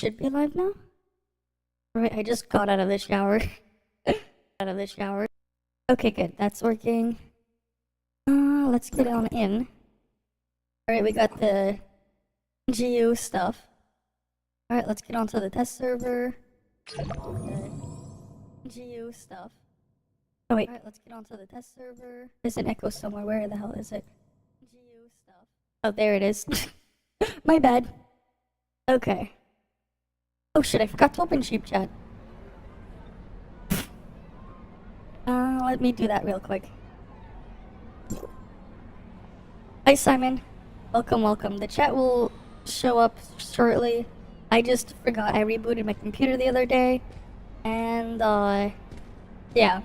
should be live now. Alright, I just got out of the shower. Okay, good. That's working. Let's get on in. Alright, we got the GU stuff. Alright, let's get onto the test server. GU stuff. Oh wait, alright, let's get onto the test server. There's an echo somewhere. Where the hell is it? GU stuff. Oh, there it is. My bad. Okay. Oh shit, I forgot to open sheep chat. Let me do that real quick. Hi Simon. Welcome, welcome. The chat will show up shortly. I just forgot. I rebooted my computer the other day. And, yeah.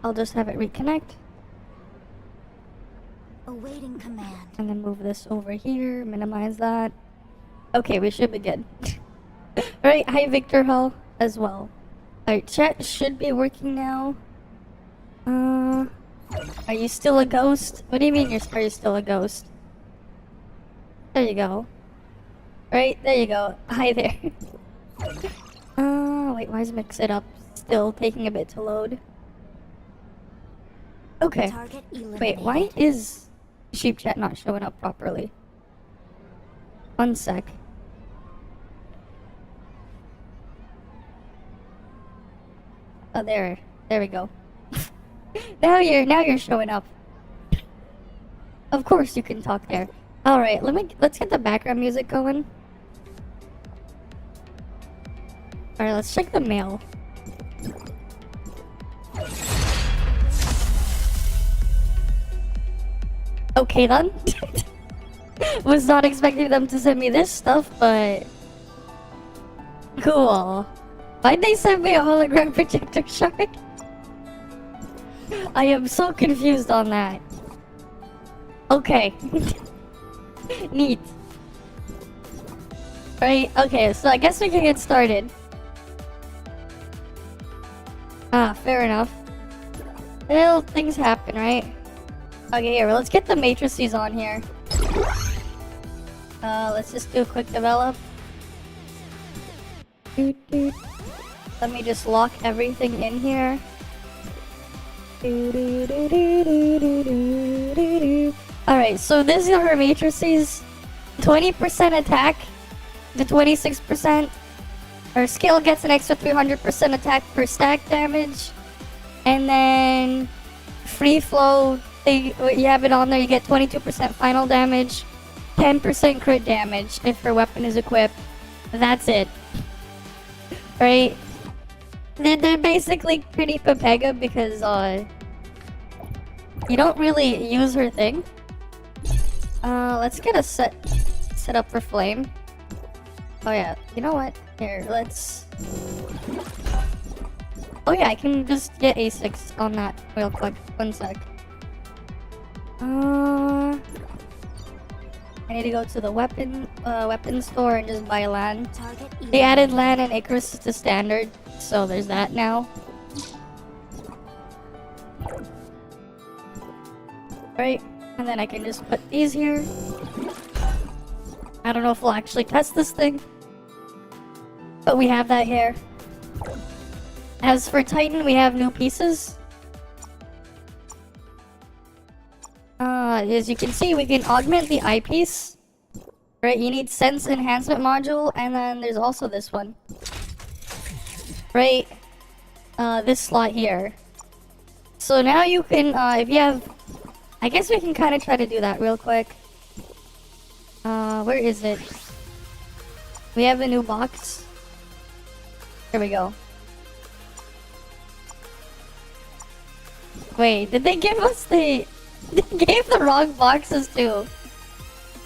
I'll just have it reconnect. Awaiting command. And then move this over here, minimize that. Okay, we should be good. Alright, hi Victor Hull as well. Alright, chat should be working now. Are you still a ghost? What do you mean are you still a ghost? There you go. Right, there you go. Hi there. Wait, why is Mix It Up still taking a bit to load? Okay. Wait, why is sheep chat not showing up properly? One sec. Oh, there we go. now you're showing up. Of course you can talk there. All right, let's get the background music going. All right, let's check the mail. Okay then. Was not expecting them to send me this stuff, but cool. Why'd they send me a hologram projector shard? I am so confused on that. Okay. Neat. Right, okay, so I guess we can get started. Fair enough. Well, things happen, right? Okay, here, well, let's get the matrices on here. Let's just do a quick develop. Let me just lock everything in here. Alright, so these are her matrices. 20% attack to 26%. Her skill gets an extra 300% attack per stack damage. And then free flow, you have it on there, you get 22% final damage, 10% crit damage if her weapon is equipped. That's it. Right? They're basically pretty Pepega because you don't really use her thing. Let's get a set up for flame. Oh yeah, you know what? Here, let's... Oh yeah, I can just get A6 on that real quick. One sec. I need to go to the weapon store and just buy LAN. They added LAN and Icarus to standard, so there's that now. Right, and then I can just put these here. I don't know if we'll actually test this thing, but we have that here. As for Titan, we have new pieces. As you can see, we can augment the eyepiece. Right, you need Sense Enhancement Module, and then there's also this one. Right, this slot here. So now you can, if you have... I guess we can kind of try to do that real quick. Where is it? We have a new box. Here we go. Wait, did they give us the... They gave the wrong boxes too.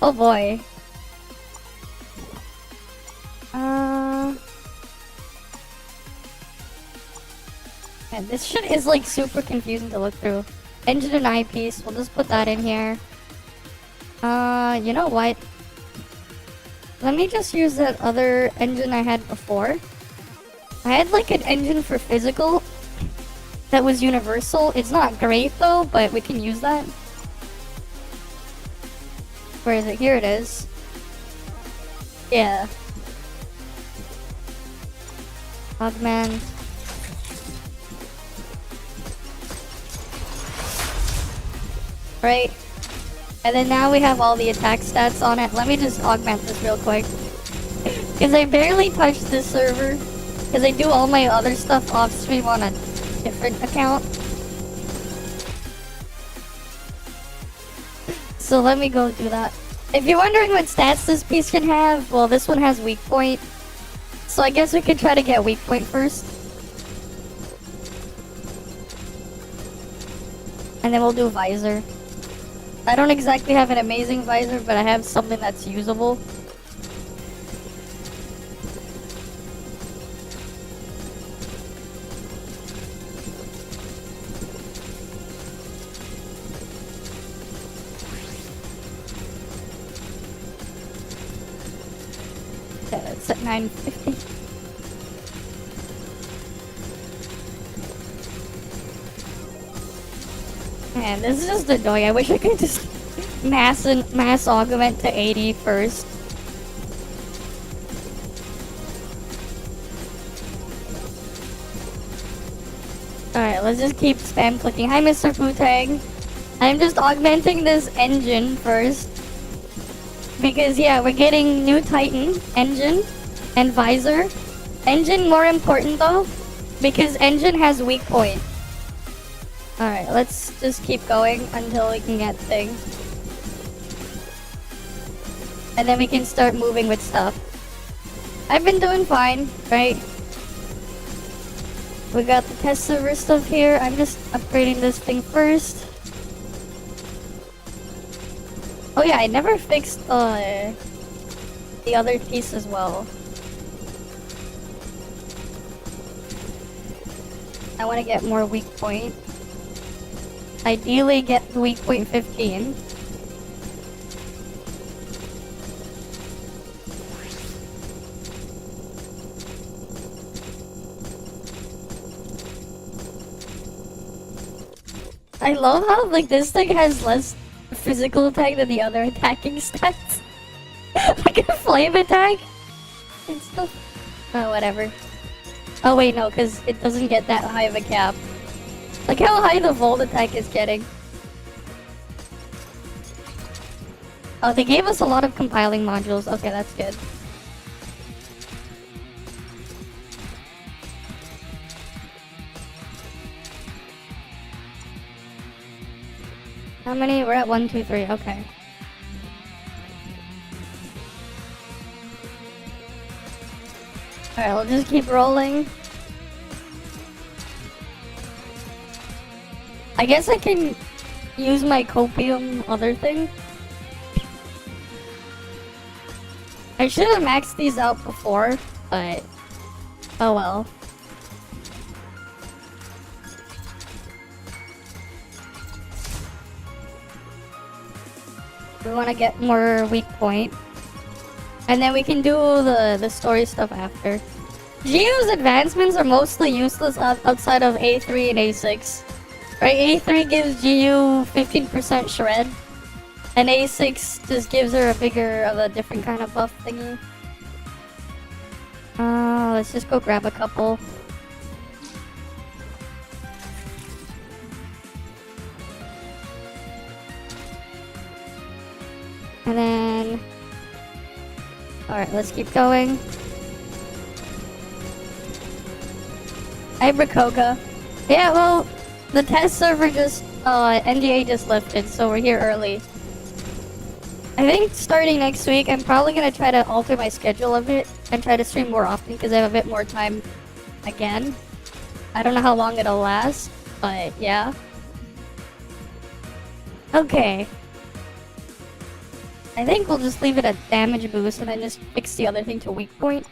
Oh boy. Man, this shit is like super confusing to look through. Engine and eyepiece, we'll just put that in here. You know what? Let me just use that other engine I had before. I had like an engine for physical that was universal. It's not great though, but we can use that. Where is it? Here it is. Yeah. Augment. Right. And then now we have all the attack stats on it. Let me just augment this real quick. Because I barely touched this server. Because I do all my other stuff off stream on a different account. So let me go do that. If you're wondering what stats this piece can have, well, this one has weak point. So I guess we could try to get weak point first. And then we'll do visor. I don't exactly have an amazing visor, but I have something that's usable. Yeah, it's at 950. Man, this is just annoying. I wish I could just mass augment to 80 first. Alright, let's just keep spam clicking. Hi, Mr. Futang. I'm just augmenting this engine first. Because, yeah, we're getting new Titan, engine, and visor. Engine more important, though, because engine has weak point. Alright, let's just keep going until we can get thing. And then we can start moving with stuff. I've been doing fine, right? We got the test server stuff here. I'm just upgrading this thing first. Oh yeah, I never fixed the other piece as well. I want to get more weak point. Ideally get the weak point 15. I love how like this thing has less physical attack than the other attacking stats. Like a flame attack and stuff. Oh, whatever. Oh wait, no, because it doesn't get that high of a cap. Like how high the volt attack is getting. Oh, they gave us a lot of compiling modules. Okay, that's good. How many? We're at 1, 2, 3. Okay. Alright, we'll just keep rolling. I guess I can use my copium other thing. I should have maxed these out before, but oh well. We want to get more weak point. And then we can do the story stuff after. Geo's advancements are mostly useless outside of A3 and A6. Right, A3 gives Geo 15% shred. And A6 just gives her a bigger of a different kind of buff thingy. Let's just go grab a couple. And then... Alright, let's keep going. Hi, Brakoga. Yeah, well, the test server just... NDA just lifted, so we're here early. I think starting next week, I'm probably gonna try to alter my schedule a bit and try to stream more often because I have a bit more time again. I don't know how long it'll last, but yeah. Okay. I think we'll just leave it at damage boost and then just fix the other thing to weak point.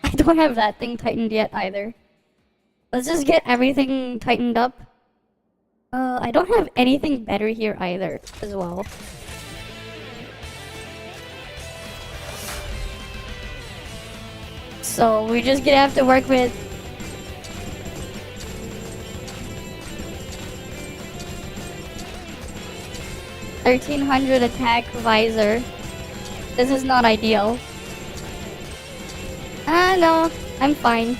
I don't have that thing tightened yet either. Let's just get everything tightened up. I don't have anything better here either as well. So we're just gonna have to work with... 1300 attack visor. This is not ideal. No, I'm fine.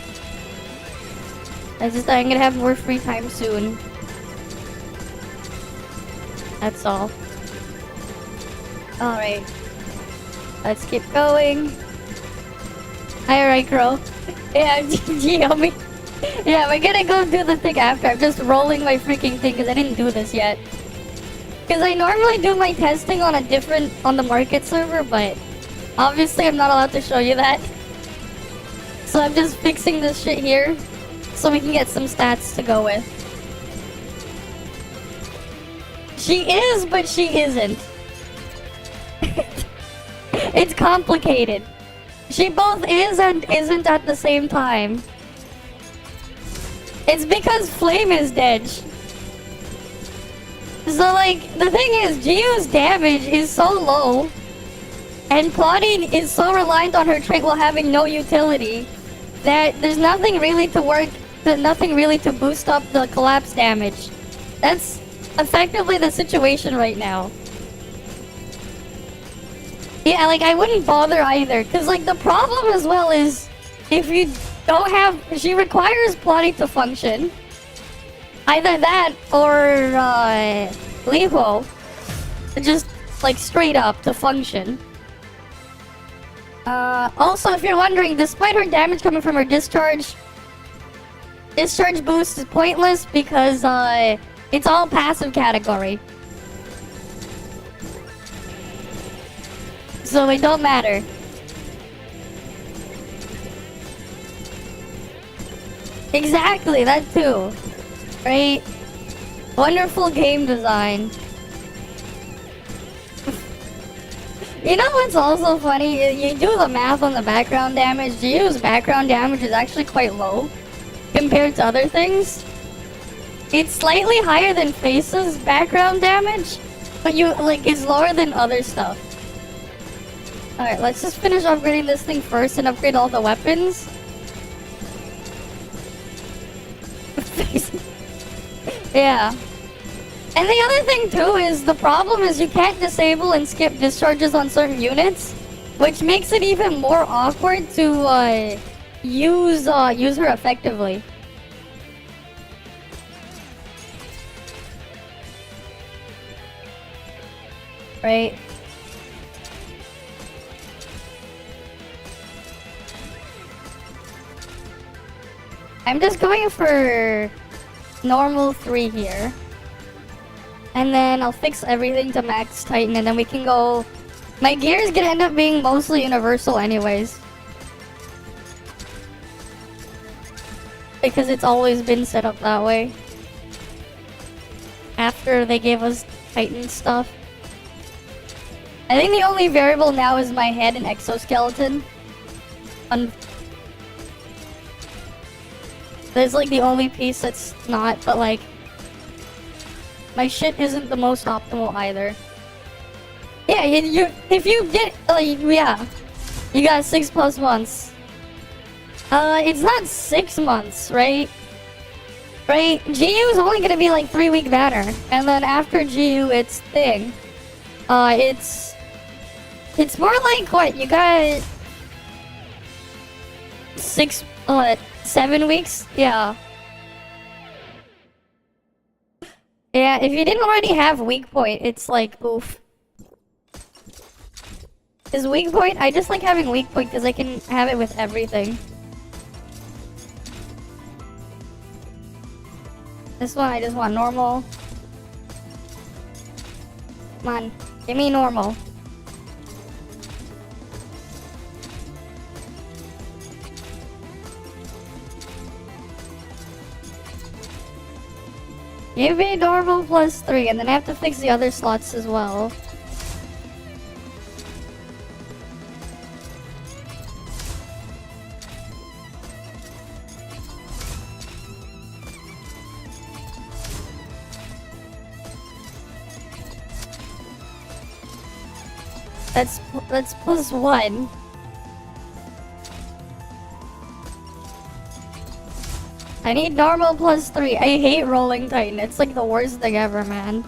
I just I'm gonna have more free time soon. That's all. Alright. Let's keep going. Alright, Crow. Yeah, GG. Yeah, we're gonna go do the thing after. I'm just rolling my freaking thing because I didn't do this yet. Because I normally do my testing on on the market server, but obviously I'm not allowed to show you that. So I'm just fixing this shit here so we can get some stats to go with. She is, but she isn't. It's complicated. She both is and isn't at the same time. It's because Flame is dead. So, like, the thing is, Jiu's damage is so low, and Claudine is so reliant on her trait while having no utility, that there's nothing really to boost up the collapse damage. That's effectively the situation right now. Yeah, like, I wouldn't bother either, because, like, the problem as well is, if you don't have... She requires plotting to function. Either that, or, Levo. Just, like, straight up to function. Also, if you're wondering, despite her damage coming from her discharge boost is pointless because, it's all passive category. So it don't matter. Exactly, that too. Right? Wonderful game design. You know what's also funny? You do the math on the background damage. Jiu's background damage is actually quite low compared to other things. It's slightly higher than Face's background damage, but it's lower than other stuff. Alright, let's just finish upgrading this thing first and upgrade all the weapons. Yeah. And the other thing too is the problem is you can't disable and skip discharges on certain units, which makes it even more awkward to use her effectively. Right? I'm just going for normal 3 here. And then I'll fix everything to max Titan and then we can go... My gear is gonna end up being mostly universal anyways. Because it's always been set up that way. After they gave us Titan stuff. I think the only variable now is my head and exoskeleton. That's like the only piece that's not, but like... My shit isn't the most optimal either. Yeah, if you get... yeah. You got 6+ months. It's not 6 months, right? Right? GU is only gonna be like 3-week banner. And then after GU, it's thing. It's more like, what, you got... 7 weeks? Yeah. Yeah, if you didn't already have weak point, it's like, oof. Is weak point? I just like having weak point because I can have it with everything. This one, I just want normal. Come on, give me normal. Give me normal +3, and then I have to fix the other slots as well. That's +1. I need normal +3. I hate rolling Titan. It's like the worst thing ever, man.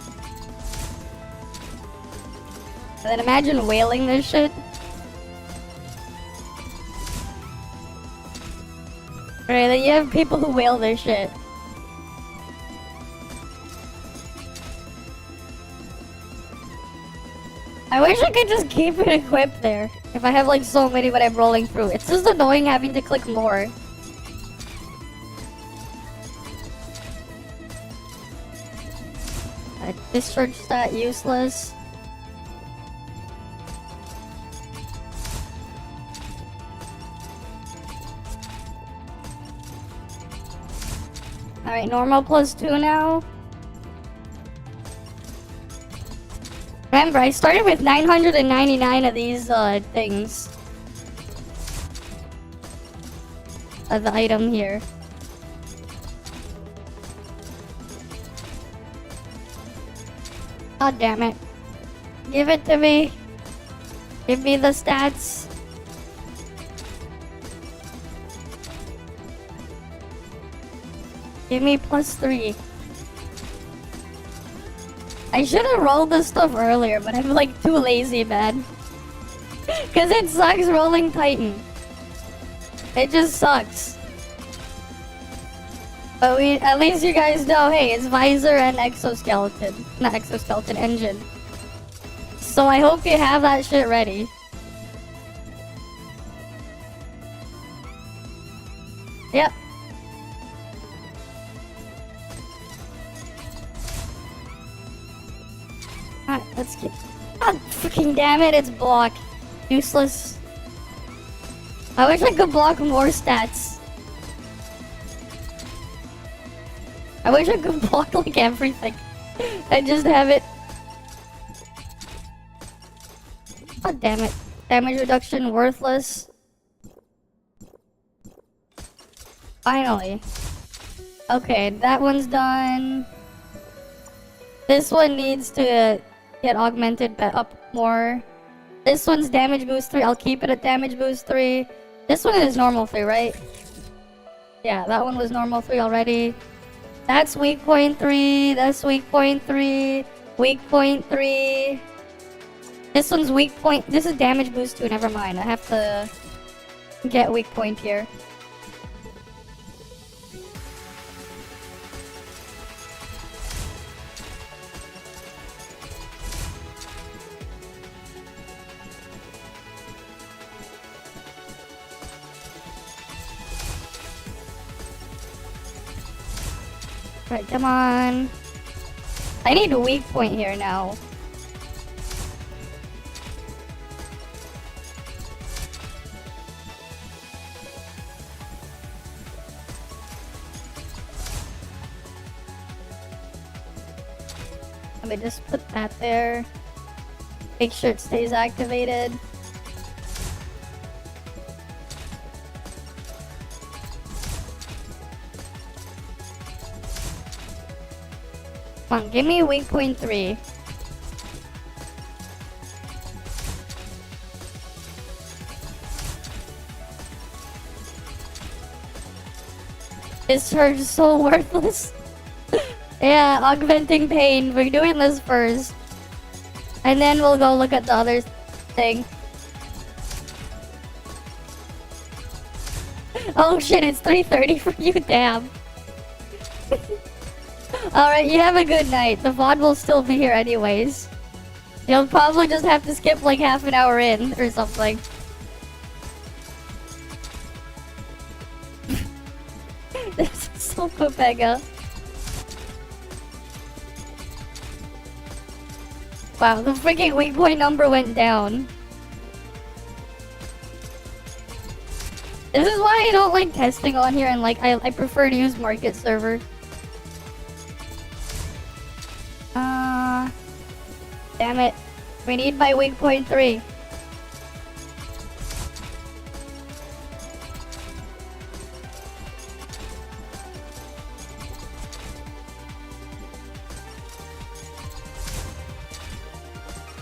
And then imagine whaling this shit. Right, then you have people who whale their shit. I wish I could just keep it equipped there. If I have like so many when I'm rolling through. It's just annoying having to click more. Discharge stat useless. Alright, normal +2 now. Remember, I started with 999 of these things. Of the item here. God damn it. Give it to me. Give me the stats. Give me +3. I should have rolled this stuff earlier, but I'm like too lazy, man. Cause it sucks rolling Titan. It just sucks. But at least you guys know, hey, it's visor and exoskeleton. Not exoskeleton, engine. So I hope you have that shit ready. Yep. Alright, let's keep... God freaking damn it, it's block. Useless. I wish I could block more stats. I wish I could block like everything. I just have it. God damn it. Damage reduction worthless. Finally. Okay, that one's done. This one needs to get augmented up more. This one's damage boost 3. I'll keep it at damage boost 3. This one is normal 3, right? Yeah, that one was normal 3 already. That's weak point 3. That's weak point 3. Weak point 3. This one's weak point. This is damage boost 2. Never mind. I have to get weak point here. Right, come on. I need a weak point here now. Let me just put that there. Make sure it stays activated. Come on, give me weak point 3. This charge is so worthless. Yeah, augmenting pain. We're doing this first. And then we'll go look at the other thing. Oh shit, it's 3:30 for you, damn. Alright, you have a good night. The VOD will still be here anyways. You'll probably just have to skip like half an hour in or something. This is so Pepega. Wow, the freaking weak point number went down. This is why I don't like testing on here and like I prefer to use market server. Damn it. We need my weak point 3.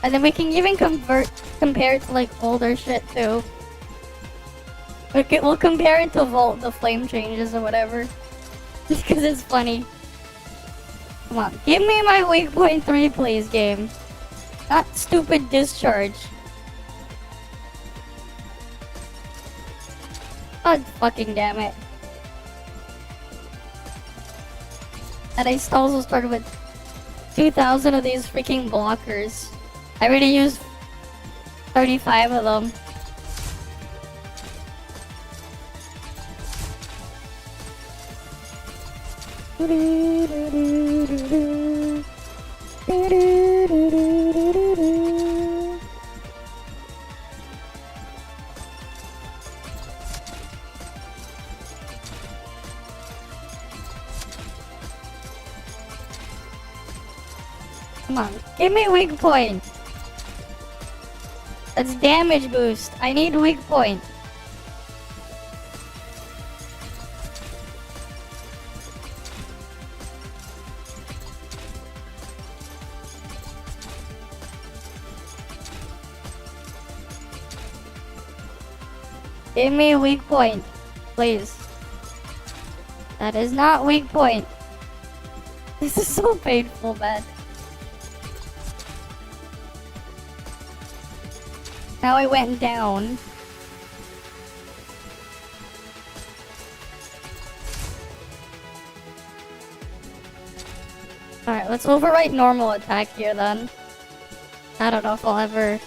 And then we can even compare it to like older shit too. We'll compare it to the flame changes or whatever. Just cause it's funny. Come on, give me my weak point 3 please, game. Not stupid discharge. God fucking damn it. And I also started with 2,000 of these freaking blockers. I already used 35 of them. Come on, give me weak point. That's damage boost. I need weak point. Give me weak point, please. That is not weak point. This is so painful, man. Now I went down. Alright, let's overwrite normal attack here then. I don't know if I'll ever...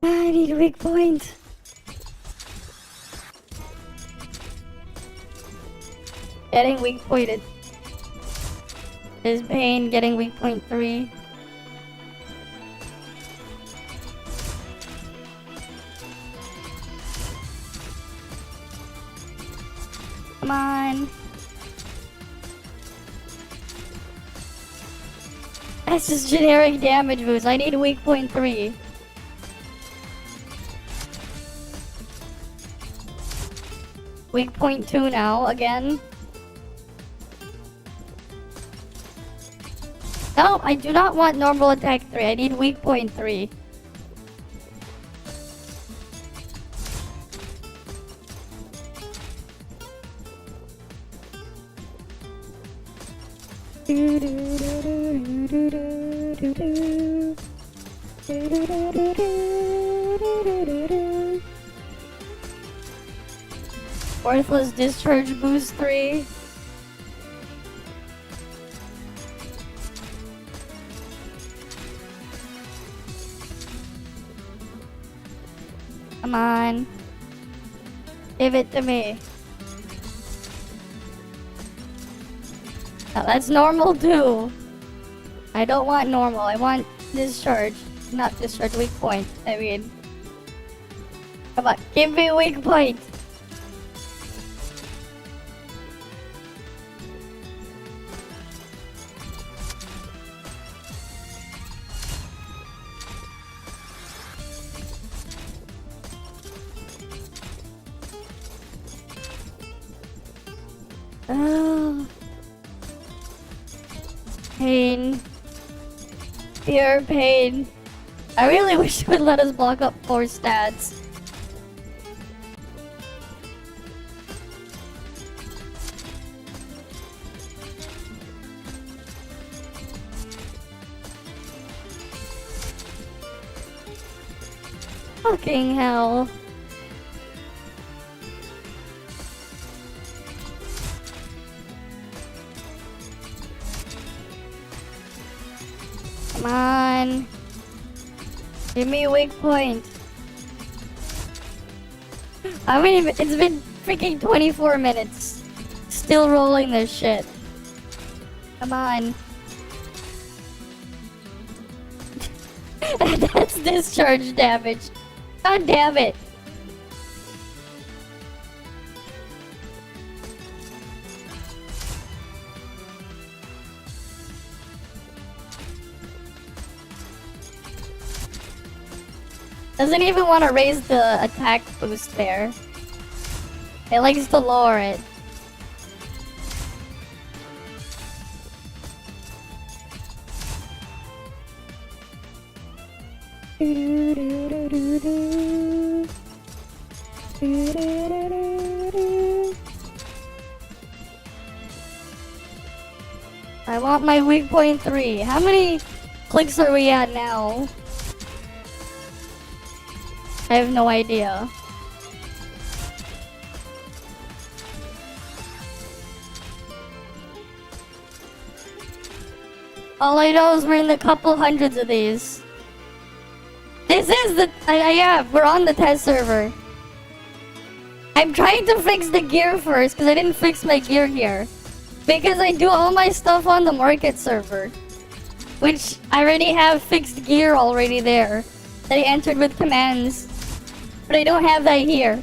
I need a weak point. Getting weak pointed is pain. Getting weak point 3. Come on. That's just generic damage boost. I need weak point 3. Weak point 2 now, again. No, I do not want normal attack 3. I need weak point 3. Worthless discharge boost 3. Come on. Give it to me. Now that's normal too. I don't want normal. I want discharge. Not discharge, weak point. I mean. Come on. Give me weak point. Oh. Pain. Pure pain. I really wish it would let us block up 4 stats. Fucking hell. Come on. Give me a weak point. I mean, it's been freaking 24 minutes. Still rolling this shit. Come on. That's discharge damage. God damn it. Doesn't even want to raise the attack boost there. It likes to lower it. I want my weak point 3. How many clicks are we at now? I have no idea. All I know is we're in the couple hundreds of these. This is the... yeah, we're on the test server. I'm trying to fix the gear first because I didn't fix my gear here. Because I do all my stuff on the market server. Which I already have fixed gear already there. That I entered with commands. But I don't have that here.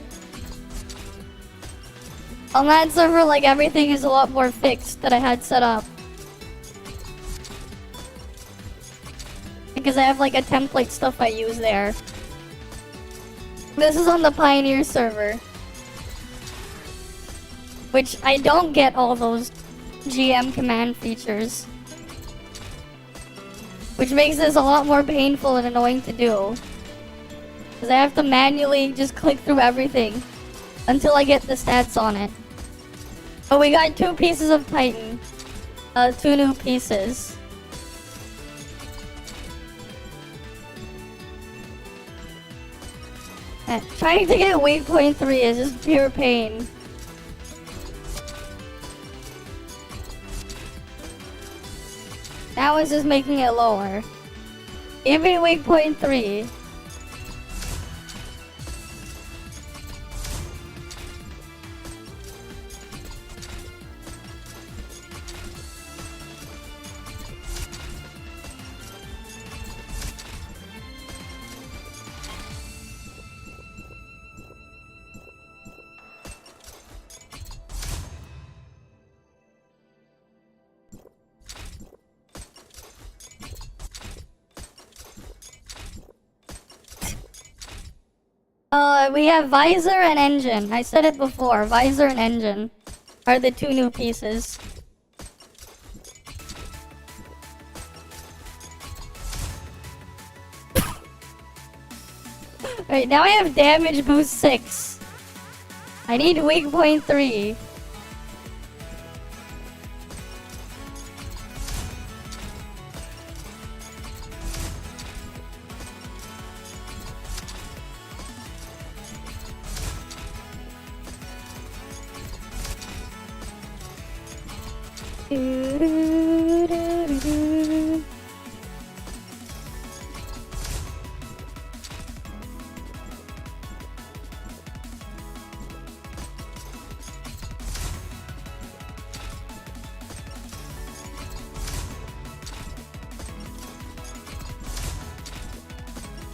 On that server, like, everything is a lot more fixed that I had set up. Because I have like a template stuff I use there. This is on the Pioneer server. Which I don't get all those GM command features. Which makes this a lot more painful and annoying to do. Because I have to manually just click through everything until I get the stats on it. But we got 2 pieces of Titan. 2 new pieces. Trying to get weak point 3 is just pure pain. Now it's just making it lower. Give me weak point 3. We have visor and engine. I said it before. Visor and engine are the 2 new pieces. Right, now I have damage boost 6. I need weak point 3.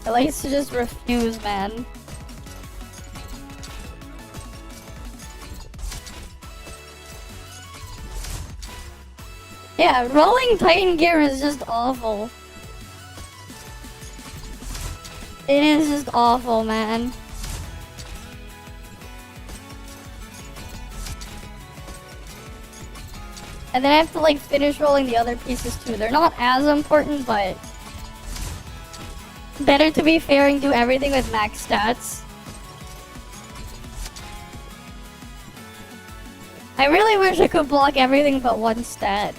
I like to just refuse, man. Yeah, rolling Titan gear is just awful. It is just awful, man. And then I have to like finish rolling the other pieces too. They're not as important, but better to be fair and do everything with max stats. I really wish I could block everything but one stat.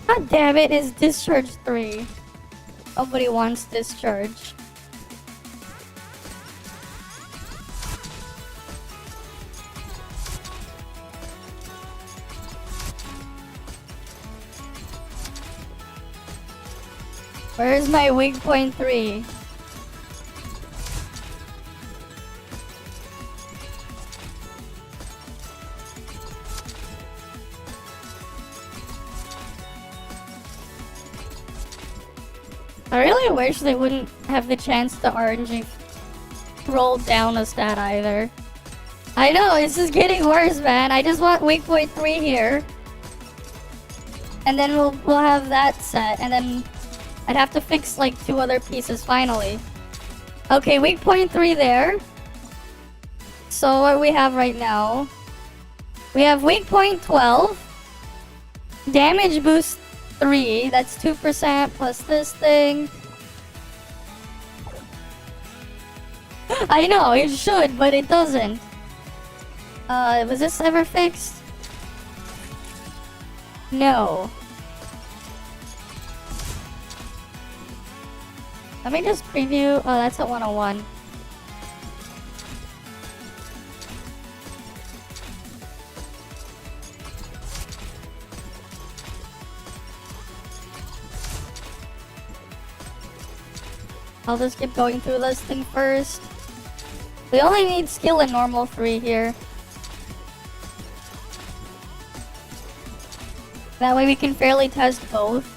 God damn it, it's discharge 3. Nobody wants discharge. Where's my weak point 3? I really wish they wouldn't have the chance to RNG roll down a stat either. I know, it's just getting worse, man. I just want weak point 3 here. And then we'll have that set, and then I'd have to fix like 2 other pieces finally. Okay, weak point 3 there. So what we have right now, we have weak point 12, damage boost 3, that's 2% plus this thing. I know, it should, but it doesn't. Was this ever fixed? No. Let me just preview. Oh, that's at 101. I'll just keep going through this thing first. We only need skill and normal 3 here. That way we can fairly test both.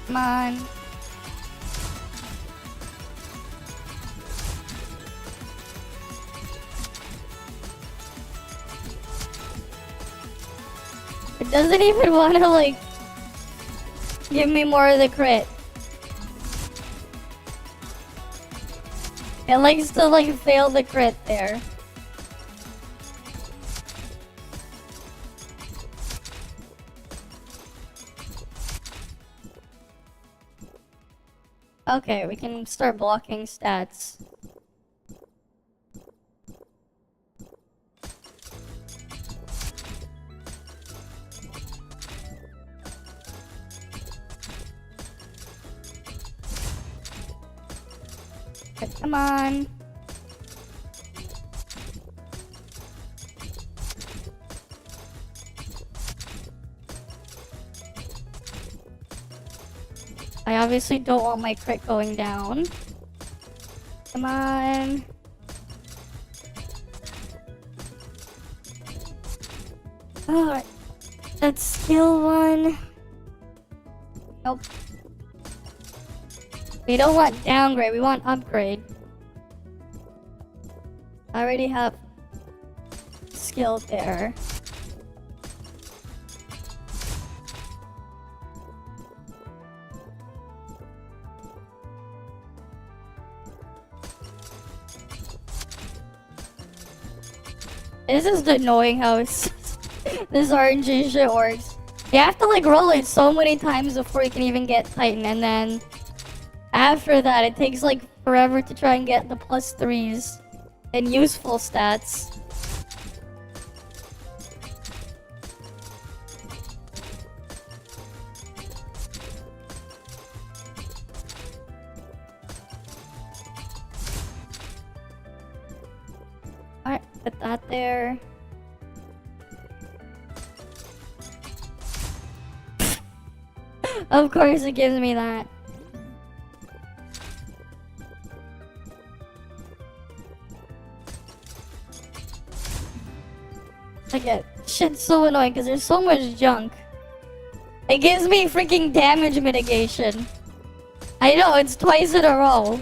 Come on. It doesn't even want to like give me more of the crit. It likes to like fail the crit there. Okay, we can start blocking stats. Okay, come on. I obviously don't want my crit going down. Come on. Alright. That's skill 1. Nope. We don't want downgrade, we want upgrade. I already have skill there. This is annoying how this RNG shit works. You have to like roll it so many times before you can even get Titan, and then after that it takes like forever to try and get the +3s and useful stats. Alright, put that there. Of course it gives me that. I get shit's so annoying because there's so much junk. It gives me freaking damage mitigation. I know, it's twice in a row.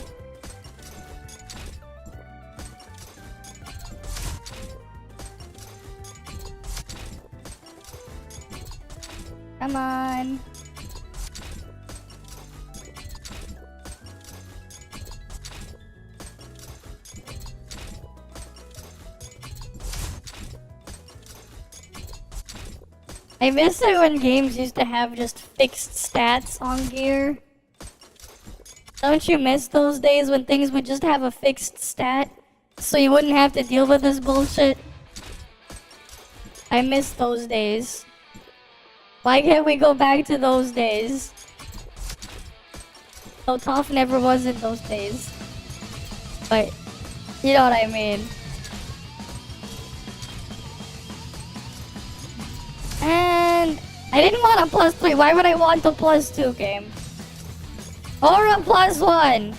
Come on. I miss it when games used to have just fixed stats on gear. Don't you miss those days when things would just have a fixed stat? So you wouldn't have to deal with this bullshit? I miss those days. Why can't we go back to those days? So tough never was in those days. But, you know what I mean. And I didn't want a +3. Why would I want a +2 game? Or a +1?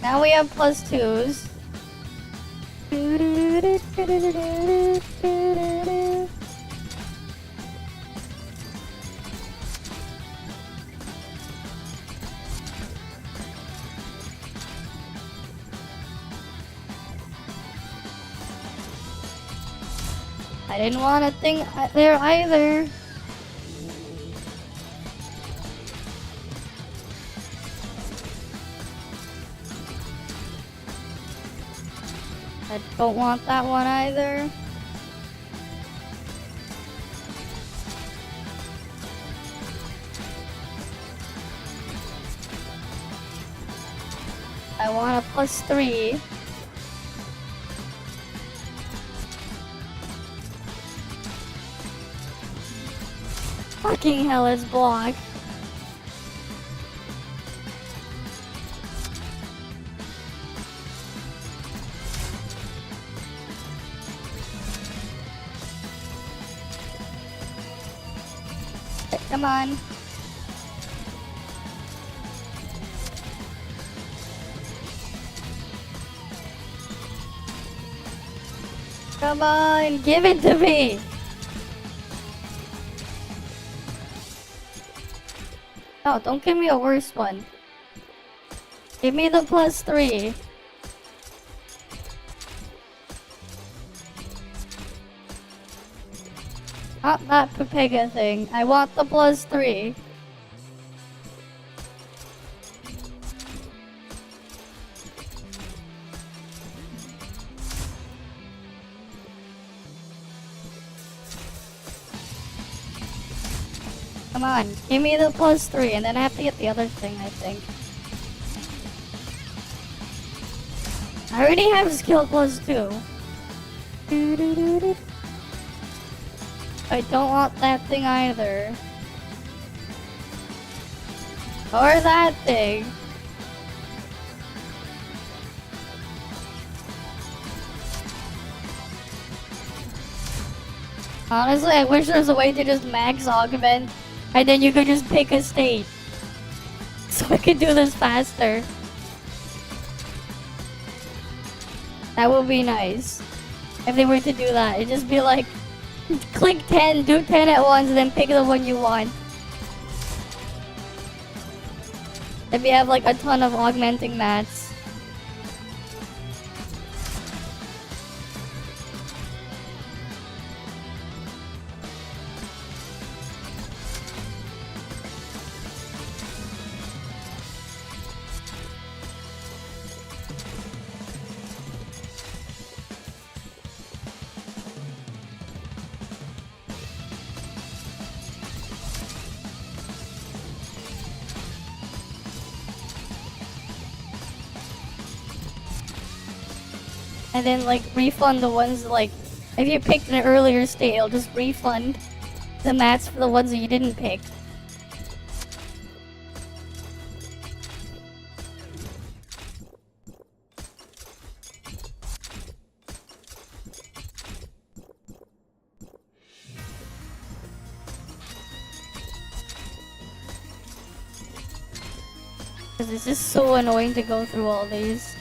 Now we have +2s. I didn't want a thing there either. I don't want that one either. I want a +3. Fucking hell, it's blocked. Come on. Come on, give it to me. Oh, don't give me a worse one. Give me the +3. Not that Pepega thing. I want the +3. Come on, give me the +3, and then I have to get the other thing, I think. I already have skill +2. I don't want that thing either. Or that thing. Honestly, I wish there was a way to just max augment, and then you could just pick a state. So I could do this faster. That would be nice. If they were to do that, it'd just be like, click 10, do 10 at once, and then pick the one you want. If you have like a ton of augmenting mats. And then like refund the ones like, if you picked an earlier state, it'll just refund the mats for the ones that you didn't pick. Because it's just so annoying to go through all these.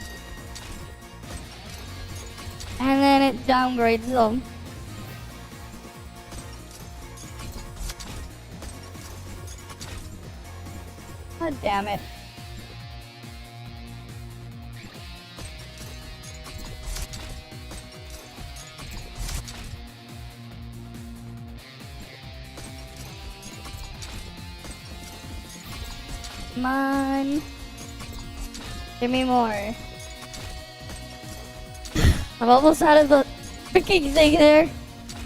And then it downgrades them. God damn it. Come on. Give me more. I'm almost out of the freaking thing there.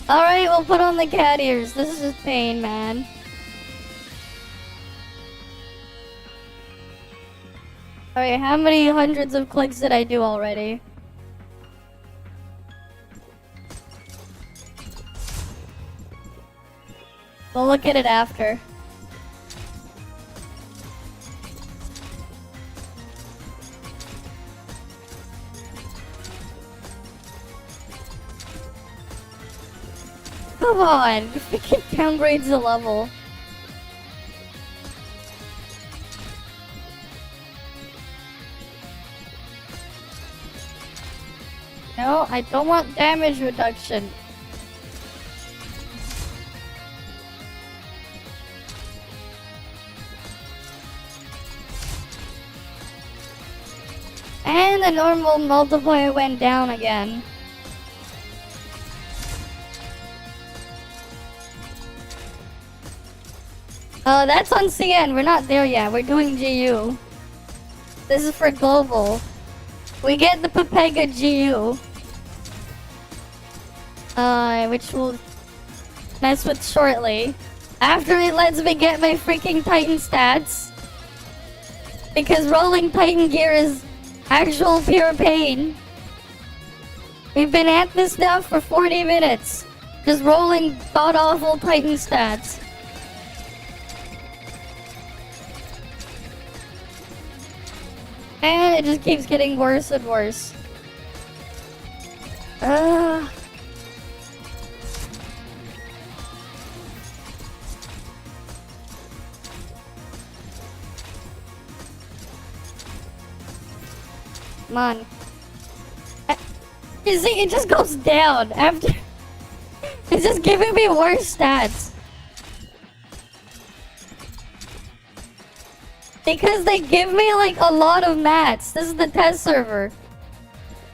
Alright, we'll put on the cat ears. This is just pain, man. Alright, how many hundreds of clicks did I do already? We'll look at it after. Come on, freaking downgrades the level. No, I don't want damage reduction. And the normal multiplier went down again. Oh, that's on CN. We're not there yet. We're doing GU. This is for global. We get the Pepega GU. Which we'll mess with shortly. After it lets me get my freaking Titan stats. Because rolling Titan gear is actual pure pain. We've been at this now for 40 minutes. Just rolling god-awful Titan stats. And it just keeps getting worse and worse. Come on. You see, it just goes down after. It's just giving me worse stats. Because they give me like a lot of mats. This is the test server.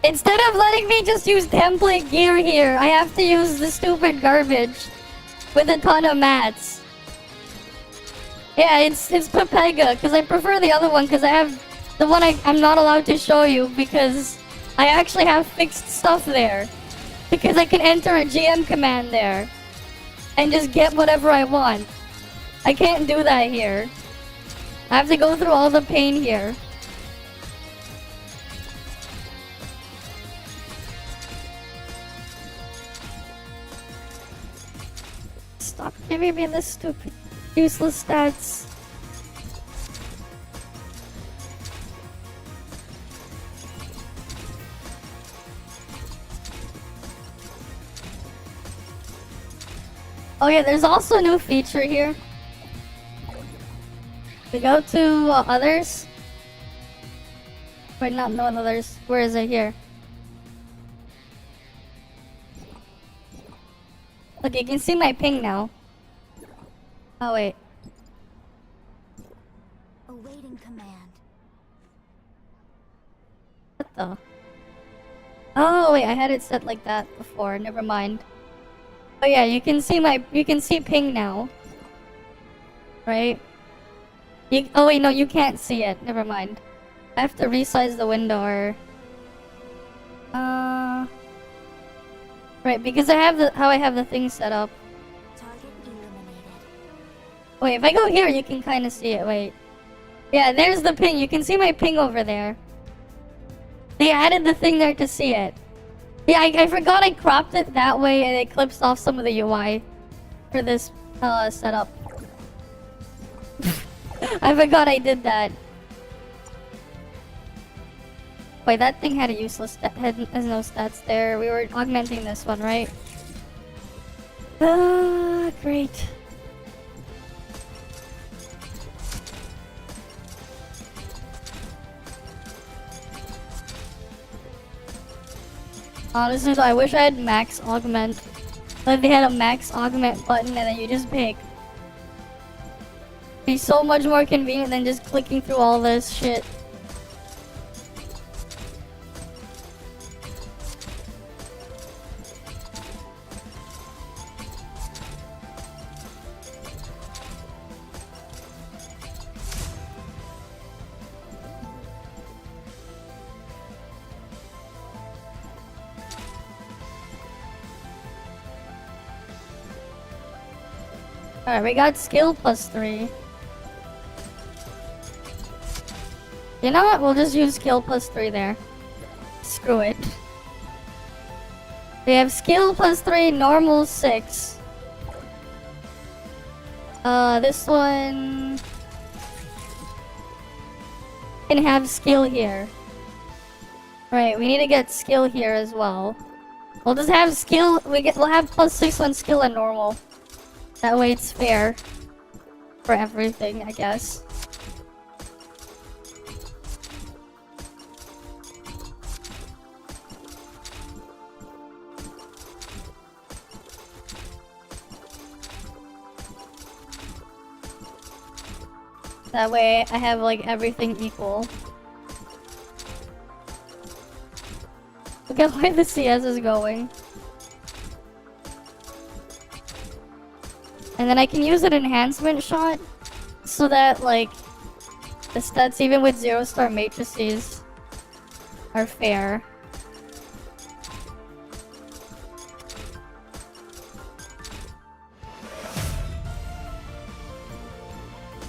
Instead of letting me just use template gear here, I have to use the stupid garbage with a ton of mats. Yeah, it's Pepega, because I prefer the other one, because I have the one I'm not allowed to show you, because I actually have fixed stuff there. Because I can enter a GM command there and just get whatever I want. I can't do that here. I have to go through all the pain here. Stop giving me this stupid, useless stats. Oh yeah, there's also a new feature here. We go to others. Wait, not no others. Where is it here? Look, you can see my ping now. Oh wait. Awaiting command. What the? Oh wait, I had it set like that before. Never mind. Oh yeah, you can see ping now. Right? Oh wait, no, you can't see it. Never mind. I have to resize the window or... Right, because I have how I have the thing set up. Target eliminated. Wait, if I go here, you can kind of see it. Wait. Yeah, there's the ping. You can see my ping over there. They added the thing there to see it. Yeah, I forgot I cropped it that way and it clips off some of the UI for this setup. I forgot I did that. Wait, that thing had a useless has no stats there. We were augmenting this one, right? Great. Honestly, though, I wish I had max augment. Like they had a max augment button and then you just pick. Be so much more convenient than just clicking through all this shit. Alright, we got skill +3. You know what? We'll just use skill +3 there. Screw it. We have skill +3, normal 6. This one can have skill here. Right, we need to get skill here as well. We'll just have skill. We'll have +6 on skill and normal. That way it's fair for everything, I guess. That way I have like everything equal. Look at where the CS is going. And then I can use an enhancement shot so that like the stats even with 0-star matrices are fair.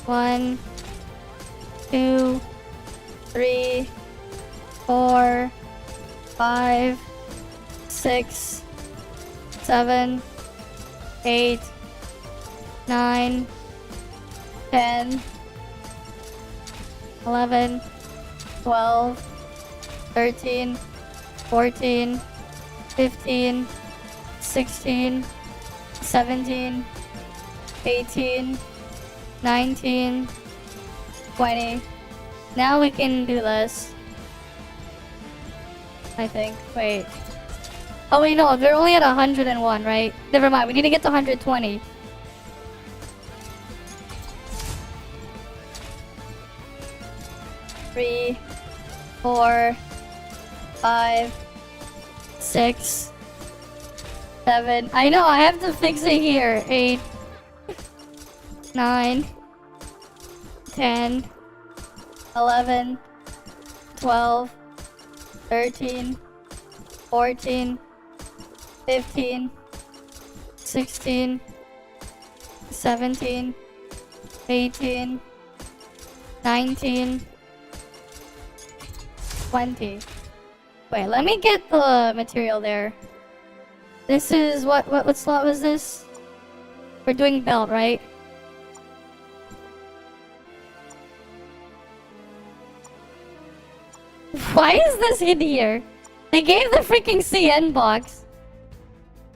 One, 2, 3, 4, 5, 6, 7, 8, 9, 10, 11, 12, 13, 14, 15, 16, 17, 18, 19, 20. Now we can do this. I think. Wait. Oh wait, no, they're only at 101, right? Never mind, we need to get to 120. Three, 4, 5, 6, 7. I know, I have to fix it here. 8, 9, 10, 11, 12, 13, 14, 15, 16, 17, 18, 19, 20. Wait, let me get the material there. This is what slot was this? We're doing belt, right? Why is this in here? They gave the freaking CN box.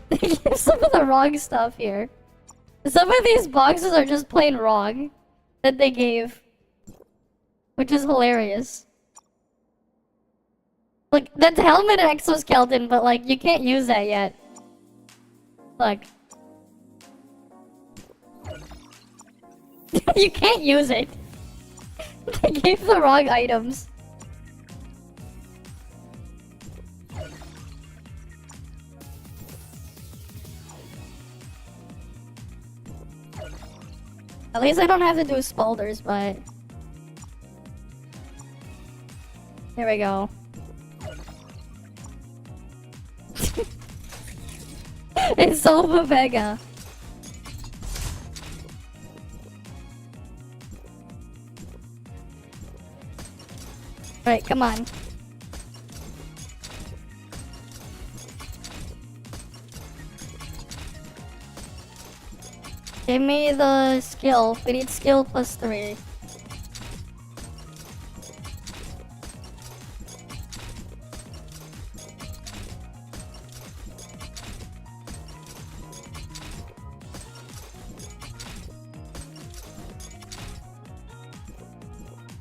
They gave some of the wrong stuff here. Some of these boxes are just plain wrong that they gave. Which is hilarious. Look, that's helmet and exoskeleton, but like, you can't use that yet. Look. You can't use it. They gave the wrong items. At least I don't have to do spalders, but... Here we go. It's so Vega. Right, come on. Give me the skill. We need skill plus 3.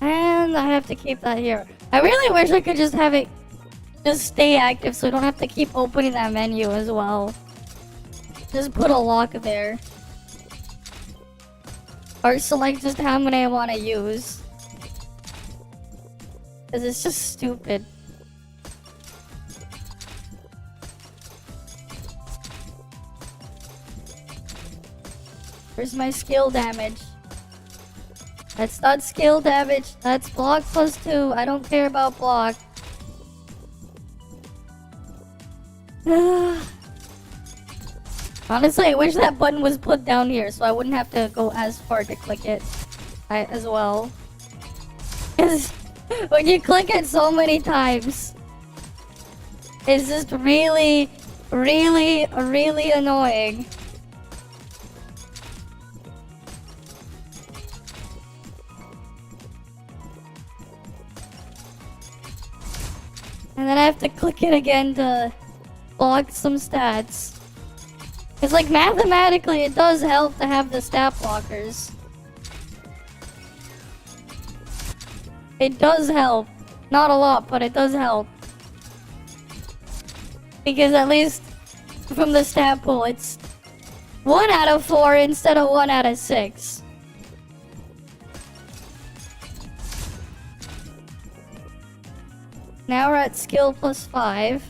And I have to keep that here. I really wish I could just have it just stay active so I don't have to keep opening that menu as well. Just put a lock there. Or select just how many I want to use. Because it's just stupid. Where's my skill damage? That's not skill damage. That's block plus 2. I don't care about block. Honestly, I wish that button was put down here so I wouldn't have to go as far to click it as well. Because when you click it so many times, it's just really, really, really annoying. And then I have to click it again to block some stats. Because, like, mathematically, it does help to have the stat blockers. It does help. Not a lot, but it does help. Because at least from the stat pool, it's 1 out of 4 instead of 1 out of 6. Now we're at skill plus 5.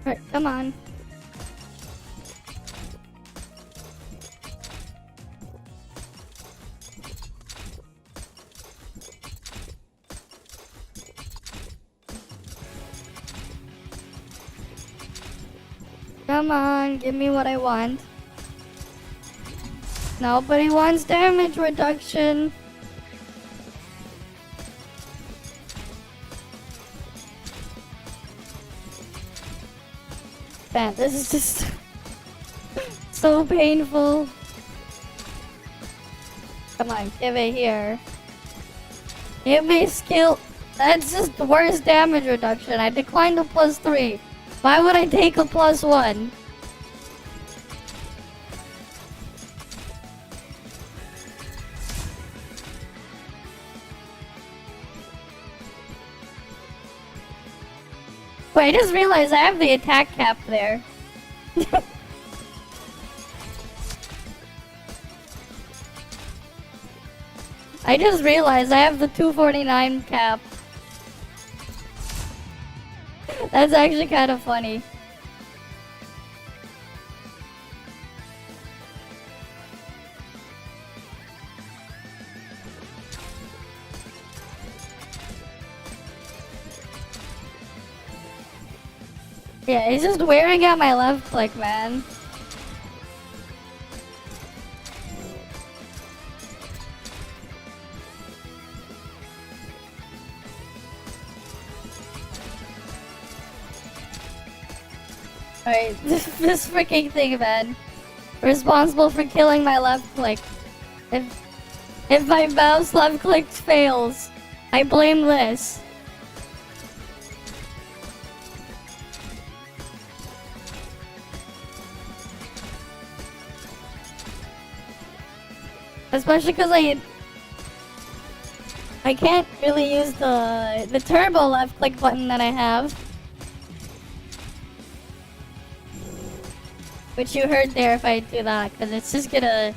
Alright, come on. Come on, give me what I want. Nobody wants damage reduction. Man, this is just so painful. Come on, give it here. Give me skill. That's just the worst damage reduction. I declined a +3. Why would I take a +1? Wait, I just realized I have the attack cap there. I just realized I have the 249 cap. That's actually kind of funny. Yeah, he's just wearing out my left click, man. Alright, this freaking thing, man. Responsible for killing my left click. If my mouse left click fails, I blame this. Especially because I can't really use the turbo left click button that I have. Which you heard there if I do that, because it's just gonna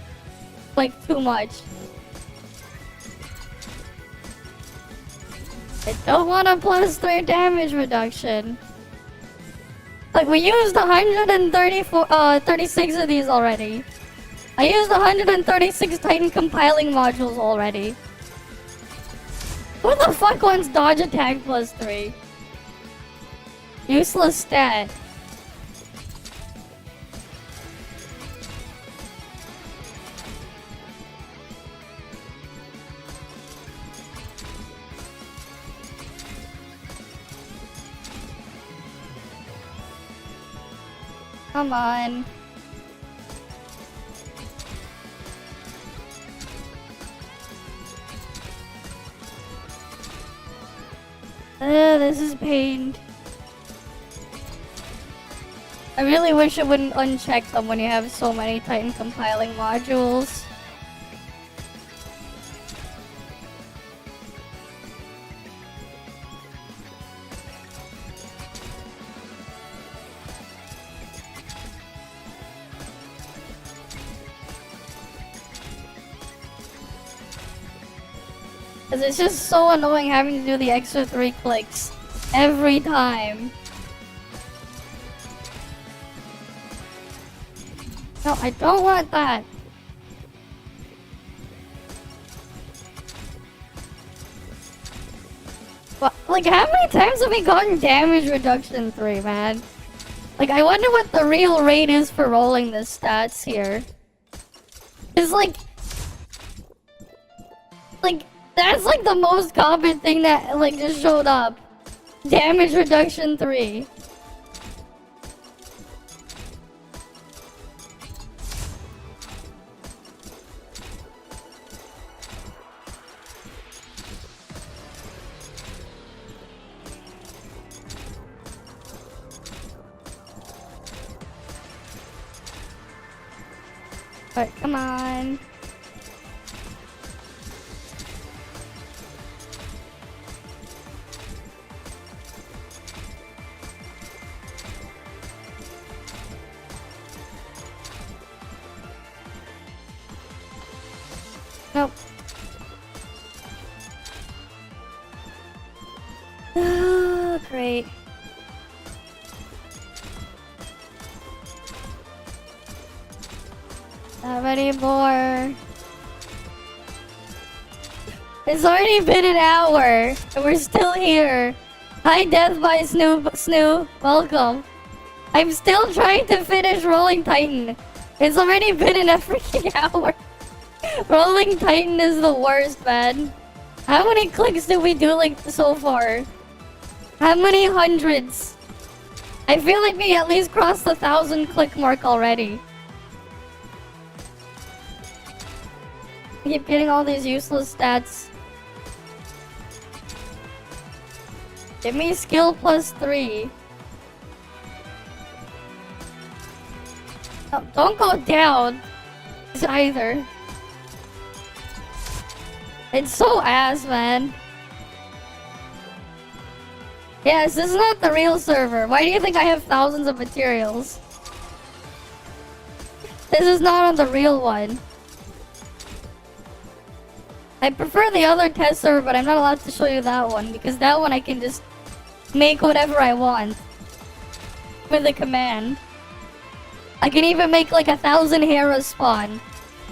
click too much. I don't want a +3 damage reduction. Like, we used 36 of these already. I used 136 Titan compiling modules already. Who the fuck wants dodge attack +3? Useless stat. Come on. This is pain. I really wish it wouldn't uncheck them when you have so many Titan compiling modules. Cause it's just so annoying having to do the extra 3 clicks every time. No, I don't want that. But, like, how many times have we gotten damage reduction 3, man? Like, I wonder what the real rate is for rolling the stats here. It's like, that's like the most common thing that like just showed up. Damage reduction 3. Alright, come on. Nope. Oh, great. Not anymore. It's already been an hour, and we're still here. Hi, Death by Snoo. Welcome. I'm still trying to finish Rolling Titan. It's already been in a freaking hour. Rolling Titan is the worst, man. How many clicks did we do like so far? How many hundreds? I feel like we at least crossed the 1,000 click mark already. I keep getting all these useless stats. Give me skill +3. Oh, don't go down either. It's so ass, man. Yes, this is not the real server. Why do you think I have thousands of materials? This is not on the real one. I prefer the other test server, but I'm not allowed to show you that one because that one I can just make whatever I want with a command. I can even make like 1,000 heroes spawn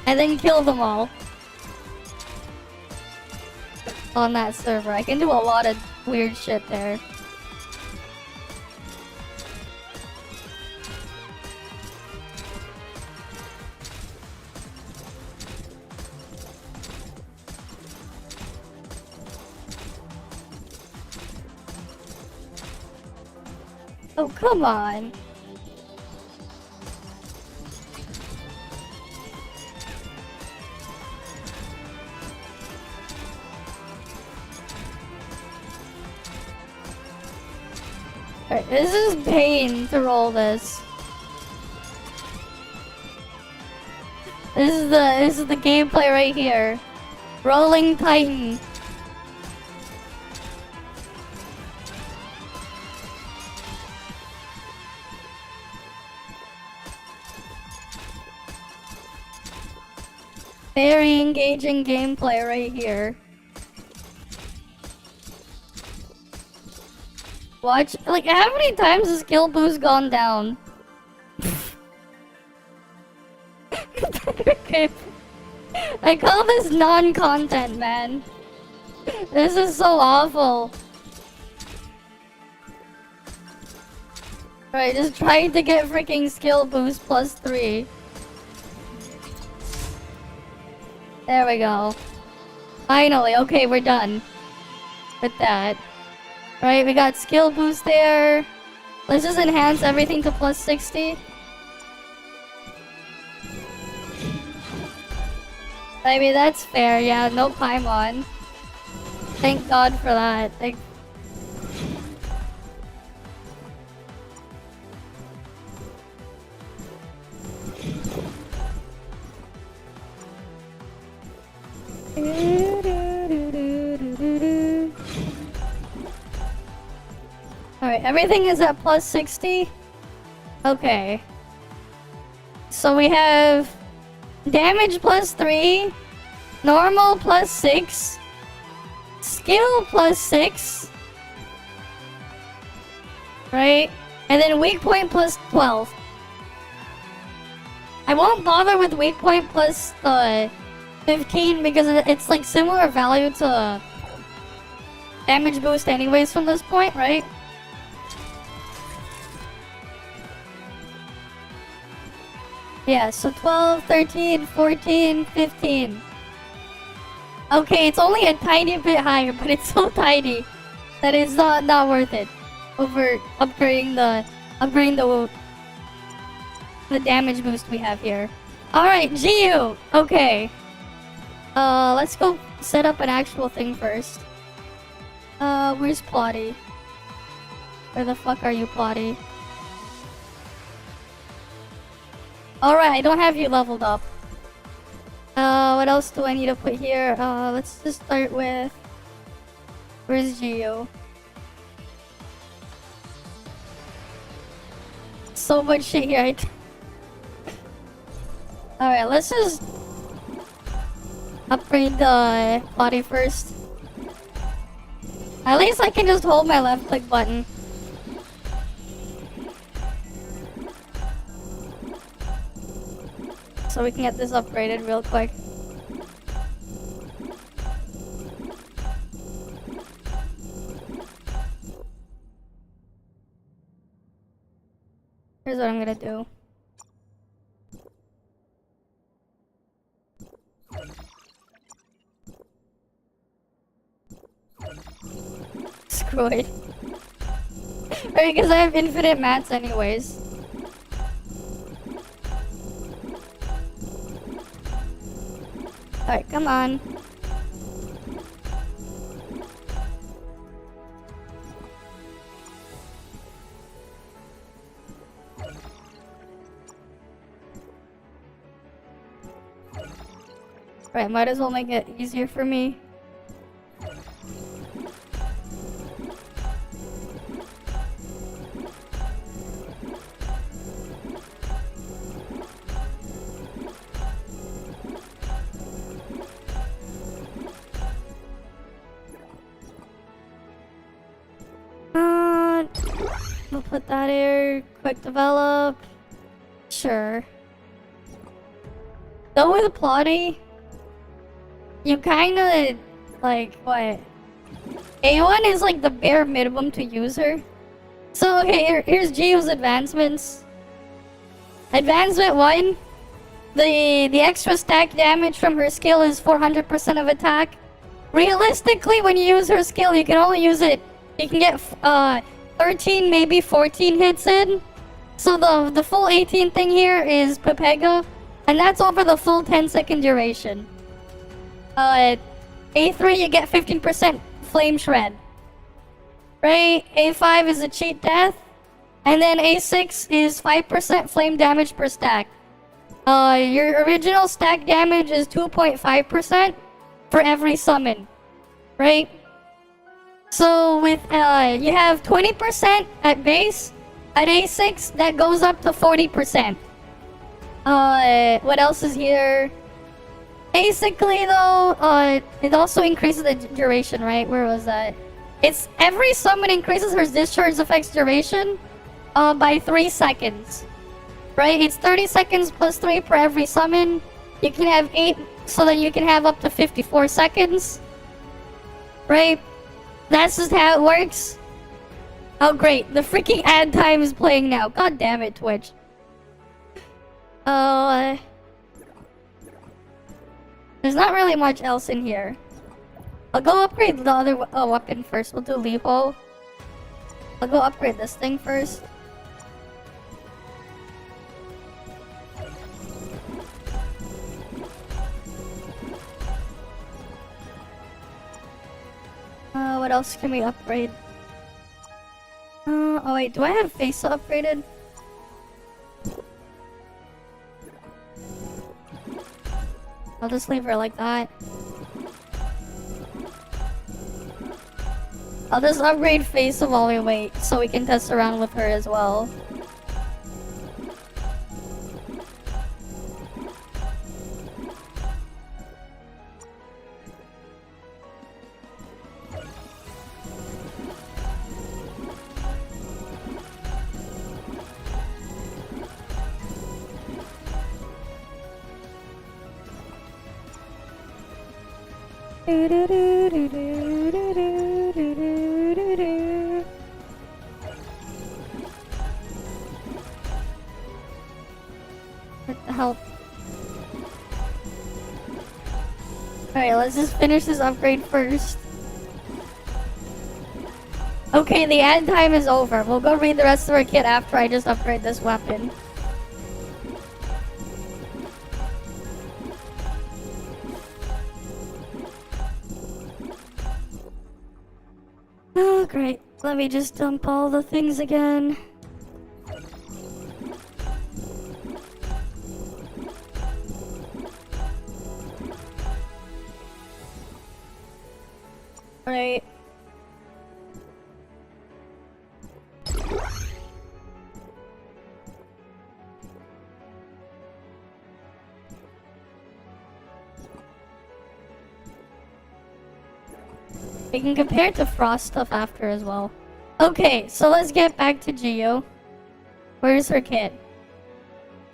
and then kill them all on that server. I can do a lot of weird shit there. Oh, come on. Alright, this is pain to roll this. This is the gameplay right here. Rolling Titan. Very engaging gameplay right here. Watch, like, how many times has skill boost gone down? Okay. I call this non-content, man. This is so awful. Alright, just trying to get freaking skill boost +3. There we go. Finally, okay, we're done with that. Right, we got skill boost there. Let's just enhance everything to +60. I mean, that's fair, yeah, no Paimon. Thank God for that. Alright, everything is at +60? Okay. So we have damage +3, normal +6, skill +6, right? And then weak point +12. I won't bother with weak point +15 because it's like similar value to damage boost anyways from this point, right? Yeah, so 12, 13, 14, 15. Okay, it's only a tiny bit higher, but it's so tiny that it's not worth it over upgrading the damage boost we have here. Alright, Gyu! Okay. Let's go set up an actual thing first. Where's Plotty? Where the fuck are you, Plotty? Alright, I don't have you leveled up. What else do I need to put here? Let's just start with... Where's Geo? So much shit here. Alright, let's just... upgrade the body first. At least I can just hold my left click button. So we can get this upgraded real quick. Here's what I'm gonna do. Screw it. Right, because I have infinite mats anyways. Alright, come on. Right, might as well make it easier for me. We'll put that here. Quick develop. Sure. Though with Plotty, you kinda like what? A1 is like the bare minimum to use her. So okay, here's Geo's advancements. Advancement 1. The extra stack damage from her skill is 400% of attack. Realistically, when you use her skill, you can only use it. You can get 13, maybe 14 hits in. So the full 18 thing here is Pepega, and that's over the full 10-second duration. A3 you get 15% Flame Shred. Right? A5 is a cheat death, and then A6 is 5% flame damage per stack. Your original stack damage is 2.5% for every summon. Right? So with you have 20% at base. At A6 that goes up to 40%. What else is here? Basically though, it also increases the duration, right? Where was that? It's every summon increases her discharge effects duration by 3 seconds. Right? It's 30 seconds plus 3 per every summon. You can have 8, so that you can have up to 54 seconds. Right? That's just how it works. Oh great, the freaking ad time is playing now. God damn it, Twitch. There's not really much else in here. I'll go upgrade the other weapon first. We'll do Leapo. I'll go upgrade this thing first. What else can we upgrade? Oh wait, do I have face upgraded? I'll just leave her like that. I'll just upgrade face while we wait, so we can test around with her as well. What the hell? Alright, let's just finish this upgrade first. Okay, the ad time is over. We'll go read the rest of our kit after I just upgrade this weapon. Oh, great. Let me just dump all the things again. Right. We can compare it to Frost stuff after as well. Okay, so let's get back to Geo. Where's her kit?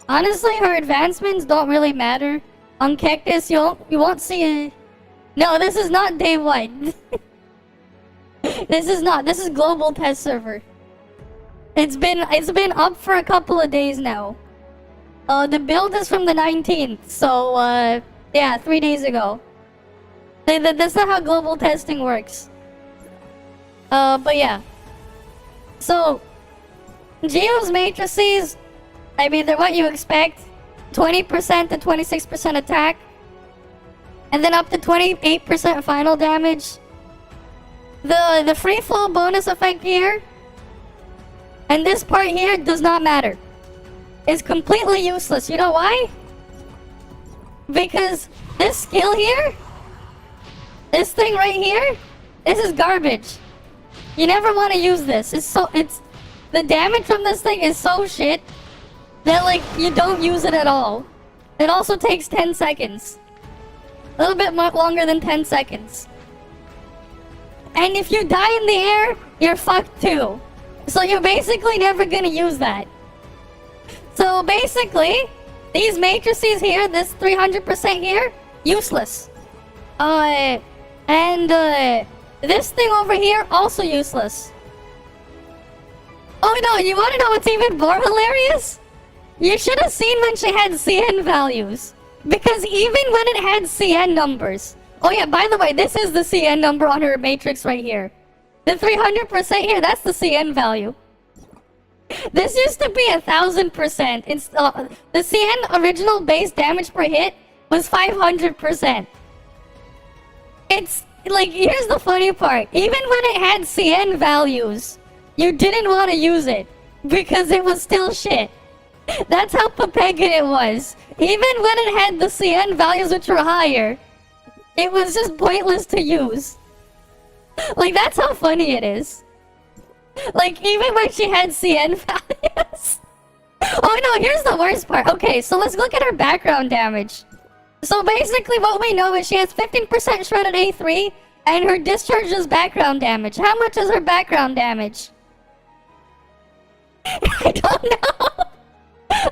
Honestly, her advancements don't really matter. On Cactus, you won't see a... No, this is not day one. This is not. This is global test server. It's been up for a couple of days now. The build is from the 19th, so yeah, 3 days ago. That's not how global testing works. But yeah. So, Geo's matrices, I mean, they're what you expect. 20% to 26% attack. And then up to 28% final damage. The free flow bonus effect here, and this part here does not matter. It's completely useless. You know why? Because this skill here, this thing right here, this is garbage. You never want to use this. The damage from this thing is so shit that like you don't use it at all. It also takes 10 seconds. A little bit more longer than 10 seconds. And if you die in the air, you're fucked too. So you're basically never gonna use that. So basically, these matrices here, this 300% here, useless. This thing over here, also useless. Oh no, you wanna know what's even more hilarious? You should have seen when she had CN values. Because even when it had CN numbers... Oh yeah, by the way, this is the CN number on her matrix right here. The 300% here, that's the CN value. This used to be 1000%. The CN original base damage per hit was 500%. It's like, here's the funny part. Even when it had CN values, you didn't want to use it because it was still shit. That's how papegan it was. Even when it had the CN values which were higher, it was just pointless to use. Like, that's how funny it is. Like, even when she had CN values. Oh no, here's the worst part. Okay, so let's look at her background damage. So basically what we know is she has 15% shredded A3, and her discharge is background damage. How much is her background damage? I don't know.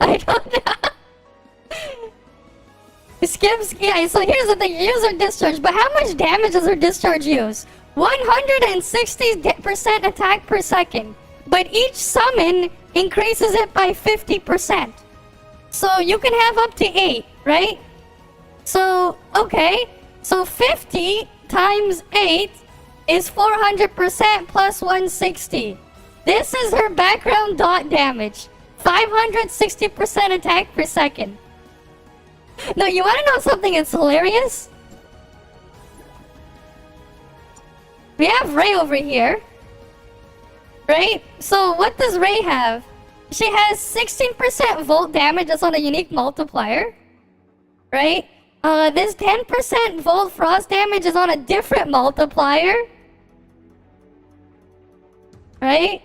I don't know. Yeah, so here's the thing. You use her discharge, but how much damage does her discharge use? 160% attack per second. But each summon increases it by 50%. So you can have up to 8, right? So, okay. So 50 times 8 is 400% plus 160. This is her background dot damage. 560% attack per second. No, you wanna know something that's hilarious? We have Ray over here. Right? So what does Ray have? She has 16% volt damage that's on a unique multiplier. Right? This 10% volt frost damage is on a different multiplier. Right?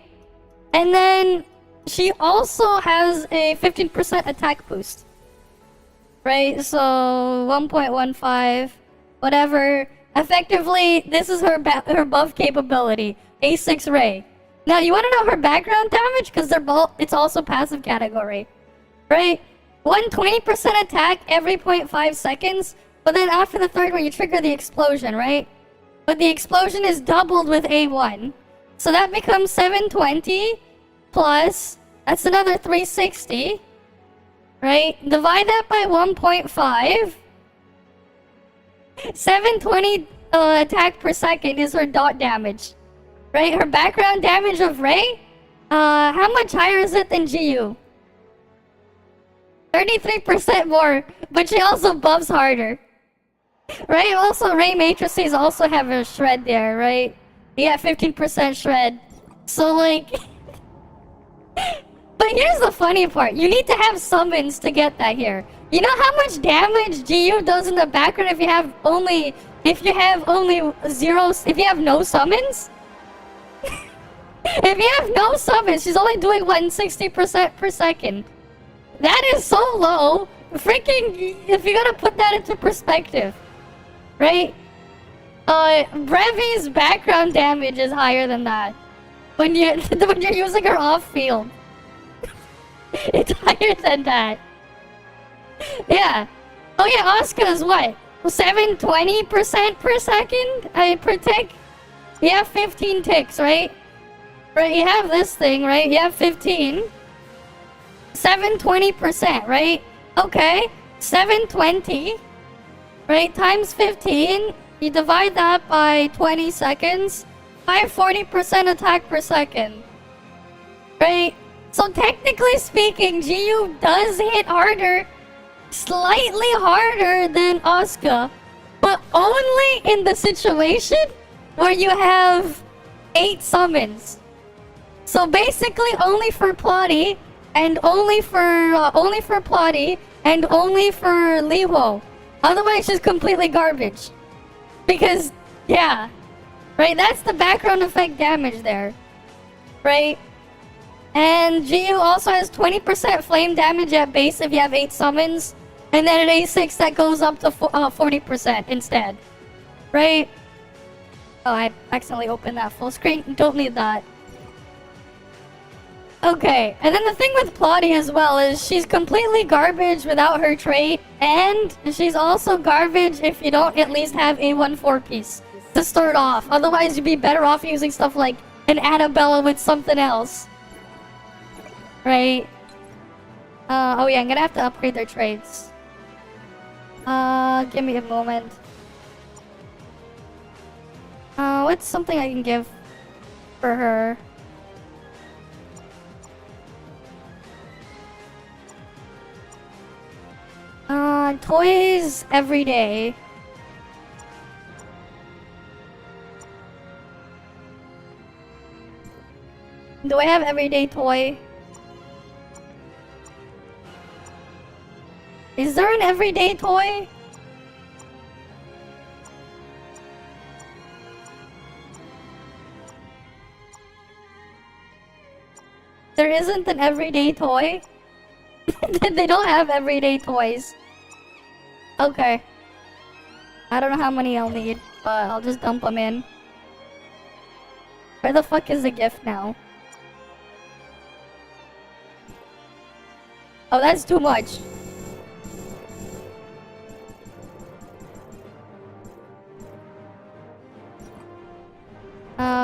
And then she also has a 15% attack boost. Right? So 1.15, whatever. Effectively, this is her buff capability. A6 Ray. Now, you want to know her background damage? Because it's also passive category. Right? 120% attack every 0.5 seconds. But then after the third one, you trigger the explosion, right? But the explosion is doubled with A1. So that becomes 720 plus... That's another 360. Right? Divide that by 1.5. 720 attack per second is her dot damage. Right? Her background damage of Ray? How much higher is it than GU? 33% more, but she also buffs harder. Right? Also, Ray matrices also have a shred there, right? Yeah, 15% shred. So, like... But here's the funny part. You need to have summons to get that here. You know how much damage GU does in the background if you have only zeros, if you have no summons? If you have no summons, she's only doing 160% per second. That is so low. Freaking, if you're gonna put that into perspective, right? Brevi's background damage is higher than that. When you're using her off field. It's higher than that. Yeah. Oh yeah, Asuka's what? 720% per second? Per tick? You have 15 ticks, right? Right, you have this thing, right? You have 15. 720%, right? Okay. 720. Right, times 15. You divide that by 20 seconds. 540% attack per second. Right? So technically speaking, GU does hit harder, slightly harder than Asuka, but only in the situation where you have 8 summons. So basically only for Plotty, and only for Plotty, and only for Liho. Otherwise she's completely garbage. Because, yeah. Right, that's the background effect damage there. Right? And GU also has 20% flame damage at base if you have 8 summons. And then at A6 that goes up to 40% instead. Right? Oh, I accidentally opened that full screen. Don't need that. Okay, and then the thing with Plotty as well is she's completely garbage without her trait. And she's also garbage if you don't at least have a 1-4 piece to start off. Otherwise you'd be better off using stuff like an Annabella with something else. Right? Oh yeah, I'm gonna have to upgrade their traits. Give me a moment. What's something I can give for her? Toys every day. Do I have everyday toy? Is there an everyday toy? There isn't an everyday toy? They don't have everyday toys. Okay. I don't know how many I'll need, but I'll just dump them in. Where the fuck is the gift now? Oh, that's too much.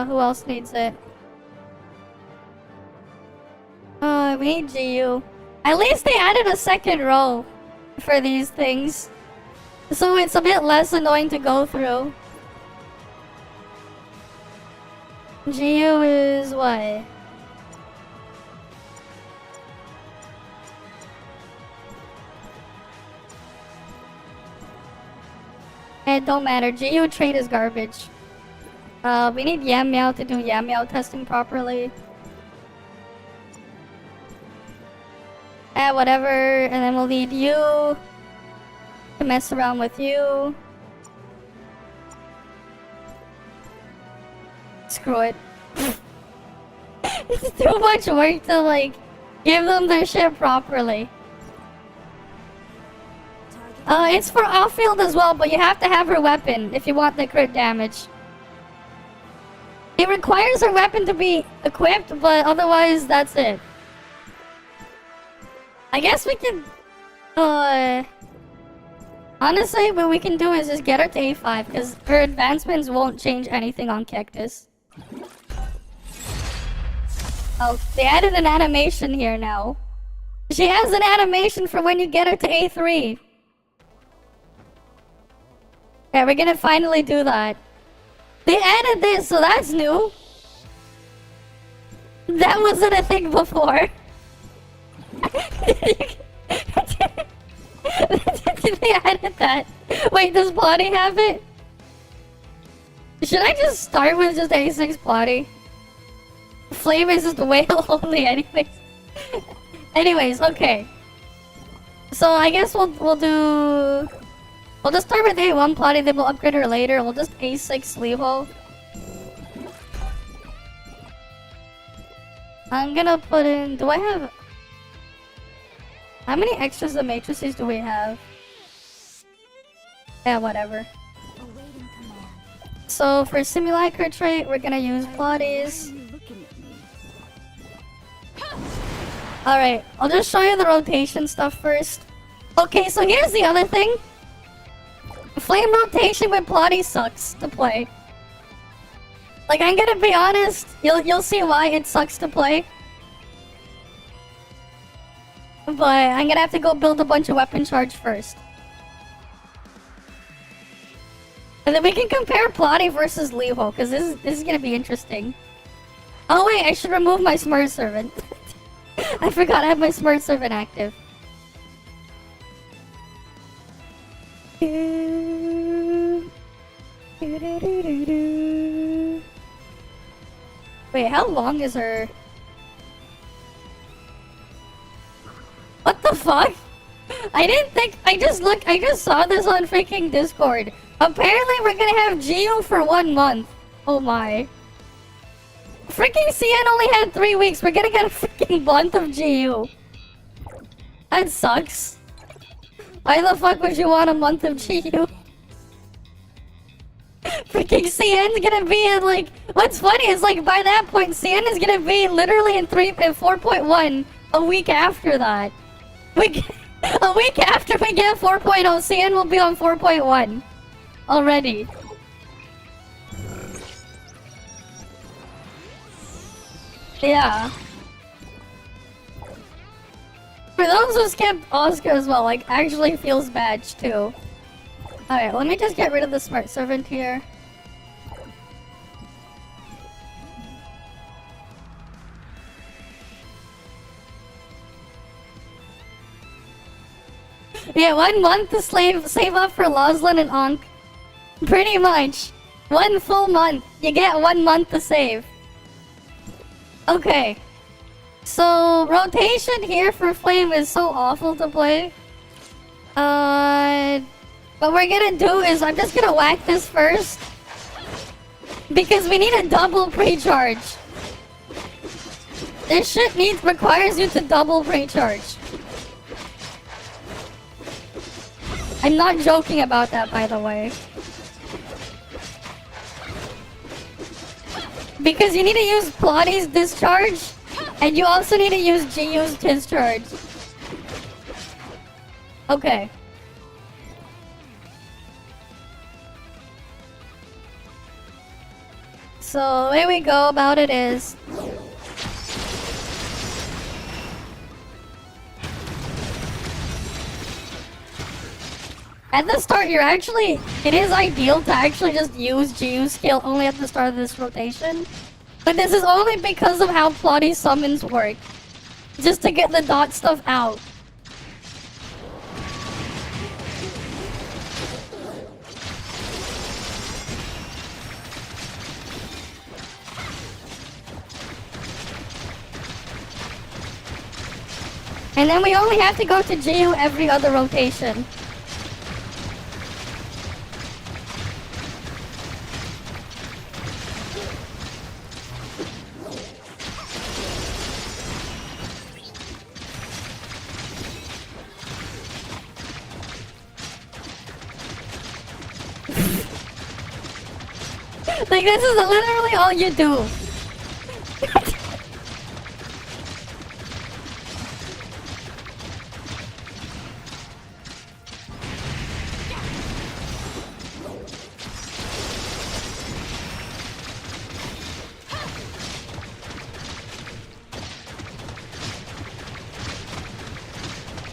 Who else needs it? We need GU. At least they added a second row for these things. So it's a bit less annoying to go through. GU is what? It don't matter. GU trait is garbage. We need Yam Meow to do Yam Meow testing properly. Whatever, and then we'll need you to mess around with you. Screw it. It's too much work to like give them their shit properly. It's for off-field as well, but you have to have her weapon if you want the crit damage. It requires her weapon to be equipped, but otherwise that's it. I guess we can... honestly, what we can do is just get her to A5, because her advancements won't change anything on Cactus. Oh, they added an animation here now. She has an animation for when you get her to A3. Yeah, we're gonna finally do that. They added this, so that's new. That wasn't a thing before. They added that. Wait, does Plotty have it? Should I just start with just A6 Plotty? Flame is just whale only anyways. Anyways, okay. So I guess we'll just start with A1 plotting, then we'll upgrade her later. We'll just A6 Levo. I'm gonna put in. Do I have? How many extras of matrices do we have? Yeah, whatever. Awaiting command. So for simulacra trait, we're gonna use Pilates. Alright, I'll just show you the rotation stuff first. Okay, so here's the other thing. Flame rotation with Pilates sucks to play. Like, I'm gonna be honest, you'll see why it sucks to play. But I'm gonna have to go build a bunch of weapon charge first. And then we can compare Pilates versus Levo, because this is gonna be interesting. Oh wait, I should remove my Smurf Servant. I forgot I have my Smurf Servant active. Wait, how long is her? What the fuck? I didn't think. I just saw this on freaking Discord. Apparently, we're gonna have Geo for 1 month. Oh my. Freaking CN only had 3 weeks. We're gonna get a freaking month of GU. That sucks. Why the fuck would you want a month of GU? Freaking CN's gonna be in like. What's funny is like by that point, CN is gonna be literally in 4.1 a week after that. A week after we get 4.0, CN will be on 4.1 already. Yeah. For those who skipped Oscar as well, like, actually feels bad too. Alright, let me just get rid of the Smart Servant here. Yeah, 1 month to save up for Loslin and Ankh. Pretty much. 1 full month. You get 1 month to save. Okay. So, rotation here for Flame is so awful to play. What we're gonna do is I'm just gonna whack this first. Because we need a double pre-charge. This shit requires you to double pre-charge. I'm not joking about that, by the way. Because you need to use Pilates discharge, and you also need to use GU's discharge. Okay. So, the way we go about it is... At the start, it is ideal to actually just use GU skill only at the start of this rotation. But this is only because of how Pilates summons work. Just to get the dot stuff out. And then we only have to go to GU every other rotation. Like, this is literally all you do.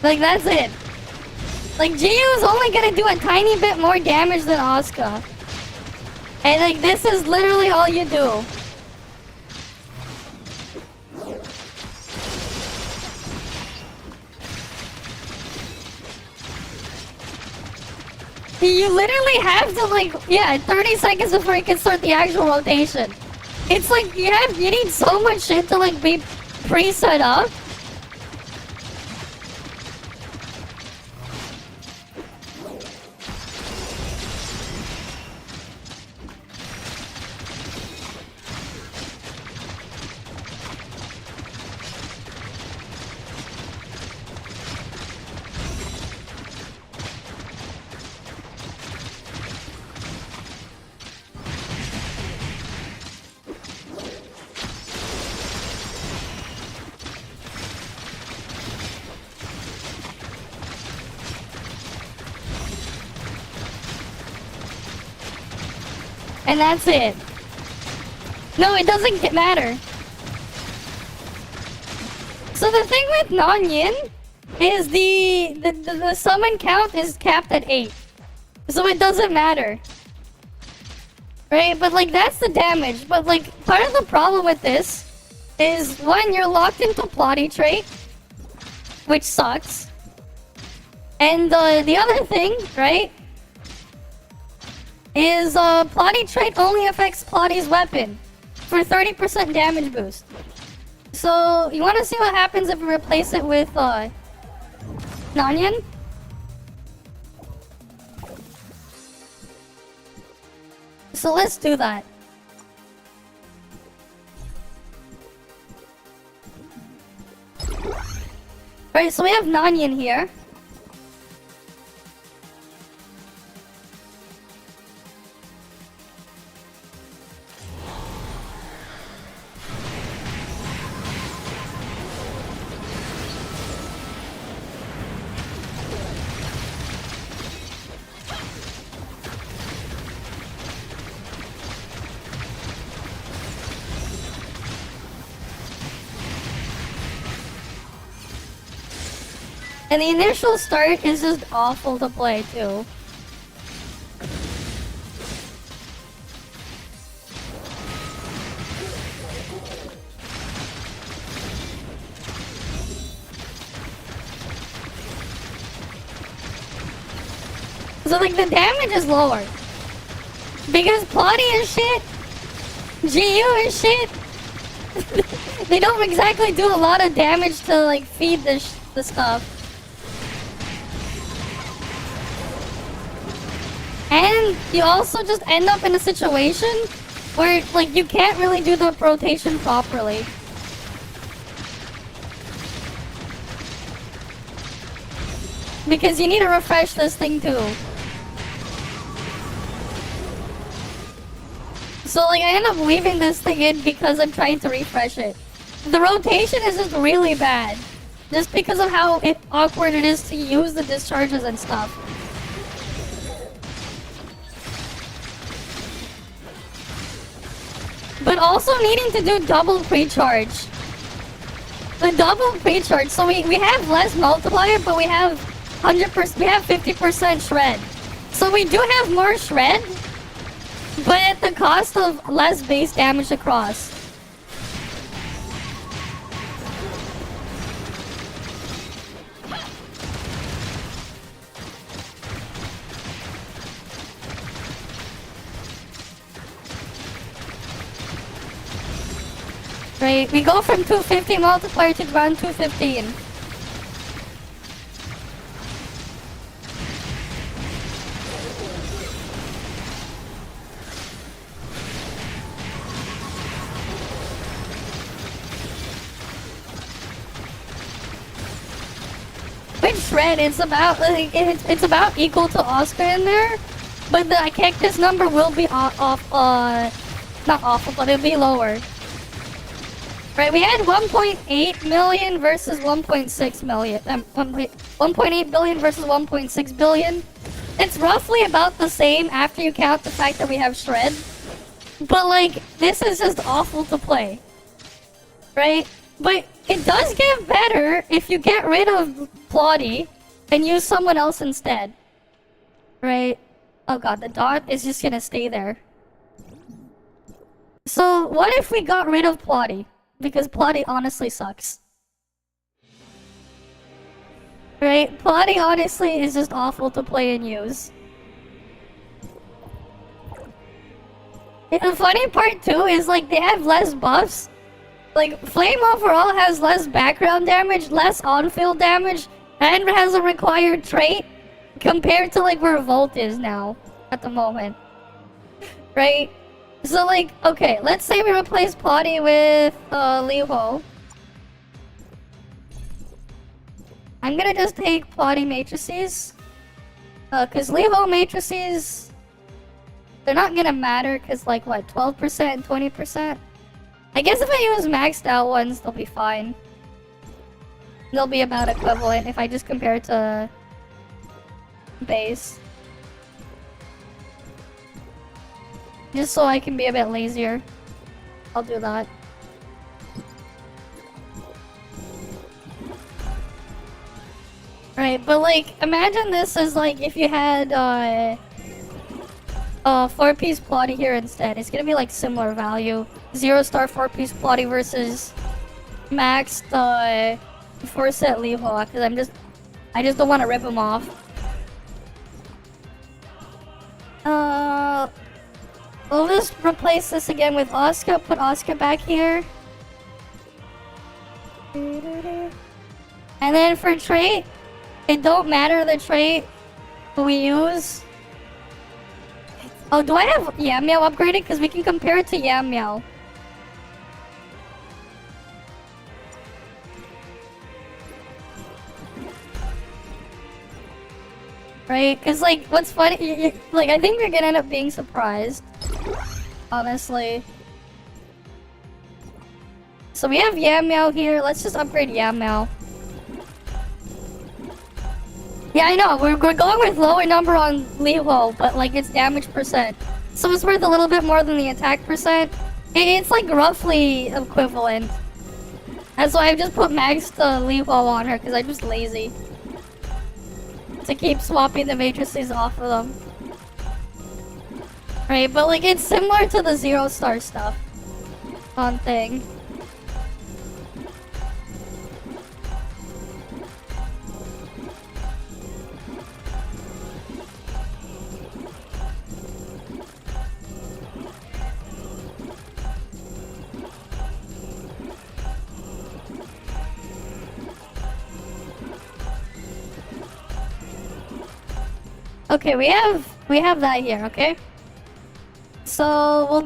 Like, that's it. Like, GU is only gonna do a tiny bit more damage than Asuka. And like, this is literally all you do. You literally have to like, 30 seconds before you can start the actual rotation. It's like, you need so much shit to like be pre-set up. And that's it. No, it doesn't matter. So the thing with non-yin is the summon count is capped at 8. So it doesn't matter. Right? But like that's the damage. But like part of the problem with this is one, you're locked into plotty trait, which sucks. And the other thing, right, is plotty trait only affects plotty's weapon for 30% damage boost. So you want to see what happens if we replace it with non-yin? So let's do that. Right, so we have non-yin here. And the initial start is just awful to play too. So like the damage is lower. Because plotty is shit. GU is shit. They don't exactly do a lot of damage to like feed the stuff. And you also just end up in a situation where like you can't really do the rotation properly. Because you need to refresh this thing too. So like I end up leaving this thing in because I'm trying to refresh it. The rotation is just really bad. Just because of how awkward it is to use the discharges and stuff. But also needing to do double pre-charge. The double pre-charge, so we have less multiplier, but we have 100%, we have 50% shred. So we do have more shred, but at the cost of less base damage across. Right, we go from 250 multiplier to around 215. With shred, it's about like it's about equal to Oscar in there, but the Cactus number will be not awful, but it'll be lower. Right, we had 1.8 million versus 1.6 million. 1.8 billion versus 1.6 billion. It's roughly about the same after you count the fact that we have shred. But like, this is just awful to play. Right? But it does get better if you get rid of Plotty and use someone else instead. Right? Oh god, the dot is just gonna stay there. So what if we got rid of Plotty? Because Plotty honestly sucks. Right? Plotty honestly is just awful to play and use. And the funny part too is like they have less buffs. Like Flame overall has less background damage, less on-field damage, and has a required trait compared to like where Volt is now at the moment. Right? So like, okay, let's say we replace Plotty with Liho. I'm gonna just take Plotty matrices. Cause Liho matrices, they're not gonna matter cause like what, 12% and 20%? I guess if I use maxed out ones, they'll be fine. They'll be about equivalent if I just compare it to base. Just so I can be a bit lazier. I'll do that. Right, but like, imagine this as like if you had 4-piece plotty here instead. It's gonna be like similar value. 0-star 4-piece plotty versus maxed 4-set Levo, because I just don't want to rip him off. We'll just replace this again with Oscar. Put Oscar back here. And then for trait, it don't matter the trait we use. Oh, do I have Yam Meow upgraded? Because we can compare it to Yam Meow. Right? Because, like, what's funny, like, I think you're gonna end up being surprised. Honestly. So we have Yam Meow here. Let's just upgrade Yam Meow. Yeah, I know. We're going with lower number on Levo, but, like, it's damage percent. So it's worth a little bit more than the attack percent. It's, like, roughly equivalent. That's why I've just put max Levo on her, because I'm just lazy. To keep swapping the matrices off of them. Right, but like it's similar to the 0-star stuff on thing. Okay, we have that here, okay? So we'll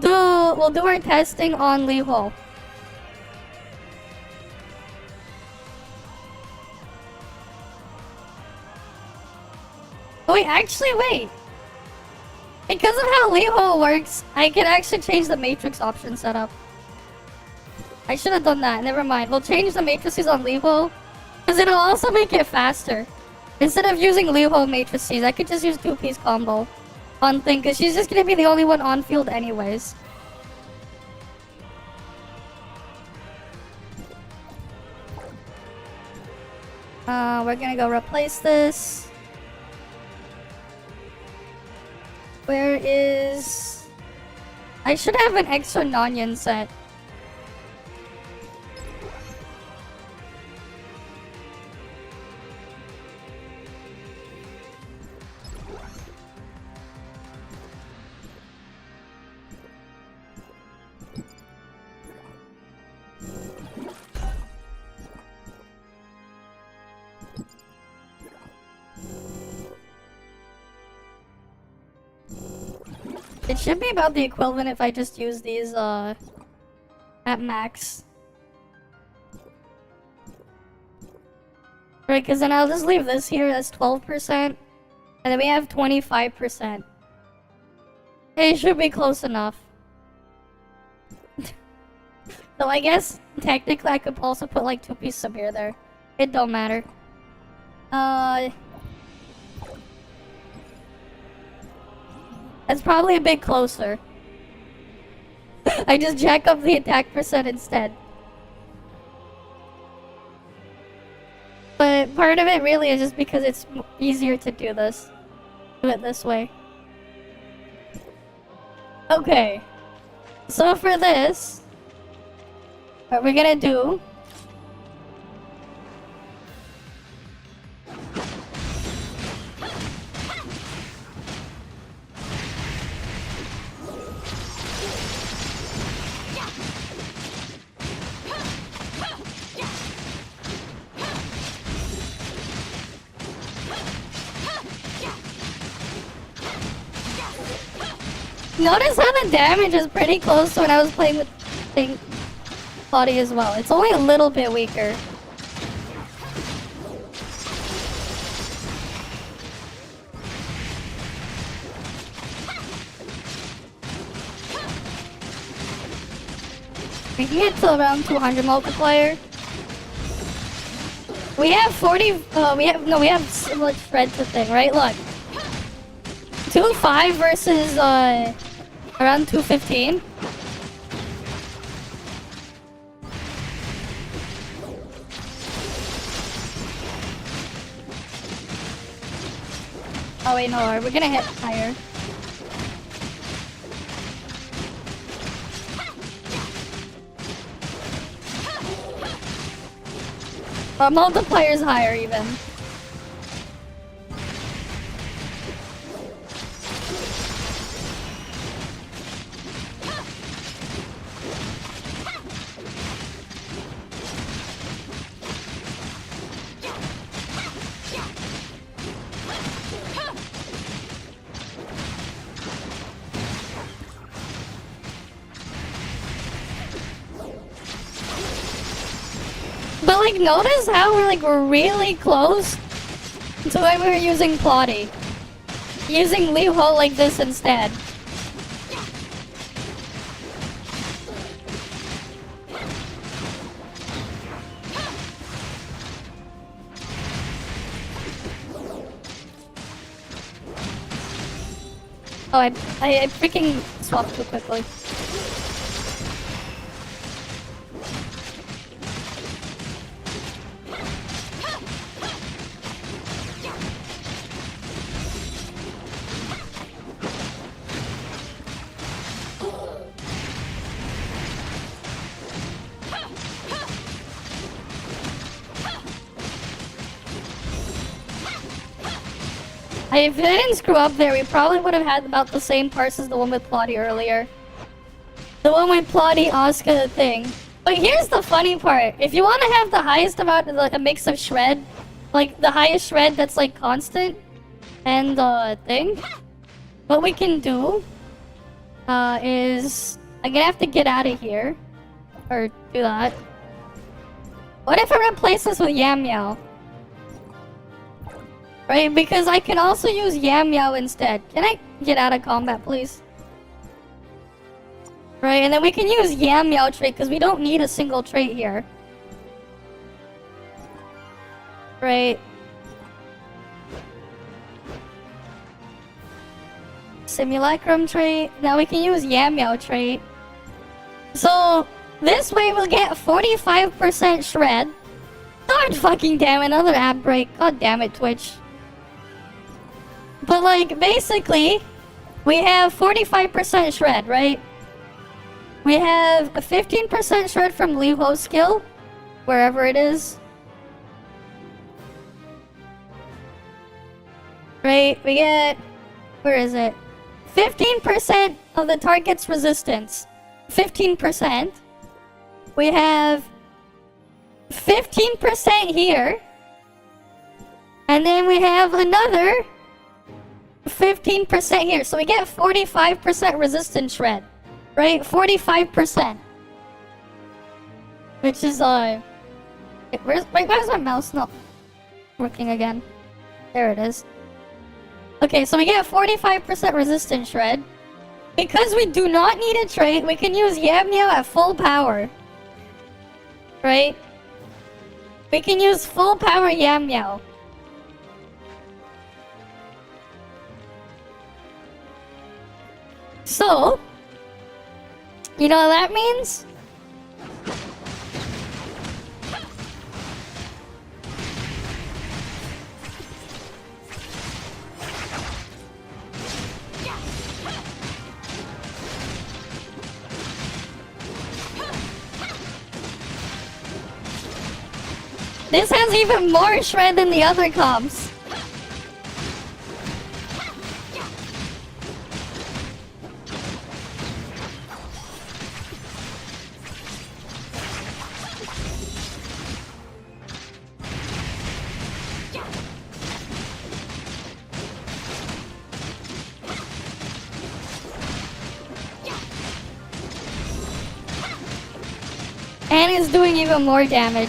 do our testing on Levo. Wait. Because of how Levo works, I can actually change the matrix option setup. I should have done that. Never mind. We'll change the matrices on Levo, because it'll also make it faster. Instead of using Levo matrices, I could just use 2-piece combo on thing, because she's just gonna be the only one on field anyways. We're gonna go replace this. Where is... I should have an extra Nonyan set. It should be about the equivalent if I just use these at max. Right, because then I'll just leave this here, that's 12%. And then we have 25%. It should be close enough. So I guess, technically I could also put like 2-piece Sabir there. It don't matter. That's probably a bit closer. I just jack up the attack percent instead. But part of it really is just because it's easier to do this. Do it this way. Okay. So for this, what we're gonna do... Notice how the damage is pretty close to when I was playing with Think Body as well. It's only a little bit weaker. We can get to around 200 multiplier. We have 40, we have so much shred to thing, right? Look. 2-5 versus, Around 215. Oh wait, no, we're gonna hit higher. Our multiplier's higher even. But like, notice how we're really close to when we were using Plotty. Using Leho like this instead. Oh, I freaking swapped too quickly. If I didn't screw up there, we probably would have had about the same parts as the one with Plotty earlier. The one with Plotty, Asuka thing. But here's the funny part. If you want to have the highest amount of like, a mix of shred, like the highest shred that's like constant, and thing, what we can do is... I'm gonna have to get out of here. Or do that. What if I replace this with Yam Meow? Right, because I can also use Yam Meow instead. Can I get out of combat, please? Right, and then we can use Yam Meow trait, because we don't need a single trait here. Right. Simulacrum trait. Now we can use Yam Meow trait. So, this way we'll get 45% shred. God fucking damn, another ad break. God damn it, Twitch. But like, basically, we have 45% shred, right? We have a 15% shred from Leho's skill, wherever it is. Right, we get... Where is it? 15% of the target's resistance. 15%. We have 15% here. And then we have another 15% here. So we get 45% resistance shred. Right? 45%. Which is, wait, why is my mouse not working again? There it is. Okay, so we get 45% resistance shred. Because we do not need a trait, we can use Yam Meow at full power. Right? We can use full power Yam Meow. So, you know what that means? This has even more shred than the other comps. And is doing even more damage.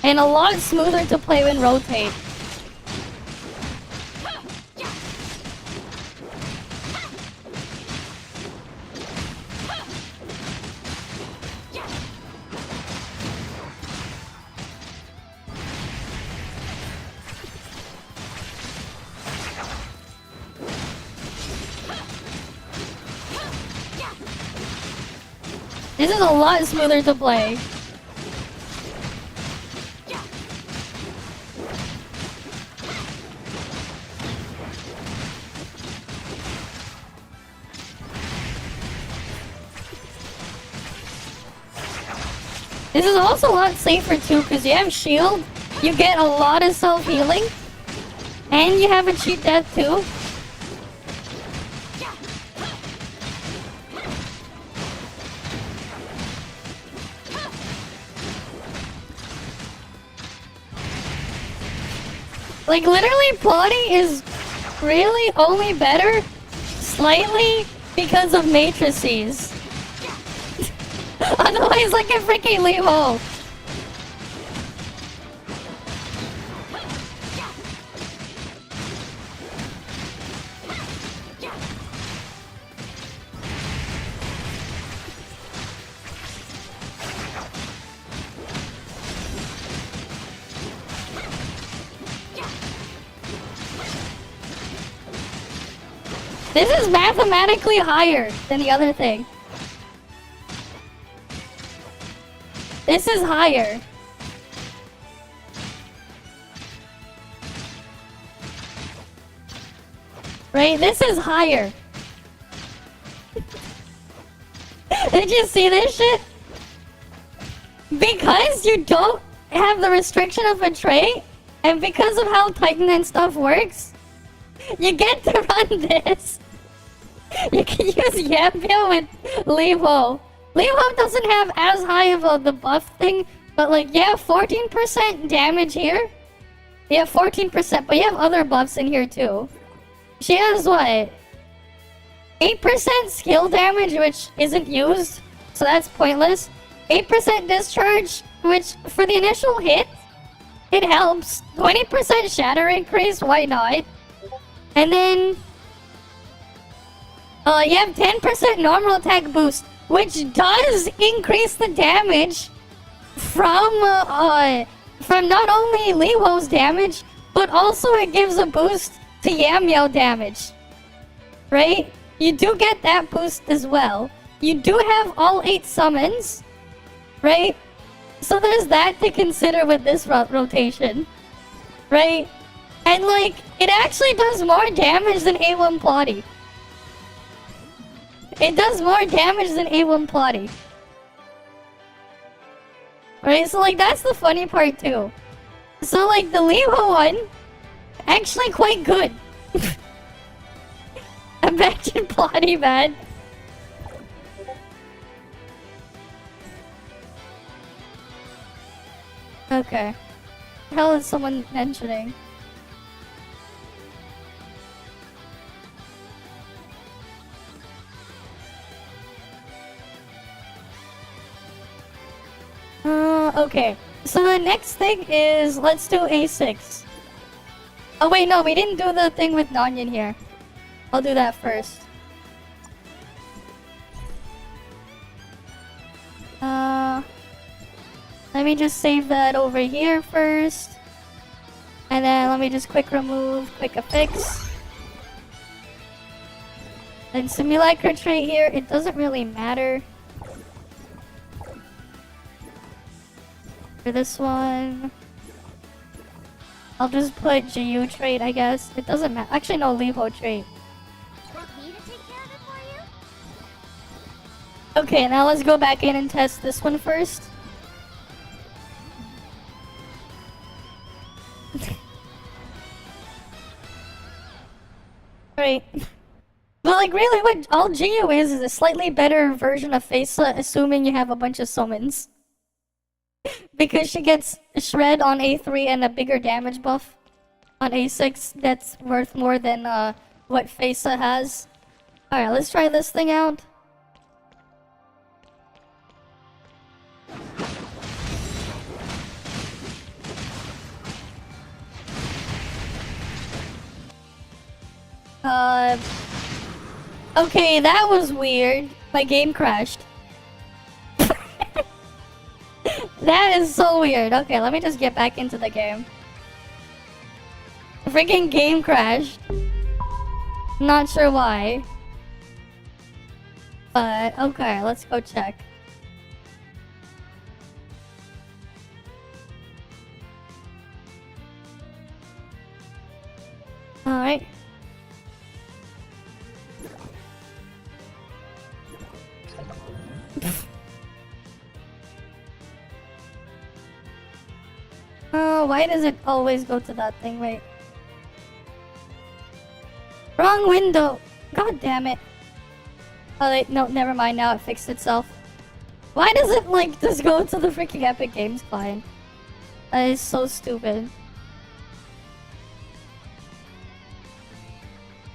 And a lot smoother to play when rotate. This is a lot smoother to play. This is also a lot safer too, because you have shield, you get a lot of self-healing, and you have a cheat death too. Like, literally, plotting is really only better slightly because of matrices. Otherwise, like a freaking Limo. This is mathematically higher than the other thing. This is higher. Right? This is higher. Did you see this shit? Because you don't have the restriction of a trait, and because of how Titan and stuff works, you get to run this. You can use Yambio with Levo. Levo doesn't have as high of the buff thing, but like, you have 14% damage here. You have 14%, but you have other buffs in here too. She has what? 8% skill damage, which isn't used, so that's pointless. 8% discharge, which for the initial hit, it helps. 20% shatter increase, why not? And then you have 10% normal attack boost, which does increase the damage from not only Lewo's damage, but also it gives a boost to Yamyo damage. Right? You do get that boost as well. You do have all 8 summons, right? So there's that to consider with this rotation, right? And like, it actually does more damage than A1 Plotty. It does more damage than A1 Plotty. Right, so like, that's the funny part too. So like, the Levo one, actually quite good. Imagine Plotty, man. Okay. What the hell is someone mentioning? Okay. So the next thing is, let's do A6. Oh wait, no, we didn't do the thing with Nonyan here. I'll do that first. Let me just save that over here first. And then let me just quick remove, quick affix. And simulacra trait here, it doesn't really matter. For this one, I'll just put GU trait, I guess. It doesn't matter. Actually, no, Levo trait. Want me to take care of it for you? Okay, now let's go back in and test this one first. Right. But like, really, what all GU is a slightly better version of Faisa, assuming you have a bunch of summons. Because she gets Shred on A3 and a bigger damage buff on A6 that's worth more than what Faisa has. Alright, let's try this thing out. Okay, that was weird. My game crashed. That is so weird. Okay, let me just get back into the game. The freaking game crashed. Not sure why. But, okay, let's go check. Alright. Why does it always go to that thing? Wait. Wrong window! God damn it. Oh wait, no, never mind, now it fixed itself. Why does it, like, just go to the freaking Epic Games client? That is so stupid.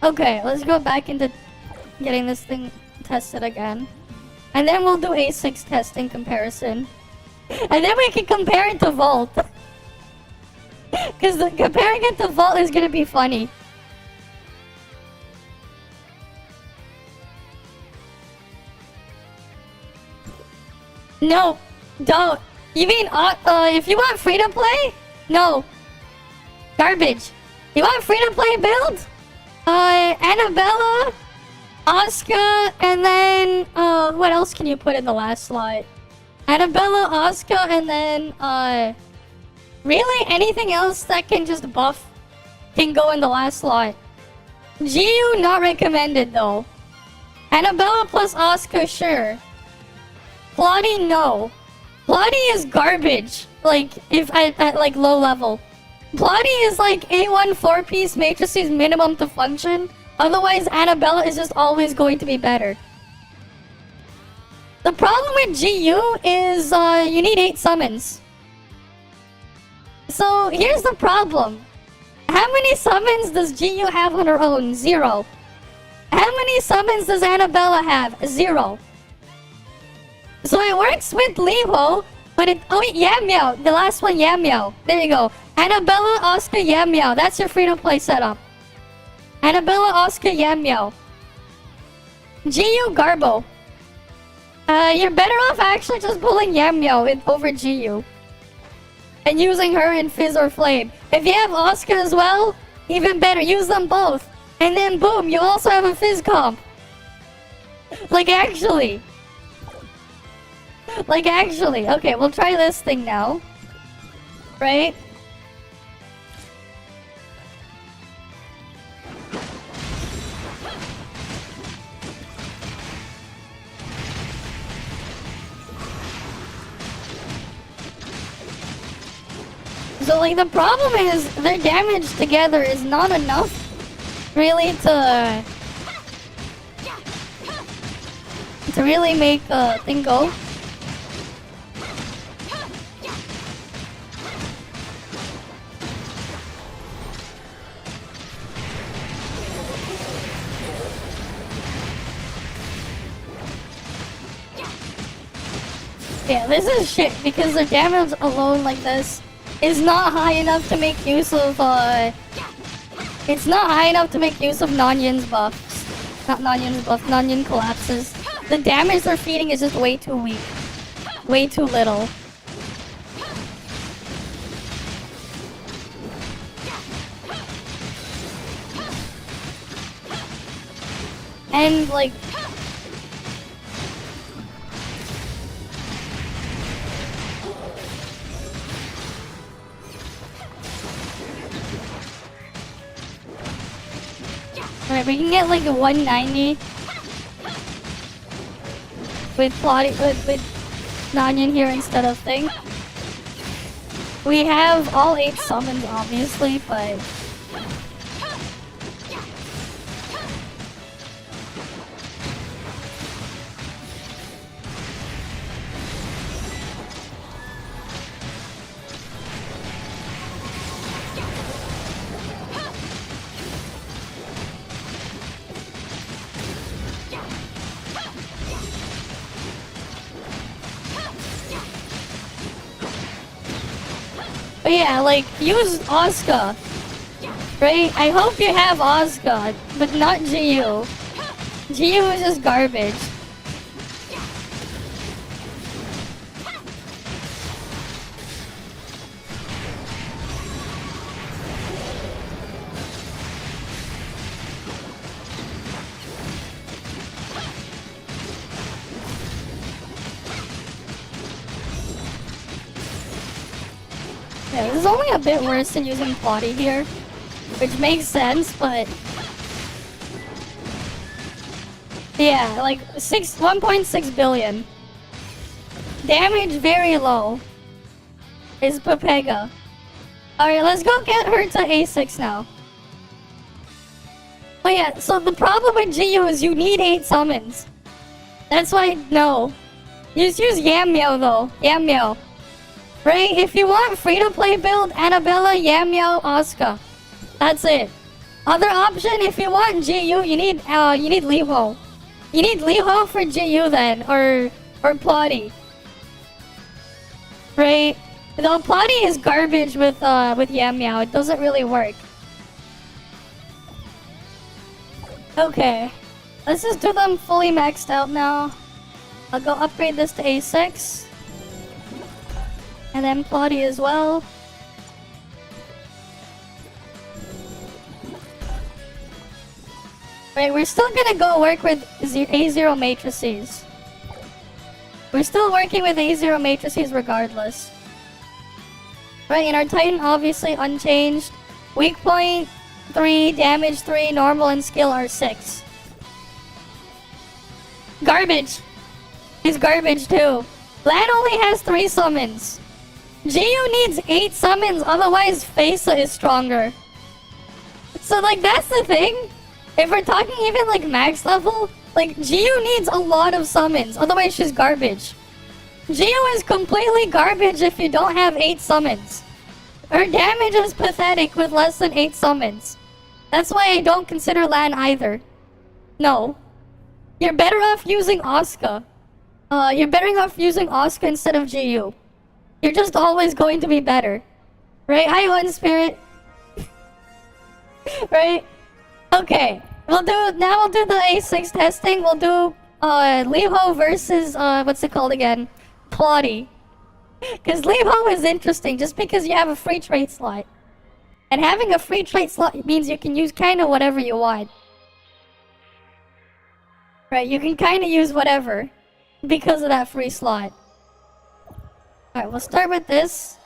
Okay, let's go back into getting this thing tested again. And then we'll do A6 testing comparison. And then we can compare it to Vault. Because comparing it to Vault is gonna be funny. No, don't. You mean, if you want free to play? No. Garbage. You want free to play build? Annabella, Asuka, and then, what else can you put in the last slot? Annabella, Asuka, and then, really? Anything else that can just buff can go in the last slot. GU not recommended though. Annabella plus Asuka, sure. Plotty, no. Plotty is garbage. Like, if at like low level. Plotty is like A1 4-piece matrices minimum to function. Otherwise, Annabella is just always going to be better. The problem with GU is you need 8 summons. So here's the problem. How many summons does GU have on her own? 0. How many summons does Annabella have? 0. So it works with Levo, but it... Oh, Yam Meow. The last one, Yam Meow. There you go. Annabella, Asuka, Yam Meow. That's your free-to-play setup. Annabella, Asuka, Yam Meow. GU, Garbo. You're better off actually just pulling Yam Meow over GU. And using her in Fizz or Flame. If you have Asuka as well, even better. Use them both. And then boom, you also have a Fizz comp. Like actually. Like actually. Okay, we'll try this thing now. Right? So like the problem is their damage together is not enough really to really make a thing go. Yeah, this is shit because their damage alone like this is not high enough to make use of, it's not high enough to make use of Nanyun's buffs. Not Nanyun's buff, Nanyun collapses. The damage they're feeding is just way too weak. Way too little. And, like... Alright, we can get like a 190 with plotting with Nanyun here instead of thing. We have all 8 summons obviously, but yeah, like, use Asuka, right? I hope you have Asuka, but not GU. GU is just garbage. Yeah, this is only a bit worse than using Plotty here. which makes sense, but yeah, like 1.6 billion. Damage very low. Is Pepega. Alright, let's go get her to A6 now. Oh yeah, so the problem with GU is you need 8 summons. That's why, no. Just use Yammeow though. Yammeow. Right? If you want free-to-play build, Annabella, Yammeow, Asuka. That's it. Other option, if you want GU, you need Liho. You need Liho for GU then, or Plotty. Right? Though Plotty is garbage with Yammeow. It doesn't really work. Okay. Let's just do them fully maxed out now. I'll go upgrade this to A6. And then Plotty as well. Right, we're still gonna go work with A0 matrices. We're still working with A0 matrices regardless. Right, and our Titan obviously unchanged. Weak point 3, damage 3, normal and skill are 6. Garbage! He's garbage too. Lan only has 3 summons. GU needs 8 summons, otherwise Fesa is stronger. So like that's the thing. If we're talking even like max level, like GU needs a lot of summons, otherwise she's garbage. GU is completely garbage if you don't have 8 summons. Her damage is pathetic with less than 8 summons. That's why I don't consider Lan either. No. You're better off using Asuka. You're better off using Asuka instead of GU. You're just always going to be better. Right? Hi, One Spirit. Right? Okay. We'll do the A6 testing. We'll do Liho versus what's it called again? Plotty. Because Liho is interesting just because you have a free trait slot. And having a free trait slot means you can use kind of whatever you want. Right, you can kind of use whatever because of that free slot. Alright, we'll start with this.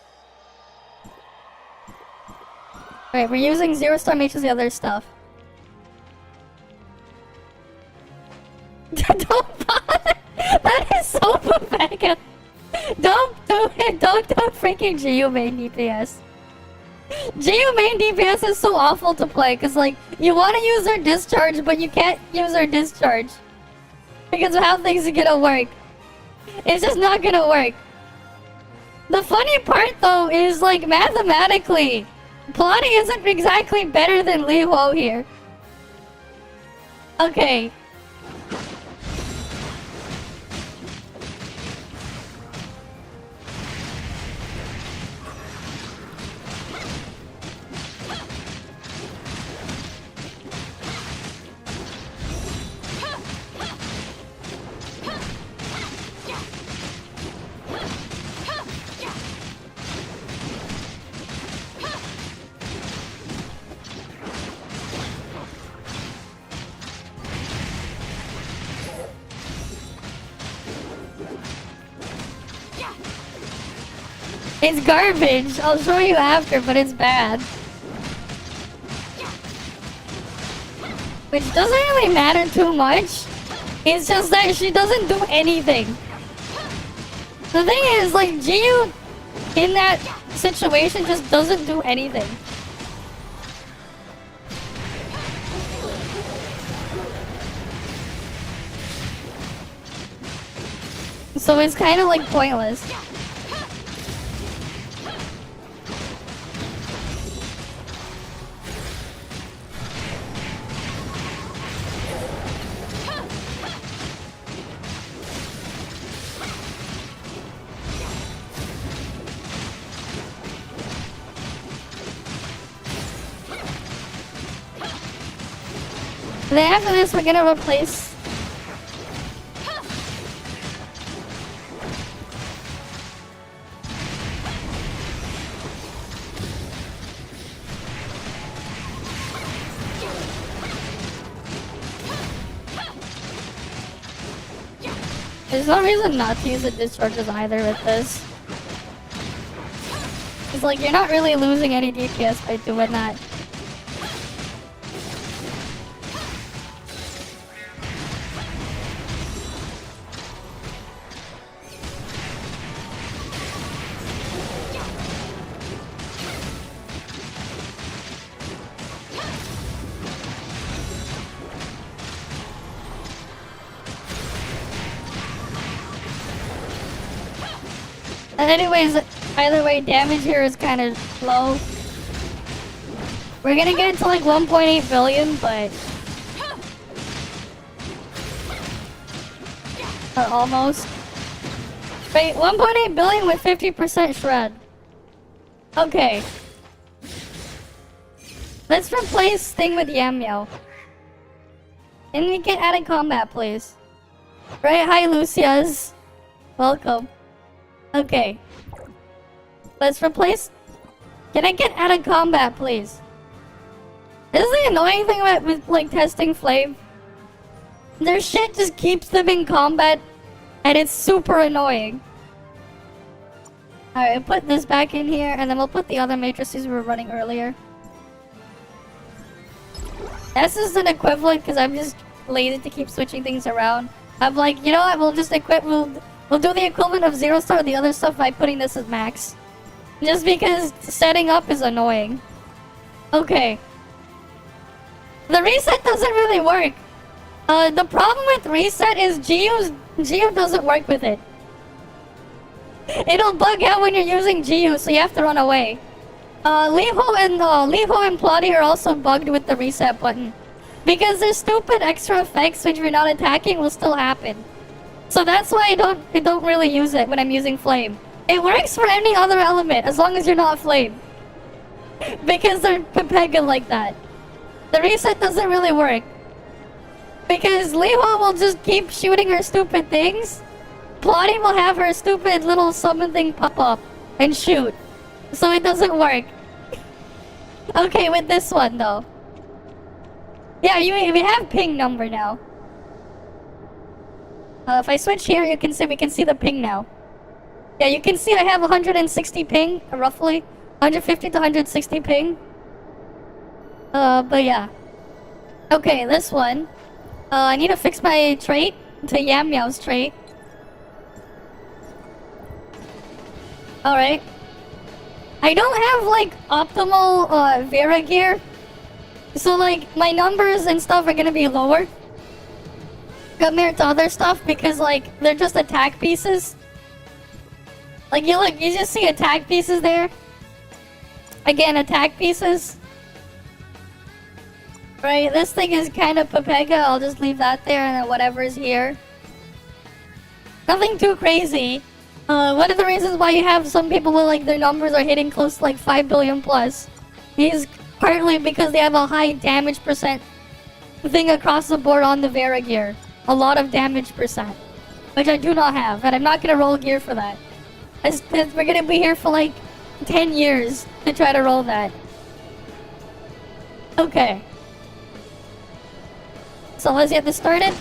Alright, we're using 0-star mages, the other stuff. Don't bother! That is so pathetic! Don't do it! Don't do freaking GU main DPS. GU main DPS is so awful to play because, like, you want to use her discharge, but you can't use her discharge. Because of how things are gonna work. It's just not gonna work. The funny part, though, is, like, mathematically, Plotty isn't exactly better than Liho here. Okay. It's garbage. I'll show you after, but it's bad. Which doesn't really matter too much. It's just that she doesn't do anything. The thing is, like, GU in that situation just doesn't do anything. So it's kind of like pointless. Then after this, we're gonna replace. There's no reason not to use the discharges either with this. It's like you're not really losing any DPS by doing that. Anyways, either way, damage here is kind of low. We're gonna get to like 1.8 billion, but almost. Wait, 1.8 billion with 50% shred. Okay. Let's replace thing with Yam Meow. Can we get added combat, please? Right, hi Lucias. Welcome. Okay. Let's replace... Can I get added combat, please? This is the annoying thing about with like testing Flame. Their shit just keeps them in combat, and it's super annoying. Alright, put this back in here, and then we'll put the other matrices we were running earlier. This is an equivalent because I'm just lazy to keep switching things around. I'm like, you know what? We'll just equip. We'll do the equivalent of 0-star the other stuff by putting this as max. Just because setting up is annoying. Okay. The reset doesn't really work. The problem with reset is Geo doesn't work with it. It'll bug out when you're using Geo, so you have to run away. Levo and Plotty are also bugged with the reset button. Because their stupid extra effects when you're not attacking will still happen. So that's why I don't really use it when I'm using Flame. It works for any other element, as long as you're not Flame. Because they're Pepega like that. The reset doesn't really work. Because Levo will just keep shooting her stupid things. Plotty will have her stupid little summon thing pop up and shoot. So it doesn't work. Okay, with this one though. Yeah, we have ping number now. If I switch here, we can see the ping now. Yeah, you can see I have 160 ping, roughly. 150 to 160 ping. But yeah. Okay, this one. I need to fix my trait to Yam Meow's trait. Alright. I don't have like optimal Vera gear. So like my numbers and stuff are gonna be lower compared to other stuff because like they're just attack pieces. Like you just see attack pieces there. Again, attack pieces. Right, this thing is kind of Pepega. I'll just leave that there and then whatever is here. Nothing too crazy. One of the reasons why you have some people with like their numbers are hitting close to like 5 billion plus is partly because they have a high damage percent thing across the board on the Vera gear. A lot of damage percent. Which I do not have, and I'm not gonna roll gear for that. We're gonna be here for like 10 years to try to roll that. Okay. So let's get this started.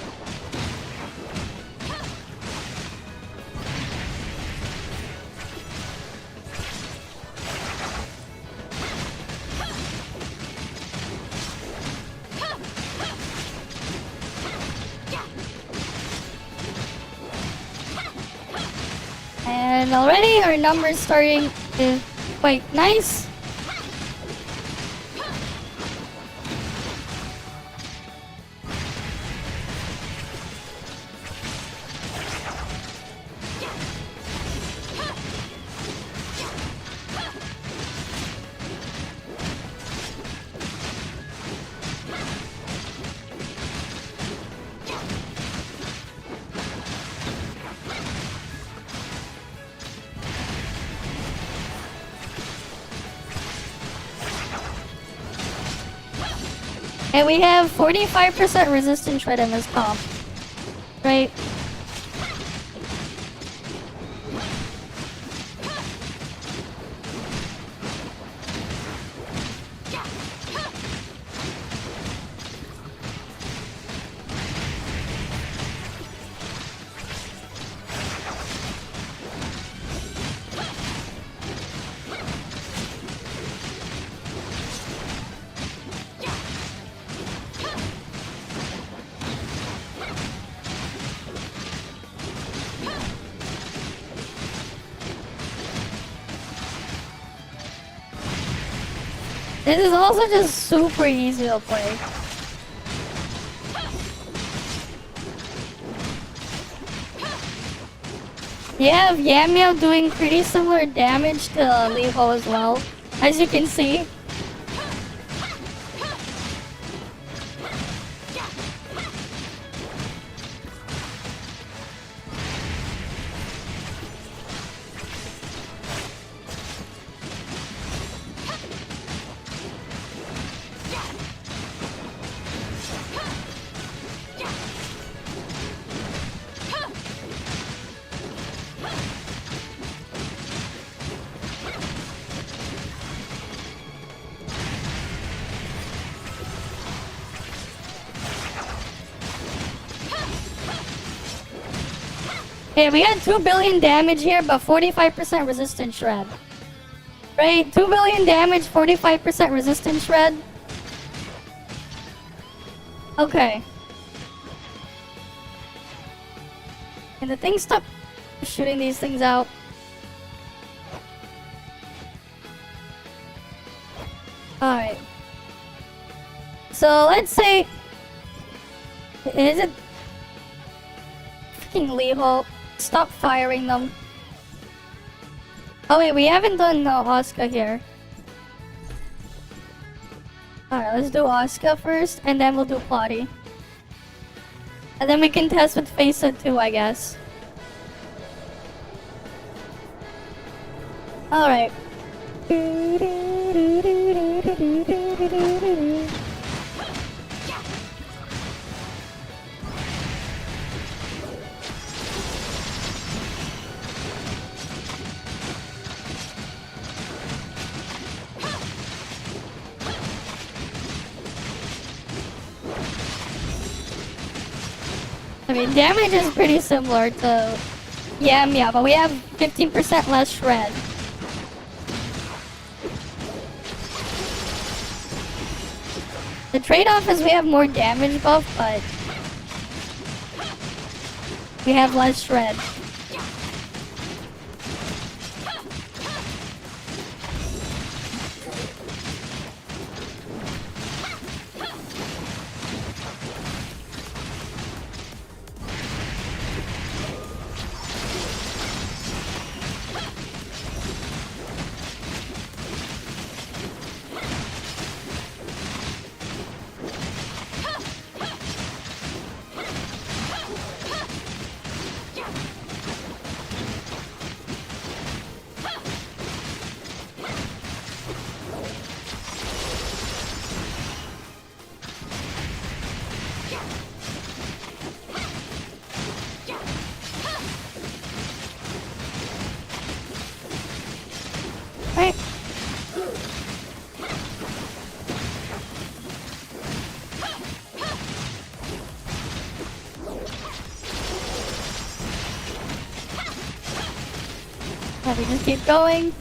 And already our numbers starting to quite nice. And we have 45% resistance shred in this comp. Right? This is also just super easy to play. You have Yamio doing pretty similar damage to Liho as well, as you can see. Okay, we got 2 billion damage here, but 45% resistance shred. Right? 2 billion damage, 45% resistance shred. Okay. Can the thing stop shooting these things out? Alright. So let's say... Is it... Freaking Liho. Stop firing them. Oh wait, we haven't done Oscar here. Alright, let's do Oscar first, and then we'll do Plotty. And then we can test with Faceit too, I guess. Alright. I mean, damage is pretty similar to Yamia, but we have 15% less shred. The trade-off is we have more damage buff, but we have less shred. Right. Let me just keep going.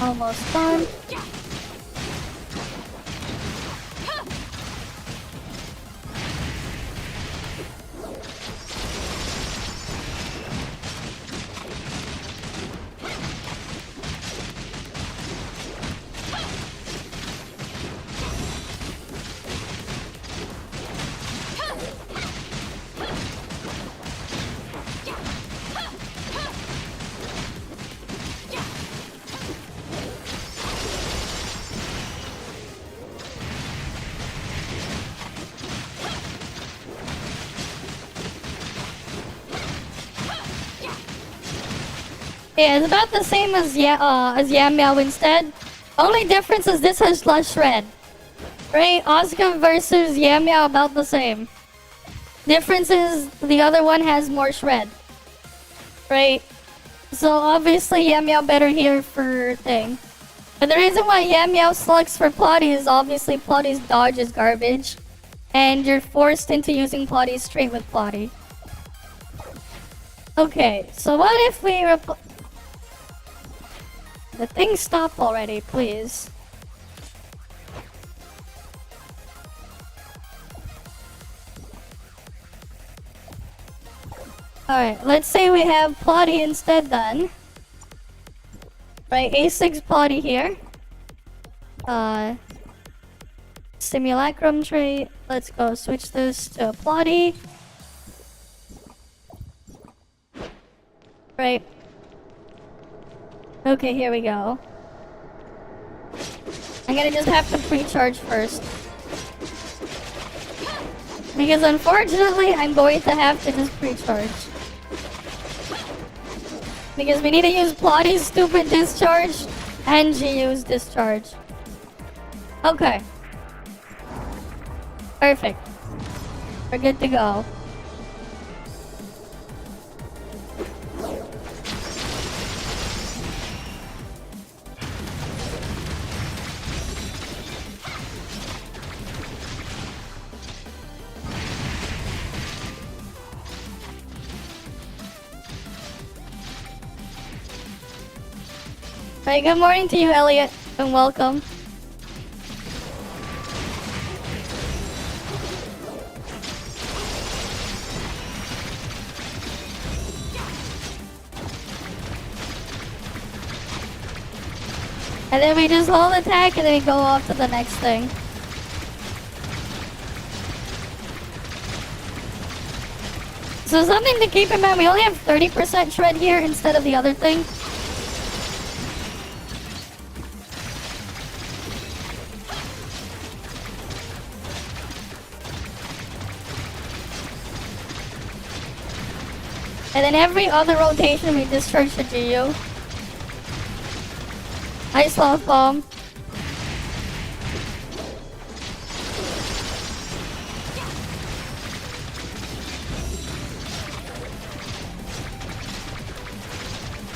Almost done. Yeah, it's about the same as Yammeow instead. Only difference is this has less shred. Right? Oscar versus Yammeow about the same. Difference is the other one has more shred. Right? So obviously Yammeow better here for thing. But the reason why Yammeow slugs for Plotty is obviously Plotty's dodge is garbage. And you're forced into using Plotty straight with Plotty. Okay, so what if we the thing stop already, please. Alright, let's say we have Plotty instead then. Right, A6 Plotty here. Simulacrum trait. Let's go switch this to a plotty. Right. Okay, here we go. I'm gonna just have to pre-charge first. Because unfortunately, I'm going to have to just pre-charge. Because we need to use Plotty's stupid discharge and GU's discharge. Okay. Perfect. We're good to go. Right, good morning to you, Elliot, and welcome. And then we just hold attack and then we go off to the next thing. So something to keep in mind, we only have 30% shred here instead of the other thing. And then every other rotation we discharge the GU. Nice love bomb.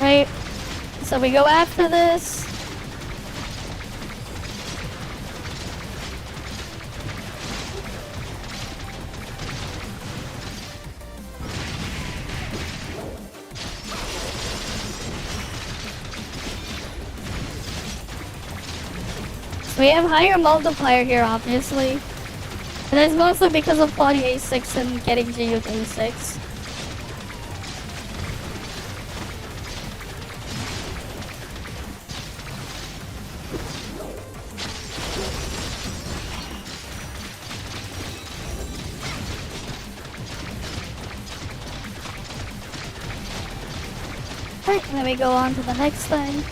Right. So we go after this. We have higher multiplier here, obviously. And that's mostly because of plotting A6 and getting GU to A6. Alright, then we go on to the next thing.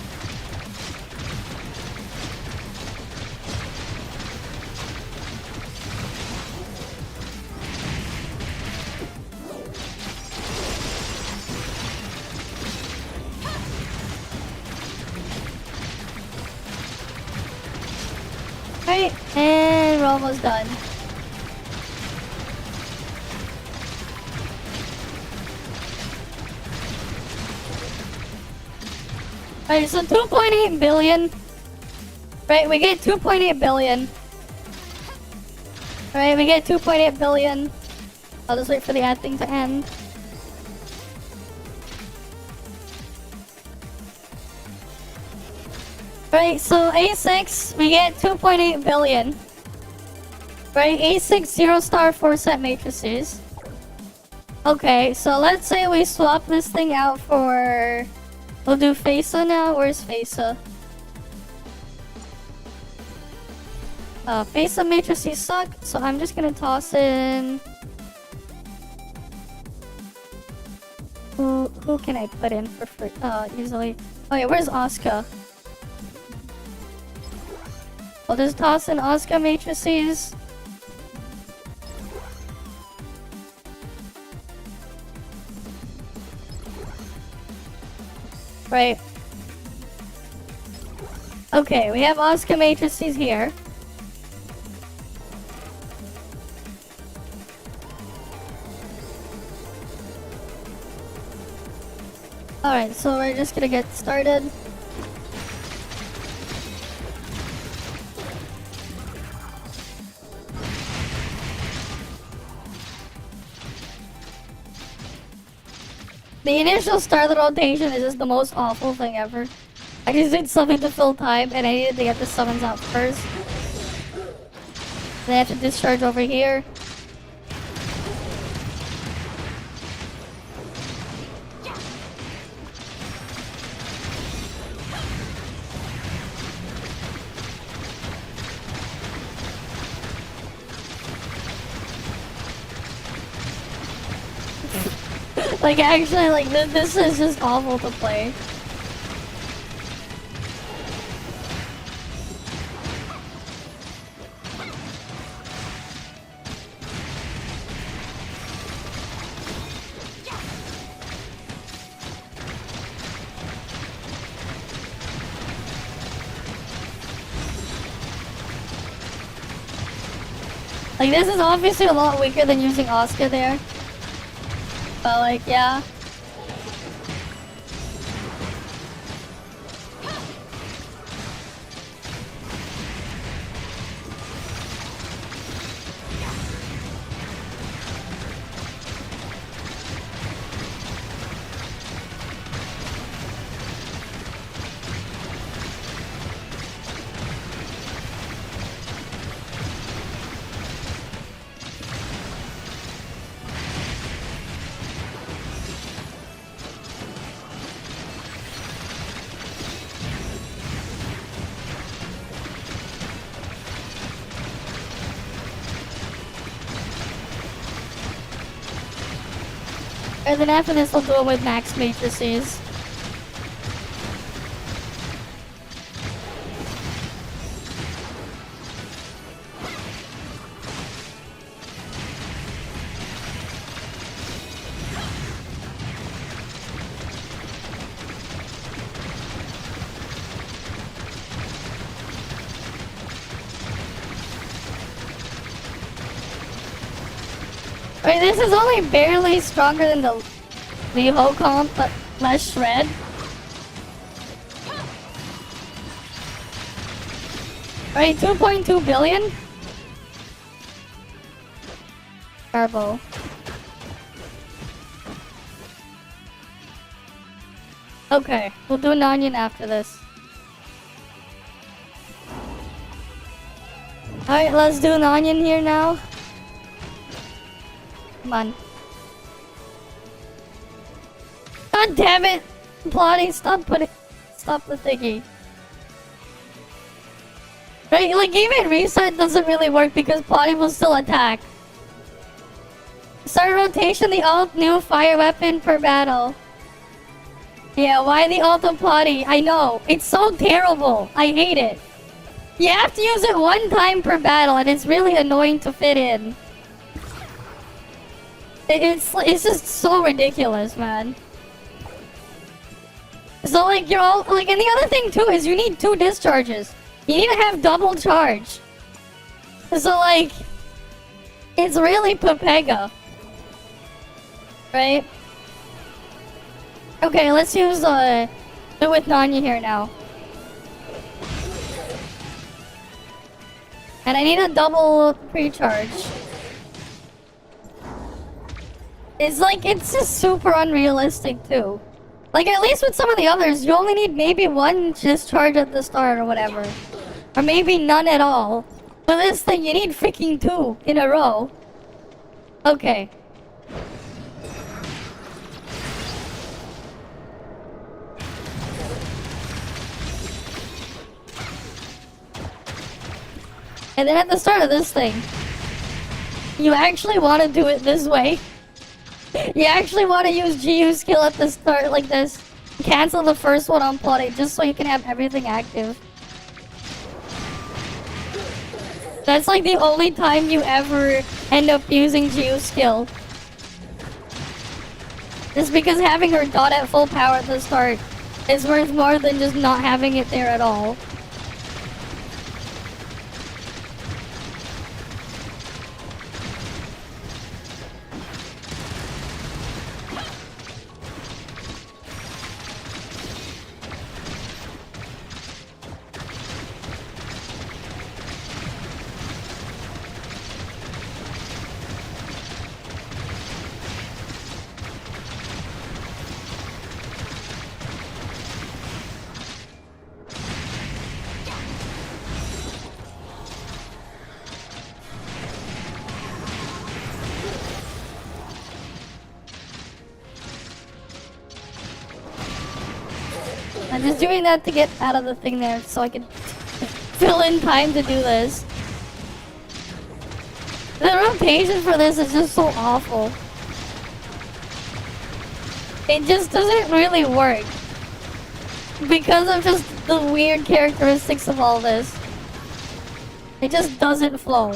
Alright, and we're almost done. Alright, so 2.8 billion. Right, we get 2.8 billion. Alright, we get 2.8 billion. I'll just wait for the ad thing to end. Right, so A6, we get 2.8 billion. Right, A6 0-star 4-set matrices. Okay, so let's say we swap this thing out for... We'll do Fesa now. Where's Fesa? Fesa matrices suck, so I'm just gonna toss in... Who can I put in for free? Easily. Oh yeah, where's Asuka? I'll just toss in Asuka matrices. Right. Okay, we have Asuka matrices here. Alright, so we're just gonna get started. The initial start of the rotation is just the most awful thing ever. I just did something to fill time and I needed to get the summons out first. Then I have to discharge over here. Like, actually, like, this is just awful to play. Like, this is obviously a lot weaker than using Oscar there. But, like, yeah. And then after this, we'll do it with max matrices. Wait, this is only barely stronger than the whole comp, but less shred. Wait, 2.2 billion? Turbo. Okay, we'll do an onion after this. Alright, let's do an onion here now. Come on. God damn it! Plotty, stop the thingy. Right, like even reset doesn't really work because Plotty will still attack. Start rotation, the alt new fire weapon per battle. Yeah, why the auto Plotty? I know, it's so terrible. I hate it. You have to use it one time per battle and it's really annoying to fit in. It's just so ridiculous, man. So like you're all like, and the other thing too is you need 2 discharges. You need to have double charge. So like, it's really Pepega, right? Okay, let's use do it with Nanya here now. And I need a double pre-charge. It's like, it's just super unrealistic too. Like, at least with some of the others, you only need maybe 1 discharge at the start or whatever. Or maybe none at all. But this thing, you need freaking 2 in a row. Okay. And then at the start of this thing, you actually want to do it this way. You actually want to use GU skill at the start like this. Cancel the first one on plotting just so you can have everything active. That's like the only time you ever end up using GU skill. Just because having her dot at full power at the start is worth more than just not having it there at all. I'm just doing that to get out of the thing there so I can fill in time to do this. The rotation for this is just so awful. it just doesn't really work. Because of just the weird characteristics of all this. It just doesn't flow.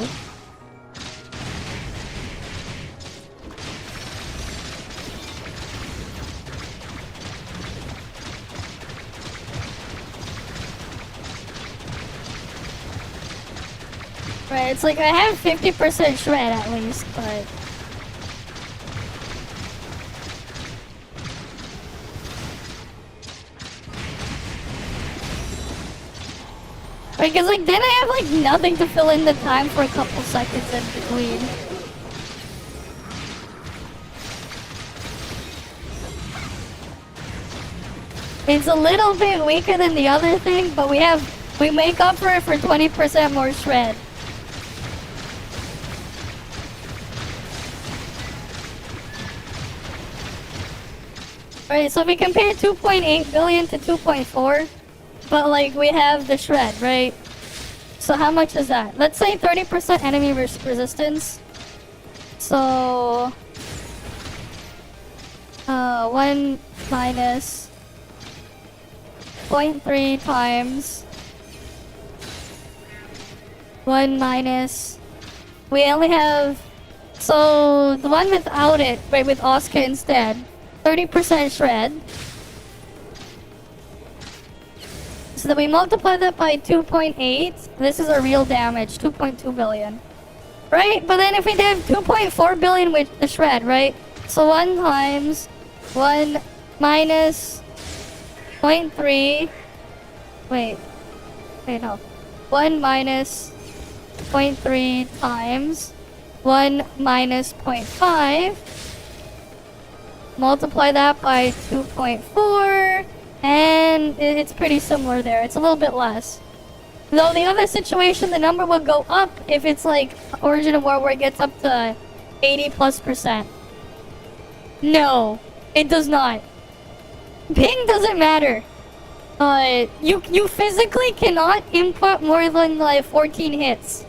Right, it's like I have 50% shred at least, but... Right, cause like then I have like nothing to fill in the time for a couple seconds in between. It's a little bit weaker than the other thing, but we make up for it for 20% more shred. Right, so if we compare 2.8 billion to 2.4, but like we have the shred, right? So how much is that? Let's say 30% enemy resistance. So 1 minus 0.3 times 1 minus, we only have, so the one without it, right, with Oscar instead, 30% shred. So then we multiply that by 2.8. This is our real damage, 2.2 billion. Right? But then if we have 2.4 billion with the shred, right? So 1 times 1 minus 0.3. Wait, no. 1 minus 0.3 times 1 minus 0.5. Multiply that by 2.4. And it's pretty similar there. It's a little bit less. Though the other situation, the number will go up if it's like Origin of War where it gets up to 80+%. No, it does not. Ping doesn't matter. You physically cannot input more than like 14 hits.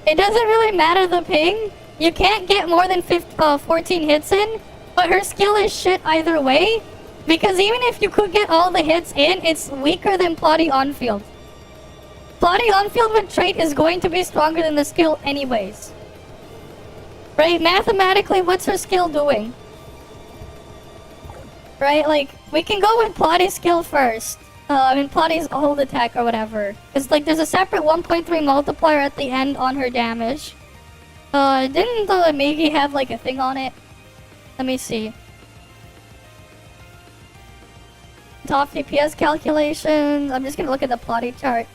It doesn't really matter the ping. You can't get more than 14 hits in, but her skill is shit either way. Because even if you could get all the hits in, it's weaker than Plotty on-field. Plotty on-field with trait is going to be stronger than the skill anyways. Right? Mathematically, what's her skill doing? Right? Like, we can go with Plotty's skill first. Plotty's hold attack or whatever. Because, like, there's a separate 1.3 multiplier at the end on her damage. Didn't the Migi have, like, a thing on it? Let me see. Top DPS calculations. I'm just gonna look at the Plotty chart.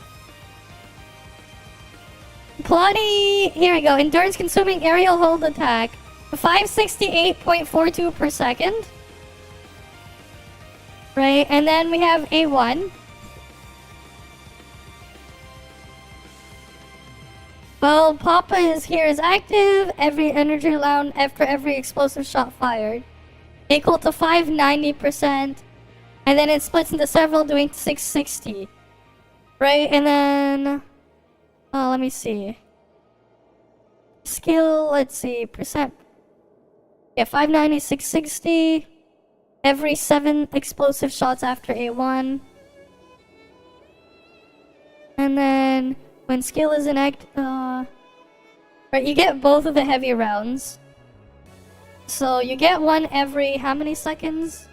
Plotty, here we go. Endurance consuming aerial hold attack. 568.42 per second. Right, and then we have A1. Well, Papa is here is active. Every energy round after every explosive shot fired. Equal to 590%. And then it splits into several, doing 660. Right, and then... Oh, let me see. Skill, let's see, percent. Yeah, 590, 660. Every 7 explosive shots after A1. And then, when skill is right, you get both of the heavy rounds. So, you get one every, how many seconds?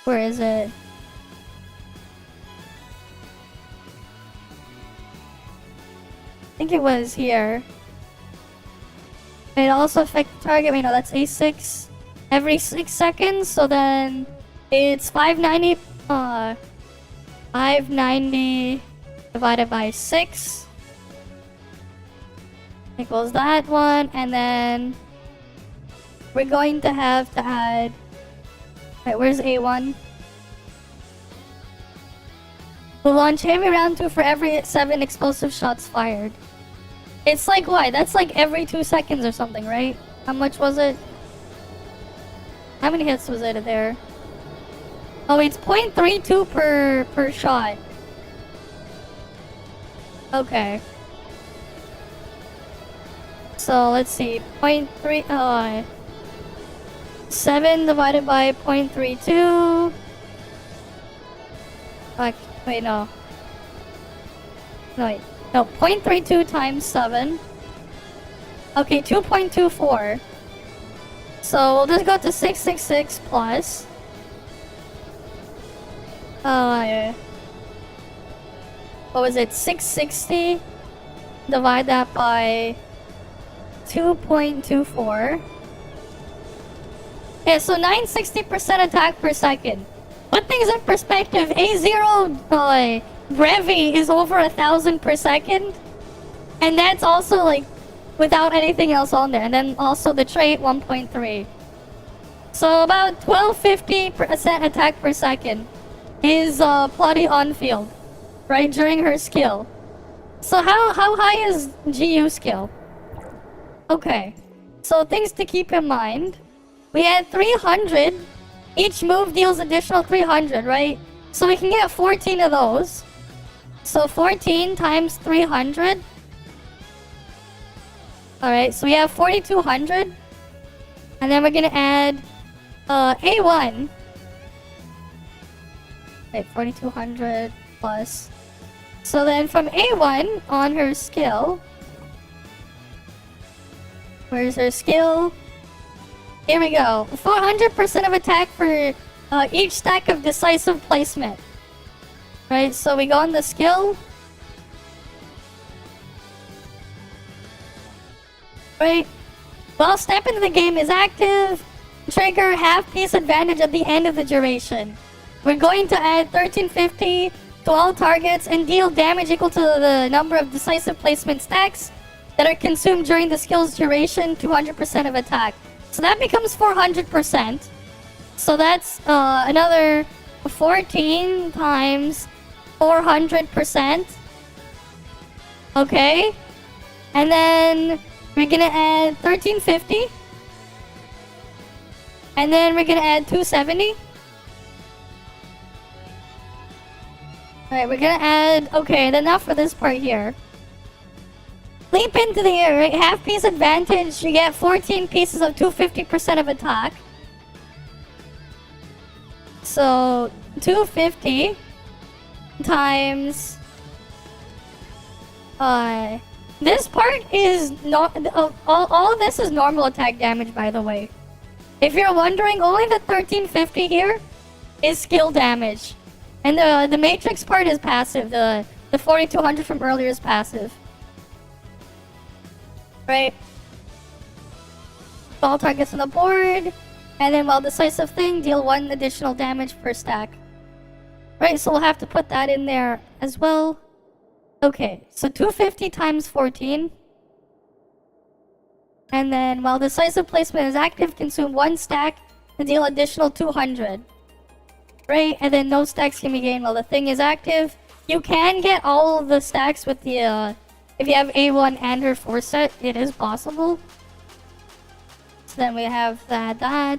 Where is it? I think it was here. It also affects the target. Wait, no, that's A6. Every 6 seconds, so then it's 590. 590 divided by 6 equals that one, and then we're going to have to add. Wait, where's A1? We'll launch heavy round 2 for every 7 explosive shots fired. It's like what? That's like every 2 seconds or something, right? How much was it? How many hits was it there? Oh, it's 0.32 per shot. Okay. So let's see. 0.3. 7 divided by 0.32. Wait, no. No, wait. No, 0.32 times 7. Okay, 2.24. So we'll just go to 666 plus. What was it? 660. Divide that by 2.24. Yeah, so 960% attack per second. Put things in perspective, A0 Brevi is over 1,000 per second. And that's also like without anything else on there. And then also the trait 1.3. So about 1250% attack per second is Plotty on field, right, during her skill. So how high is GU skill? Okay, so things to keep in mind. We had 300. Each move deals additional 300, right? So we can get 14 of those. So 14 times 300. Alright, so we have 4,200. And then we're gonna add A1. Wait, 4,200 plus. So then from A1 on her skill. Where's her skill? Here we go. 400% of attack for each stack of decisive placement. Right, so we go on the skill. Right. While step into the game is active, trigger half piece advantage at the end of the duration. We're going to add 1350 to all targets and deal damage equal to the number of decisive placement stacks that are consumed during the skill's duration, 200% of attack. So that becomes 400%. So that's another 14 times 400%. Okay. And then we're gonna add 1350. And then we're gonna add 270. Alright, we're gonna add... Okay, then now for this part here. Leap into the air, right? Half piece advantage, you get 14 pieces of 250% of attack. So, 250 times... this part is not... all of this is normal attack damage, by the way. If you're wondering, only the 1350 here is skill damage. And the matrix part is passive. The 4200 from earlier is passive. Right? All targets on the board. And then while decisive thing, deal 1 additional damage per stack. Right, so we'll have to put that in there as well. Okay, so 250 times 14. And then while decisive placement is active, consume 1 stack and deal additional 200. Right, and then no stacks can be gained while the thing is active. You can get all of the stacks with the, if you have A1 and her 4 set, it is possible. So then we have that. I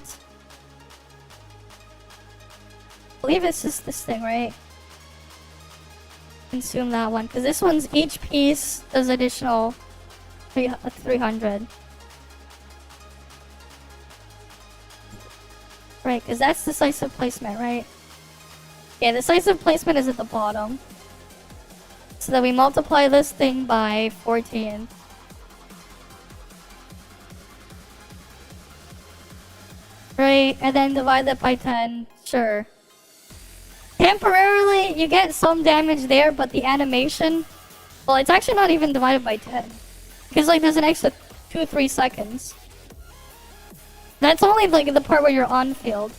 believe it's just this thing, right? Consume that one, because this one's each piece does additional 300. Right, because that's decisive placement, right? Yeah, decisive placement is at the bottom. So then we multiply this thing by 14. Right, and then divide that by 10. Sure. Temporarily, you get some damage there, but the animation... Well, it's actually not even divided by 10. Because, like, there's an extra 2-3 seconds. That's only, like, the part where you're on field.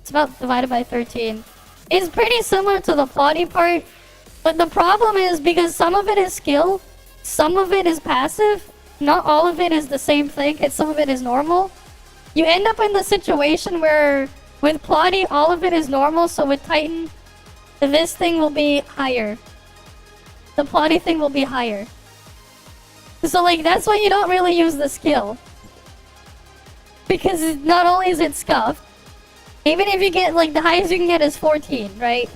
It's about divided by 13. It's pretty similar to the plotty part, but the problem is because some of it is skill, some of it is passive, not all of it is the same thing, and some of it is normal. You end up in the situation where with plotty, all of it is normal, so with Titan, this thing will be higher. The plotty thing will be higher. So, like, that's why you don't really use the skill. Because not only is it scuffed, even if you get, like, the highest you can get is 14, right?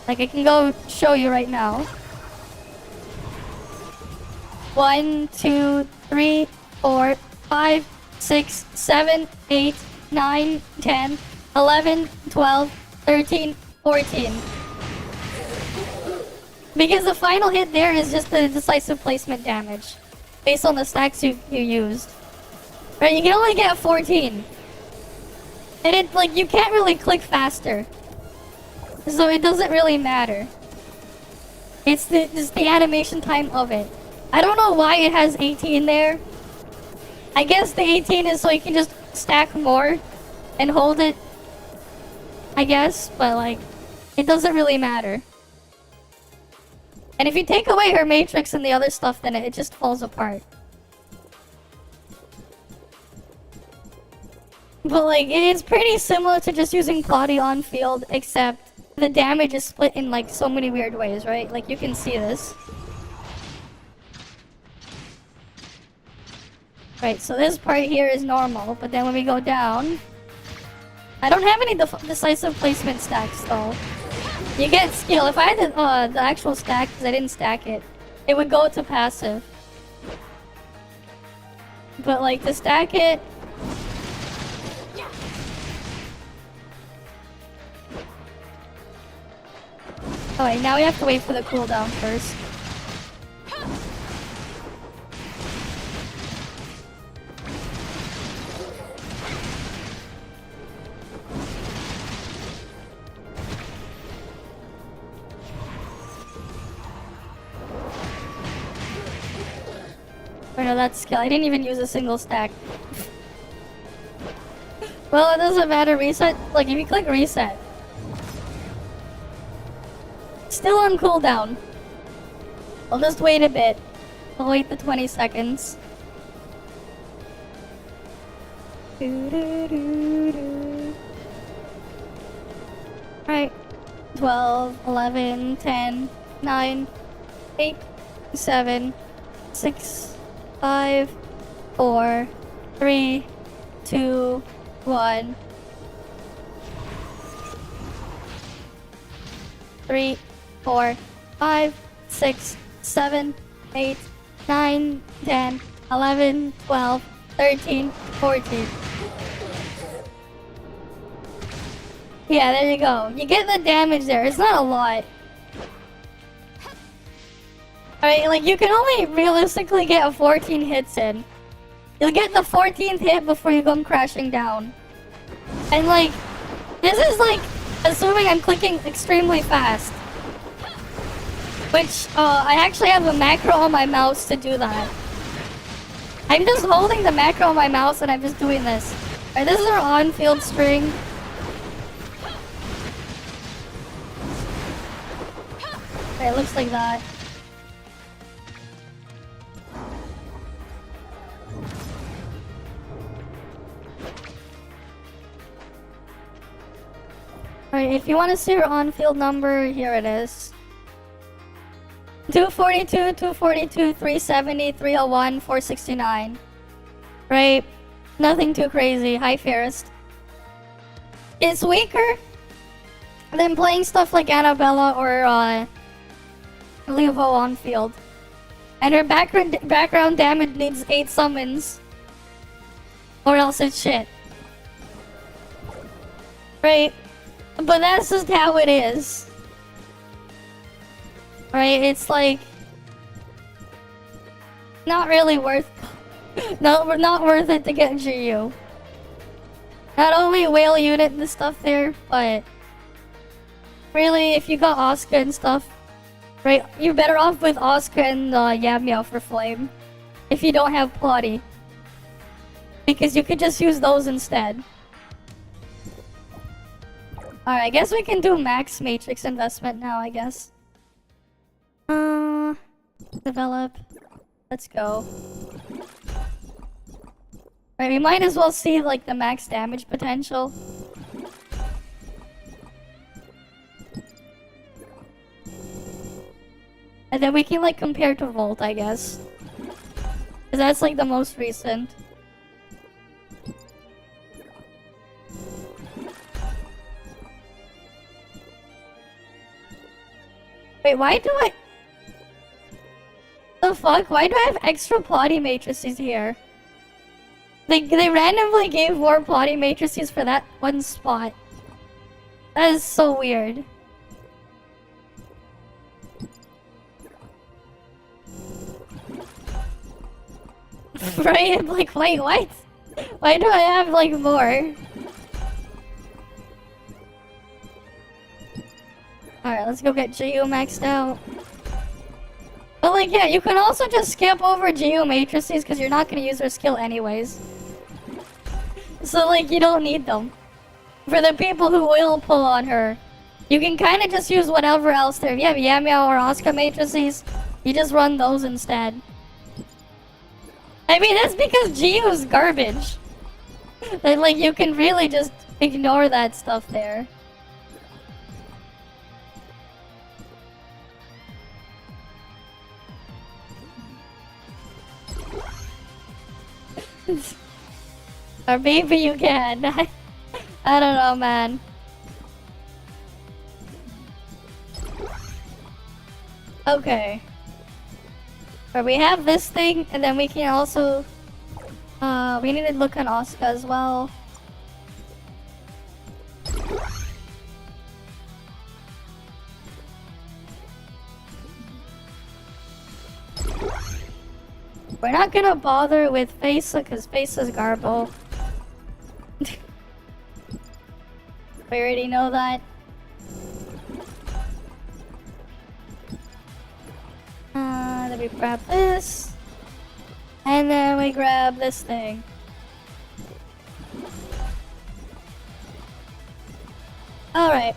Like, I can go show you right now. 1, 2, 3, 4, 5, 6, 7, 8, 9, 10, 11, 12, 13, 14. Because the final hit there is just the decisive placement damage based on the stacks you used. Right, you can only get 14. And it, like, you can't really click faster. So it doesn't really matter. It's just the animation time of it. I don't know why it has 18 there. I guess the 18 is so you can just stack more and hold it. I guess, but like, it doesn't really matter. And if you take away her matrix and the other stuff, then it just falls apart. But like, it's pretty similar to just using Plotty on field, except the damage is split in like so many weird ways, right? Like, you can see this. Right, so this part here is normal, but then when we go down... I don't have any decisive placement stacks, though. You get skill. If I had the actual stack, because I didn't stack it, it would go to passive. But, like, to stack it... Alright, now we have to wait for the cooldown first. Oh no, that's skill. I didn't even use a single stack. Well, it doesn't matter. Reset. Like, if you click reset. Still on cooldown. I'll just wait a bit. I'll wait the 20 seconds. Right. 12, 11, 10, 9, 8, 7, 6, 5, 4, 3, 2, 1. 3, 4, 5, 6, 7, 8, 9, 10, 11, 12, 13, 14. Yeah, there you go. You get the damage there. It's not a lot. Alright, like, you can only realistically get 14 hits in. You'll get the 14th hit before you come crashing down. And, like, this is, like, assuming I'm clicking extremely fast. Which, I actually have a macro on my mouse to do that. I'm just holding the macro on my mouse and I'm just doing this. Alright, this is our on-field string. Alright, it looks like that. Alright, if you want to see your on-field number, here it is. 242, 242, 370, 301, 469. Right? Nothing too crazy. Hi, Fairest. It's weaker than playing stuff like Annabella or Levo on field. And her background damage needs 8 summons. Or else it's shit. Right? But that's just how it is. Right? It's like... not really worth... not worth it to get GU. Not only whale unit and stuff there, but... really, if you got Oscar and stuff... right, you're better off with Oscar and Yammeow for Flame. If you don't have Plotty. Because you could just use those instead. Alright, I guess we can do max matrix investment now, I guess. Develop. Let's go. Right, we might as well see, like, the max damage potential. And then we can, like, compare to Volt, I guess. Because that's, like, the most recent. Wait, why do I... the fuck? Why do I have extra Plotty matrices here? They randomly gave more plotting matrices for that one spot. That is so weird. Right? I'm like, wait, what? Why do I have like more? Alright, let's go get Geo maxed out. But like, yeah, you can also just skip over Geo matrices because you're not gonna use her skill anyways. So like, you don't need them. For the people who will pull on her, you can kind of just use whatever else there. If you have Yamio or Oscar matrices, you just run those instead. I mean, that's because Geo's garbage. And like, you can really just ignore that stuff there. Or maybe you can. I don't know, man. Okay. But we have this thing, and then we can also... we need to look on Oscar as well. We're not gonna bother with Faisa, because Faisa's garble. We already know that. Then we grab this. And then we grab this thing. Alright.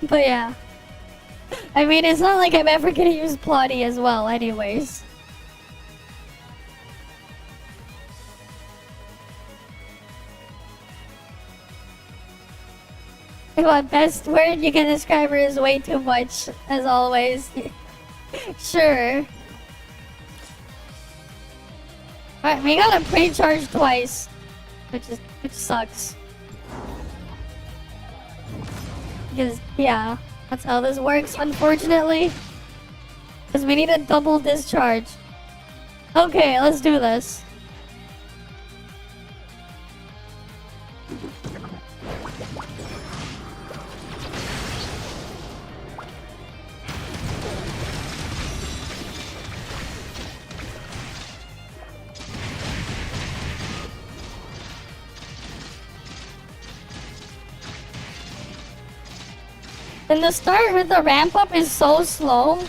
But yeah. I mean, it's not like I'm ever gonna use Plotty as well anyways. What best word you can describe her is way too much, as always. Sure. Alright, we got a pre-charge twice. Which sucks. Because, yeah, that's how this works, unfortunately. Because we need a double discharge. Okay, let's do this. And the start with the ramp up is so slow.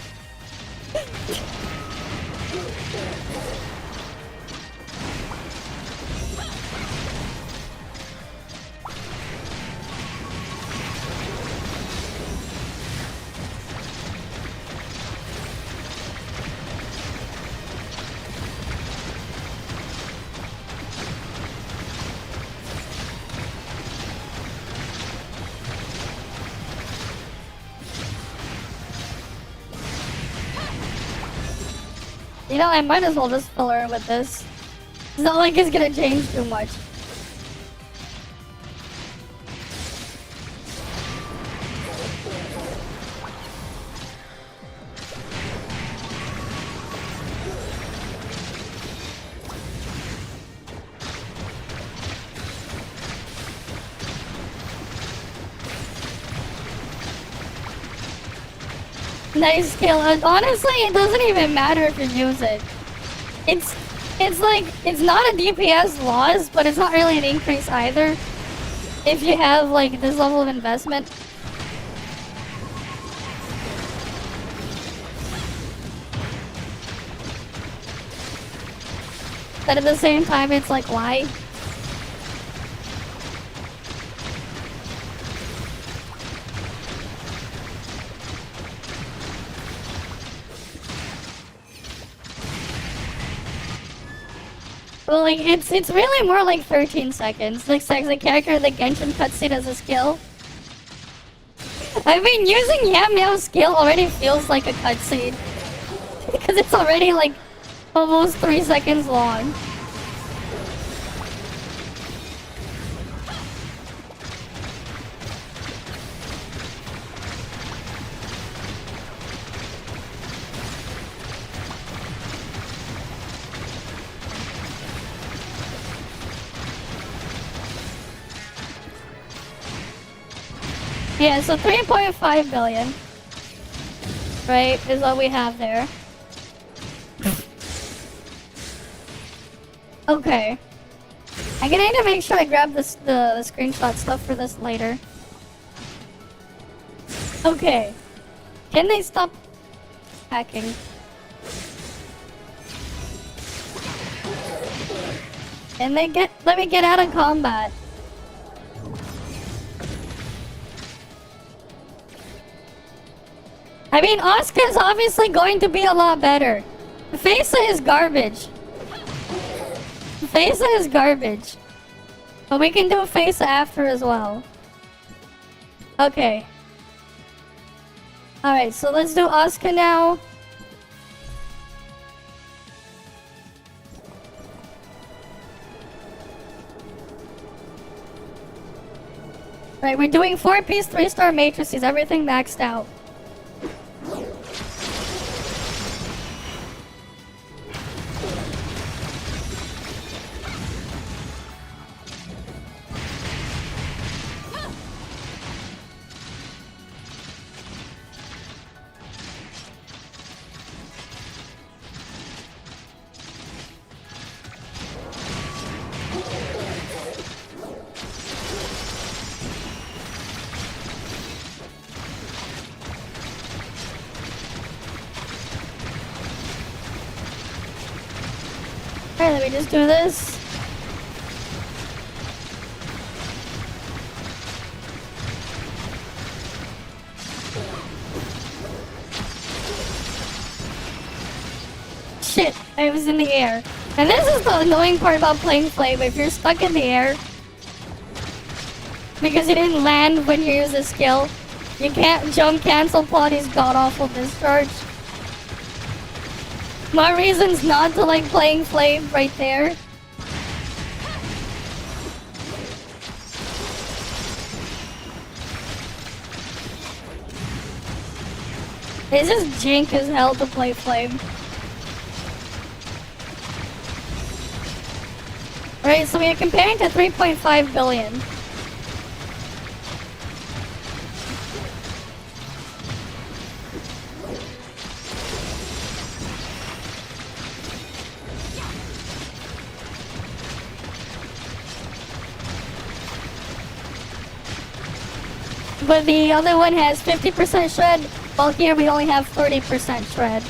You know, I might as well just fill her with this. It's not like it's gonna change too much. Nice skill. Honestly, it doesn't even matter if you use it. It's like, it's not a DPS loss, but it's not really an increase either. If you have like this level of investment. But at the same time, it's like, why? Well, like, it's really more like 13 seconds. Like, the character in the Genshin cutscene as a skill. I mean, using Yamio's skill already feels like a cutscene. Because it's already, like, almost 3 seconds long. Yeah, so 3.5 billion. Right, is what we have there. Okay. I'm gonna need to make sure I grab the screenshot stuff for this later. Okay. Can they stop hacking? Can they let me get out of combat? I mean, Oscar's obviously going to be a lot better. Fesa is garbage. Fesa is garbage. But we can do Fesa after as well. Okay. Alright, so let's do Oscar now. Right, we're doing 4-piece 3-star matrices, everything maxed out. Alright, let me just do this. Shit, I was in the air. And this is the annoying part about playing Flame. If you're stuck in the air, because you didn't land when you use the skill, you can't jump cancel Plotty's god-awful discharge. More reasons not to like playing Flame right there. It's just jank as hell to play Flame. Right, so we are comparing to 3.5 billion. But the other one has 50% shred, while here we only have 30% shred.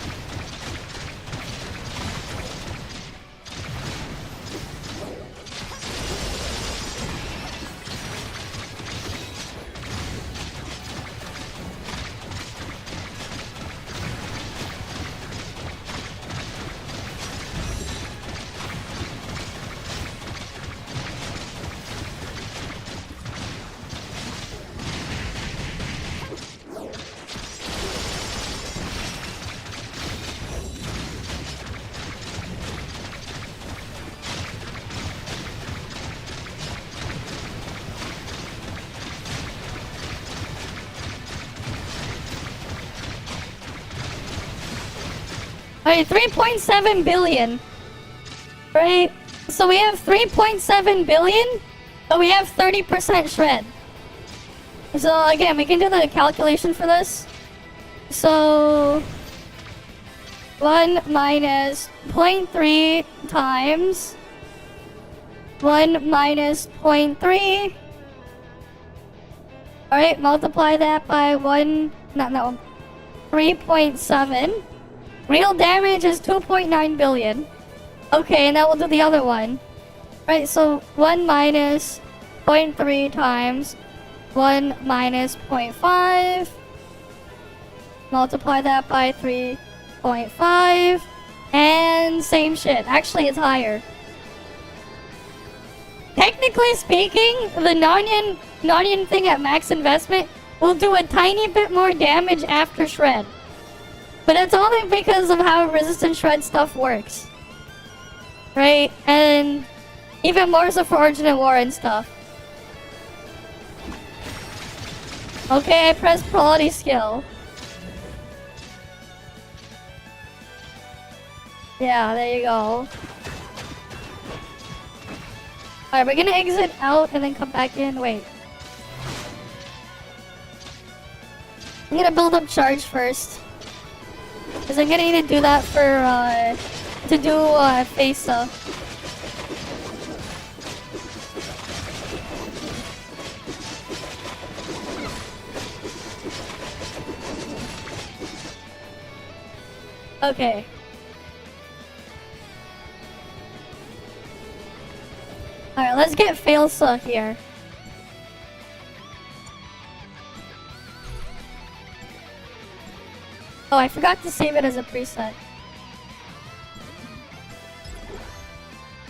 Alright, 3.7 billion. Right? So we have 3.7 billion, but we have 30% shred. So again, we can do the calculation for this. So 1 minus 0.3 times 1 minus 0.3. Alright, multiply that by 3.7. Real damage is 2.9 billion. Okay, and now we'll do the other one. Right, so 1 minus 0.3 times 1 minus 0.5. Multiply that by 3.5. And same shit. Actually, it's higher. Technically speaking, the Nonian thing at max investment will do a tiny bit more damage after shred. But it's only because of how resistant shred stuff works. Right? And even more so for Origin and War and stuff. Okay, I pressed quality skill. Yeah, there you go. Alright, we're gonna exit out and then come back in. Wait. I'm gonna build up charge first. Because I'm gonna need to do that for, to do, Fesa. Okay. Alright, let's get Failsa here. Oh, I forgot to save it as a preset.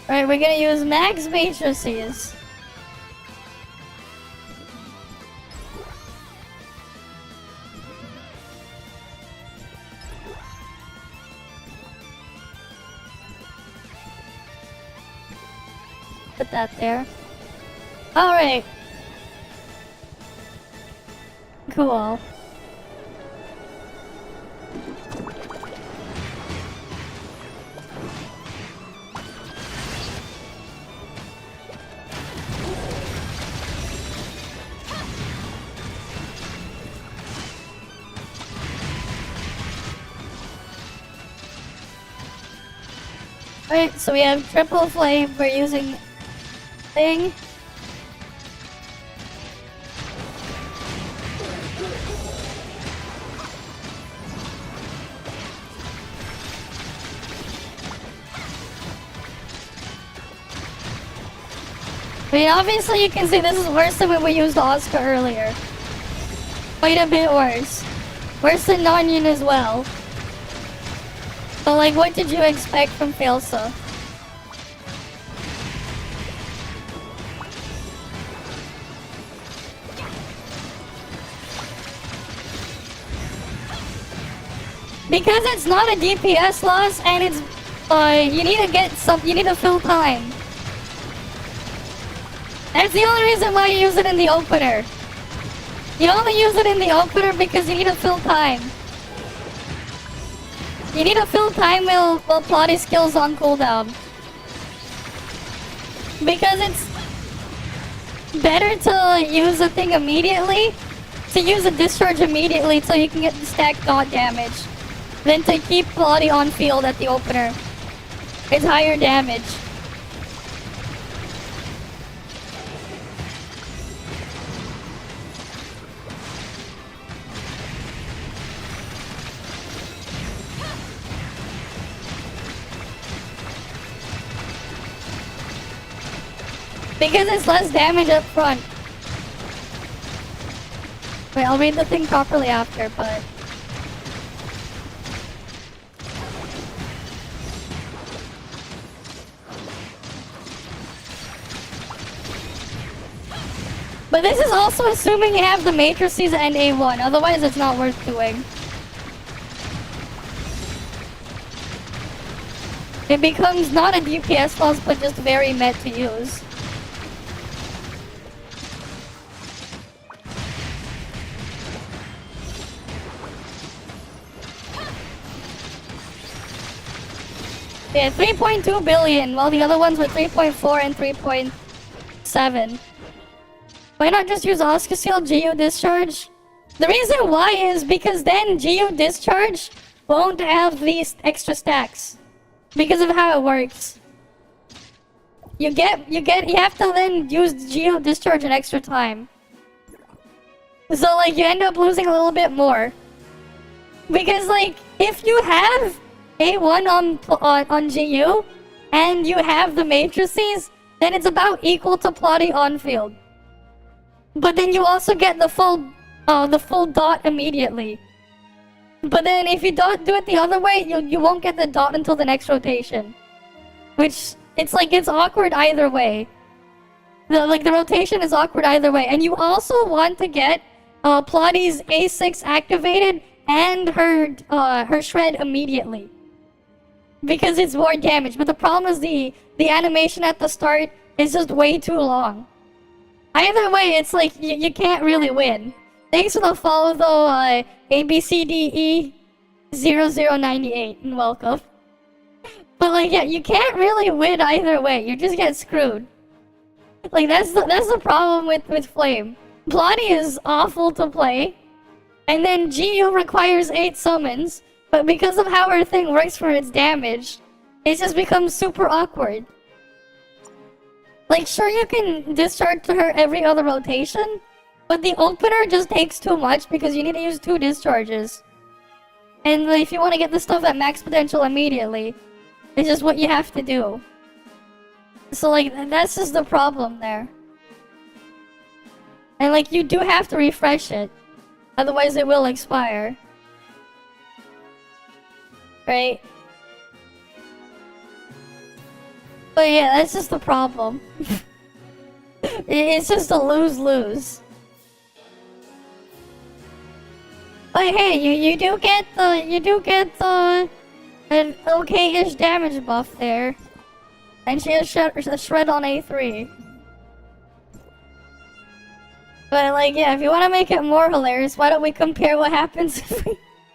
Alright, we're gonna use max matrices. Put that there. Alright. Cool. Alright, so we have triple flame. We're using thing. I mean, obviously you can see this is worse than when we used Oscar earlier. Quite a bit worse. Worse than Nonyon as well. But like, what did you expect from Failsa? Because it's not a DPS loss and it's, you need to get you need to fill time. That's the only reason why you use it in the opener. You only use it in the opener because you need to fill time. You need to fill time while plotty skills on cooldown. Because it's better to use a thing immediately, to use a discharge immediately so you can get the stack dot damage, than to keep plotty on field at the opener. It's higher damage. Because it's less damage up front. Wait, I'll read the thing properly after, but... But this is also assuming you have the matrices and A1, otherwise it's not worth doing. It becomes not a DPS loss, but just very met to use. Yeah, 3.2 billion, while the other ones were 3.4 and 3.7. Why not just use Oscar Seal, GU Discharge? The reason why is because then GU Discharge won't have these extra stacks. Because of how it works. You have to then use GU Discharge an extra time. So like, you end up losing a little bit more. Because like, if you have A1 on GU, and you have the matrices, then it's about equal to plotting on field. But then you also get the full dot immediately. But then if you don't do it the other way, you won't get the dot until the next rotation. Which, it's like, it's awkward either way. The rotation is awkward either way. And you also want to get Plotty's A6 activated and her shred immediately. Because it's more damage. But the problem is the animation at the start is just way too long. Either way, it's like, you can't really win. Thanks for the follow though, ABCDE0098, and welcome. But like, yeah, you can't really win either way, you just get screwed. Like, that's the problem with Flame. Plotty is awful to play, And then GU requires 8 summons, but because of how her thing works for its damage, it just becomes super awkward. Like, sure, you can discharge to her every other rotation, but the opener just takes too much because you need to use 2 discharges. And like, if you want to get the stuff at max potential immediately, it's just what you have to do. So like, that's just the problem there. And like, you do have to refresh it. Otherwise it will expire. Right? But yeah, that's just the problem. It's just a lose-lose. But hey, you do get an okay-ish damage buff there. And she has a shred on A3. But like, yeah, if you want to make it more hilarious, why don't we compare what happens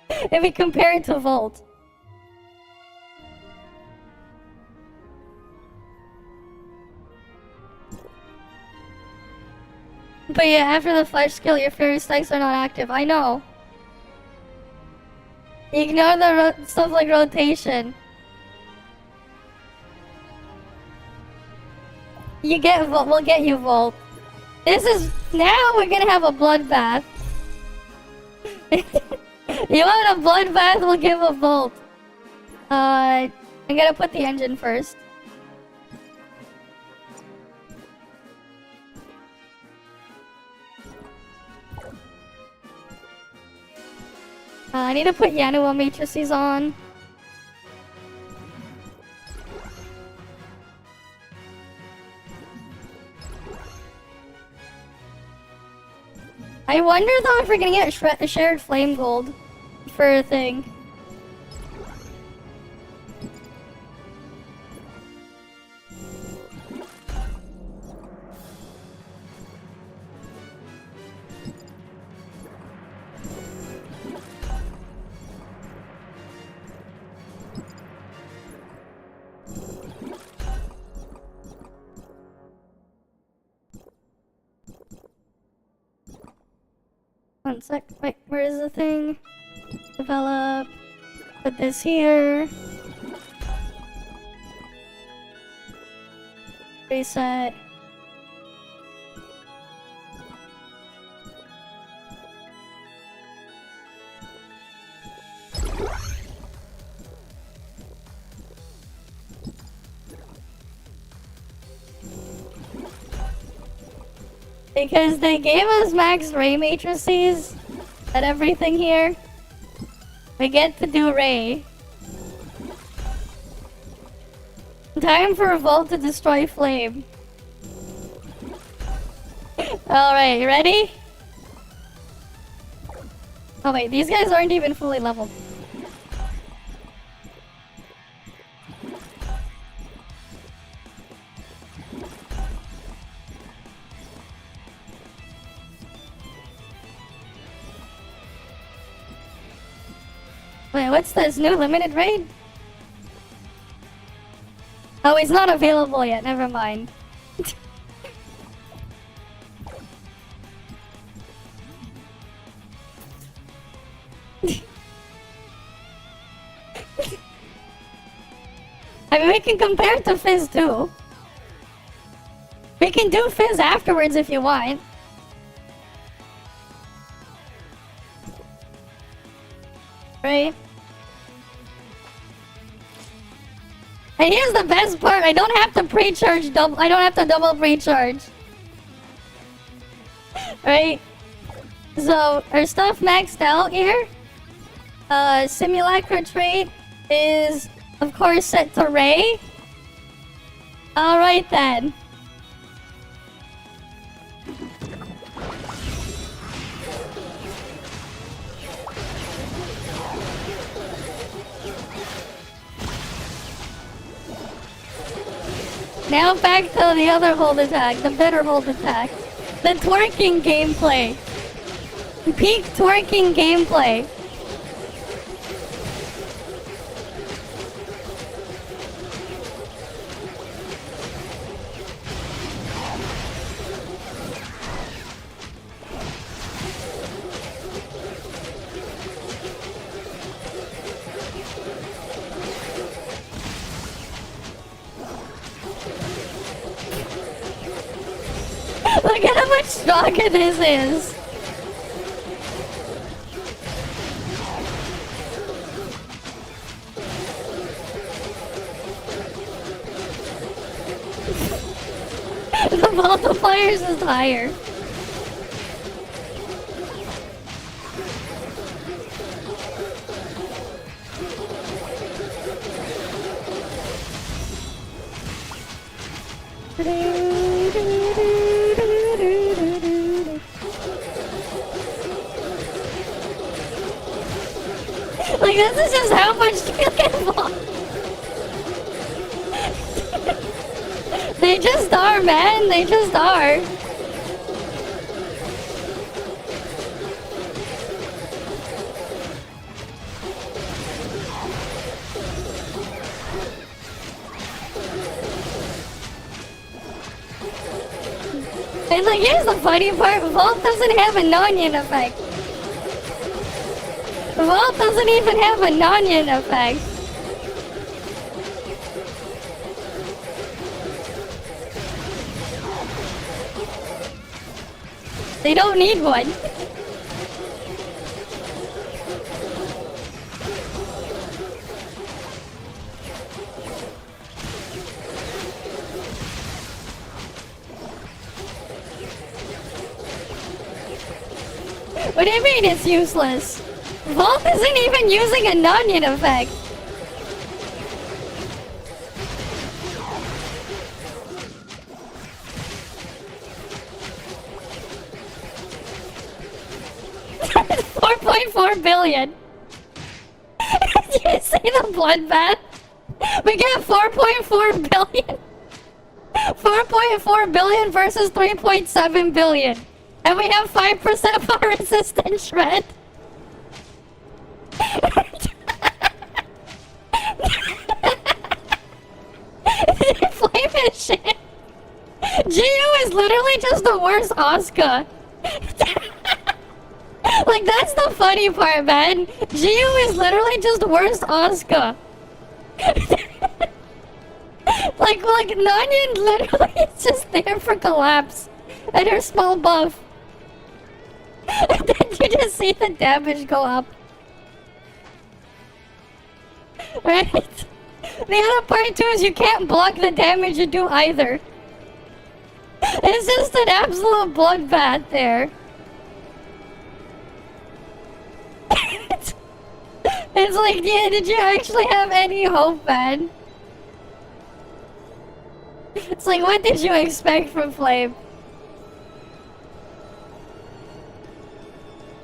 if we compare it to Volt? But yeah, after the flash skill, your fairy stacks are not active. I know. Ignore the stuff like rotation. You get Volt. We'll get you Volt. This is... Now we're gonna have a bloodbath. You want a bloodbath? We'll give a Volt. I'm gonna put the engine first. I need to put Yanua matrices on. I wonder though if we're gonna get shared flame gold for a thing. One sec. Wait, where is the thing? Develop. Put this here. Reset. Because they gave us max ray matrices and everything here. We get to do ray. Time for Volt to destroy flame. Alright, you ready? Oh wait, these guys aren't even fully leveled. Wait, what's this? New limited raid? Oh, he's not available yet. Never mind. I mean, we can compare it to Fizz too. We can do Fizz afterwards if you want. Right? And here's the best part, I don't have to pre-charge double, I don't have to double pre-charge. Right? So, our stuff maxed out here. Simulacra trait is, of course, set to Ray. Alright then. Now back to the other hold attack, the better hold attack. The twerking gameplay. Peak twerking gameplay. Look at how much stronger this is. The multipliers is higher. Like, this is just how much skill involved. They just are, man. They just are. And like, here's the funny part. Vault doesn't have a non-yin effect. Vault doesn't even have a non-yin effect. They don't need one. What do you mean it's useless? Vault isn't even using a non-yin effect. $4.4 billion. Did you see the bloodbath? We get 4.4 billion. 4.4 billion versus 3.7 billion. And we have 5% fire resistant shred. Flame his shit. Geo is literally just the worst Asuka. Like, that's the funny part, man. Geo is literally just worse Asuka. like Nanya literally is just there for collapse. And her small buff. And then you just see the damage go up. Right? The other part too is you can't block the damage you do either. It's just an absolute bloodbath there. It's like, yeah, did you actually have any hope, man? It's like, what did you expect from Flame?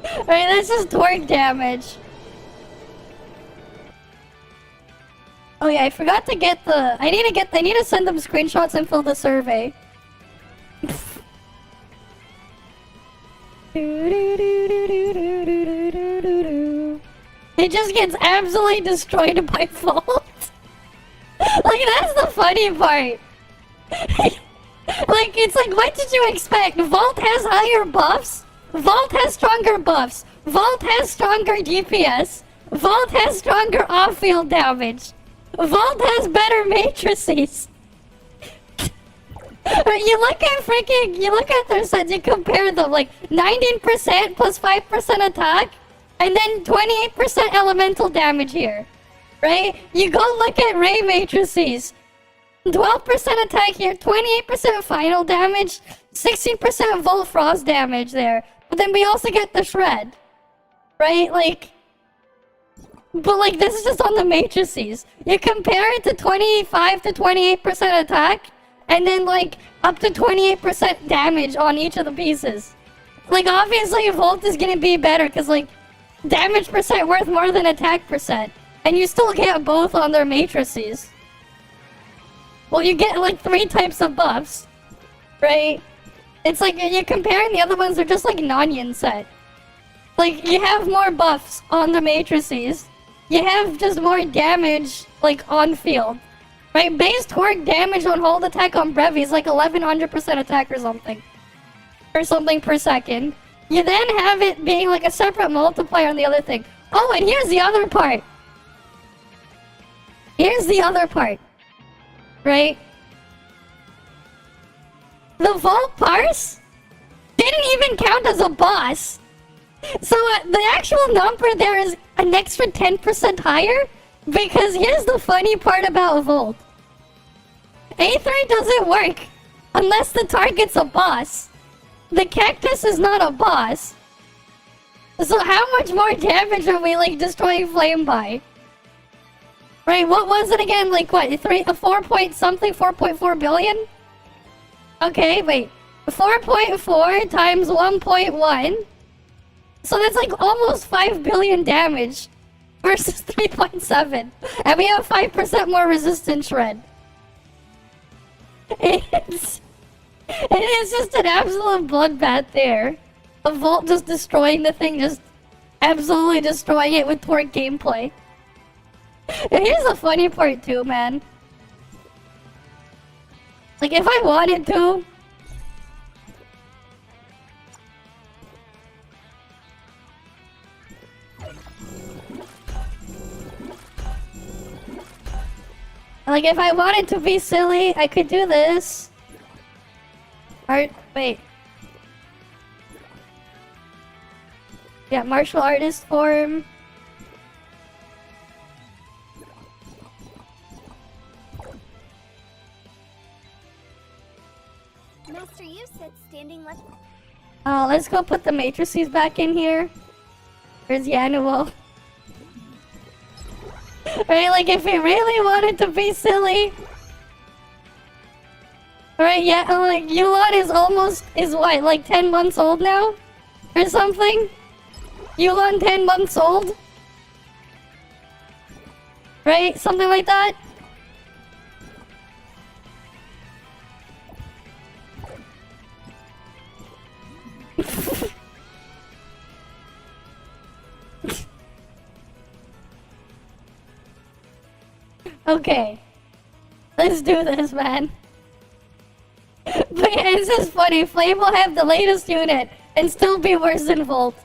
Alright, that's just torque damage. Oh yeah, I forgot to get the... I need to send them screenshots and fill the survey. It just gets absolutely destroyed by Vault. Like, that's the funny part. Like, it's like, what did you expect? Vault has higher buffs. Vault has stronger buffs. Vault has stronger DPS. Vault has stronger off-field damage. Vault has better matrices. You look at their sets, you compare them, like 19% plus 5% attack, and then 28% elemental damage here, right? You go look at Ray matrices, 12% attack here, 28% final damage, 16% Volt Frost damage there, but then we also get the Shred, right? Like, but like, this is just on the matrices. You compare it to 25 to 28% attack, and then like up to 28% damage on each of the pieces. Like, obviously Volt is gonna be better because like damage percent worth more than attack percent, and you still get both on their matrices. Well, you get like 3 types of buffs, right? It's like you're comparing the other ones, they're just like non-yin set. Like, you have more buffs on the matrices. You have just more damage like on field. Right, base torque damage on hold attack on Brevi is like 1100% attack or something. Or something per second. You then have it being like a separate multiplier on the other thing. Oh, and here's the other part. Here's the other part. Right? The Vault Parse didn't even count as a boss. So the actual number there is an extra 10% higher. Because here's the funny part about Volt. A3 doesn't work unless the target's a boss. The cactus is not a boss. So how much more damage are we like destroying Flame by? Right, what was it again? Like what? 4 point something? 4.4 billion? Okay, wait. 4.4 times 1.1. So that's like almost 5 billion damage versus 3.7. And we have 5% more resistance shred. It is just an absolute bloodbath there. A Volt just destroying the thing, just absolutely destroying it with torque gameplay. And here's the funny part too, man. Like if I wanted to... Like if I wanted to be silly, I could do this. Wait. Yeah, martial artist form. Master, you said standing left. Let's go put the matrices back in here. Where's Yanuo? Right, like if we really wanted to be silly. Right, yeah, like Yulon is what, like 10 months old now? Or something? Yulon 10 months old? Right, something like that? Okay. Let's do this, man. But it's just funny. Flame will have the latest unit and still be worse than Volt.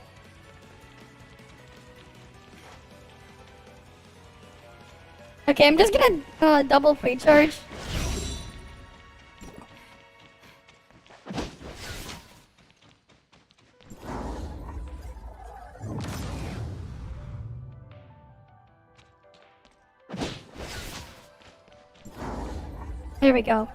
Okay, I'm just gonna double pre-charge. Here we go.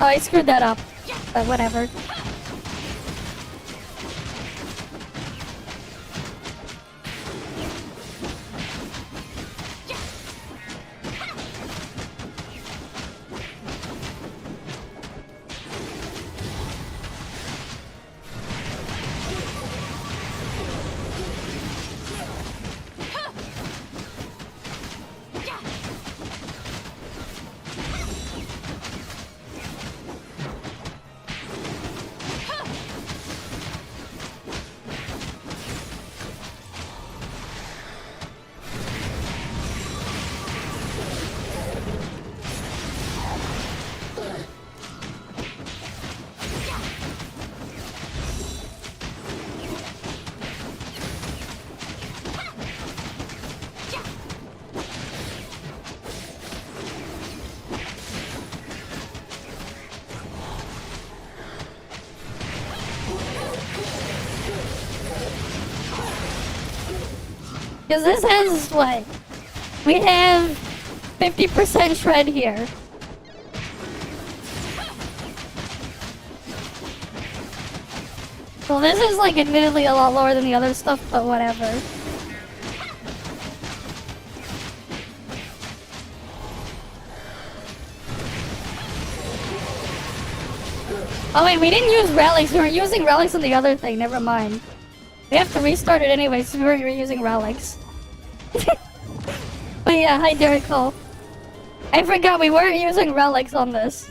Oh, I screwed that up. But whatever. Because this has what? We have 50% shred here. Well, this is like admittedly a lot lower than the other stuff, but whatever. Oh wait, we didn't use relics. We were using relics on the other thing. Never mind. We have to restart it anyway, so we were using relics. But yeah, hi Derek Cole. I forgot we weren't using relics on this.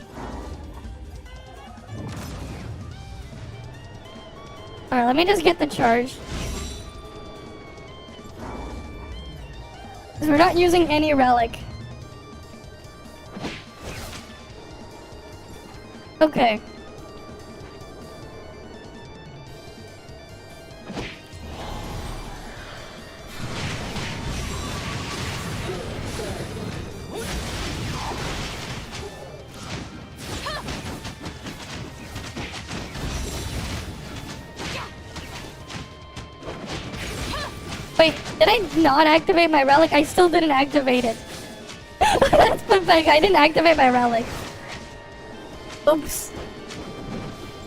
Alright, let me just get the charge. Because we're not using any relic. Okay. Wait, did I not activate my relic? I still didn't activate it. That's pathetic. I didn't activate my relic. Oops.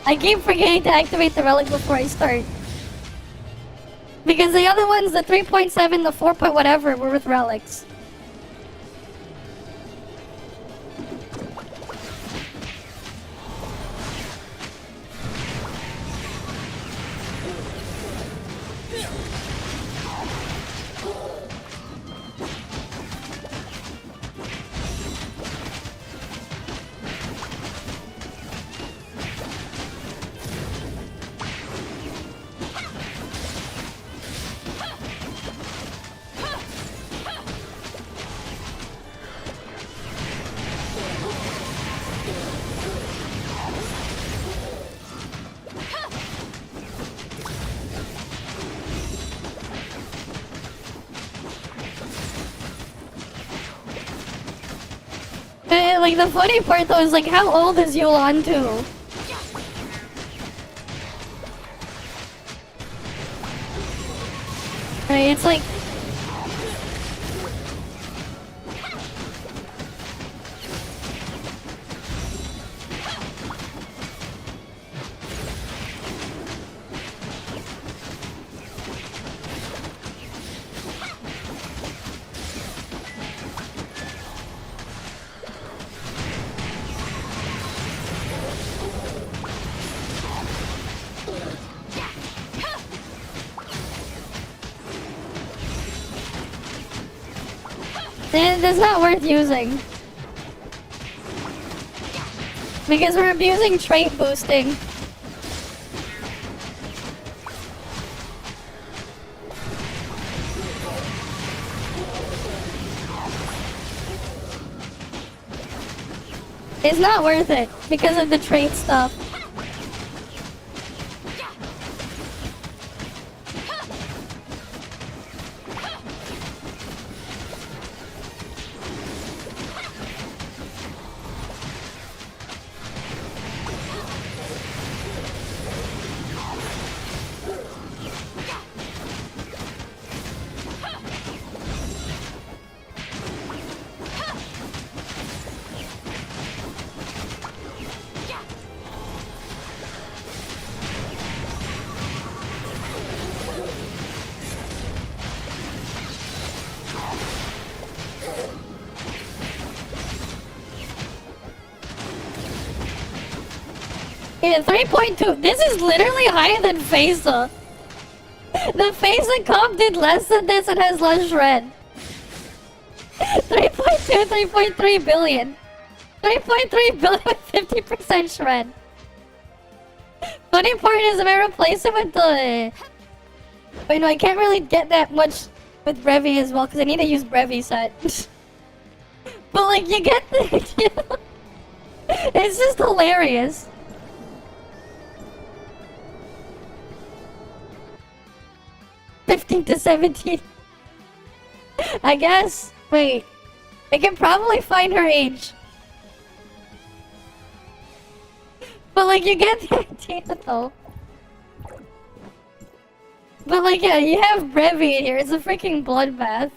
I keep forgetting to activate the relic before I start. Because the other ones, the 3.7, the 4 point whatever, were with relics. Like, the funny part though is like, how old is Yulan too? Right, it's like... It's not worth using. Because we're abusing trait boosting. It's not worth it because of the trait stuff. Yeah, 3.2. This is literally higher than Phaser. The Phaser comp did less than this and has less shred. 3.2, 3.3 billion. 3.3 billion with 50% shred. Funny part is if I replace it with the... Wait, no, I can't really get that much with Brevi as well because I need to use Brevi set. But like, you get the... It's just hilarious. to 17. I guess. Wait. I can probably find her age. But like, you get the idea though. But like, yeah, you have Brevi in here. It's a freaking bloodbath.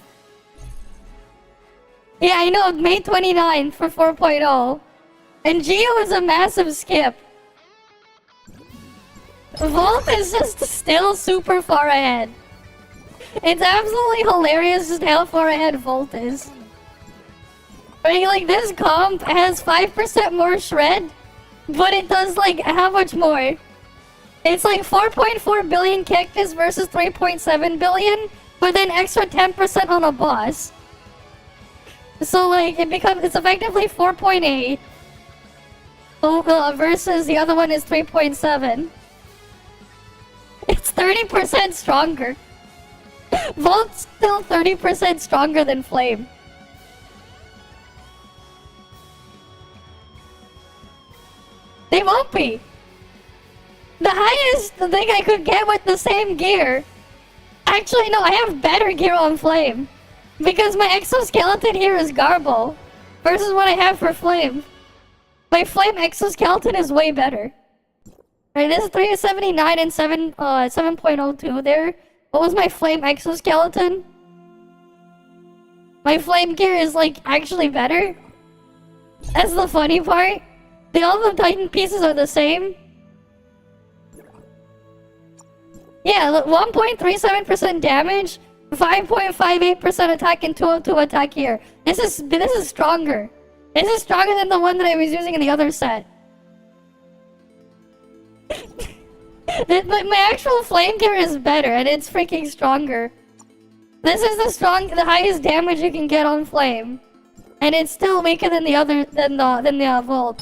Yeah, I know. May 29th for 4.0. And Geo is a massive skip. Volt is just still super far ahead. It's absolutely hilarious just how far ahead Volt is. Right, like this comp has 5% more shred, but it does like how much more? It's like 4.4 billion cactus versus 3.7 billion, but then extra 10% on a boss. So like it's effectively 4.8 versus the other one is 3.7. It's 30% stronger. Volt's still 30% stronger than Flame. They won't be. The highest thing I could get with the same gear. Actually, no, I have better gear on Flame. Because my exoskeleton here is Garble. Versus what I have for Flame. My Flame exoskeleton is way better. Alright, this is 379 and 7.02 there. What was my Flame exoskeleton? My Flame gear is like actually better. That's the funny part. All the Titan pieces are the same. Yeah, look, 1.37% damage, 5.58% attack, and 202 attack here. This is stronger. This is stronger than the one that I was using in the other set. My actual flame gear is better, and it's freaking stronger. This is the highest damage you can get on flame, and it's still weaker than the Volt.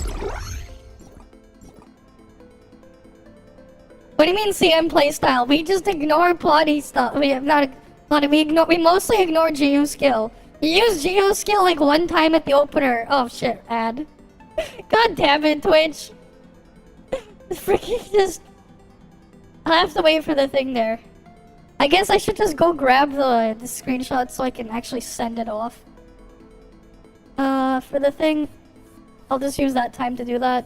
What do you mean CM playstyle? We just ignore plotty stuff. We mostly ignore GU skill. You use GU skill like one time at the opener. Oh shit, ad. God damn it, Twitch. Freaking just... I have to wait for the thing there. I guess I should just go grab the screenshot so I can actually send it off. For the thing, I'll just use that time to do that.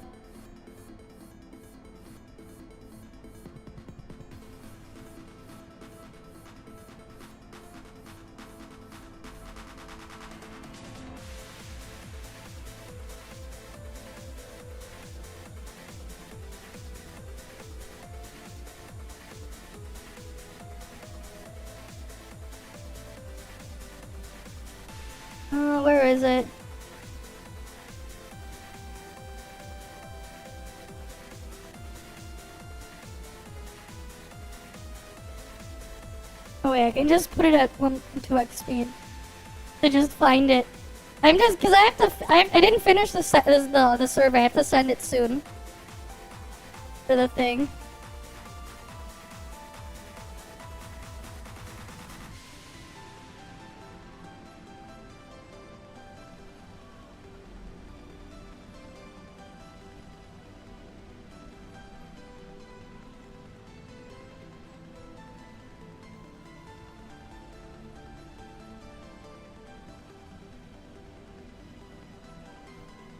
Where is it? Oh wait, I can just put it at 2x speed to just find it. I'm just because I didn't finish the survey. I have to send it soon for the thing.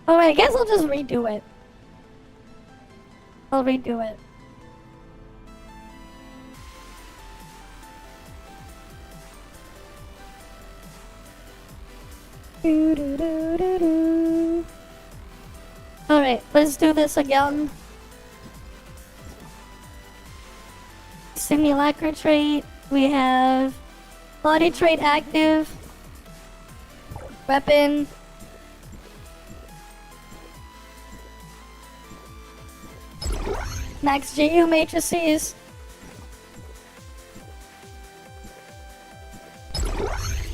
Alright, I guess I'll just redo it. I'll redo it. Alright, let's do this again. Simulacra trait. We have body trait active. Weapon. Max GU matrices.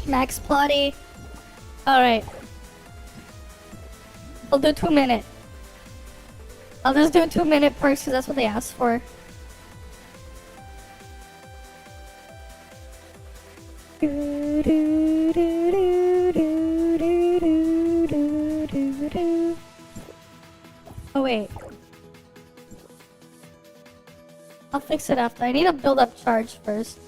Max plotty. Alright. I'll do 2 minute. I'll just do 2 minute perks because that's what they asked for. Oh wait. I'll fix it after. I need to build up charge first.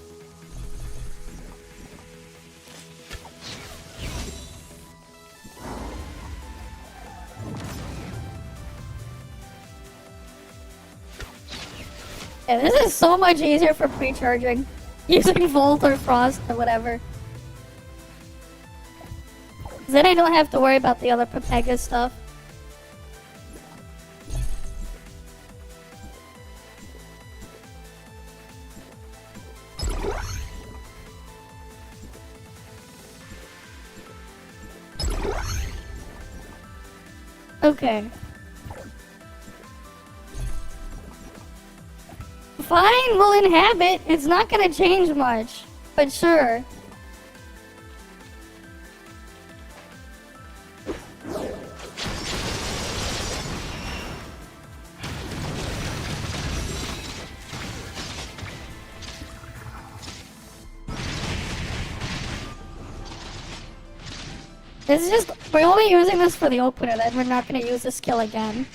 Yeah, this is so much easier for pre-charging. Using Volt or Frost or whatever. Then I don't have to worry about the other Pepega stuff. Okay. Fine, we'll inhabit. It's not gonna change much. But sure. It's just, we're only using this for the opener, then we're not gonna use the skill again.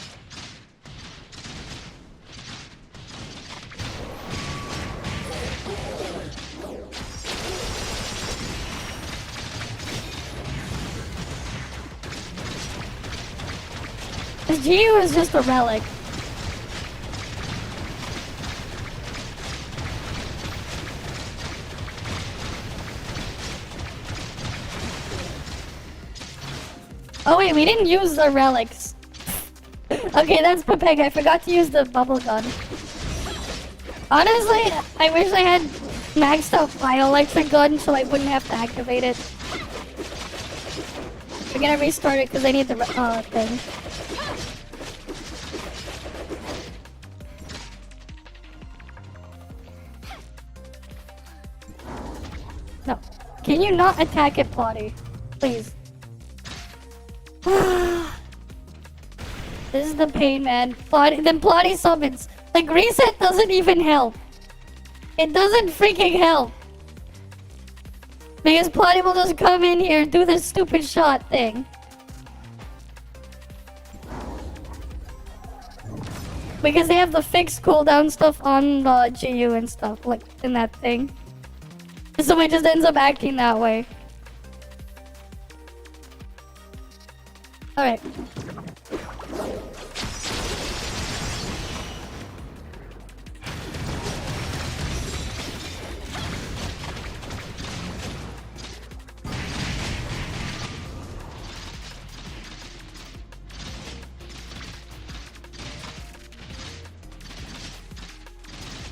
This GU is just a relic. Oh wait, we didn't use the relics. Okay, that's Pepeg. I forgot to use the bubble gun. Honestly, I wish I had maxed out my electric gun so I wouldn't have to activate it. We're gonna restart it because I need the thing. No. Can you not attack it, Plotty? Please. This is the pain, man. Then Plotty summons. Like, reset doesn't even help. It doesn't freaking help. Because Plotty will just come in here and do this stupid shot thing. Because they have the fixed cooldown stuff on the GU and stuff, like, in that thing. So it just ends up acting that way. Alright.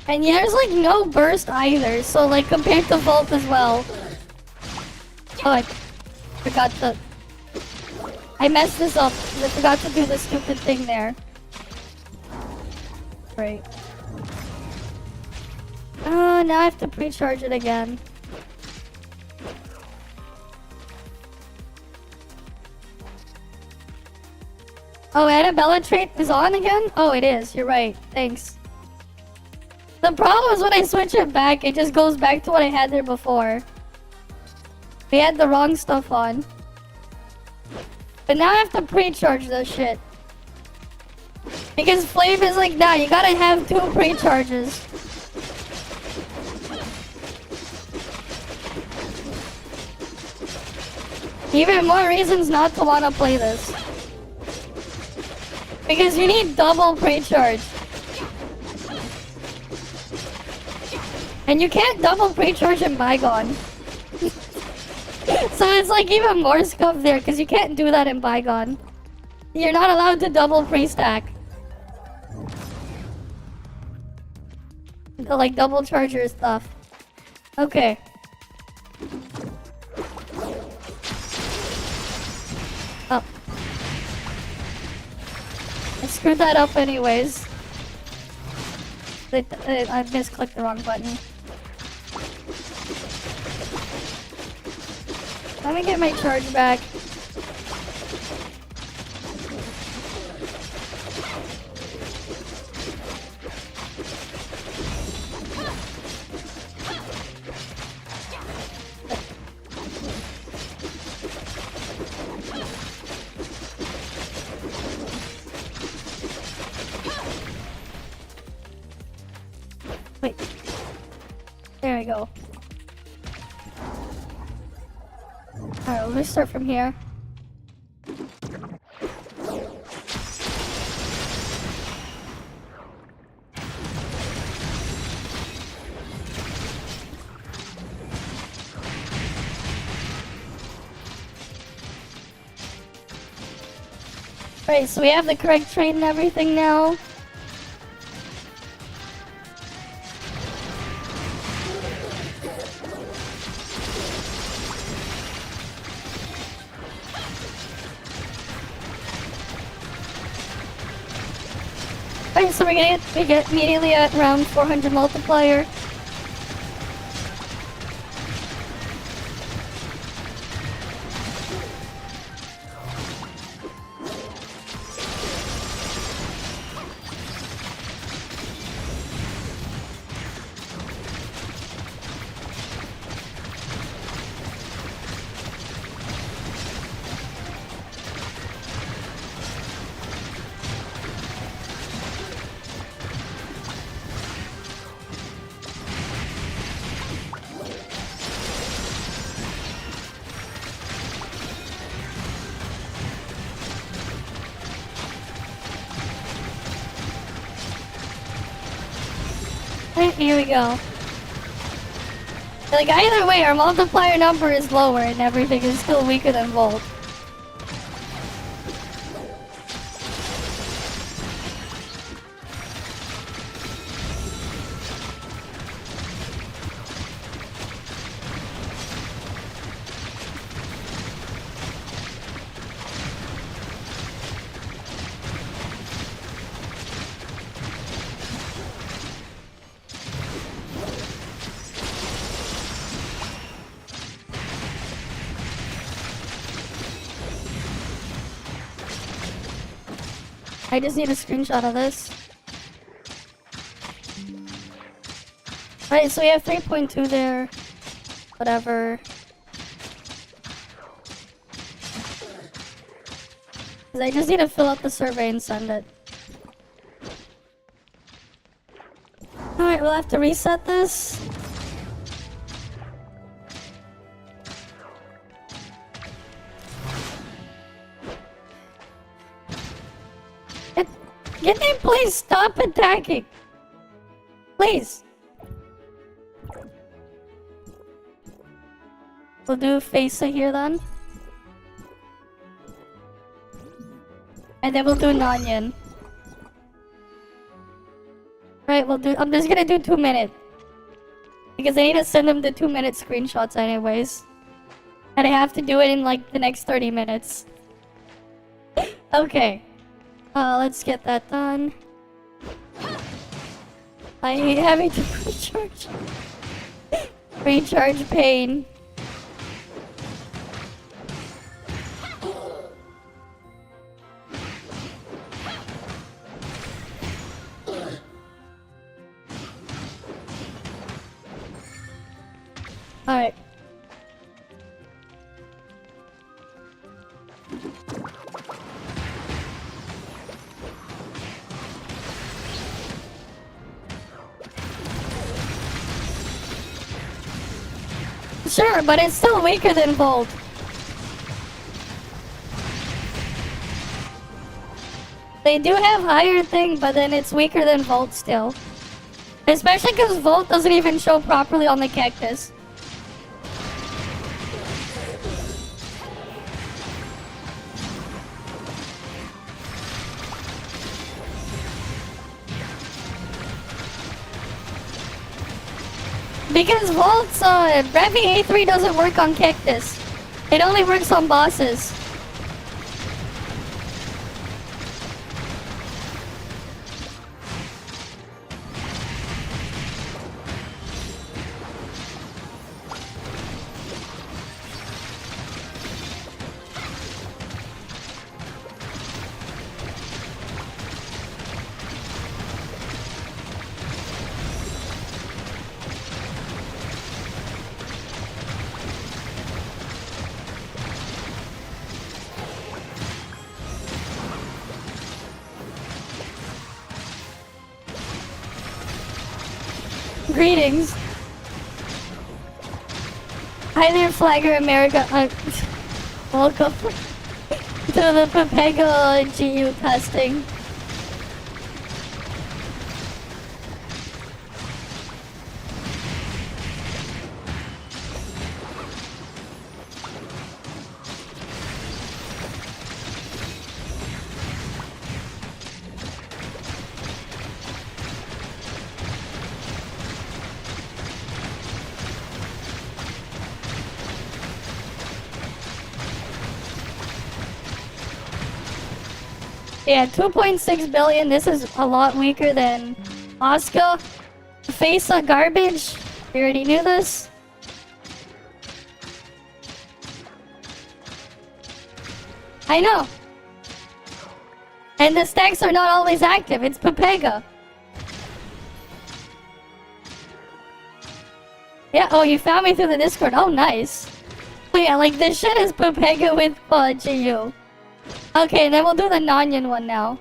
And yeah, there's like no burst either, so like compared to Vault as well. Oh, I forgot to... I messed this up. I forgot to do the stupid thing there. Right. Oh, now I have to pre-charge it again. Oh, Annabella trait is on again? Oh, it is. You're right. Thanks. The problem is when I switch it back, it just goes back to what I had there before. We had the wrong stuff on. But now I have to pre-charge this shit. Because Flame is like, nah, you gotta have 2 pre-charges. Even more reasons not to wanna play this. Because you need double pre-charge. And you can't double pre-charge in Bygone. So it's like even more scuff there, because you can't do that in Bygone. You're not allowed to double pre-stack. The, like, double charger stuff. Okay. Oh. I screwed that up anyways. I misclicked the wrong button. Let me get my charge back. Wait. There we go. Alright, let's start from here. Right, so we have the correct trait and everything now. Alright, so we get immediately at around 400 multiplier. Here we go. Like, either way, our multiplier number is lower and everything is still weaker than Volt. I just need a screenshot of this. Alright, so we have 3.2 there. Whatever. 'Cause I just need to fill out the survey and send it. Alright, we'll have to reset this. Can you please stop attacking? Please. We'll do Faisa here then. And then we'll do Nanyan. Right, I'm just gonna do 2 minutes. Because I need to send them the 2-minute screenshots anyways. And I have to do it in like the next 30 minutes. Okay. Let's get that done. I hate having to recharge. Recharge pain. Alright. Sure, but it's still weaker than Volt. They do have higher thing, but then it's weaker than Volt still. Especially because Volt doesn't even show properly on the cactus. Because Volt's Revi A3 doesn't work on cactus. It only works on bosses. Greetings. Hi there, Flagger America. Welcome to the Papega GU testing. Yeah, 2.6 billion. This is a lot weaker than Oscar. Face of garbage. You already knew this. I know. And the stacks are not always active. It's Papega. Yeah, oh, you found me through the Discord. Oh, nice. Oh, yeah, like this shit is Papega with GU. Okay, then we'll do the Nanyan one now.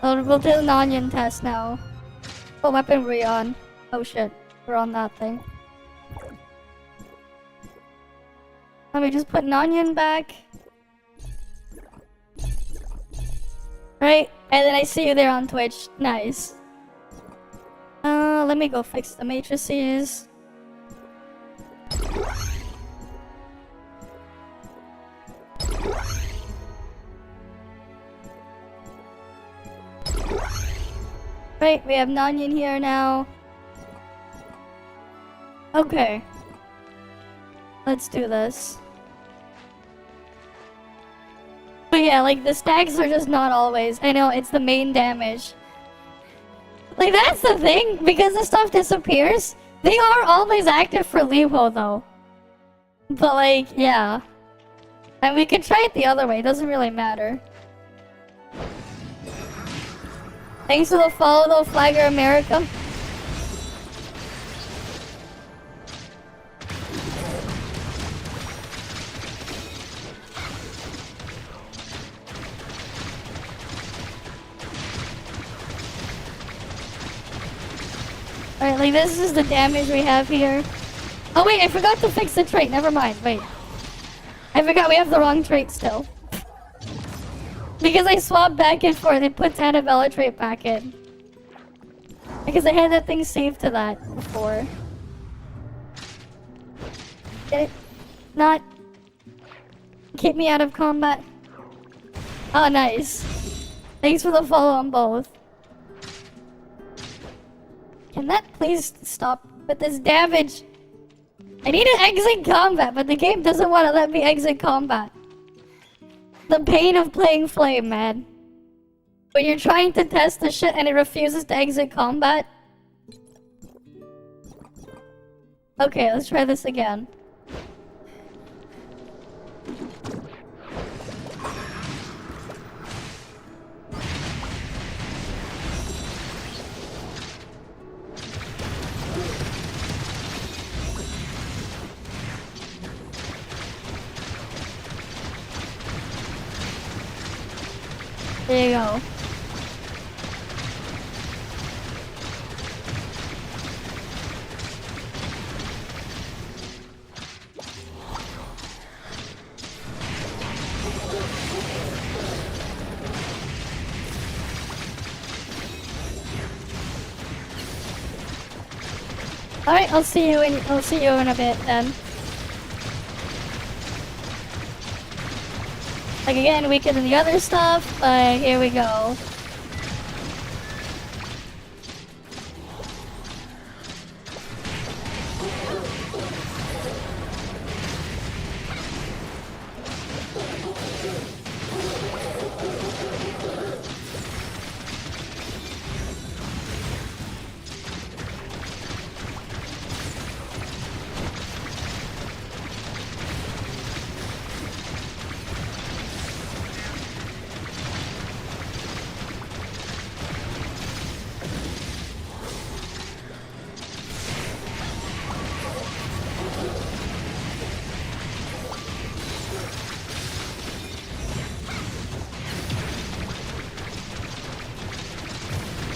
We'll do the Nanyan test now. What weapon were we on? Oh shit, we're on that thing. Let me just put Nanyan back. Right, and then I see you there on Twitch. Nice. let me go fix the matrices. Right, we have Nanya here now. Okay. Let's do this. But yeah, like, the stacks are just not always. I know, it's the main damage. Like, that's the thing, because the stuff disappears, they are always active for Levo, though. But, like, yeah. And we can try it the other way, it doesn't really matter. Thanks for the follow, though, Flagger America. Alright, like, this is the damage we have here. Oh wait, I forgot to fix the trait. Never mind, wait. I forgot we have the wrong trait still. Because I swapped back and forth, it puts Annabella trait back in. Because I had that thing saved to that before. Did it not keep me out of combat? Oh, nice. Thanks for the follow on both. Can that please stop with this damage? I need to exit combat, but the game doesn't want to let me exit combat. The pain of playing Flame, man. When you're trying to test the shit and it refuses to exit combat. Okay, let's try this again. There you go. Alright, I'll see you in a bit then. Like, again, weaker than the other stuff, but here we go.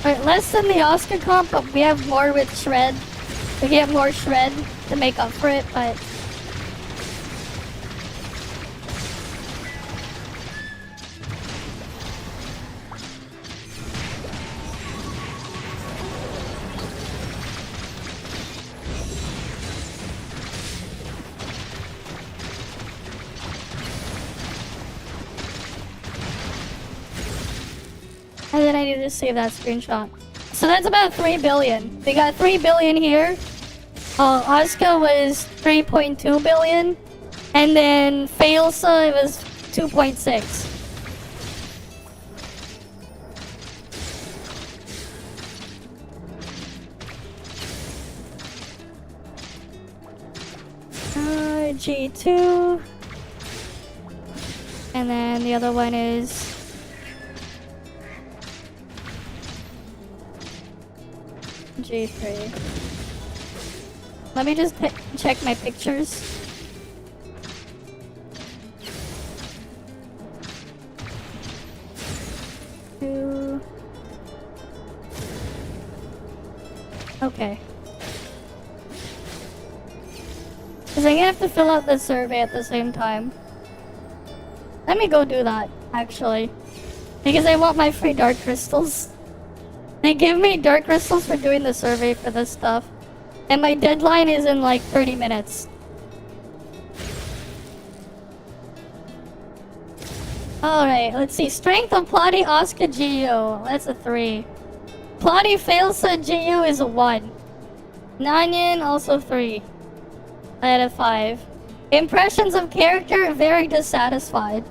Alright, less than the Oscar comp, but we have more with Shred. We get more Shred to make up for it, but... And then I need to save that screenshot. So that's about 3 billion. We got 3 billion here. Asuka was 3.2 billion. And then Failsa was 2.6. G2. And then the other one is... G3. Let me just check my pictures. Two. Okay. Because I'm gonna have to fill out the survey at the same time. Let me go do that, actually. Because I want my free dark crystals. They give me dark crystals for doing the survey for this stuff. And my deadline is in like 30 minutes. Alright, let's see. Strength of Plotty Oscar GU. That's a 3. Plotty Failsa GU is a 1. Nanyan, also 3. Out of 5. Impressions of character, very dissatisfied.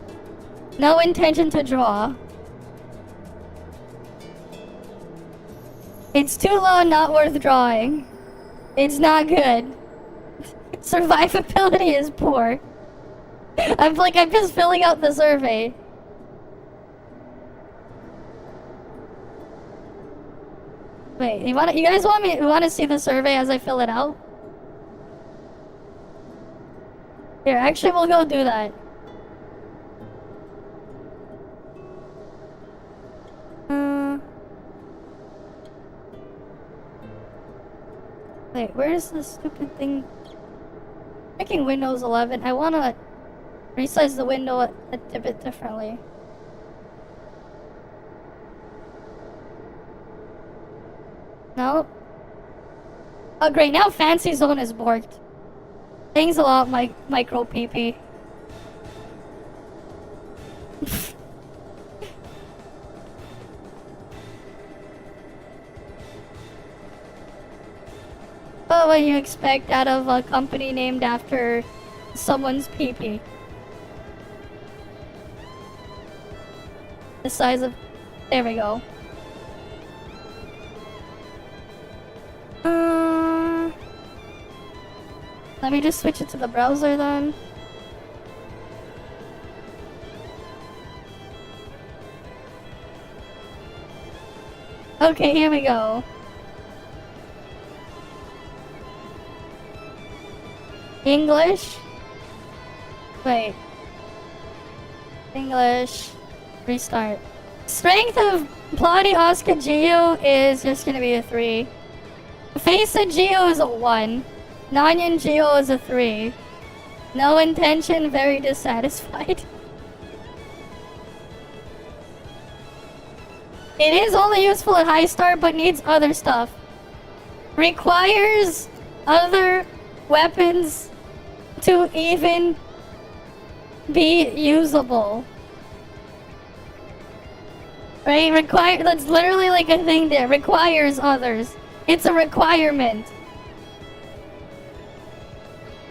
No intention to draw. It's too low, not worth drawing. It's not good. Survivability is poor. I'm just filling out the survey. Wait, you guys want to see the survey as I fill it out? Here, actually we'll go do that. Wait, where's the stupid thing? Making Windows 11. I wanna resize the window a bit differently. No? Oh great, now Fancy Zone is borked. Thanks a lot, micro PP. Oh, what you expect out of a company named after someone's PP. The size of... There we go. Let me just switch it to the browser then. Okay, here we go. English? Wait. English. Restart. Strength of Plotty Oscar Geo is just gonna be a 3. Face of Geo is a 1. Nanyan Geo is a 3. No intention, very dissatisfied. It is only useful at high star but needs other stuff. Requires other weapons to even be usable. Right? That's literally like a thing there. Requires others. It's a requirement.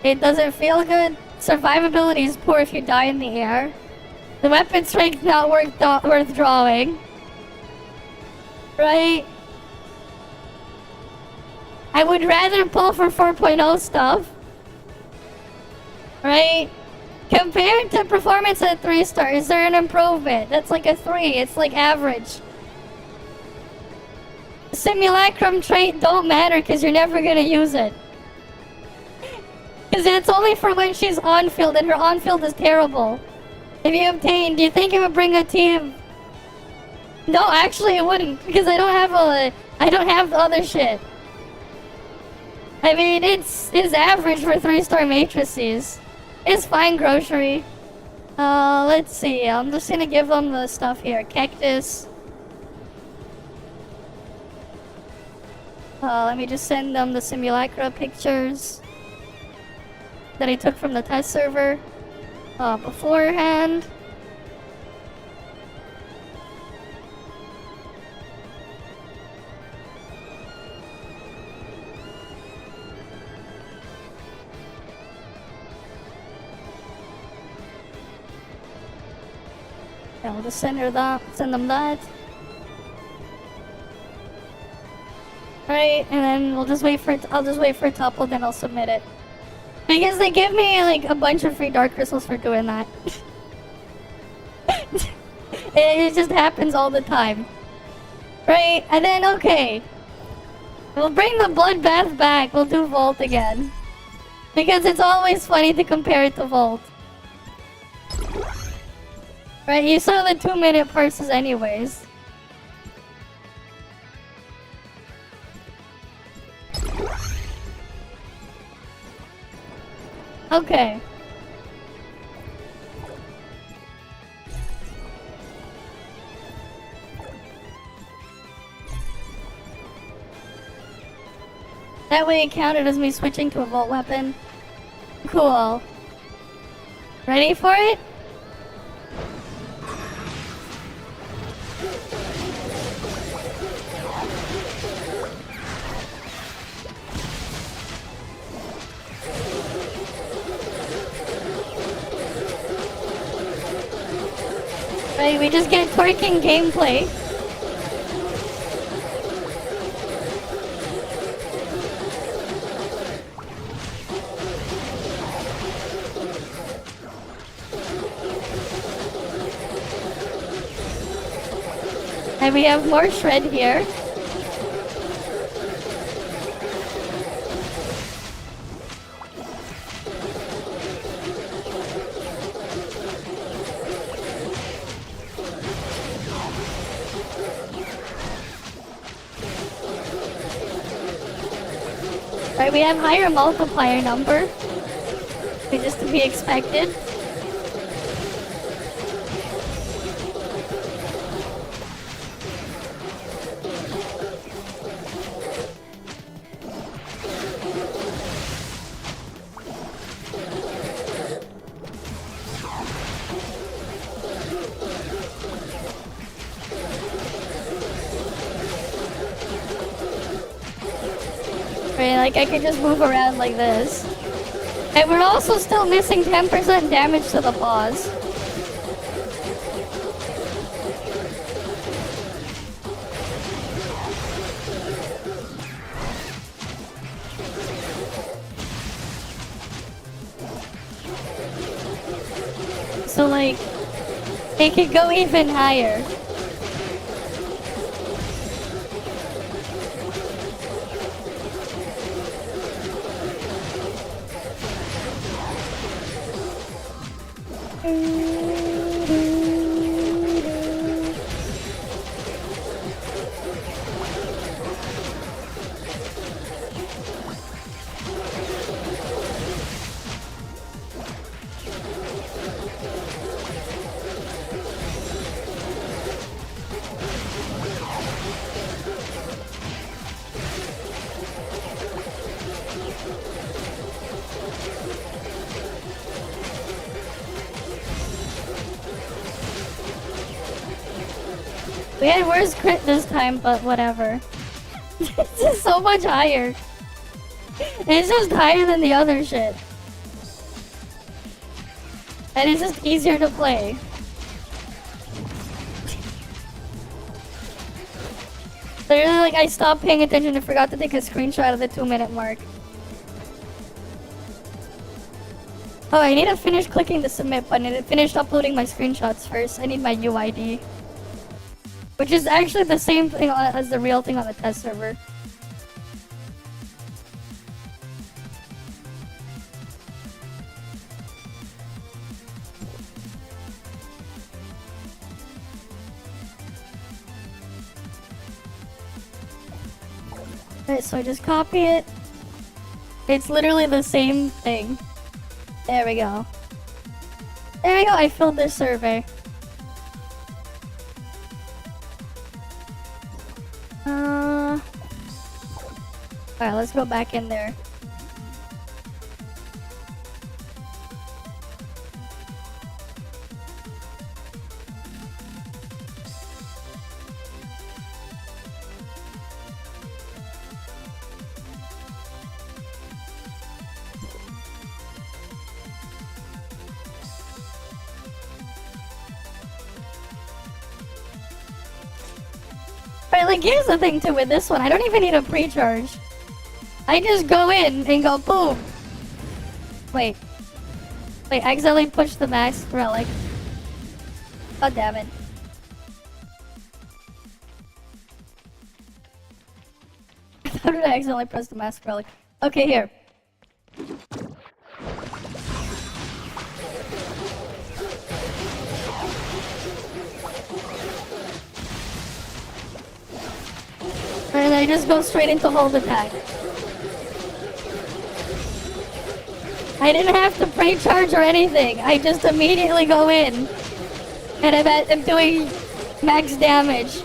It doesn't feel good. Survivability is poor if you die in the air. The weapon strength not worth drawing. Right? I would rather pull for 4.0 stuff. Right? Compared to performance at 3 star, is there an improvement? That's like a 3. It's like average. Simulacrum trait don't matter because you're never gonna use it. Because it's only for when she's on field, and her on field is terrible. If you obtain, do you think it would bring a team? No, actually it wouldn't, because I don't have the other shit. I mean, it's average for 3-star matrices. It's fine grocery. Let's see. I'm just gonna give them the stuff here. Cactus. Let me just send them the simulacra pictures that I took from the test server beforehand. Yeah, I'll just send them that. Right, and then I'll just wait for it to upload, then I'll submit it. Because they give me like a bunch of free dark crystals for doing that. It just happens all the time. Right, and then okay. We'll bring the bloodbath back, we'll do Vault again. Because it's always funny to compare it to Vault. Right, you saw the 2-minute purses anyways. Okay. That way it counted as me switching to a volt weapon. Cool. Ready for it? Right, we just get twerking gameplay. And we have more shred here. Right, we have higher multiplier number, which is to be expected. Right, like I could just move around like this. And we're also still missing 10% damage to the boss. So like, it could go even higher. We had worse crit this time, but whatever. This is so much higher. It's just higher than the other shit. And it's just easier to play. Literally, like, I stopped paying attention and forgot to take a screenshot of the 2-minute mark. Oh, I need to finish clicking the submit button. It finished uploading my screenshots first. I need my UID. Which is actually the same thing as the real thing on the test server. Alright, so I just copy it. It's literally the same thing. There we go. There we go, I filled this survey. Alright, let's go back in there. Alright, like here's the thing too with this one, I don't even need a pre-charge. I just go in and go boom. Wait, I accidentally pushed the max relic. God damn it. How did I accidentally press the mask relic? Okay, here. And I just go straight into hold attack. I didn't have to pre-charge or anything. I just immediately go in. And I'm doing max damage.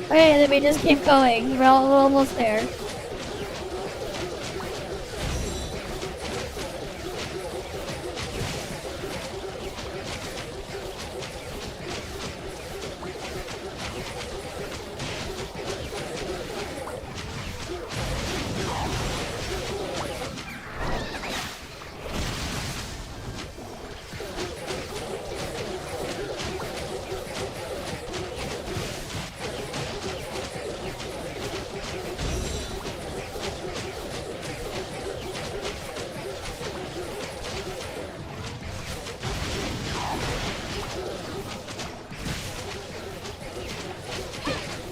Okay, then we just keep going. We're almost there.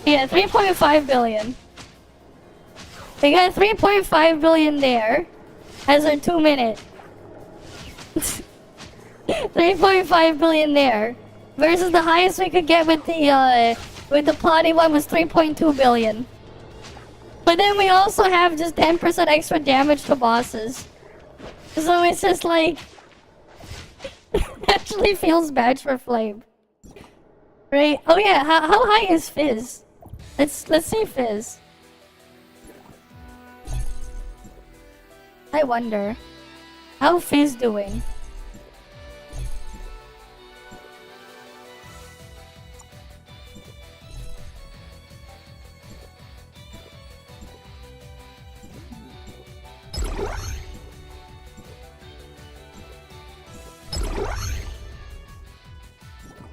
Yeah, 3.5 billion. We got 3.5 billion there as our 2 minute. 3.5 billion there versus the highest we could get with the plotty one was 3.2 billion. But then we also have just 10% extra damage to bosses. So it's just like actually feels bad for Flame. Right? Oh yeah, how high is Fizz? Let's see Fizz. I wonder. How Fizz doing?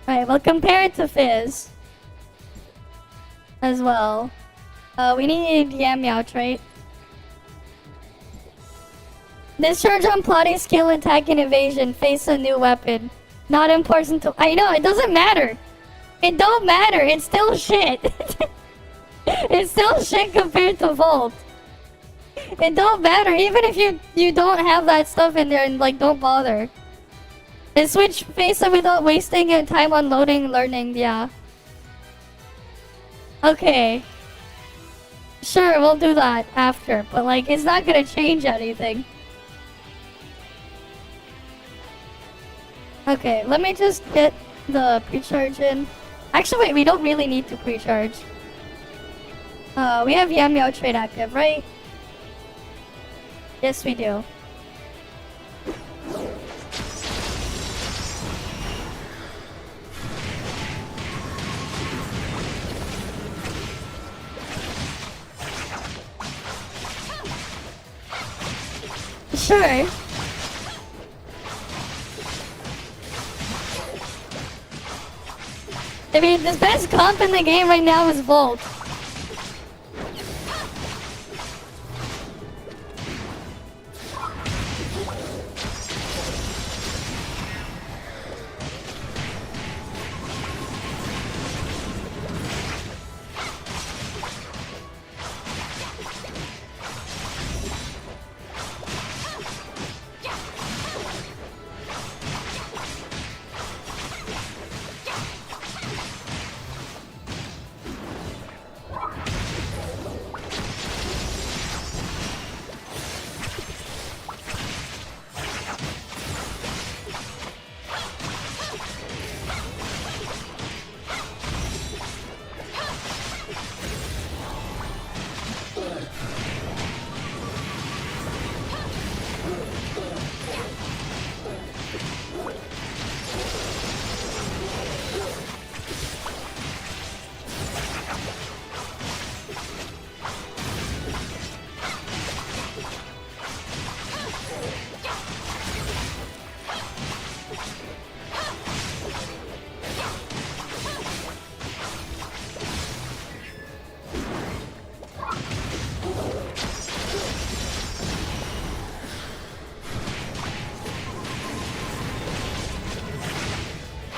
Alright, we'll compare it to Fizz. As well. We need Yam Yacht, right? Discharge on plotting, skill, attack, and evasion. Face a new weapon. Not important to— I know, it doesn't matter. It don't matter, it's still shit. It's still shit compared to Volt. It don't matter, even if you don't have that stuff in there and like don't bother. And switch face it without wasting time on loading and learning, yeah. Okay. Sure, we'll do that after, but like it's not gonna change anything. Okay, let me just get the pre-charge in. Actually, wait, we don't really need to pre-charge. We have Yam Yao trade active, right? Yes, we do. Sure. I mean, the best comp in the game right now is Volt.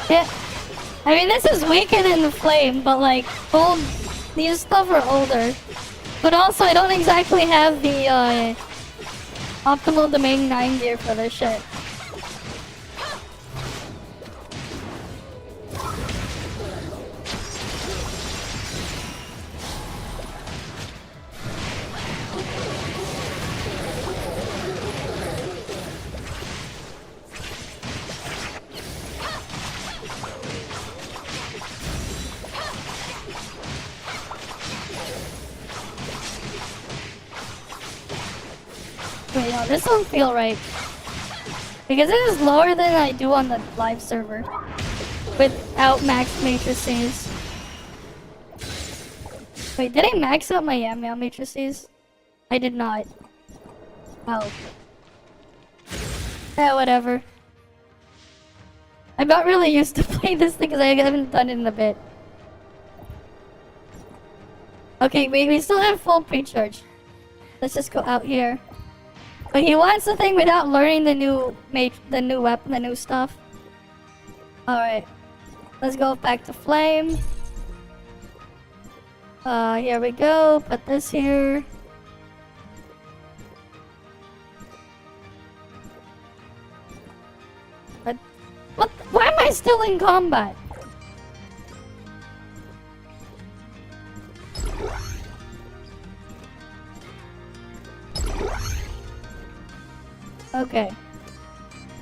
Yeah. I mean, this is weaker than the flame, but like, these stuff are older. But also, I don't exactly have the optimal domain 9 gear for this shit. Wait, no, this don't feel right. Because it is lower than I do on the live server. Without max matrices. Wait, did I max out my Yamyam matrices? I did not. Oh. Yeah, whatever. I'm not really used to playing this thing because I haven't done it in a bit. Okay, we still have full pre-charge. Let's just go out here. But he wants the thing without learning the new weapon, the new stuff. Alright. Let's go back to flame. Here we go. Put this here. But what? Why am I still in combat? Okay.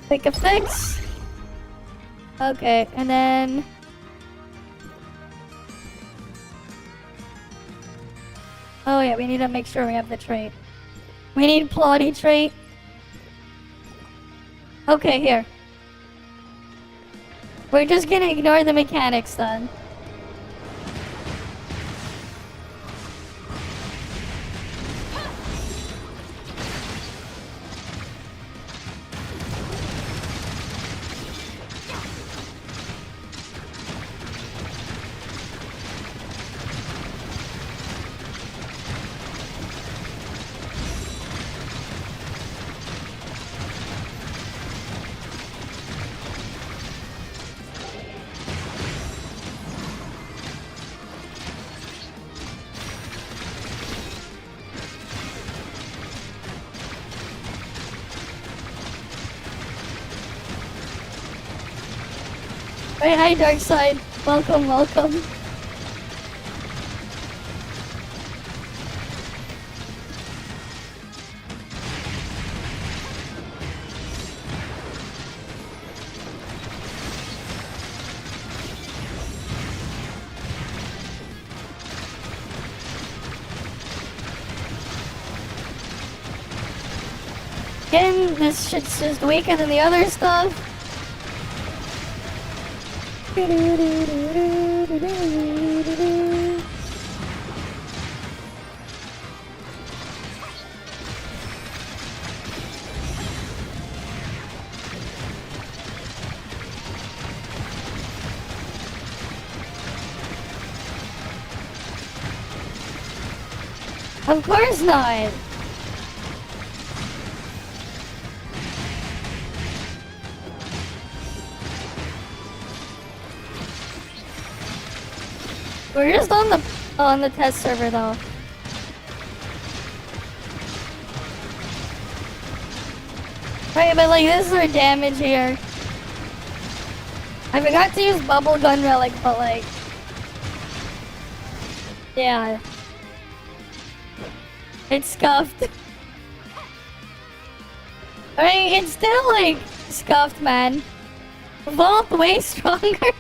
Pick a fix. Okay, and then... Oh yeah, we need to make sure we have the trait. We need plotty trait. Okay, here. We're just gonna ignore the mechanics then. Right, hi Darkside. Welcome, welcome. Again, this shit's just weaker than the other stuff. Of course not. We're just on the test server though. Right, but like this is our damage here. I forgot to use bubble gun relic, but like, yeah, it's scuffed. Alright, it's still like scuffed, man. Vault way stronger.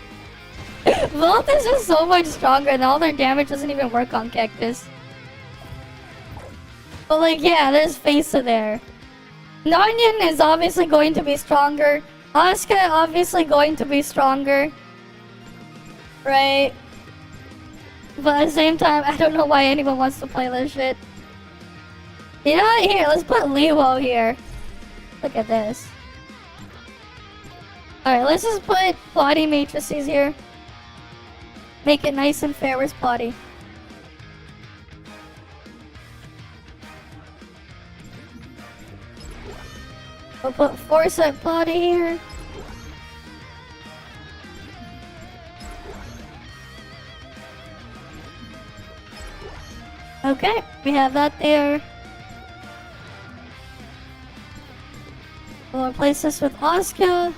Vault is just so much stronger and all their damage doesn't even work on Cactus. But like, yeah, there's Phaser there. Nonyan is obviously going to be stronger. Asuka obviously going to be stronger. Right? But at the same time, I don't know why anyone wants to play this shit. You know what? Here, let's put Lewo here. Look at this. Alright, let's just put plotty matrices here. Make it nice and fair with plotty. We'll put foresight plotty here. Okay, we have that there. We'll replace this with Asuka.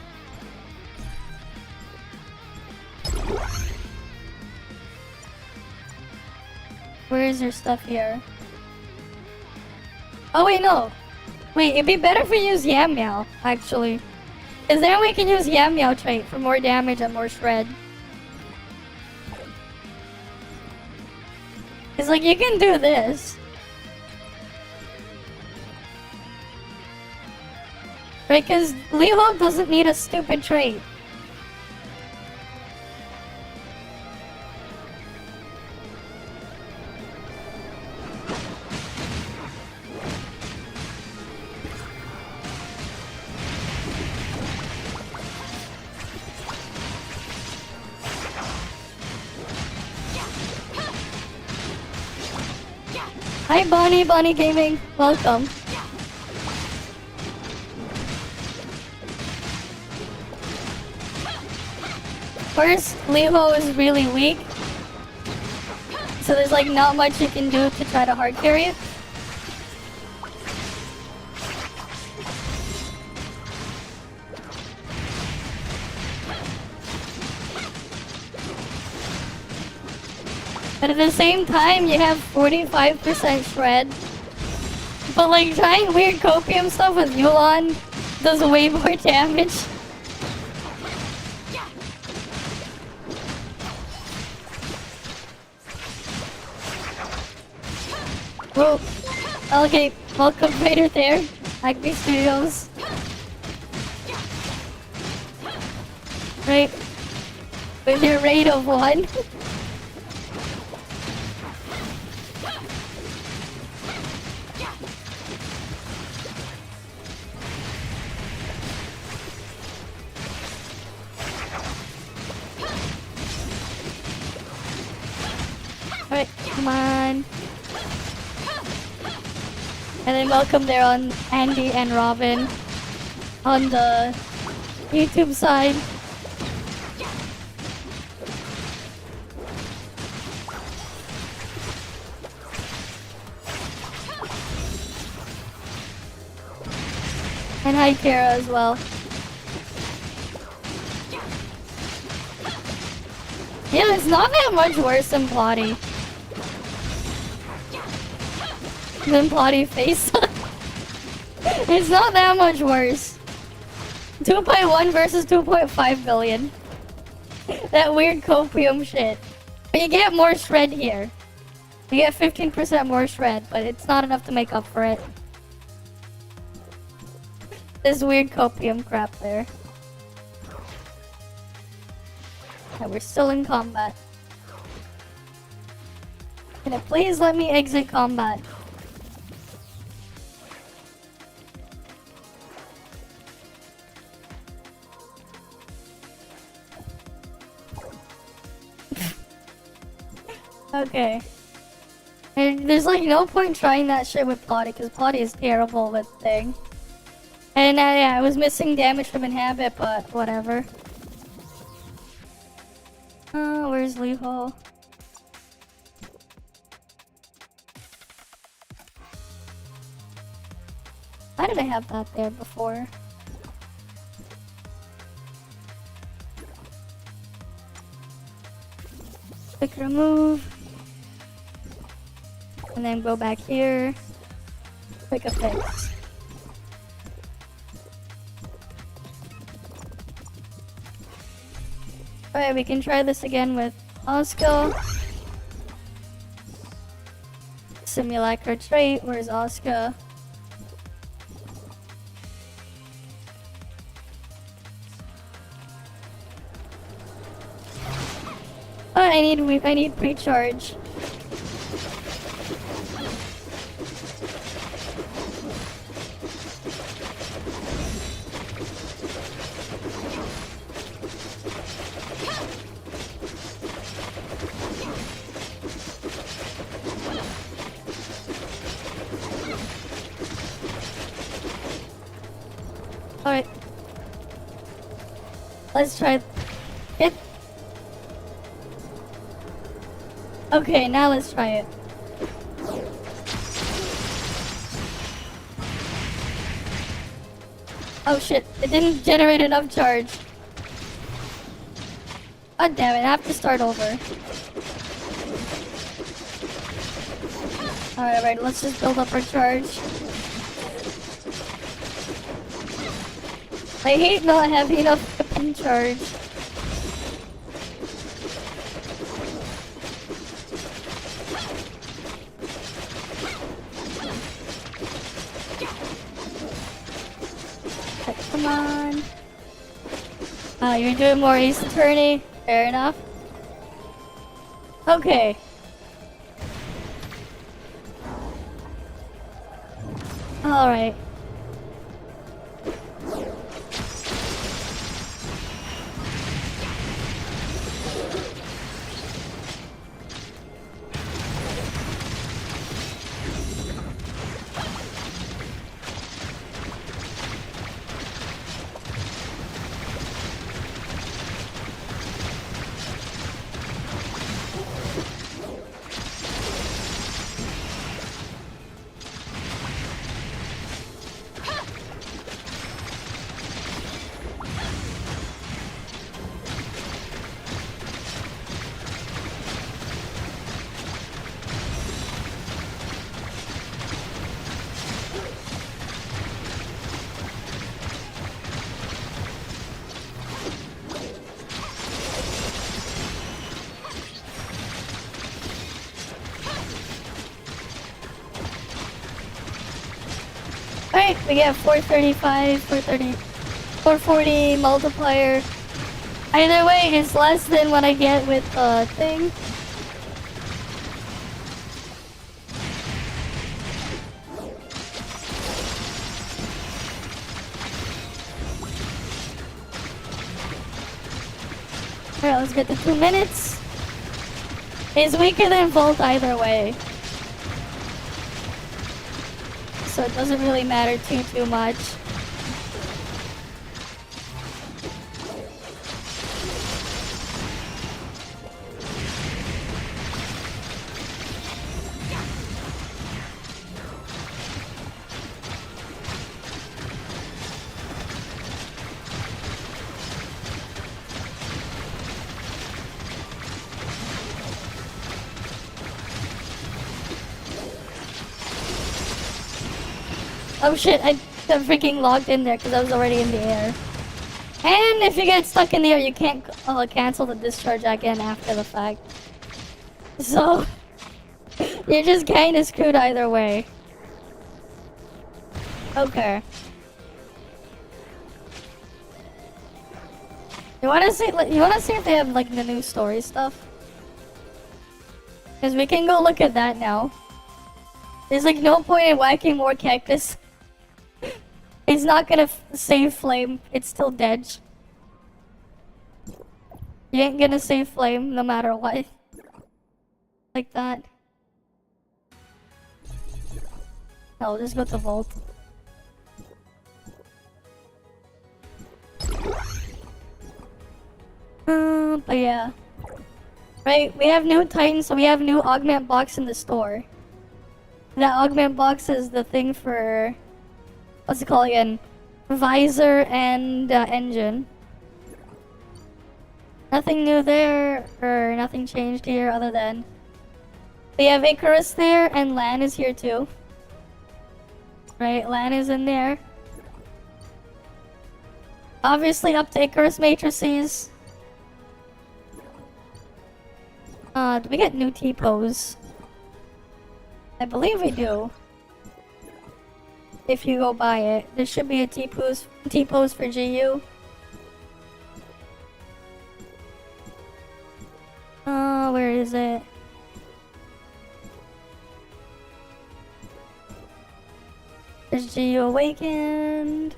Where is your stuff here? Oh wait, no. Wait, it'd be better if we use Yam Meow, actually. Because then we can use Yam Meow trait for more damage and more shred. It's like, you can do this. Right, because Leho doesn't need a stupid trait. Hi Bonnie Gaming, welcome. First, Leho is really weak, so there's like not much you can do to try to hard carry it. But at the same time, you have 45% shred. But like trying weird copium stuff with Yulon does way more damage. Whoa. Okay, welcome Raider there. Acme Studios. Right. With your raid of 1. Alright, come on. And then welcome there on Andy and Robin on the YouTube side. And hi Kara as well. Yeah, it's not that much worse than Plotty. Than Plotty face. It's not that much worse. 2.1 versus 2.5 billion. That weird copium shit. But you get more shred here. You get 15% more shred, but it's not enough to make up for it. This weird copium crap there. Yeah, we're still in combat. Can it please let me exit combat? Okay. And there's like no point trying that shit with Plotty, because Plotty is terrible with thing. And yeah, I was missing damage from Inhabit, but whatever. Where's Leho? Why did I have that there before? Quick remove. And then go back here. Quick affix. Alright, we can try this again with Oscar. Simulacra trait, where's Oscar? Oh, I need pre-charge. Alright. Let's try it. Okay, now let's try it. Oh shit, it didn't generate enough charge. God damn it, I have to start over. Alright, let's just build up our charge. I hate not having enough to charge. Come on. You're doing more Ace Attorney. Fair enough. Okay. Alright. Alright, we get 435, 430, 440 multiplier. Either way, it's less than what I get with the thing. Alright, let's get to 2 minutes. It's weaker than Volt either way. So it doesn't really matter too much. Oh shit, I freaking logged in there because I was already in the air. And if you get stuck in the air, you can't cancel the discharge again after the fact. So, you're just kinda screwed either way. Okay. You wanna see if they have like the new story stuff? Because we can go look at that now. There's like no point in whacking more cactus. It's not gonna save flame. It's still dead. You ain't gonna save flame no matter what. Like that. No, just go to Vault. But yeah. Right, we have new Titans, so we have new augment box in the store. That augment box is the thing for... What's it called again? Visor and engine. Nothing new there, or nothing changed here other than... We have Icarus there, and Lan is here too. Right, Lan is in there. Obviously up to Icarus matrices. Do we get new T-pose? I believe we do. If you go buy it, there should be a T-pose for GU. Where is it? There's GU Awakened.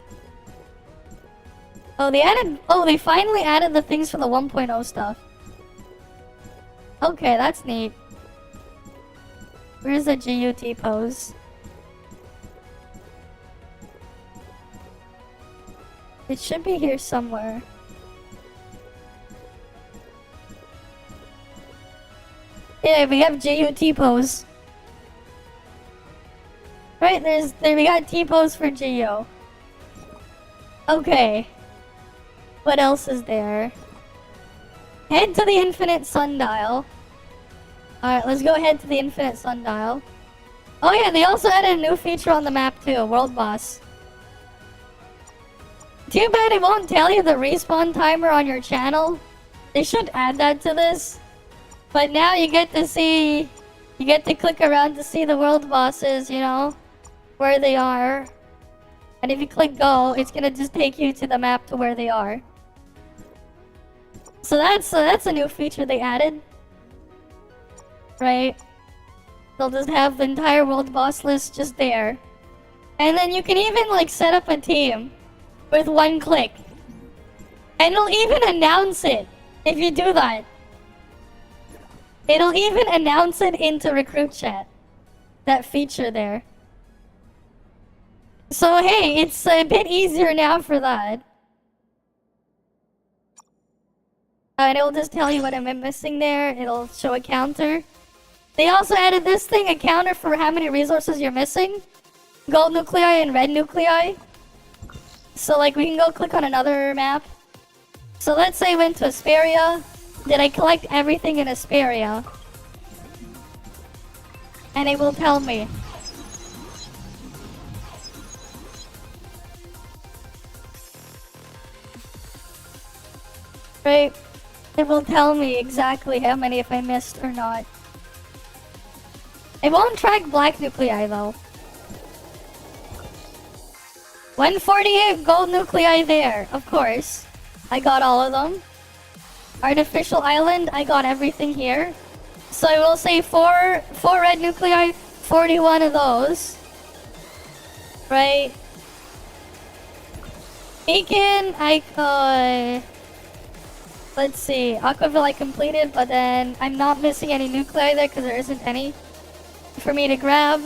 Oh, they finally added the things for the 1.0 stuff. Okay, that's neat. Where's the GU T-pose? It should be here somewhere. Yeah, we have GU T-pose. Right, we got T-pose for GU. Okay. What else is there? Head to the Infinite Sundial. Alright, let's go head to the Infinite Sundial. Oh yeah, they also added a new feature on the map too, World Boss. Too bad it won't tell you the respawn timer on your channel. They should add that to this. But now you get to see... You get to click around to see the world bosses, you know? Where they are. And if you click go, it's gonna just take you to the map to where they are. So that's a new feature they added. Right? They'll just have the entire world boss list just there. And then you can even like set up a team with one click. And it'll even announce it if you do that. It'll even announce it into recruit chat. That feature there. So hey, it's a bit easier now for that. And it'll just tell you what I'm missing there. It'll show a counter. They also added this thing, a counter for how many resources you're missing. Gold nuclei and red nuclei. So like we can go click on another map. So let's say I went to Asperia. Did I collect everything in Asperia? And it will tell me. Right? It will tell me exactly how many if I missed or not. It won't track black nuclei though. 148 gold nuclei there, of course. I got all of them. Artificial island, I got everything here. So I will say four red nuclei, 41 of those. Right? Beacon, let's see, Aquaville I completed, but then I'm not missing any nuclei there because there isn't any for me to grab.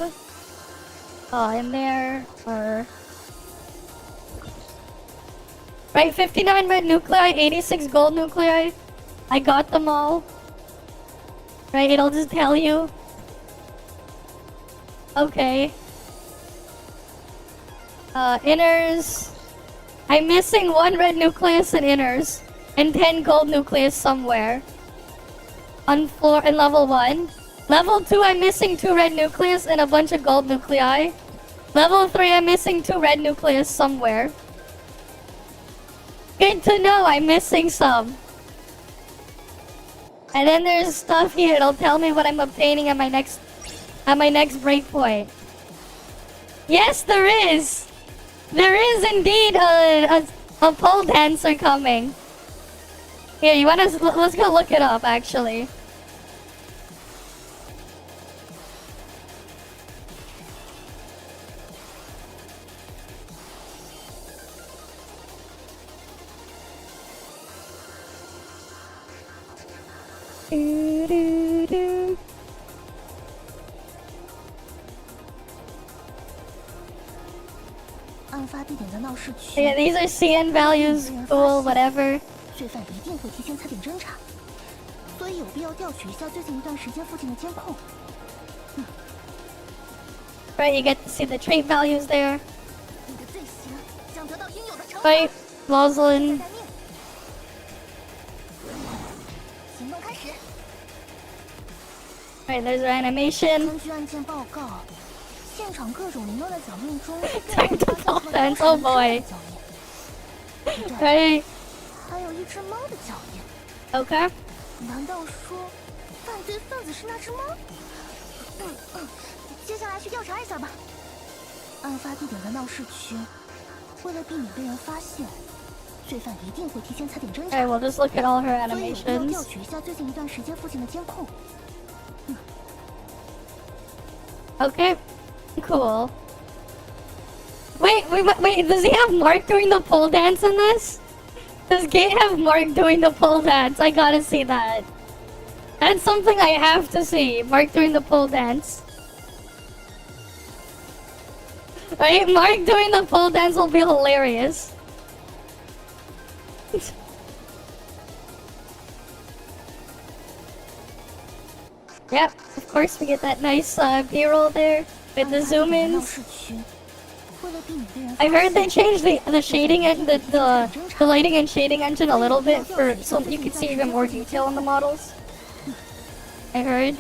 In there, or... Right, 59 red nuclei, 86 gold nuclei. I got them all. Right, it'll just tell you. Okay. Inners. I'm missing 1 red nucleus in inners. And 10 gold nucleus somewhere. On floor in level 1. Level 2 I'm missing 2 red nucleus and a bunch of gold nuclei. Level 3 I'm missing 2 red nucleus somewhere. Good to know I'm missing some. And then there's stuff here, it'll tell me what I'm obtaining at my next breakpoint. Yes, there is! There is indeed a pole dancer coming. Here, let's go look it up actually. Yeah, these are CN values, cool, whatever. Right, you get to see the trait values there. Right, Roslyn. Right, there's our animation. Time to fall dance, oh boy. Right. Okay. Alright, we'll just look at all her animations. Okay, cool. Wait, does he have Mark doing the pole dance in this? Does Gate have Mark doing the pole dance? I gotta see that. That's something I have to see. Mark doing the pole dance. Right, Mark doing the pole dance will be hilarious. Yep, of course we get that nice B-roll there with the zoom-ins. I heard they changed the shading and the lighting and shading engine a little bit so you can see even more detail in the models. I heard.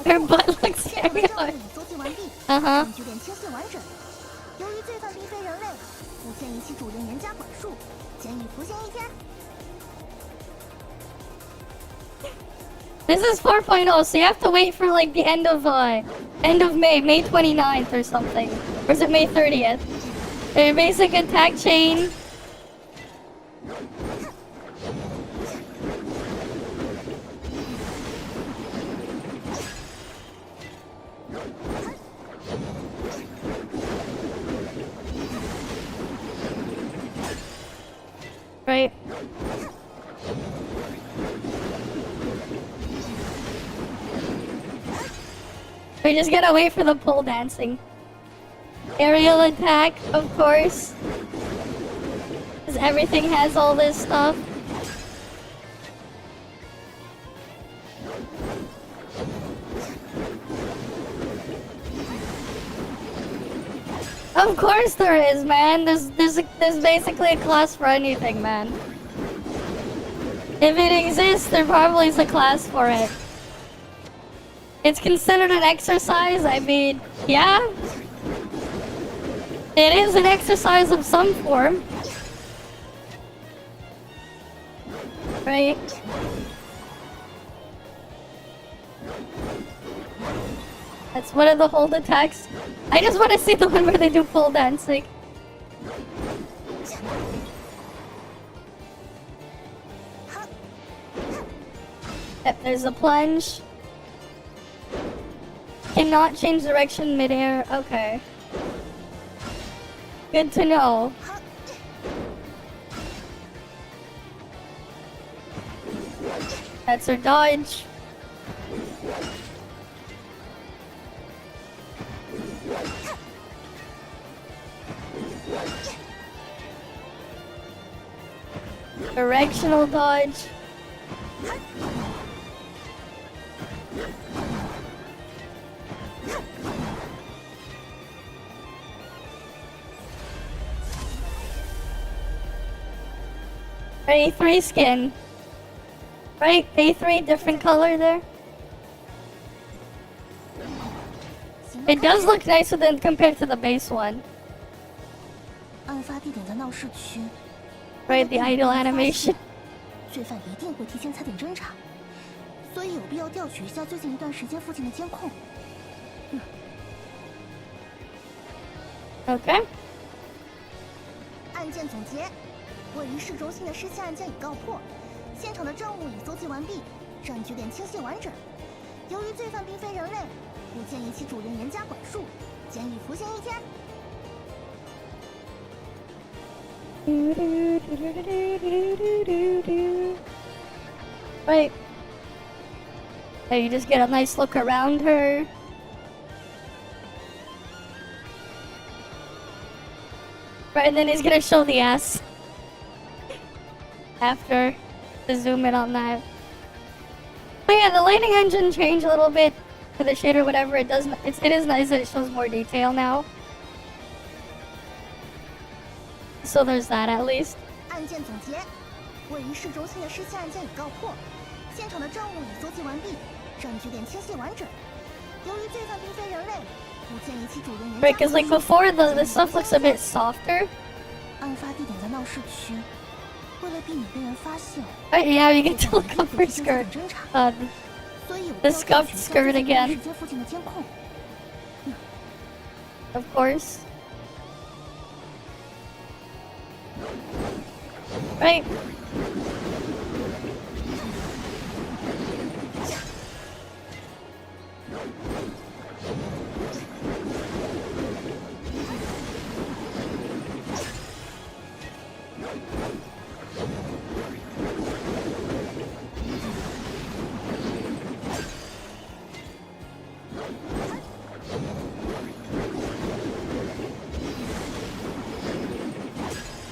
Her butt looks very hard. Uh-huh. This is 4.0, so you have to wait for like the end of May, May 29th or something. Or is it May 30th? A basic attack chain. Right. We just gotta wait for the pole dancing. Aerial attack, of course. Because everything has all this stuff. Of course there is, man. There's basically a class for anything, man. If it exists, there probably is a class for it. It's considered an exercise. I mean, yeah. It is an exercise of some form. Right? That's one of the hold attacks. I just want to see the one where they do pole dancing. Yep, there's a plunge. Cannot change direction midair. Okay. Good to know. That's her dodge. Directional dodge. A3 skin. Right? A3, different color there. It does look nicer than compared to the base one. Right, the idle animation. 罪犯一定会提前踩点侦查，所以有必要调取一下最近一段时间附近的监控。Okay. 案件总结：位于市中心的失窃案件已告破，现场的证物已搜集完毕，证据链清晰完整。由于罪犯并非人类，不建议其主人严加管束，监狱服刑1天。 Right. So you just get a nice look around her. Right, and then he's gonna show the ass. After to zoom in on that. But yeah, the lighting engine changed a little bit for the shader, whatever. It is nice that it shows more detail now. So there's that at least. 案件总结：位于市中心的失窃案件已告破，现场的证物已搜集完毕，证据链清晰完整。由于罪犯并非人类，不建议其主人严加 Right, because like before the stuff looks a bit softer. 案发地点在闹市区，为了避免被人发现， Right, yeah, you get to look up her skirt. 侦查， 所以有 The scuffed skirt again. 时间附近的监控。 Of course. Right.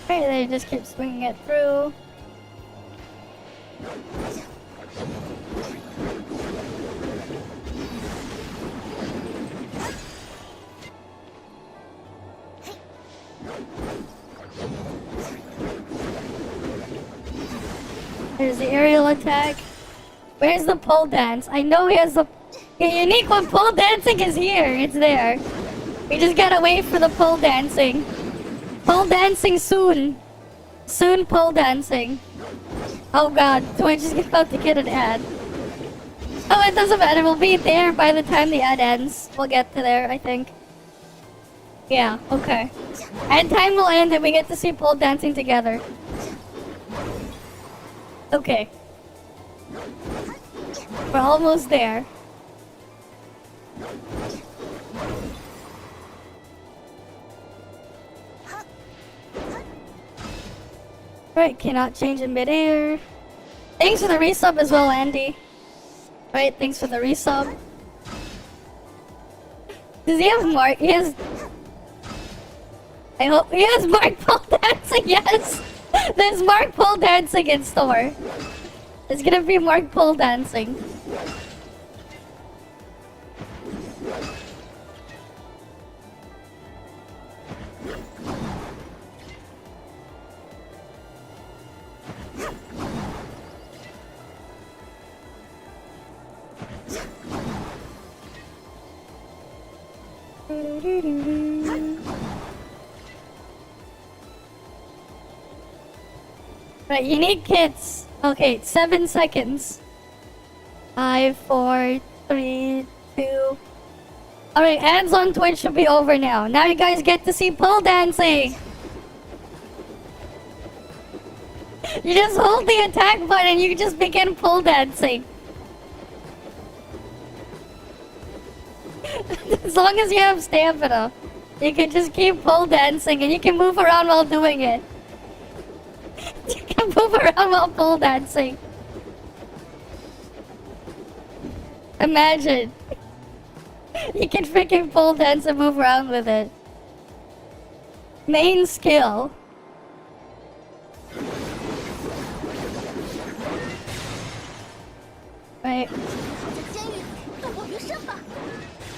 Right, they just keep swinging it through. There's the aerial attack. Where's the pole dance? I know he has the unique one. Pole dancing is here. It's there. We just gotta wait for the pole dancing. Pole dancing soon. Soon pole dancing. Oh god, Twitch is about to get an ad. Oh, it doesn't matter. We'll be there by the time the ad ends. We'll get to there, I think. Yeah, okay. And time will end and we get to see pole dancing together. Okay. We're almost there. Right, cannot change in midair. Thanks for the resub as well, Andy. Right, thanks for the resub. Does he have Mark? He has... I hope he has Mark pole dancing, yes! There's Mark pole dancing in store. There's gonna be Mark pole dancing. Right, unique kits. Okay, 7 seconds. 5, 4, 3, 2. Alright, ads on Twitch should be over now. Now you guys get to see pole dancing. You just hold the attack button, you just begin pole dancing. As long as you have stamina, you can just keep pole dancing and you can move around while doing it. You can move around while pole dancing. Imagine. You can freaking pole dance and move around with it. Main skill. Right.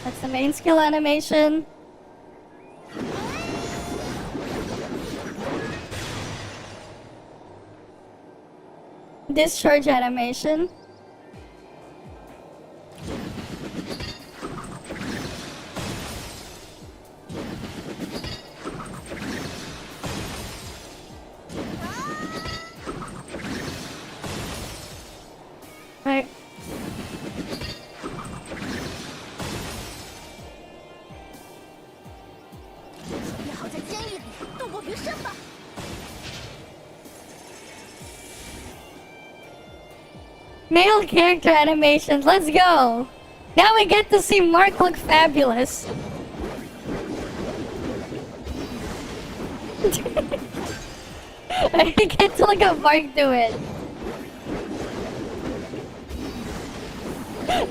That's the main skill animation. Discharge animation. Right. Male character animations, let's go! Now we get to see Mark look fabulous. I get to look at Mark do it.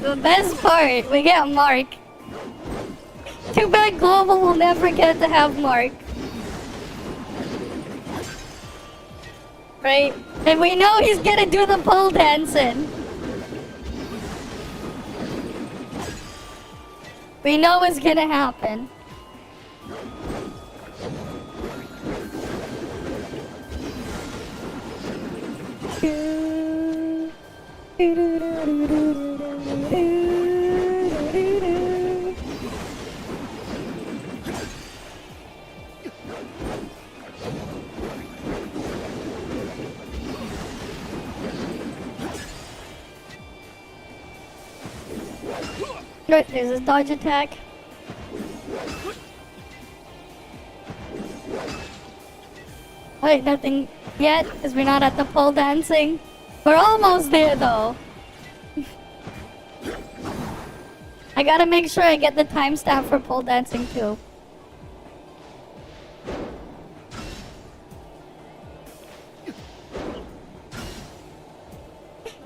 The best part, we get Mark. Too bad Global will never get to have Mark. Right? And we know he's gonna do the pole dancing. We know it's gonna happen. Right, there's a dodge attack. Alright, nothing yet, because we're not at the pole dancing. We're almost there, though. I gotta make sure I get the timestamp for pole dancing, too.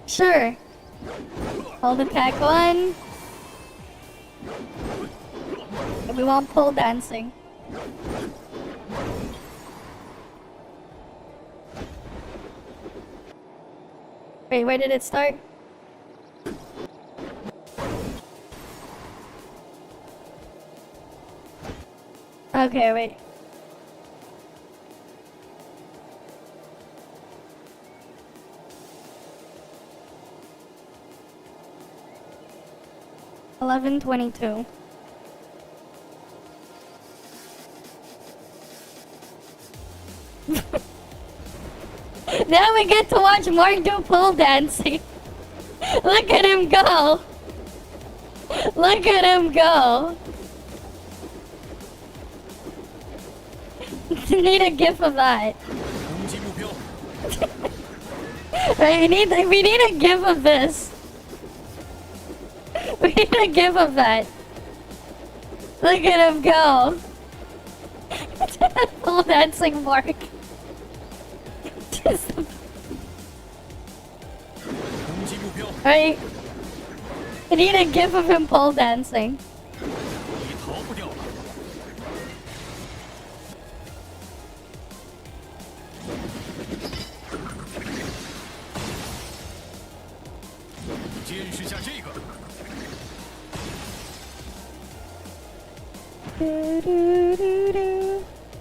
Sure. Hold attack 1. We want pole dancing. Wait, where did it start? Okay, wait. $11:22. Now we get to watch Mark do pole dancing. Look at him go! Look at him go! Need a gif of that. Right, we need a gif of this. We need a gif of that. Look at him go. Full dancing mark. Just right. We need a gif of him pole dancing.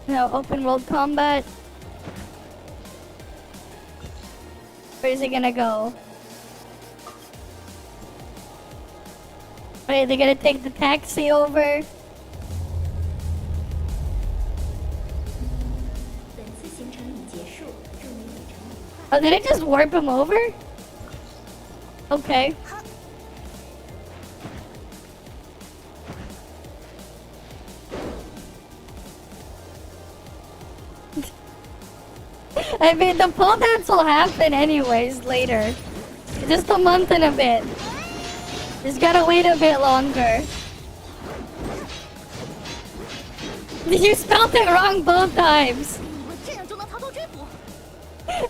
Now open world combat. Where is he gonna go? Wait, they're gonna take the taxi over. Oh, did it just warp him over? Okay. I mean, the pole dance will happen anyways later. Just a month and a bit. Just gotta wait a bit longer. You spelled it wrong both times.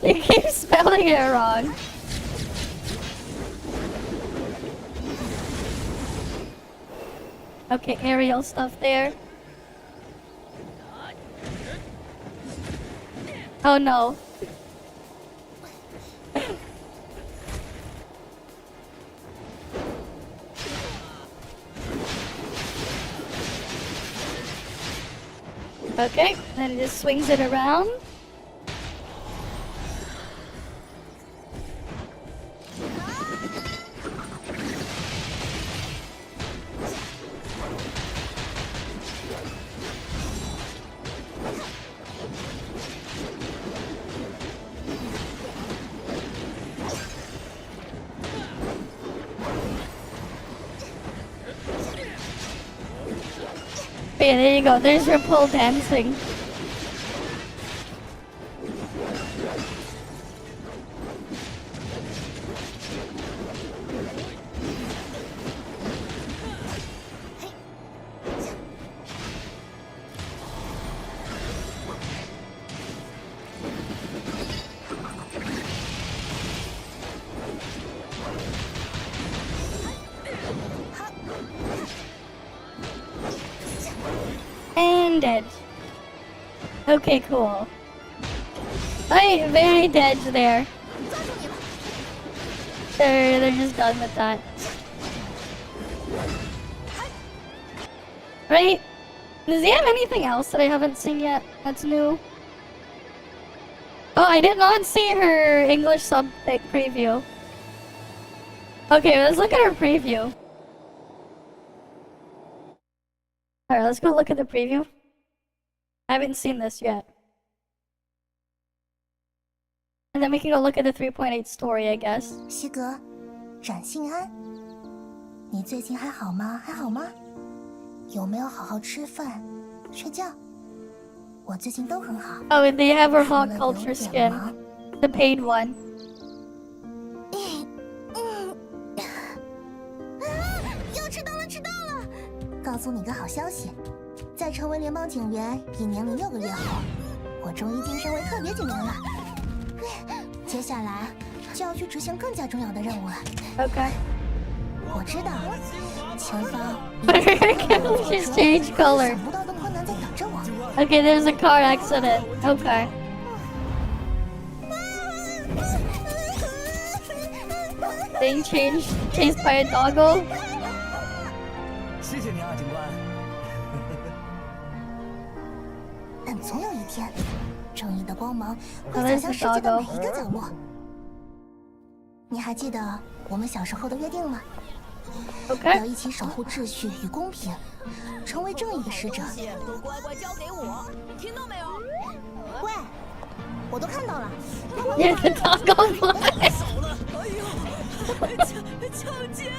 You keep spelling it wrong. Okay, aerial stuff there. Oh no. Okay, then it just swings it around. Yeah, there you go. There's your pole dancing. And dead. Okay, cool. Right, very dead there. They're just done with that. Right? Does he have anything else that I haven't seen yet that's new? Oh, I did not see her English sub preview. Okay, let's look at her preview. Alright, let's go look at the preview. I haven't seen this yet. And then we can go look at the 3.8 story, I guess. 西格，冉信安，你最近还好吗？还好吗？有没有好好吃饭、睡觉？我最近都很好。Oh, and they have her hot culture skin. The paid one. 又迟到了，迟到了！告诉你个好消息，在成为联邦警员1年0、6个月后，我终于晋升为特别警员了。接下来就要去执行更加重要的任务了。Okay. 我知道，前方 She's changed color. 想不到的困难在等着我。Okay, there's a car accident. Okay. Being chased by a doggo. 谢谢您啊，警官。但总有一天，正义的光芒会洒向世界的每一个角落。你还记得我们小时候的约定吗？ Okay. 要一起守护秩序与公平，成为正义的使者。都乖乖交给我，听到没有？喂，我都看到了。There's the doggo fly. 走了。哎呦，抢劫呀！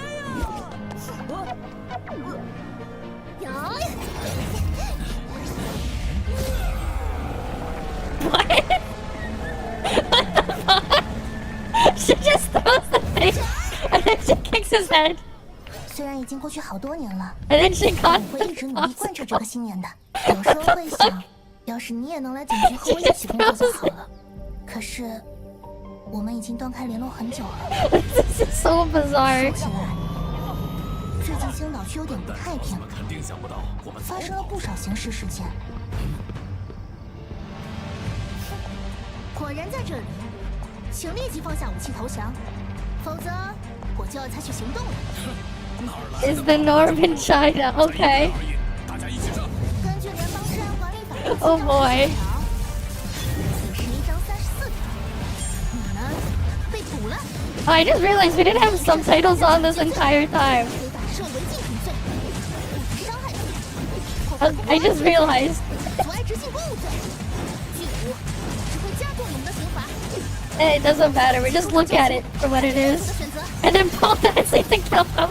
有， She just throws the thing, and then she kicks his head, 虽然已经过去好多年了， and then she 但 caught 我会 the 一直努力 boss. 贯彻这个信念的。有时候会想，要是你也能来警局和我一起工作就好了。可是，我们已经断开联络很久了。 This is so bizarre. 说起来，最近星岛区有点不太平，肯定想不到我们发生了不少刑事事件。果然在这里，请立即放下武器投降，否则我就要采取行动了。 Is the norm in China? Okay. 大家一起上。根据联邦治安管理法第7 Oh 章 boy. 第11章34条，你们被捕了， I just realized we didn't have subtitles on this entire time. 违反受违禁品罪、物质伤害罪、 I just realized. 阻碍执行公务罪。拒捕只会加重你们的刑罚。 It doesn't matter. We just look at it for what it 我的 is, 选择， and then pole dancing to kill them.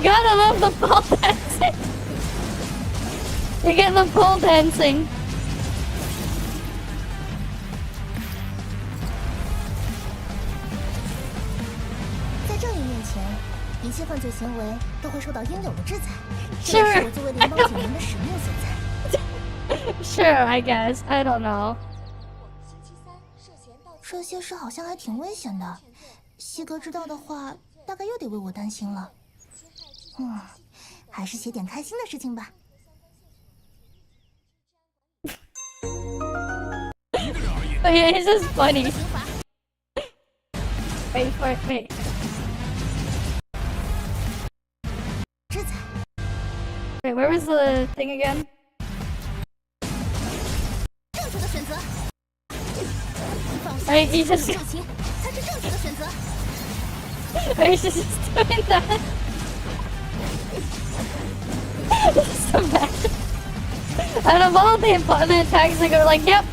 Gotta love the pole dancing. You get the pole dancing. 在正义面前，一切犯罪行为都会受到应有的制裁。 Sure. 这也是我作为联邦警员的使命所在。 Sure, I guess. I don't know. 这些事好像还挺危险的，西格知道的话，大概又得为我担心了。还是写点开心的事情吧。 But yeah, it's just funny. 刑罚 Wait for it. Wait. 制裁， Wait, where was the thing again? 正确的选择。放下 Wait, he 这 just. 种情才是正确的选择。 Wait, he's just doing that. This is so bad. Out of all the attacks, they go like, yep.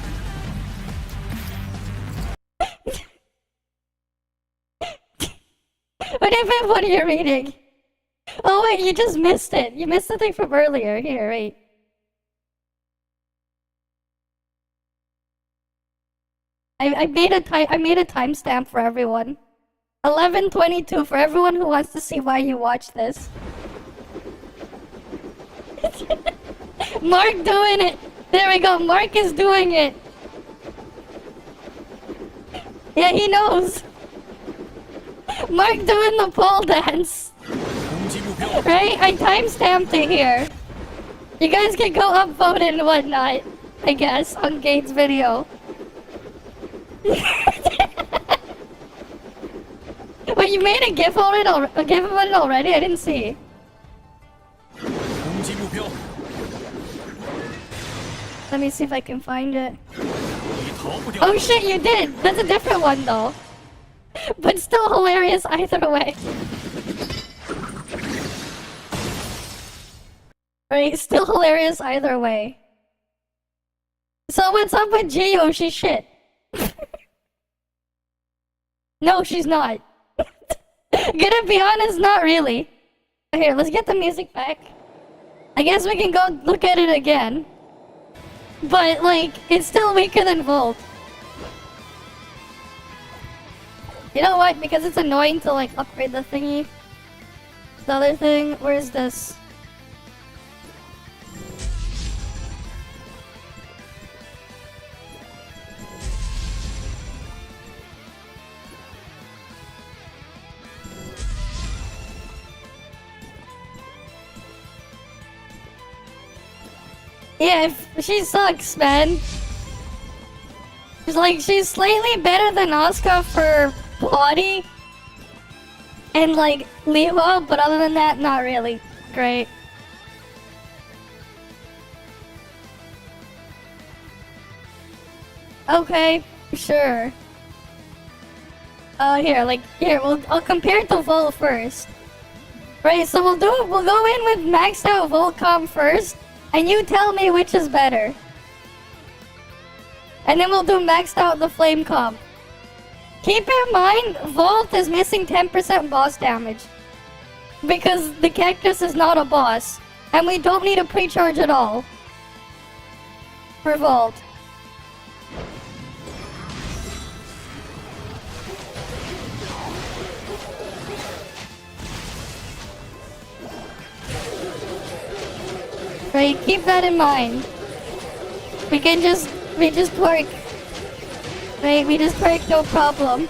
What are you reading? Oh wait, you just missed it. You missed the thing from earlier. Here, wait. I made a timestamp for everyone. 11:22 for everyone who wants to see why you watch this. Mark doing it. There we go. Mark is doing it. Yeah, he knows. Mark doing the pole dance. 攻击目标。 Right? I timestamped it here. You guys can go upvote and whatnot, I guess, on Gate's video. Wait, you made a GIF of it already? I didn't see. 攻击目标。 Let me see if I can find it. 你逃不掉。 Oh shit, you did! That's a different one though. But still hilarious either way. Right, still hilarious either way. So what's up with Gio? She's shit. No, she's not. Gonna be honest, not really. Here, let's get the music back. I guess we can go look at it again. But, like, it's still weaker than Volt. You know what? Because it's annoying to, like, upgrade the thingy. The other thing, where's this? Yeah, she sucks, man. She's slightly better than Asuka for body and like Leo, but other than that, not really great. Okay, sure. Here, I'll compare it to Volt first. Right, so we'll go in with maxed out Volcom first. And you tell me which is better. And then we'll do maxed out the flame comp. Keep in mind, Vault is missing 10% boss damage. Because the cactus is not a boss. And we don't need a pre-charge at all. For Vault. Right, keep that in mind. We just twerk. Right, we just twerk, no problem.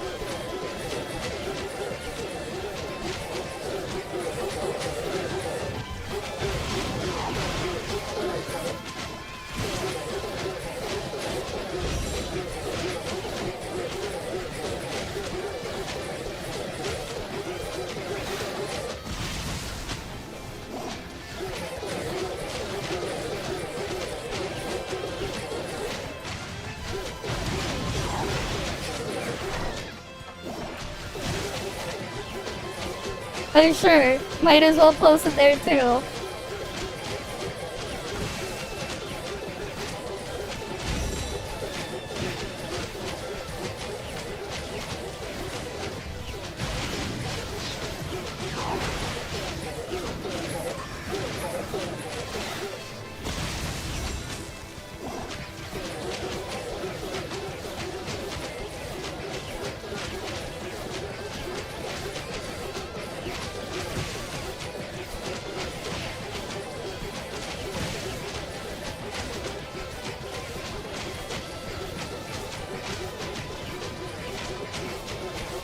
I'm sure. Might as well post it there too.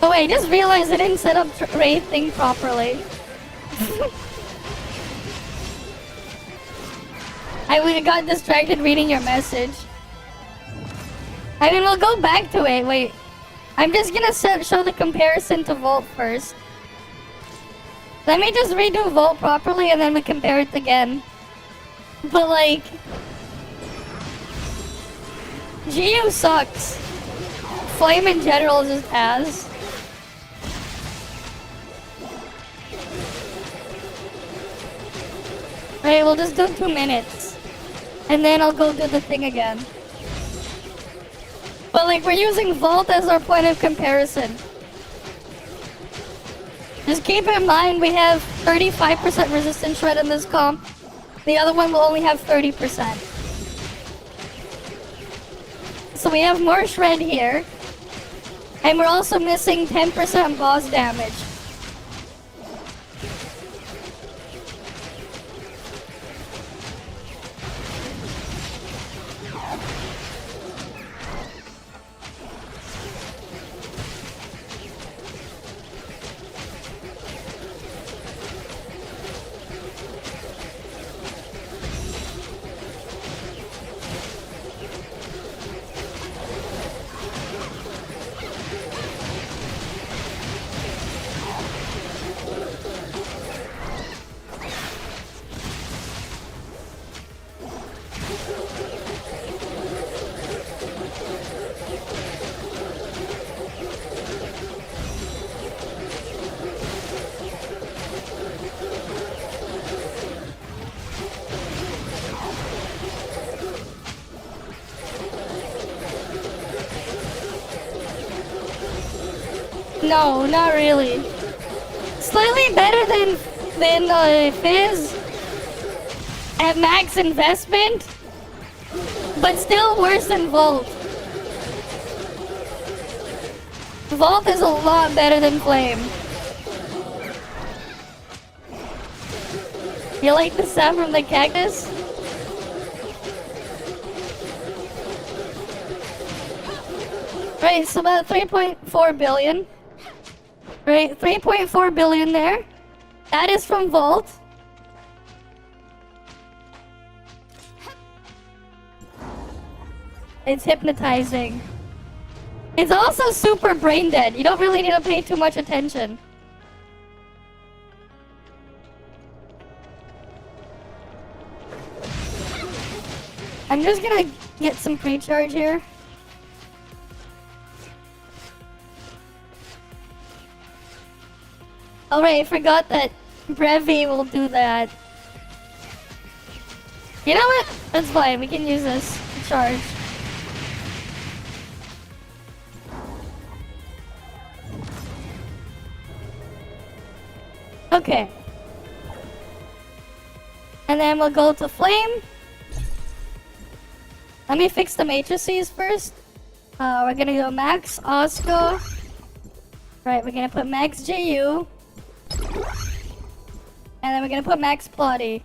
Oh wait, I just realized I didn't set up raid thing properly. I got distracted reading your message. I mean, we'll go back to it. Wait, I'm just gonna show the comparison to Vault first. Let me just redo Vault properly and then we compare it again. But like, GU sucks. Flame in general just has. Right, we'll just do 2 minutes. And then I'll go do the thing again. But like, we're using Vault as our point of comparison. Just keep in mind we have 35% resistance shred in this comp. The other one will only have 30%. So we have more shred here. And we're also missing 10% boss damage. No, not really. Slightly better than Fizz at max investment, but still worse than Vault. Vault is a lot better than Flame. You like the sound from the cactus? Right, it's about 3.4 billion. Right, 3.4 billion there. That is from Vault. It's hypnotizing. It's also super brain dead. You don't really need to pay too much attention. I'm just gonna get some pre-charge here. Alright, I forgot that Brevi will do that. You know what? That's fine, we can use this to charge. Okay. And then we'll go to flame. Let me fix the matrices first. We're gonna go max Oscar. Right, we're gonna put max JU. And then we're gonna put max Plotty.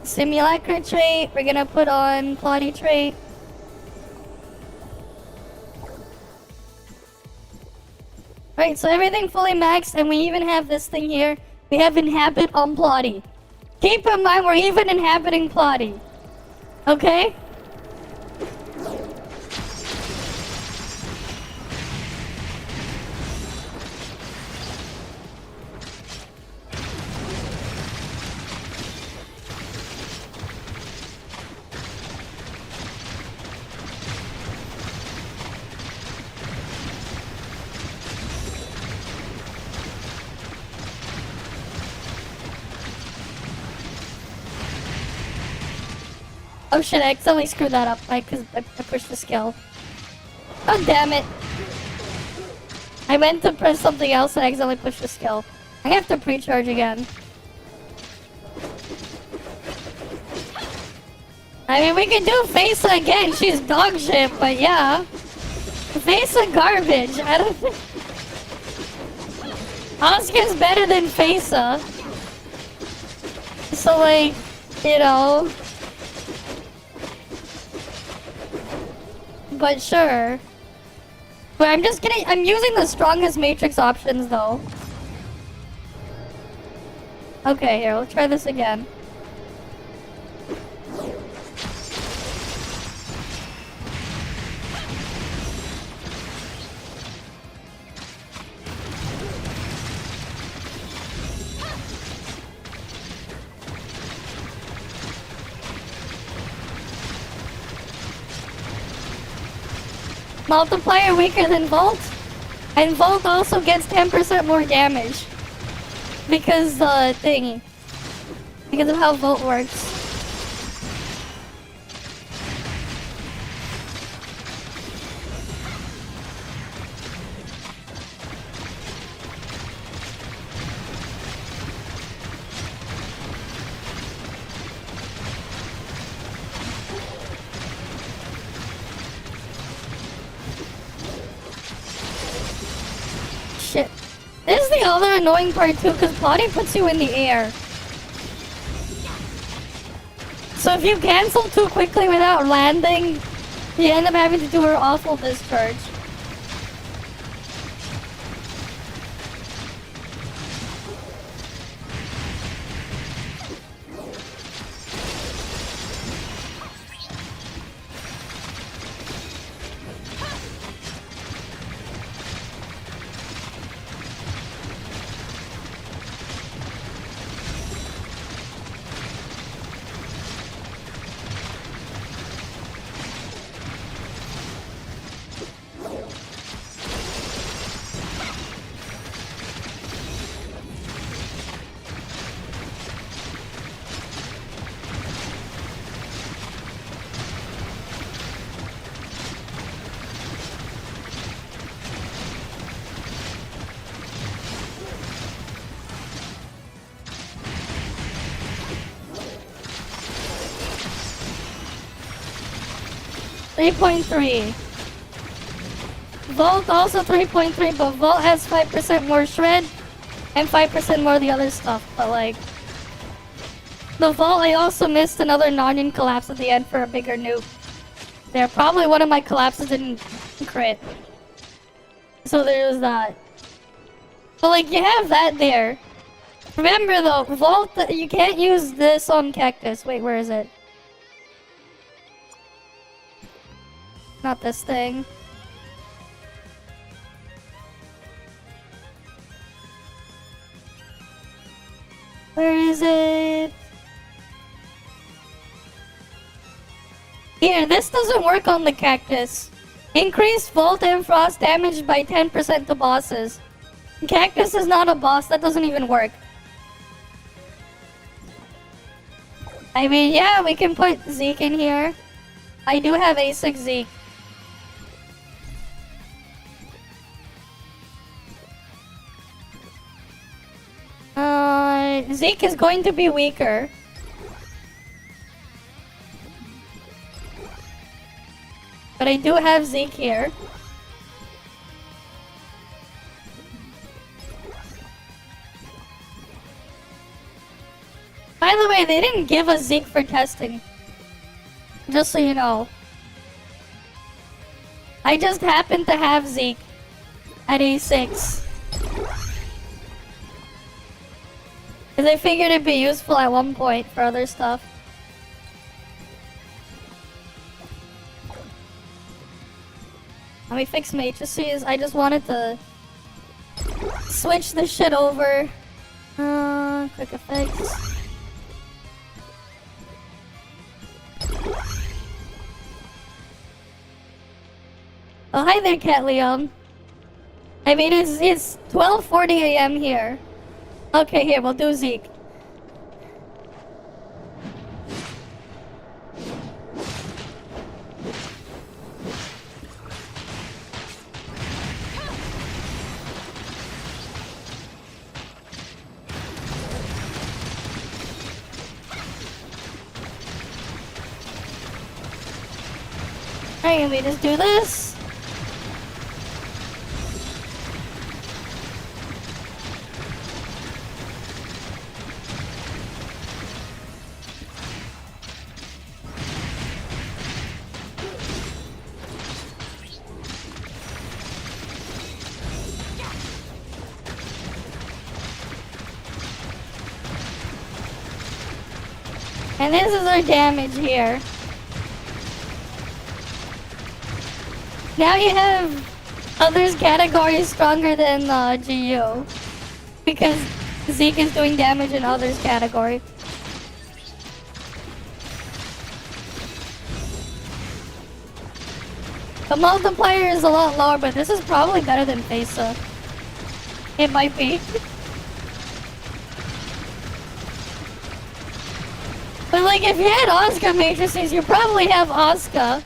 Simulacra trait, we're gonna put on Plotty trait. Right, so everything fully maxed, and we even have this thing here. We have inhabit on Plotty. Keep in mind, we're even inhabiting Plotty. Okay? Oh shit, I accidentally screwed that up, right? Because I pushed the skill. Oh damn it. I meant to press something else and I accidentally pushed the skill. I have to pre-charge again. I mean, we can do Faisa again. She's dog shit, but yeah. Faisa garbage. I don't think... Oscar's better than Faisa. So like, you know... But sure. But I'm using the strongest matrix options though. Okay, here, let's try this again. Multiplier weaker than Volt, and Volt also gets 10% more damage because because of how Volt works. Shit. This is the other annoying part too, because Plotty puts you in the air. So if you cancel too quickly without landing, you end up having to do her awful discharge. .3. Volt also 3.3, but Volt has 5% more shred and 5% more of the other stuff. But like, the Volt, I also missed another non-in collapse at the end for a bigger nuke. There, probably one of my collapses didn't crit. So there's that. But like, you have that there. Remember though, Volt, you can't use this on Cactus. Wait, where is it? Not this thing. Where is it? Here, this doesn't work on the Cactus. Increase Volt and Frost damage by 10% to bosses. Cactus is not a boss, that doesn't even work. I mean, yeah, we can put Zeke in here. I do have A6 Zeke. Zeke is going to be weaker. But I do have Zeke here. By the way, they didn't give us Zeke for testing. Just so you know. I just happened to have Zeke at A6. Because I figured it'd be useful at one point for other stuff. Let me fix matrices. I just wanted to switch this shit over. Quick effects. Oh, hi there, Cat Leon. I mean, it's 12:40 a.m. here. Okay, here, we'll do Zeke. Alright, let me just do this. And this is our damage here. Now you have others categories stronger than GU. Because Zeke is doing damage in others category. The multiplier is a lot lower, but this is probably better than Pesa. It might be. But like, if you had Asuka matrices, you probably have Asuka.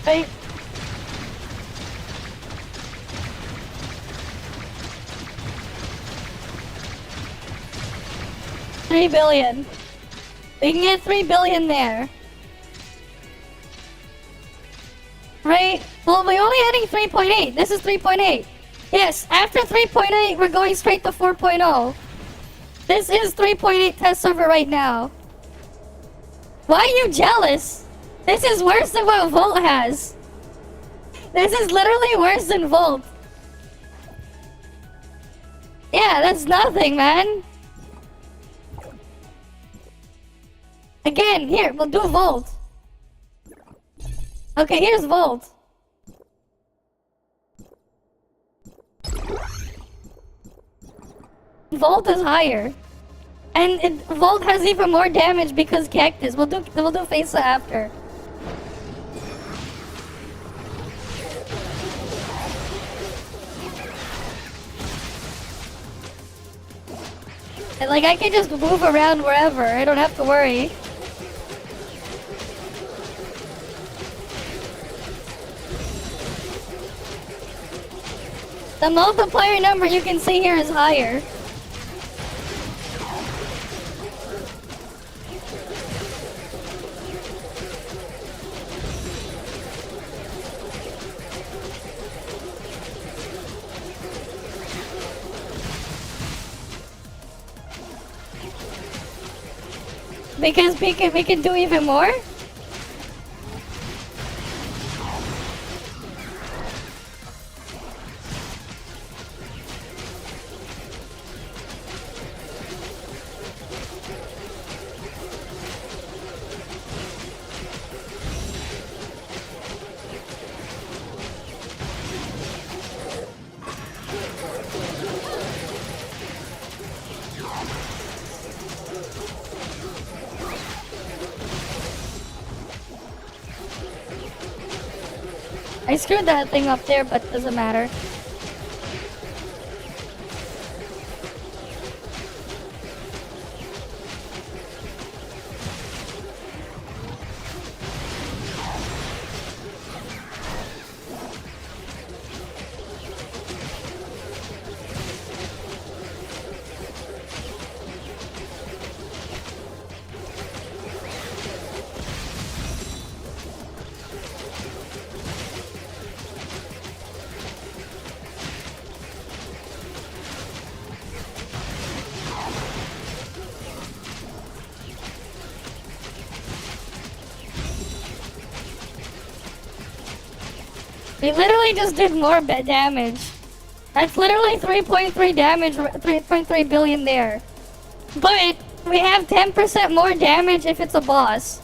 Right? $3 billion. We can get 3 billion there. Right? Well, we're only adding 3.8. This is 3.8. Yes, after 3.8, we're going straight to 4.0. This is 3.8 test server right now. Why are you jealous? This is worse than what Volt has. This is literally worse than Volt. Yeah, that's nothing, man. Again, here, we'll do Volt. Okay, here's Volt. Volt is higher. And Volt has even more damage because Cactus. We'll do Faisa after. And like, I can just move around wherever. I don't have to worry. The multiplier number you can see here is higher. Because we can do even more? I screwed that thing up there, but doesn't matter. We literally just did more damage. That's literally 3.3 damage, 3.3 billion there. But we have 10% more damage if it's a boss.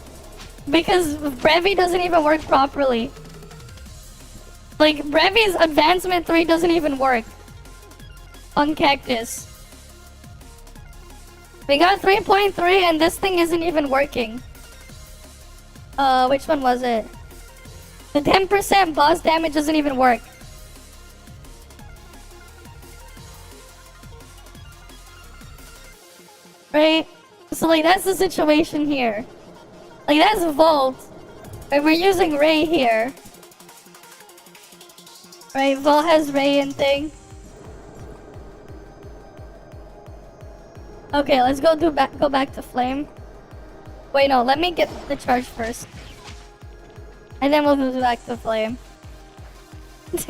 Because Brevi doesn't even work properly. Like, Brevi's Advancement 3 doesn't even work on Cactus. We got 3.3 and this thing isn't even working. Which one was it? The 10% boss damage doesn't even work. Right? So like that's the situation here. Like that's Volt. And we're using Ray here. Right, Volt has Ray and thing. Okay, let's go back to Flame. Wait, no, let me get the charge first. And then we'll go back to Flame. It's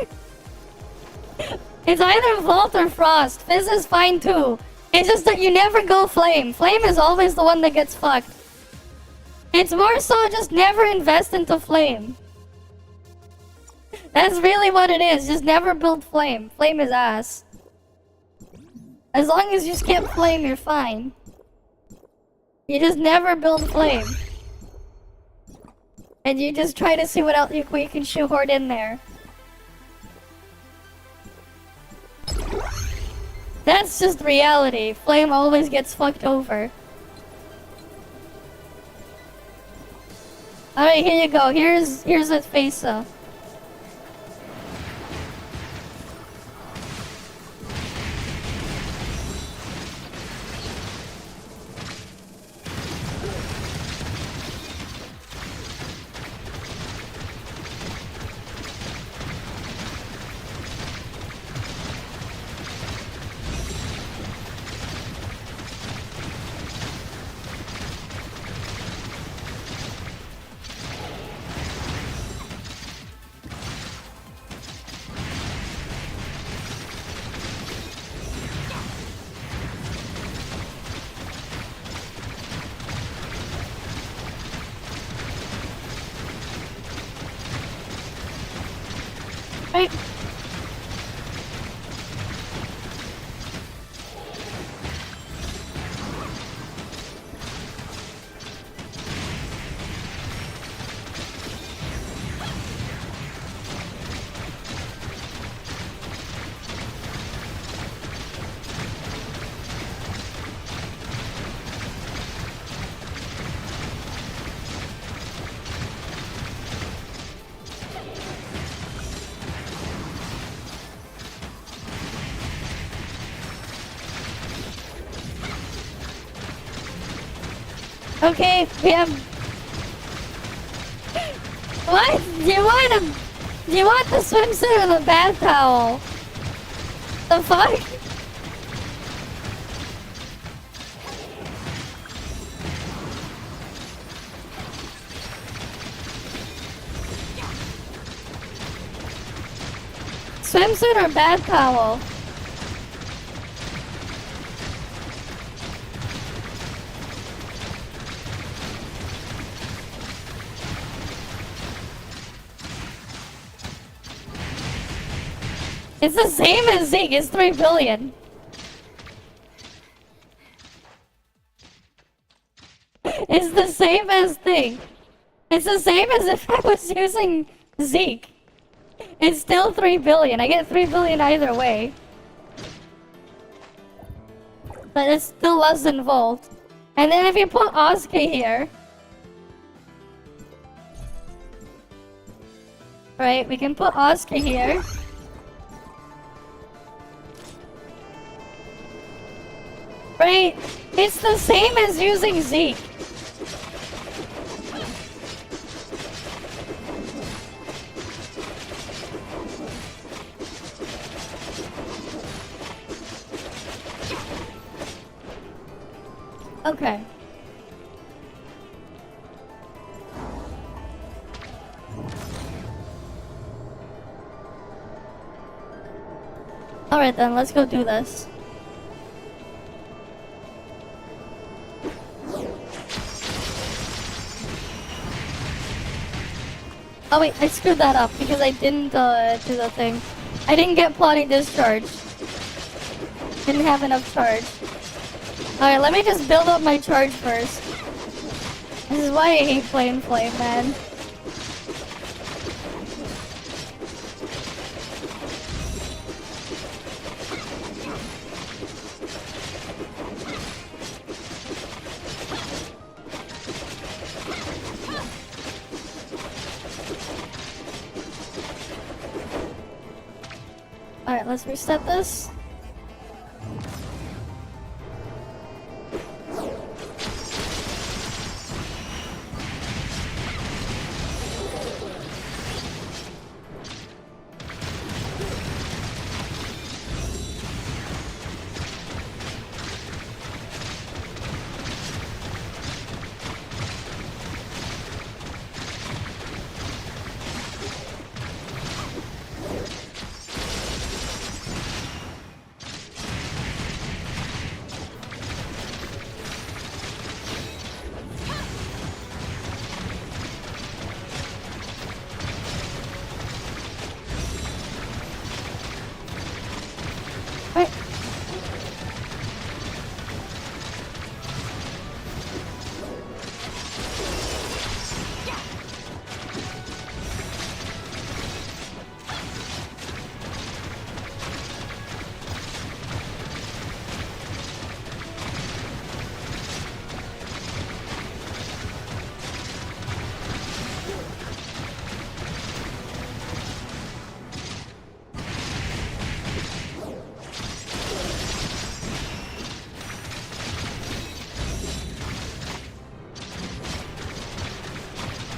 either Volt or Frost. Fizz is fine too. It's just that you never go Flame. Flame is always the one that gets fucked. It's more so just never invest into Flame. That's really what it is. Just never build Flame. Flame is ass. As long as you skip Flame, you're fine. You just never build Flame. And you just try to see what else you can shoehorn in there. That's just reality. Flame always gets fucked over. Alright, here you go. Here's a face-up. Right. Okay, we have. What? Do you want the swimsuit or the bath towel? The fuck? Swimsuit or bath towel? It's the same as Zeke, it's 3 billion. It's the same as thing. It's the same as if I was using Zeke. It's still 3 billion. I get 3 billion either way. But it's still less than Volt. And then if you put Asuka here, Right, we can put Oscar here. Right, it's the same as using Zeke. Okay. Alright then, let's go do this. Oh wait, I screwed that up because I didn't do the thing. I didn't get plotting discharge. Didn't have enough charge. Alright, let me just build up my charge first. This is why I hate playing Flame, man. Alright, let's reset this.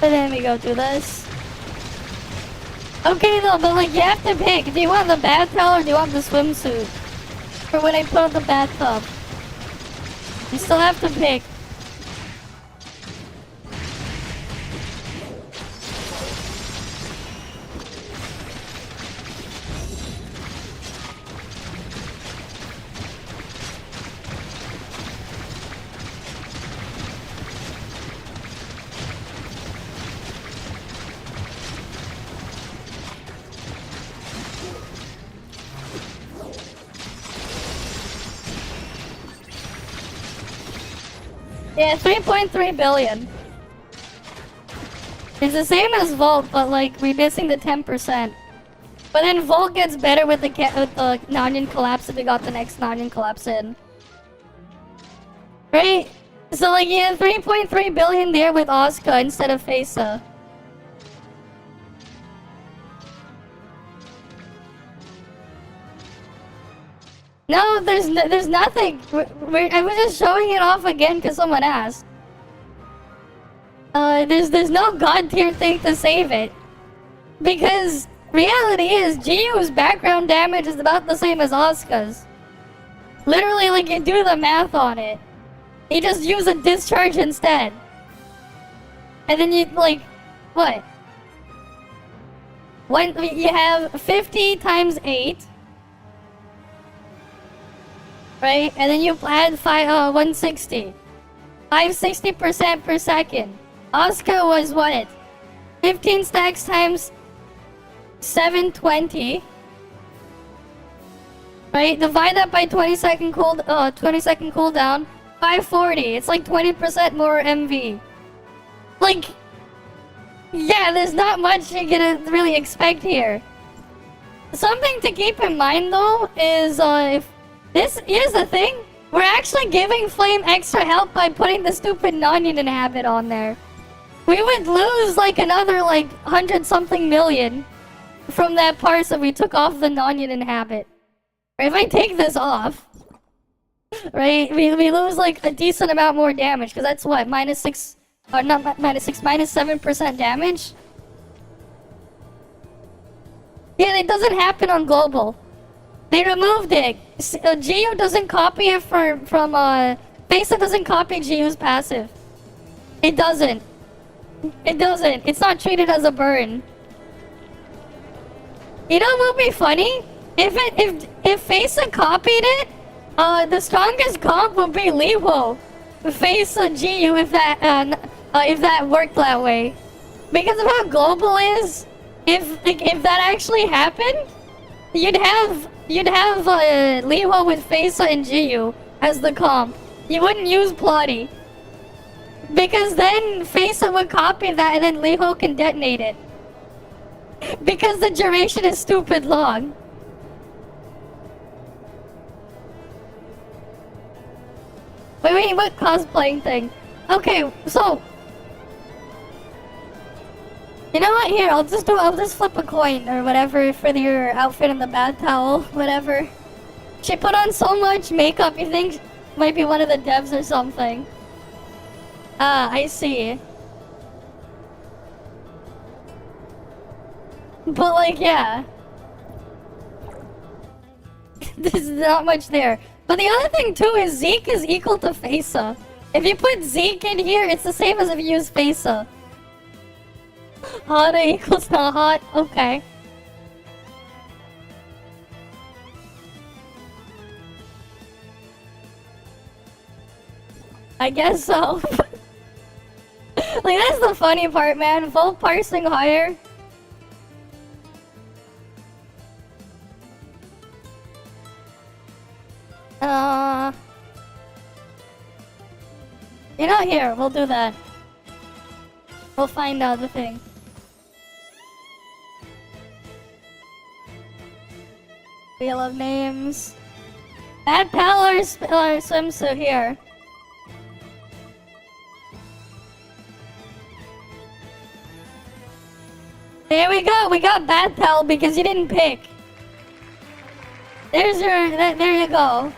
And then we go through this. Okay though, but like you have to pick. Do you want the bath towel or do you want the swimsuit? For when I put on the bathtub. You still have to pick. Yeah, 3.3 billion. It's the same as Volt, but like we're missing the 10%. But then Volt gets better with the Nanian collapse if we got the next Nanian collapse in. Right? So like yeah, 3.3 billion there with Asuka instead of Fesa. No, there's nothing. I was just showing it off again because someone asked. There's no god tier thing to save it, because reality is Giyu's background damage is about the same as Asuka's. Literally, like you do the math on it, you just use a discharge instead, and then you like what? When you have 50 times 8. Right? And then you add 160. 560% per second. Asuka was what? 15 stacks times 720. Right? Divide that by 20 second cooldown. 540. It's like 20% more MV. Like, yeah, there's not much you're gonna really expect here. Something to keep in mind though is here's the thing. We're actually giving Flame extra help by putting the stupid non-unit habit on there. We would lose like another like 100 something million from that parse if we took off the non-unit inhabit. Or if I take this off, right, we lose like a decent amount more damage, because that's what, -6, or not -6, -7% damage? Yeah, it doesn't happen on global. They removed it. Geo doesn't copy it from Besa doesn't copy Geo's passive. It doesn't. It doesn't. It's not treated as a burn. You know what would be funny? If Fesa copied it, the strongest comp would be Liwo. Fesa Geo if that worked that way. Because of how global is, if that actually happened, you'd have Liwo with Fesa and Geo as the comp. You wouldn't use Plotty. Because then Fesa would copy that and then Liho can detonate it. Because the duration is stupid long. Wait, what cosplaying thing? Okay, so... You know what, here, I'll just flip a coin or whatever for your outfit and the bath towel, whatever. She put on so much makeup, you think might be one of the devs or something. Ah, I see. But like, yeah. There's not much there. But the other thing too is Zeke is equal to Fesa. If you put Zeke in here, it's the same as if you use Fesa. Hot equals not hot? Okay. I guess so. Like, that's the funny part, man. Full parsing higher. You're not here. We'll do that. We'll find out the thing. Wheel of names. Bad pal or swimsuit here. There we go. We got bad pal because you didn't pick. There's your. There you go.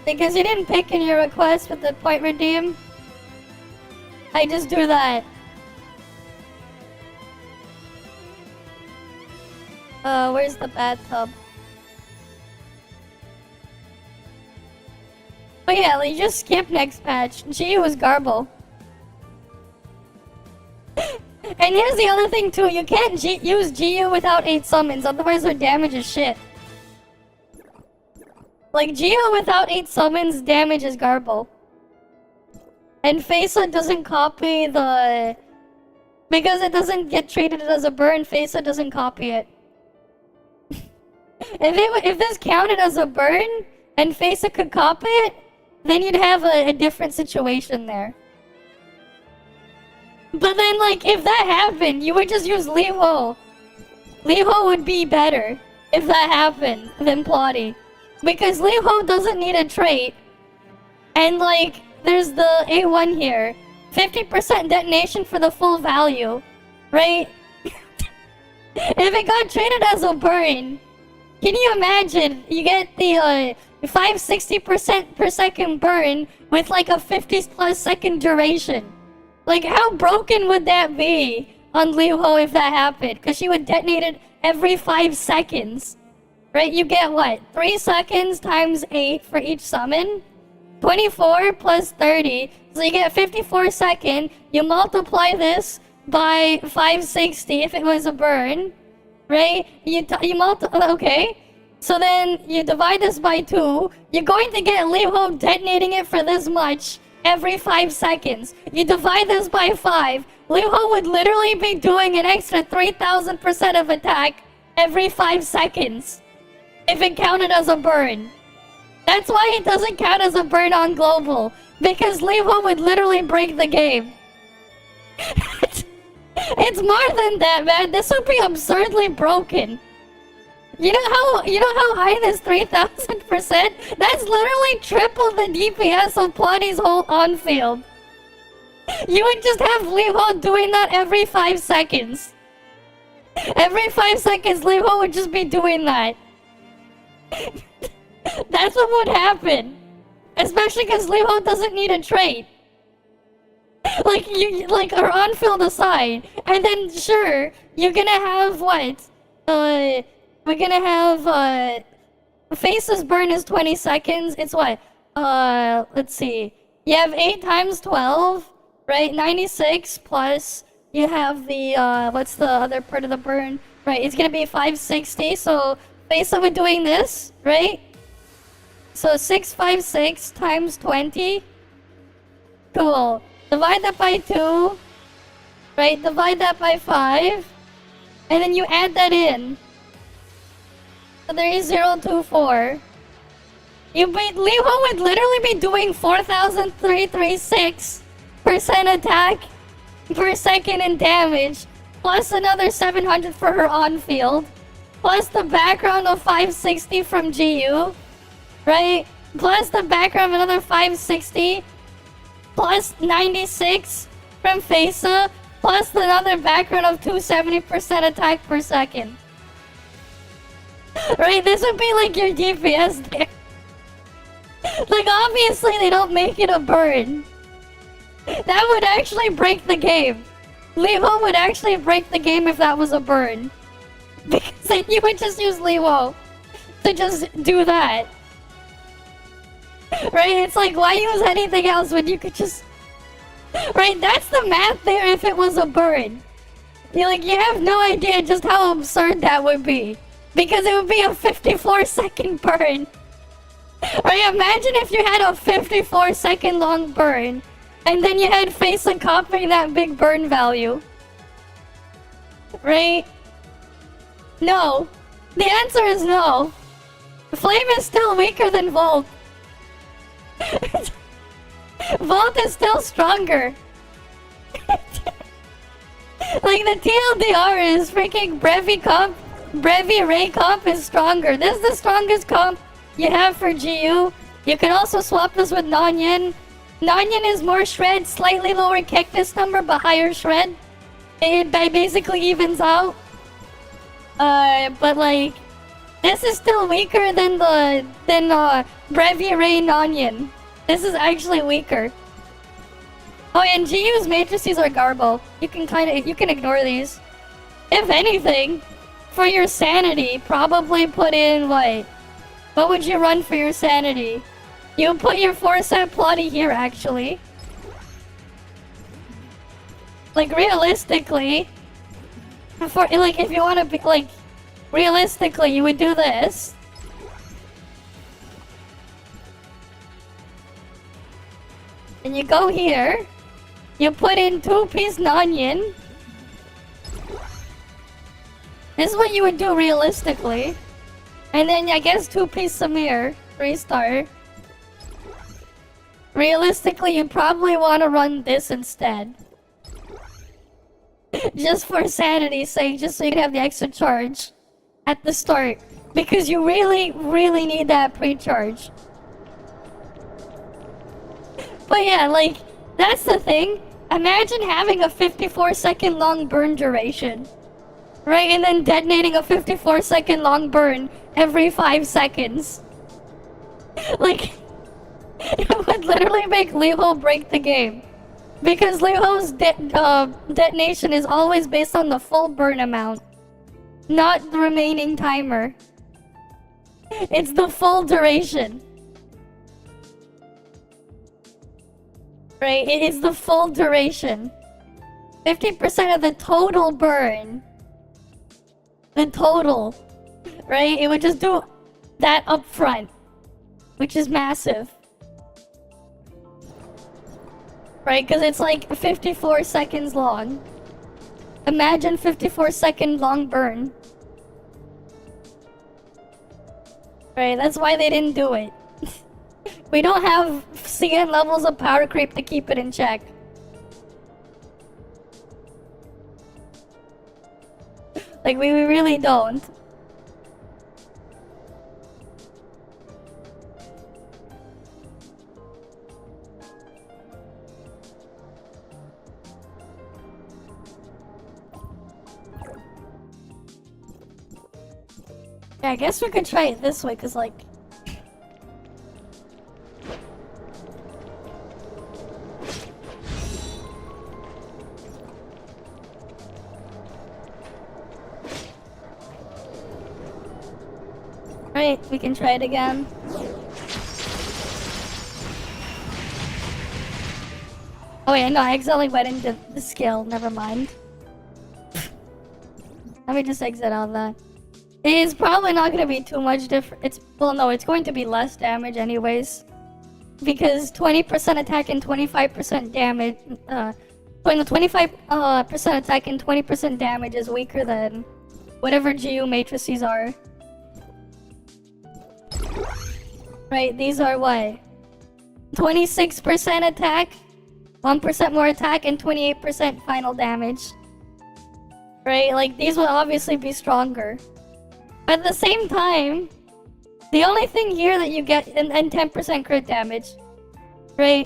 Because you didn't pick in your request with the point redeem. I just do that. Where's the bathtub? But yeah, like, just skip next patch. Geo was Garble. And here's the other thing too, you can't use Geo without 8 summons, otherwise their damage is shit. Like, Geo without 8 summons, damage is Garble. And Fesa doesn't copy the... Because it doesn't get treated as a burn, Fesa doesn't copy it. If this counted as a burn, and Fesa could copy it, then you'd have a different situation there. But then, like, if that happened, you would just use Liho. Liho would be better if that happened than Plotty. Because Liho doesn't need a trait. And, like, there's the A1 here. 50% detonation for the full value. Right? If it got treated as a burn, can you imagine? You get the 560% per second burn with like a 50+ second duration. Like, how broken would that be on Liho if that happened? Because she would detonate it every 5 seconds. Right? You get what? 3 seconds times 8 for each summon? 24 plus 30. So you get 54 second. You multiply this by 560 if it was a burn. Right? You multiply... Okay. So then you divide this by 2. You're going to get Liho detonating it for this much every 5 seconds. You divide this by 5. Liho would literally be doing an extra 3000% of attack every 5 seconds. If it counted as a burn. That's why it doesn't count as a burn on global. Because Liho would literally break the game. It's more than that, man. This would be absurdly broken. You know how high this 3000%? That's literally triple the DPS of Plotty's whole on-field. You would just have Levo doing that every 5 seconds. Every 5 seconds, Levo would just be doing that. That's what would happen. Especially because Levo doesn't need a trait. Like or on-field aside. And then, sure, you're gonna have what? We're gonna have, Face's burn is 20 seconds. It's what? Let's see. You have 8 times 12, right? 96 plus you have the, what's the other part of the burn? Right, it's gonna be 560, so Face will be doing this, right? So 656 times 20. Cool. Divide that by 2. Right, divide that by 5. And then you add that in. So 3024. Levo would literally be doing 4,336% attack per second in damage, plus another 700 for her on-field, plus the background of 560 from GU, right? Plus the background of another 560, plus 96 from Fesa, plus another background of 270% attack per second. Right, this would be like your DPS there. Like, obviously they don't make it a burn. That would actually break the game. Levo would actually break the game if that was a burn. Because then you would just use Levo to just do that. Right, it's like, why use anything else when you could just... Right, that's the math there if it was a burn. You have no idea just how absurd that would be. Because it would be a 54-second burn. Right, imagine if you had a 54-second long burn, and then you had Facein copying that big burn value. Right? No. The answer is no. Flame is still weaker than Volt. Volt is still stronger. Like, the TLDR is freaking Brevi Ray comp is stronger. This is the strongest comp you have for GU. You can also swap this with Nonyin. Nonyin is more shred, slightly lower Cactus number, but higher shred. It basically evens out. But like, this is still weaker than Brevi Ray Nonyin. This is actually weaker. Oh, and GU's matrices are garble. You can ignore these. If anything, for your sanity, probably put in what would you run for your sanity? You put your 4-set plotty here, actually. Like, realistically, if you want to be, realistically, you would do this. And you go here, you put in 2-piece Nonyin. This is what you would do realistically. And then I guess 2-piece Samir, 3-star. Realistically, you probably want to run this instead. Just for sanity's sake, just so you can have the extra charge at the start. Because you really, really need that pre-charge. But yeah, that's the thing. Imagine having a 54-second long burn duration. Right, and then detonating a 54-second long burn every 5 seconds. It would literally make Levo break the game. Because Levo's detonation is always based on the full burn amount. Not the remaining timer. It's the full duration. Right, it is the full duration. 50% of the total burn. The total, right? It would just do that up front, which is massive. Right? Because it's 54 seconds long. Imagine 54-second long burn. Right? That's why they didn't do it. We don't have CN levels of power creep to keep it in check. We really don't. Yeah, I guess we could try it this way, cause like... Right, we can try it again. Oh yeah, no, I accidentally went into the skill, never mind. Let me just exit out of that. It's probably not going to be too much different. Well, no, it's going to be less damage anyways. Because 20% attack and 25% damage, 25% attack and 20% damage is weaker than whatever GU matrices are. Right, these are what? 26% attack, 1% more attack, and 28% final damage. Right, like these will obviously be stronger. But at the same time, the only thing here that you get, and 10% crit damage, right?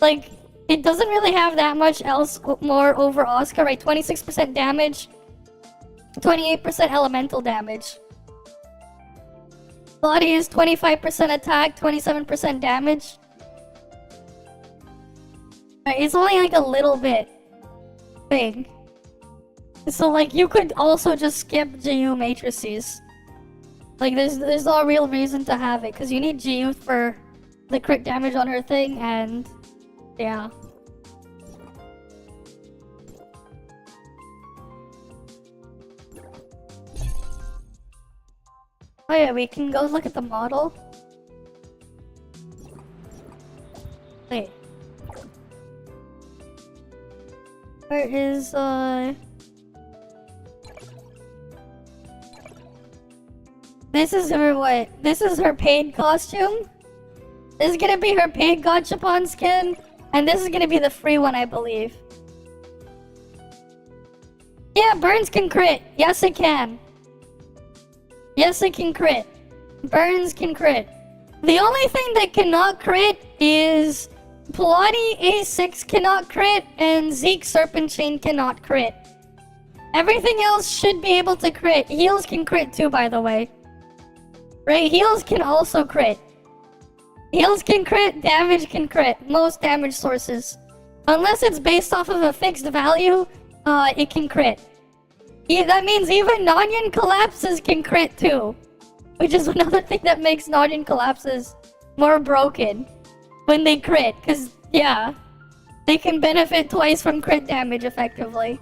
Like, it doesn't really have that much else more over Oscar, right? 26% damage, 28% elemental damage. Body is 25% attack, 27% damage. Right, it's only like a little bit big. So like you could also just skip GU matrices. Like there's no real reason to have it, because you need GU for the crit damage on her thing, and yeah. Oh yeah, we can go look at the model. Wait. Where is This is her what? This is her paid costume? This is gonna be her paid gachapon skin, and this is gonna be the free one, I believe. Yeah, Burns can crit. Yes, it can. Yes, it can crit. Burns can crit. The only thing that cannot crit is Pilates A6 cannot crit, and Zeke Serpent Chain cannot crit. Everything else should be able to crit. Heals can crit too, by the way. Right, heals can also crit. Heals can crit, damage can crit. Most damage sources. Unless it's based off of a fixed value, it can crit. Yeah, that means even Nonian collapses can crit too. Which is another thing that makes Nonian collapses more broken when they crit. Because, yeah, they can benefit twice from crit damage effectively.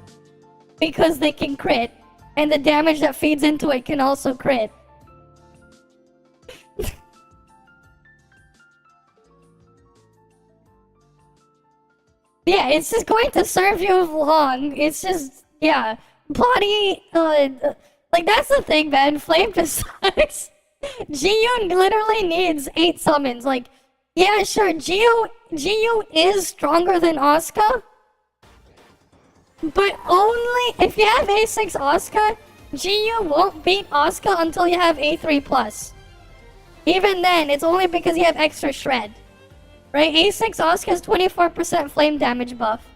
Because they can crit. And the damage that feeds into it can also crit. Yeah, it's just going to serve you long. It's just, yeah. Body, like that's the thing, man. Flame just sucks. GU literally needs 8 summons. Like, yeah, sure, GU is stronger than Asuka. But only if you have A6 Asuka, GU won't beat Asuka until you have A3+. Even then, it's only because you have extra shred. Right? A6 Asuka has 24% flame damage buff.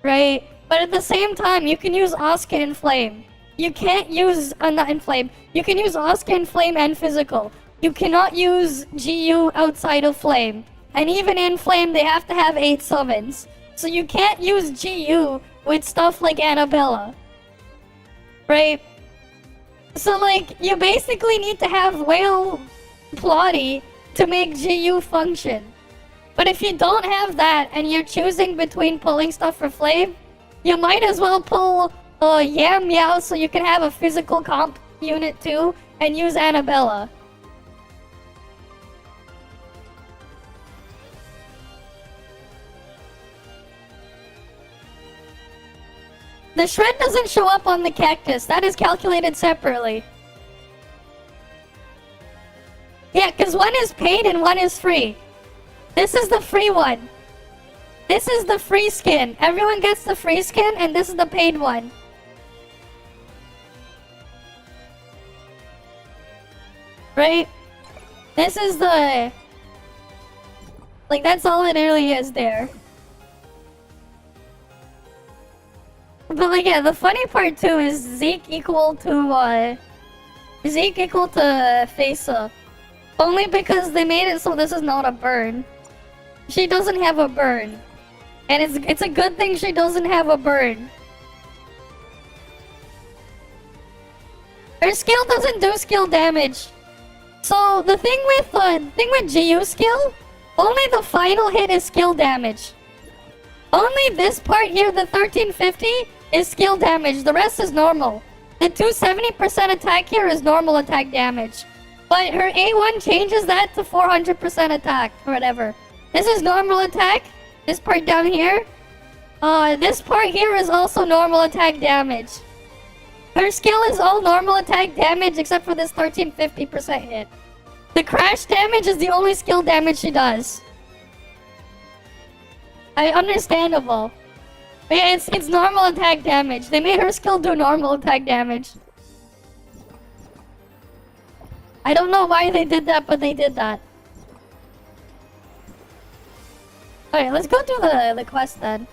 Right? But at the same time, you can use Asuka in flame. You can't use, not in flame. You can use Asuka in flame and physical. You cannot use GU outside of flame. And even in flame, they have to have 8 summons. So you can't use GU with stuff like Annabella. Right? So like, you basically need to have Whale Plotty to make GU function. But if you don't have that and you're choosing between pulling stuff for flame, you might as well pull Yam Meow so you can have a physical comp unit too and use Annabella. The shred doesn't show up on the cactus. That is calculated separately. Yeah, because one is paid and one is free. This is the free one. This is the free skin. Everyone gets the free skin, and this is the paid one. Right? This is the... Like, that's all it really is there. But But like, yeah, the funny part too is Zeke equal to Faisa. Only because they made it so this is not a burn. She doesn't have a burn. And it's a good thing she doesn't have a burn. Her skill doesn't do skill damage. So the thing with GU skill, only the final hit is skill damage. Only this part here, the 1350, is skill damage. The rest is normal. The 270% attack here is normal attack damage. But her A1 changes that to 400% attack, or whatever. This is normal attack. This part down here. This part here is also normal attack damage. Her skill is all normal attack damage except for this 1350% hit. The crash damage is the only skill damage she does. Understandable. But yeah, it's normal attack damage. They made her skill do normal attack damage. I don't know why they did that, but they did that. Alright, let's go do the quest then.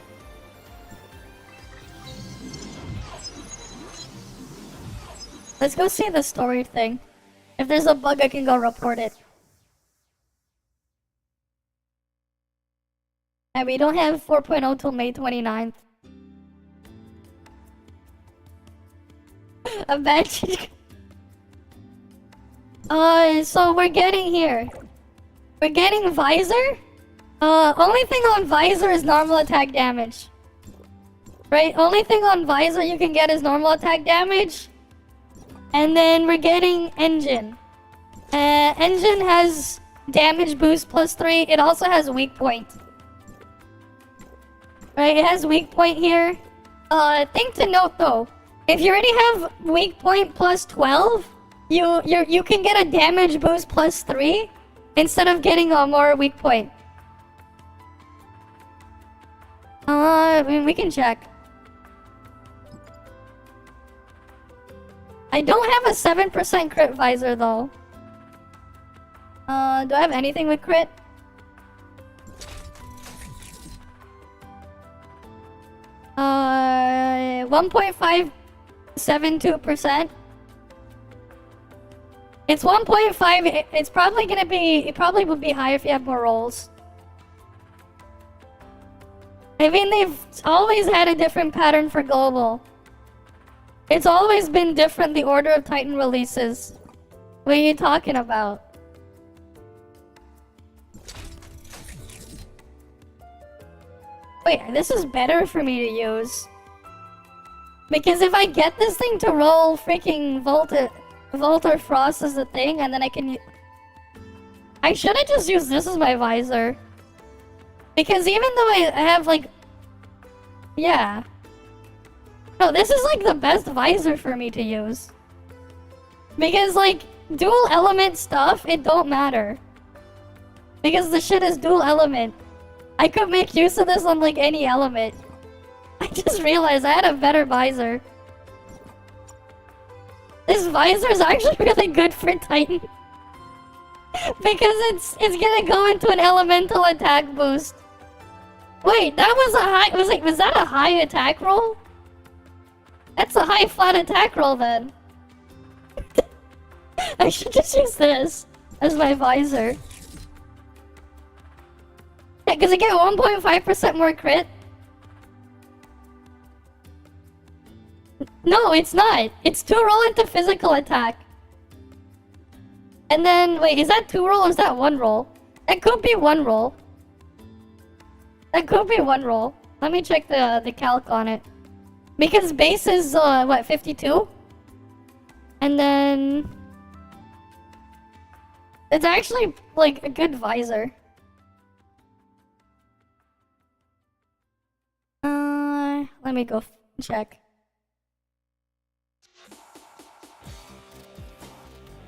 Let's go see the story thing. If there's a bug, I can go report it. And we don't have 4.0 till May 29th. Imagine. So we're getting here. We're getting Visor. Only thing on Visor is normal attack damage. Right? Only thing on Visor you can get is normal attack damage. And then we're getting Engine. Engine has damage boost +3. It also has weak point. Right? It has weak point here. Thing to note though, if you already have weak point +12, you can get a damage boost +3 instead of getting a more weak point. I mean, we can check. I don't have a 7% crit visor though. Do I have anything with crit? Uh, 1.572%. It's 1.5. It's probably gonna be. It probably would be higher if you have more rolls. I mean, they've always had a different pattern for global. It's always been different, the order of Titan releases. What are you talking about? Wait, this is better for me to use. Because if I get this thing to roll freaking Volt or Frost as a thing, and then I can... I should've just used this as my visor. Because even though I have, like... Yeah. No, this is, like, the best visor for me to use. Because, like, dual element stuff, it don't matter. Because the shit is dual element. I could make use of this on, like, any element. I just realized I had a better visor. This visor is actually really good for Titan. Because it's gonna go into an elemental attack boost. Wait, that was a high... Was that a high attack roll? That's a high flat attack roll then. I should just use this as my visor. Yeah, because I get 1.5% more crit. No, it's not. It's 2 roll into physical attack. And then, wait, is that 2 roll or is that 1 roll? That could be 1 roll. That could be 1 roll. Let me check the calc on it. Because base is, what, 52? And then... It's actually, like, a good visor. Let me go check.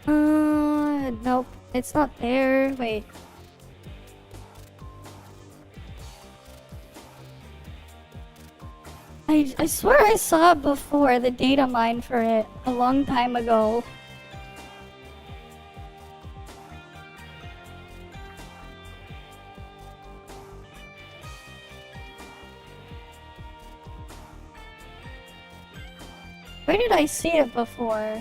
Nope. It's not there. Wait. I swear I saw before the data mine for it a long time ago. Where did I see it before?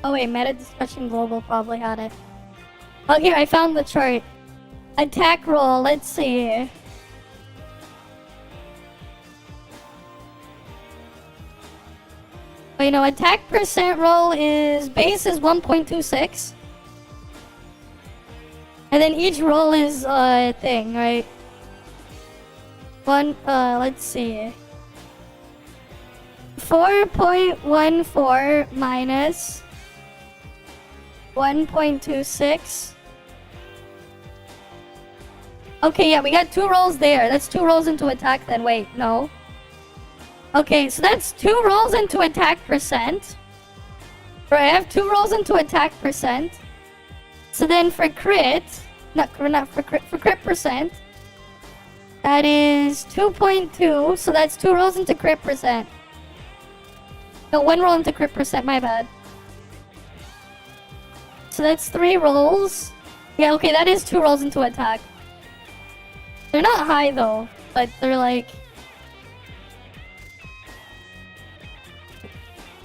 Oh wait, Meta Discussion Global probably had it. Oh, here, I found the chart. Attack roll, let's see. Wait, no, attack percent roll is... base is 1.26. And then each roll is a thing, right? Let's see. 4.14 minus 1.26. Okay, yeah, we got 2 rolls there. That's 2 rolls into attack then. Wait, no. Okay, so that's 2 rolls into attack percent. Right, I have 2 rolls into attack percent. So then for crit, not for crit, for crit percent, that is 2.2. So that's 2 rolls into crit percent. No, 1 roll into crit percent, my bad. So that's 3 rolls. Yeah, okay, that is 2 rolls into attack. They're not high though, but they're like...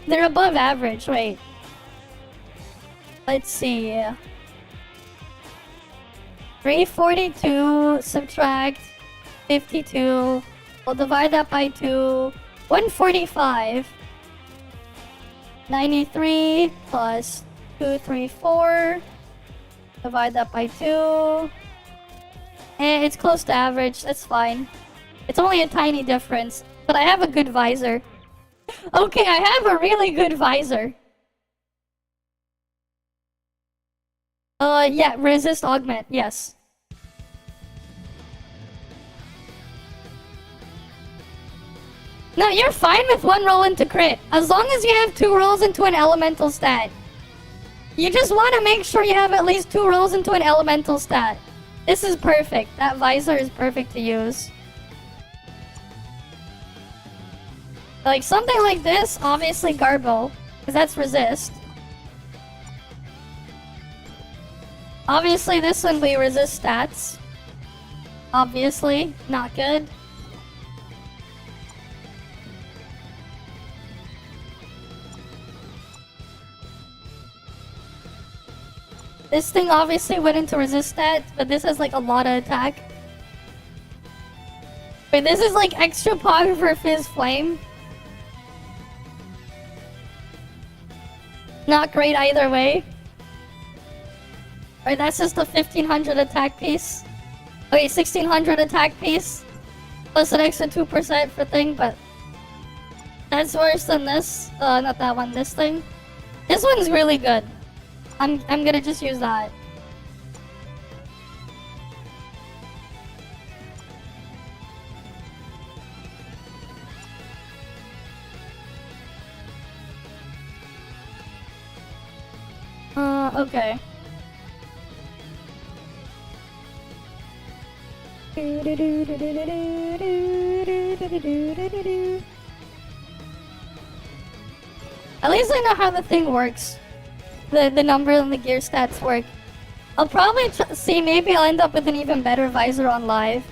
they're above average, wait. Let's see. 342 subtract 52. We'll divide that by 2. 145. 93 plus 234. Divide that by 2. And it's close to average, that's fine. It's only a tiny difference, but I have a good visor. Okay, I have a really good visor. Yeah, resist augment, yes. No, you're fine with 1 roll into crit, as long as you have 2 rolls into an elemental stat. You just want to make sure you have at least 2 rolls into an elemental stat. This is perfect. That visor is perfect to use. Like, something like this, obviously Garbo, because that's resist. Obviously this one we resist stats. Obviously, not good. This thing obviously went into resist stats, but this has like a lot of attack. Wait, this is like extra power for Fizz Flame. Not great either way. Right, that's just a 1500 attack piece. Okay, 1600 attack piece. Plus an extra 2% for thing, but... that's worse than this. Not that one, this thing. This one's really good. I'm gonna just use that. Okay. At least I know how the thing works. The number and the gear stats work. I'll probably see, maybe I'll end up with an even better visor on live.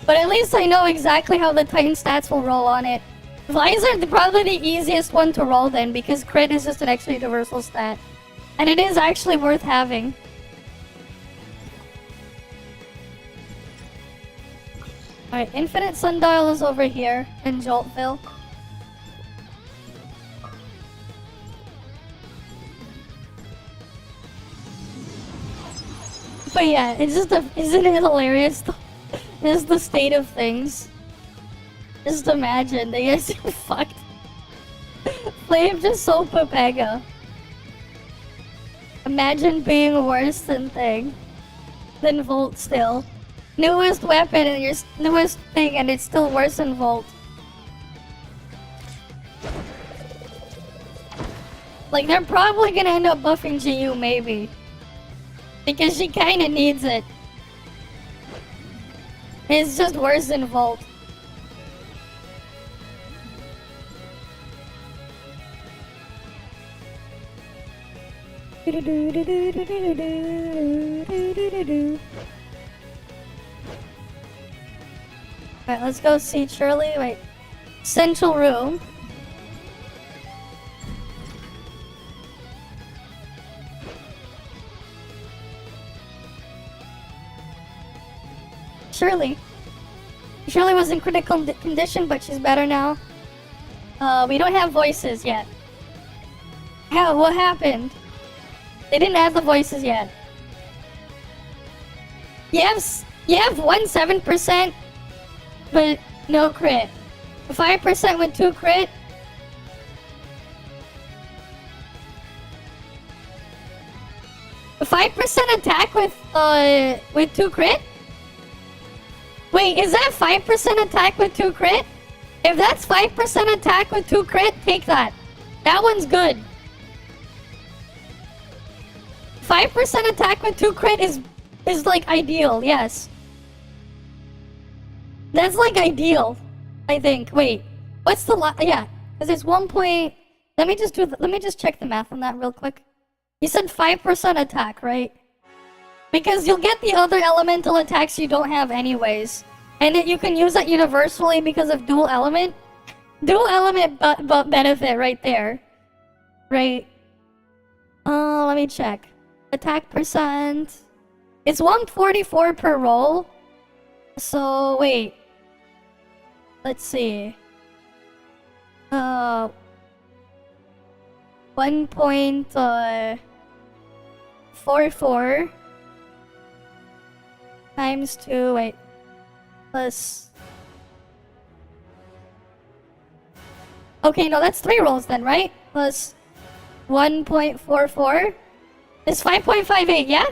But at least I know exactly how the Titan stats will roll on it. Visor, probably the easiest one to roll then, because crit is just an extra universal stat. And it is actually worth having. Alright, Infinite Sundial is over here in Joltville. But yeah, it's just isn't it hilarious? This is the state of things. Just imagine, they guys are fucked. Flame just sold Pepega. Imagine being worse than thing. Than Volt still. Newest weapon and your newest thing and it's still worse than Volt. Like, they're probably gonna end up buffing GU, maybe. Because she kinda needs it. It's just worse than Volt. Alright, let's go see Shirley. Wait. Central room. Shirley. Shirley was in critical condition, but she's better now. We don't have voices yet. What happened? They didn't add the voices yet. You have 7%, but no crit. 5% with 2 crit. A 5% attack with 2 crit? Wait, is that 5% attack with 2 crit? If that's 5% attack with 2 crit, take that. That one's good. 5% attack with 2 crit is like ideal, yes. That's like ideal, I think. Wait, what's the yeah, because it's 1 point. Let me just check the math on that real quick. You said 5% attack, right? Because you'll get the other elemental attacks you don't have anyways. And you can use that universally because of dual element. Dual element benefit right there. Right? Let me check. Attack percent. It's 144 per roll. So, wait. Let's see. 1.44 times 2, wait. Plus... Okay, no, that's 3 rolls then, right? Plus 1.44 is 5.58, yeah?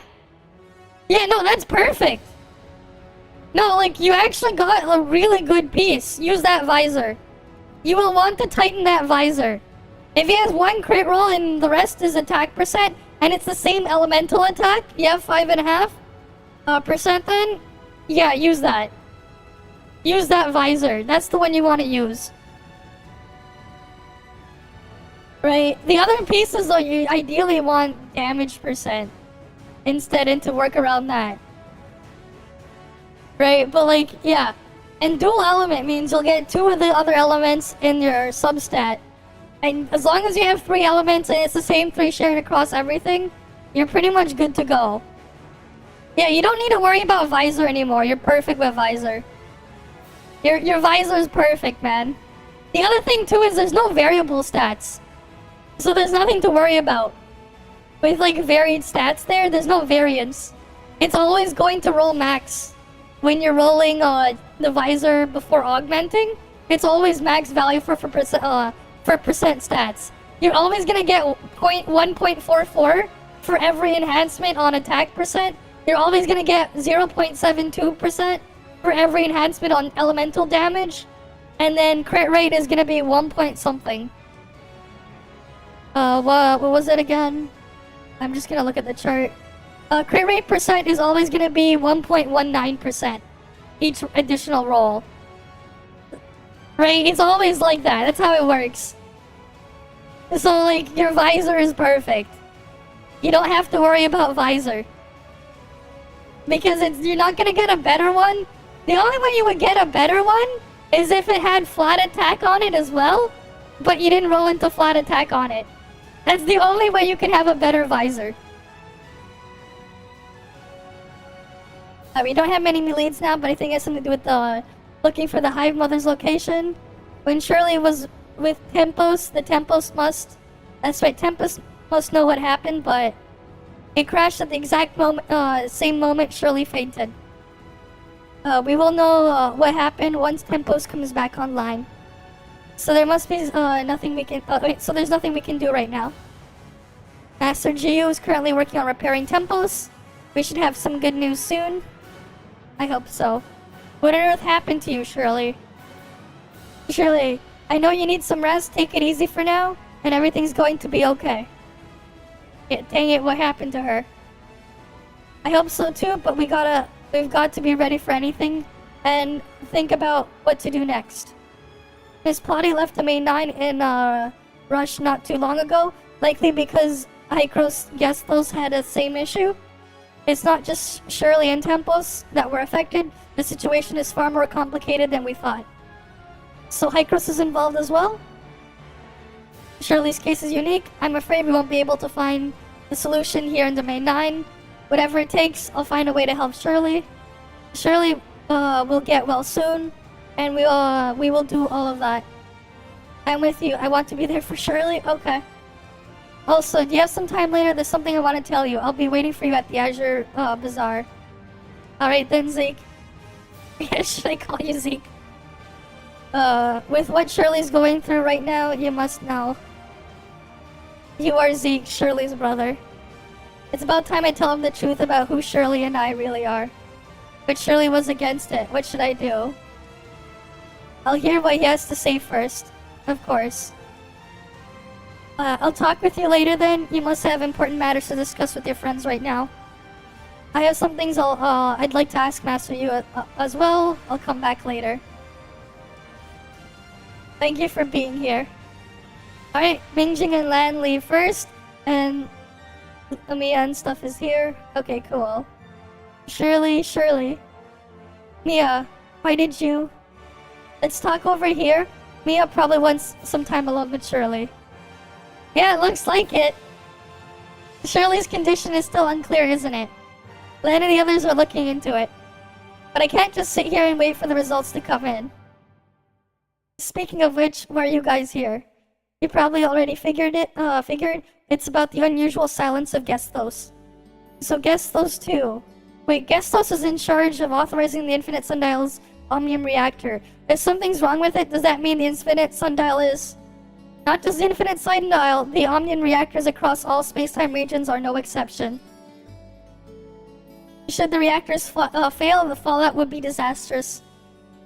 Yeah, no, that's perfect. No, like, you actually got a really good piece. Use that visor. You will want to tighten that visor. If he has 1 crit roll and the rest is attack percent, and it's the same elemental attack, you have 5.5% then? Yeah, use that. Use that visor. That's the one you want to use. Right? The other pieces, though, you ideally want damage percent instead, and to work around that. Right? But, like, yeah. And dual element means you'll get 2 of the other elements in your substat. And as long as you have 3 elements and it's the same 3 shared across everything, you're pretty much good to go. Yeah, you don't need to worry about visor anymore. You're perfect with visor. Your visor is perfect, man. The other thing, too, is there's no variable stats. So there's nothing to worry about. With, like, varied stats there's no variance. It's always going to roll max. When you're rolling the visor before augmenting, it's always max value for percent stats. You're always gonna get 1.44 for every enhancement on attack percent. You're always gonna get 0.72% for every enhancement on elemental damage. And then crit rate is gonna be 1 point something. What was it again? I'm just gonna look at the chart. Crit rate percent is always gonna be 1.19% each additional roll. Right? It's always like that. That's how it works. So, like, your visor is perfect. You don't have to worry about visor. Because you're not gonna get a better one. The only way you would get a better one is if it had flat attack on it as well, but you didn't roll into flat attack on it. That's the only way you can have a better visor. We don't have many leads now, but I think it has something to do with looking for the Hive Mother's location. When Shirley was with Tempos, the Tempos must... That's right, Tempos must know what happened, but it crashed at the exact moment, same moment Shirley fainted. We will know what happened once Tempos comes back online. So there must be nothing we can... so there's nothing we can do right now. Master Geo is currently working on repairing Tempos. We should have some good news soon. I hope so. What on earth happened to you, Shirley? Shirley, I know you need some rest. Take it easy for now, and everything's going to be okay. Yeah, dang it, what happened to her? I hope so too, but we've got to be ready for anything and think about what to do next. Miss Plotty left the main 9 in Rush not too long ago, likely because Icros guessed those had the same issue. It's not just Shirley and Tempos that were affected. The situation is far more complicated than we thought. So Hykros is involved as well? Shirley's case is unique. I'm afraid we won't be able to find the solution here in Domain 9. Whatever it takes, I'll find a way to help Shirley. Shirley will get well soon, and we will do all of that. I'm with you. I want to be there for Shirley. Okay. Also, do you have some time later? There's something I want to tell you. I'll be waiting for you at the Azure Bazaar. Alright then, Zeke. Should I call you Zeke? With what Shirley's going through right now, you must know. You are Zeke, Shirley's brother. It's about time I tell him the truth about who Shirley and I really are. But Shirley was against it. What should I do? I'll hear what he has to say first. Of course. I'll talk with you later then. You must have important matters to discuss with your friends right now. I have some things I'd like to ask Master Yu as well. I'll come back later. Thank you for being here. Alright, Mingjing and Lan leave first, and Mia and stuff is here. Okay, cool. Shirley. Mia, why did you... Let's talk over here. Mia probably wants some time alone with Shirley. Yeah, it looks like it. Shirley's condition is still unclear, isn't it? Lan and the others are looking into it. But I can't just sit here and wait for the results to come in. Speaking of which, why are you guys here? You probably already figured it's about the unusual silence of Gestos. So Gestos too. Wait, Gestos is in charge of authorizing the Infinite Sundial's Omnium Reactor. If something's wrong with it, does that mean the Infinite Sundial is... Not just the Infinite Sundial, the Omnium Reactors across all space-time regions are no exception. Should the reactors fail, the fallout would be disastrous.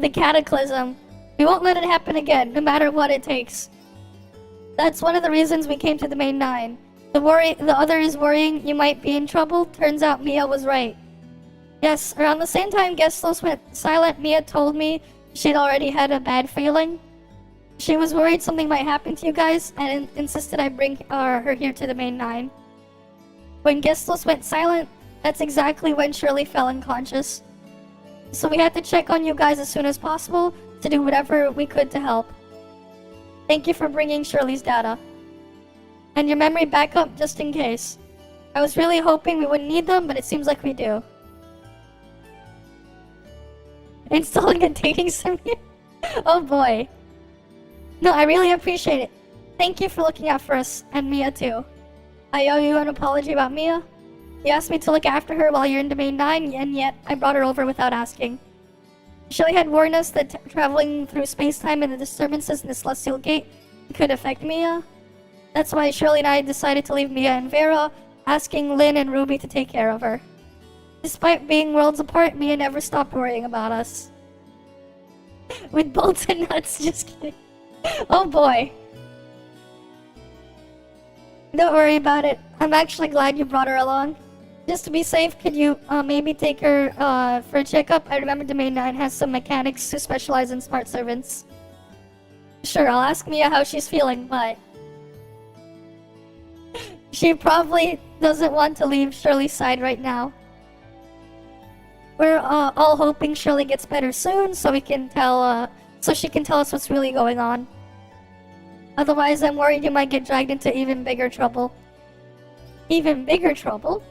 The cataclysm. We won't let it happen again, no matter what it takes. That's one of the reasons we came to the main 9. The other is worrying you might be in trouble. Turns out Mia was right. Yes, around the same time Gestos went silent, Mia told me she'd already had a bad feeling. She was worried something might happen to you guys and insisted I bring her here to the main 9. When Gestos went silent, that's exactly when Shirley fell unconscious. So we had to check on you guys as soon as possible to do whatever we could to help. Thank you for bringing Shirley's data. And your memory backup just in case. I was really hoping we wouldn't need them, but it seems like we do. Installing a dating simulator? Oh boy. No, I really appreciate it. Thank you for looking out for us, and Mia too. I owe you an apology about Mia. You asked me to look after her while you're in Domain 9, and yet I brought her over without asking. Shirley had warned us that traveling through space-time and the disturbances in the Celestial Gate could affect Mia. That's why Shirley and I decided to leave Mia in Vera, asking Lynn and Ruby to take care of her. Despite being worlds apart, Mia never stopped worrying about us. With bolts and nuts, just kidding. Oh boy. Don't worry about it. I'm actually glad you brought her along. Just to be safe, could you maybe take her for a checkup? I remember Domain 9 has some mechanics who specialize in smart servants. Sure, I'll ask Mia how she's feeling, but... she probably doesn't want to leave Shirley's side right now. We're all hoping Shirley gets better soon so we can tell, so she can tell us what's really going on. Otherwise, I'm worried you might get dragged into even bigger trouble. Even bigger trouble?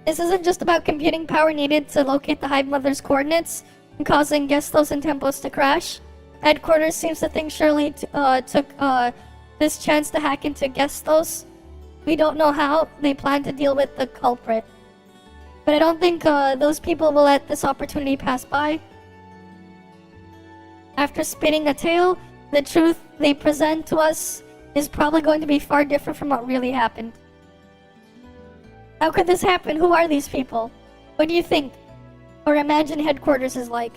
This isn't just about computing power needed to locate the Hive Mother's coordinates and causing Gestos and Tempos to crash. Headquarters seems to think Shirley took this chance to hack into Gestos. We don't know how they plan to deal with the culprit. But I don't think those people will let this opportunity pass by. After spinning a tale, the truth they present to us is probably going to be far different from what really happened. How could this happen? Who are these people? What do you think? Or imagine Headquarters is like?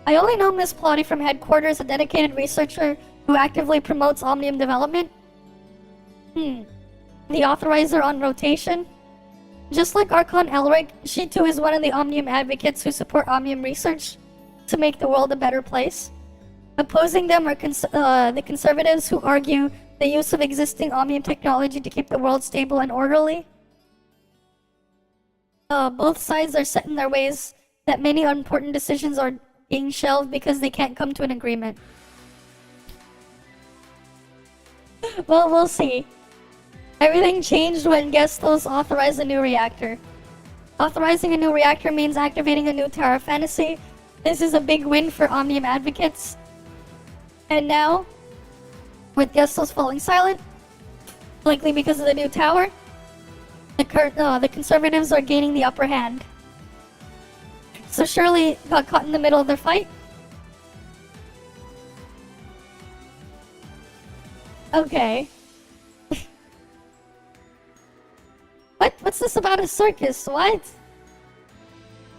I only know Miss Plotty from Headquarters, a dedicated researcher who actively promotes Omnium development. The Authorizer on rotation? Just like Archon Elric, she too is one of the Omnium advocates who support Omnium research to make the world a better place. Opposing them are the conservatives who argue the use of existing Omnium technology to keep the world stable and orderly. both sides are set in their ways that many important decisions are being shelved because they can't come to an agreement. Well, we'll see. Everything changed when Gestos authorized a new reactor. Authorizing a new reactor means activating a new Tower of Fantasy. This is a big win for Omnium advocates. And now, with Gestos falling silent, likely because of the new tower, the conservatives are gaining the upper hand. So Shirley got caught in the middle of their fight. Okay. What's this about a circus? What?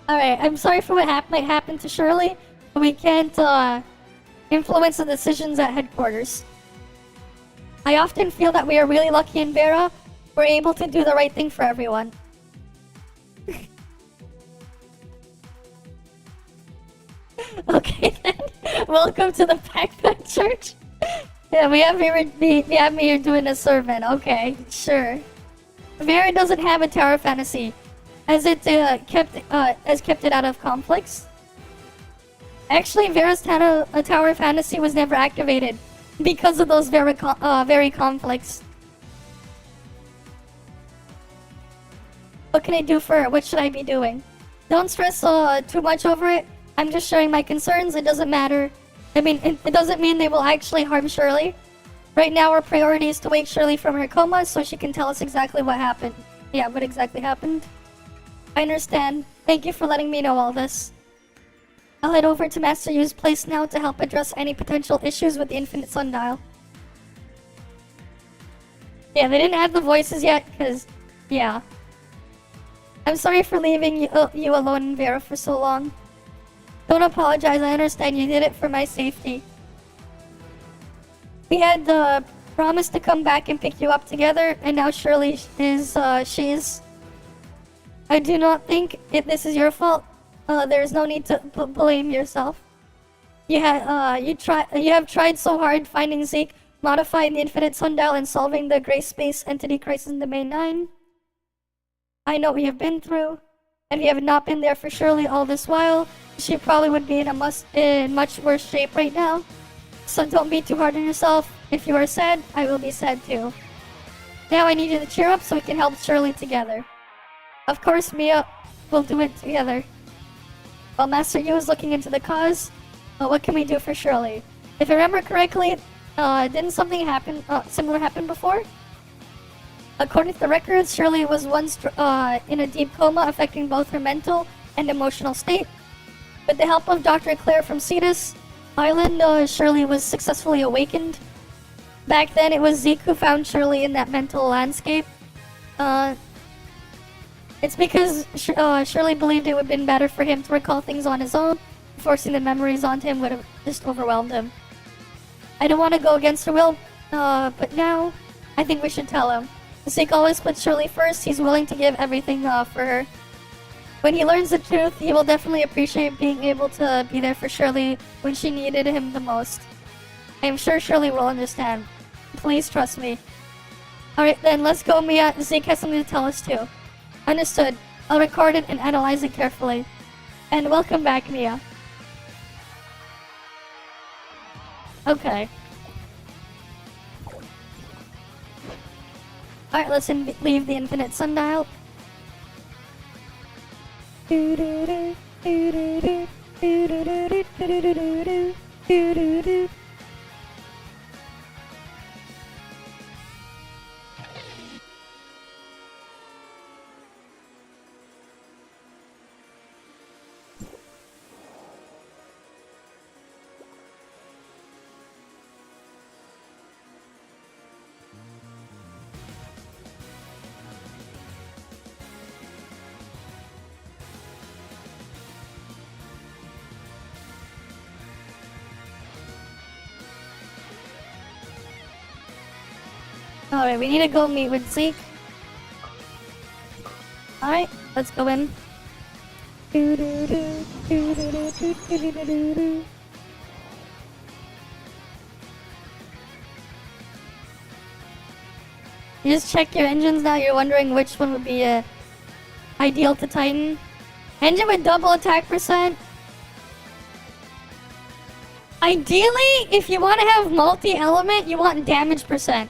Alright, I'm sorry for what might happen to Shirley, but we can't influence the decisions at headquarters. I often feel that we are really lucky in Vera. We're able to do the right thing for everyone. Okay then, welcome to the Backpack Church. Yeah, we have me here doing a sermon. Okay, sure. Vera doesn't have a Tower of Fantasy, as it kept it out of conflicts. Actually, Vera's Tower of Fantasy was never activated because of those very conflicts. What can I do for her? What should I be doing? Don't stress too much over it. I'm just sharing my concerns. It doesn't matter. I mean, it doesn't mean they will actually harm Shirley. Right now, our priority is to wake Shirley from her coma so she can tell us exactly what happened. Yeah, what exactly happened. I understand. Thank you for letting me know all this. I'll head over to Master Yu's place now to help address any potential issues with the Infinite Sundial. Yeah, they didn't add the voices yet, because, yeah. I'm sorry for leaving you alone in Vera for so long. Don't apologize, I understand you did it for my safety. We had promised to come back and pick you up together, and now Shirley she's... I do not think this is your fault. There is no need to blame yourself. You have tried so hard finding Zeke, modifying the Infinite Sundial, and solving the Gray Space Entity Crisis in Domain 9. I know what you have been through, and if you have not been there for Shirley all this while, she probably would be in much worse shape right now. So don't be too hard on yourself. If you are sad, I will be sad too. Now I need you to cheer up so we can help Shirley together. Of course, Mia, we'll do it together. While Master Yu is looking into the cause, what can we do for Shirley? If I remember correctly, didn't something similar happen before? According to the records, Shirley was once in a deep coma affecting both her mental and emotional state. With the help of Dr. Claire from Cetus Island, Shirley was successfully awakened. Back then, it was Zeke who found Shirley in that mental landscape. It's because Shirley believed it would have been better for him to recall things on his own. Forcing the memories onto him would have just overwhelmed him. I don't want to go against her will, but now, I think we should tell him. Zeke always puts Shirley first. He's willing to give everything for her. When he learns the truth, he will definitely appreciate being able to be there for Shirley when she needed him the most. I am sure Shirley will understand. Please trust me. Alright then, let's go, Mia. Zeke has something to tell us too. Understood. I'll record it and analyze it carefully. And welcome back, Mia. Okay. Alright, let's leave the Infinite Sundial. Alright, we need to go meet with Zeke. Alright, let's go in. You just check your engines now, you're wondering which one would be ideal to Titan. Engine with double attack percent. Ideally, if you want to have multi-element, you want damage percent.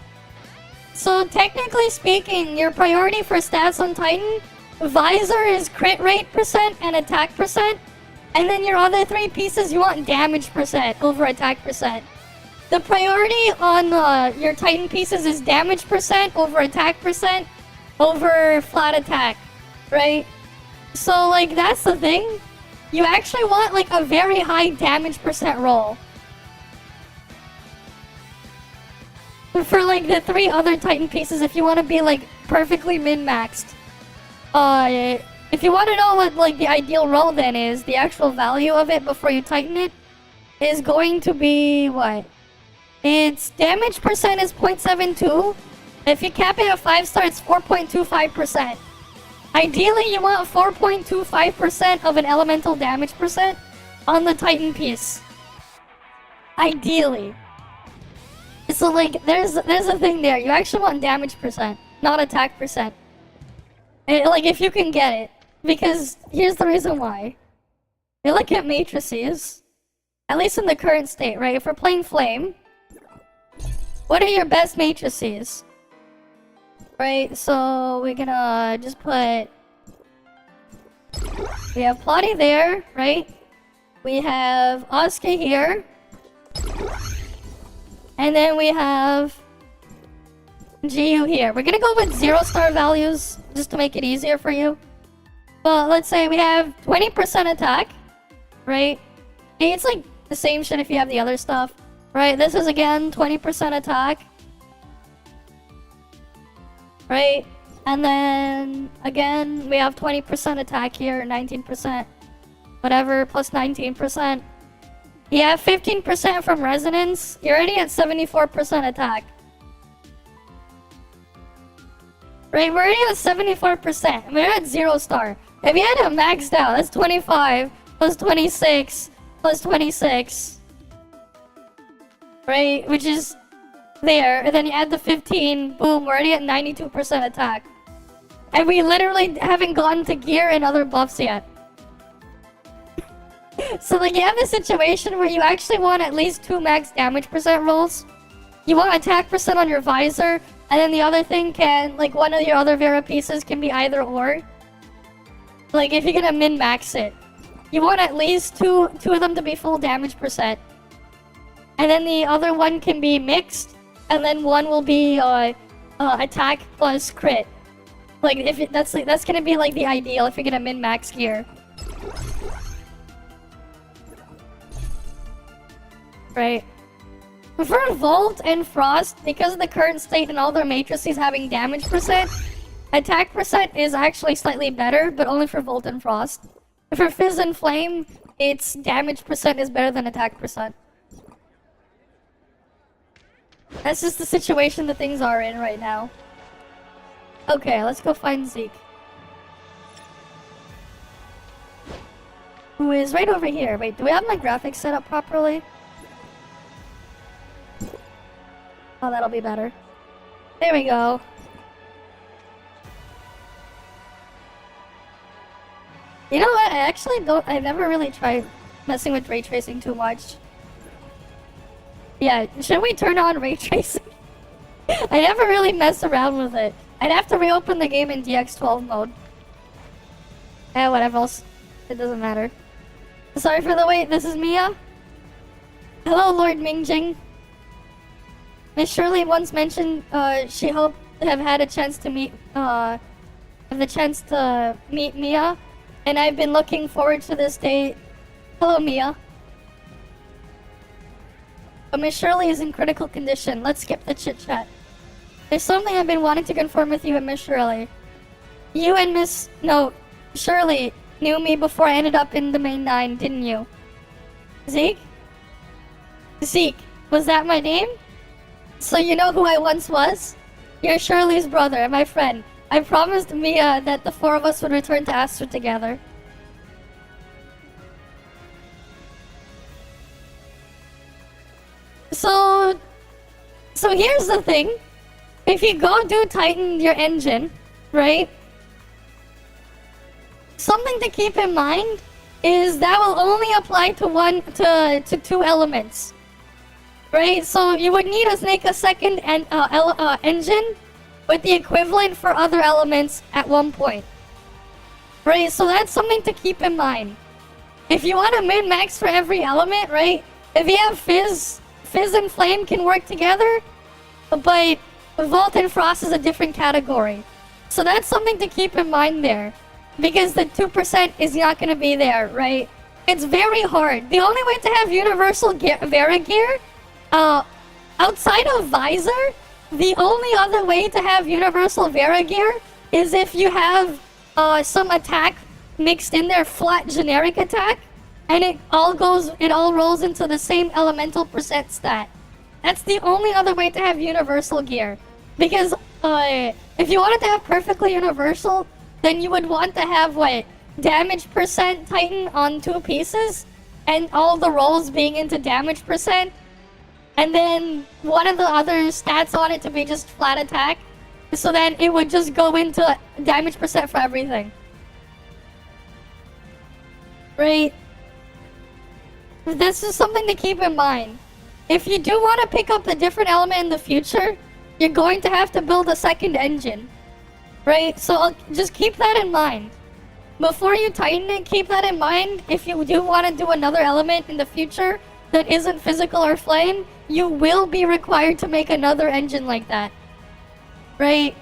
So technically speaking, your priority for stats on Titan, Visor is crit rate percent and attack percent. And then your other three pieces, you want damage percent over attack percent. The priority on your Titan pieces is damage percent over attack percent over flat attack, right? So like that's the thing. You actually want like a very high damage percent roll. For like the three other Titan pieces, if you want to be like perfectly min-maxed. If you want to know what like the ideal roll then is, the actual value of it before you Titan it is going to be what? Its damage percent is 0.72. If you cap it at 5-star, it's 4.25%. Ideally, you want 4.25% of an elemental damage percent on the Titan piece. Ideally. So like, there's a thing there. You actually want damage percent, not attack percent. And, like, if you can get it. Because here's the reason why. You look at matrices, at least in the current state, right? If we're playing Flame, what are your best matrices? Right, so we're gonna just put... We have Plotty there, right? We have Asuka here. And then we have GU here. We're gonna go with 0-star values just to make it easier for you. But let's say we have 20% attack, right? It's like the same shit if you have the other stuff, right? This is again 20% attack, right? And then again we have 20% attack here, 19%, whatever, plus 19%. You have 15% from resonance. You're already at 74% attack. Right, we're already at 74%. We're at 0-star. If you had it maxed out, that's 25 plus 26 plus 26. Right, which is there. And then you add the 15, boom, we're already at 92% attack. And we literally haven't gotten to gear and other buffs yet. So like you have this situation where you actually want at least 2 max damage percent rolls. You want attack percent on your visor, and then the other thing can, like one of your other Vera pieces can be either or. Like if you're gonna min-max it. You want at least two of them to be full damage percent. And then the other one can be mixed, and then one will be attack plus crit. Like if that's gonna be like the ideal if you're gonna min-max gear. Right. For Volt and Frost, because of the current state and all their matrices having damage percent, attack percent is actually slightly better, but only for Volt and Frost. For Fizz and Flame, its damage percent is better than attack percent. That's just the situation that things are in right now. Okay, let's go find Zeke. Who is right over here. Wait, do we have my graphics set up properly? Oh, that'll be better. There we go. You know what? I never really tried messing with ray tracing too much. Yeah, should we turn on ray tracing? I never really mess around with it. I'd have to reopen the game in DX12 mode. Whatever else. It doesn't matter. Sorry for the wait, this is Mia. Hello, Lord Mingjing. Miss Shirley once mentioned she hoped to have had a chance to meet Mia, and I've been looking forward to this day. Hello, Mia. But Miss Shirley is in critical condition. Let's skip the chit chat. There's something I've been wanting to confirm with you and Miss Shirley. You and Shirley knew me before I ended up in the main 9, didn't you? Zeke? Zeke, was that my name? So you know who I once was? You're Shirley's brother, my friend. I promised Mia that the 4 of us would return to Astra together. So here's the thing. If you go do Titan your engine, right? something to keep in mind is that will only apply to two elements, right? So you would need to make a second engine with the equivalent for other elements at one point, right? So that's something to keep in mind. If you want to min-max for every element, right? If you have Fizz and Flame can work together, but Vault and Frost is a different category. So that's something to keep in mind there. Because the 2% is not going to be there, right? It's very hard. The only way to have universal Vera gear, outside of Visor, the only other way to have universal Vera gear is if you have some attack mixed in there, flat generic attack, and it all rolls into the same elemental percent stat. That's the only other way to have universal gear. Because if you wanted to have perfectly universal, then you would want to have, what, damage percent Titan on 2 pieces, and all the rolls being into damage percent, and then one of the other stats on it to be just flat attack, so then it would just go into damage percent for everything. Right? This is something to keep in mind. If you do want to pick up a different element in the future, you're going to have to build a second engine. Right? So just keep that in mind. Before you tighten it, keep that in mind. If you do want to do another element in the future that isn't physical or flame, you will be required to make another engine like that. Right?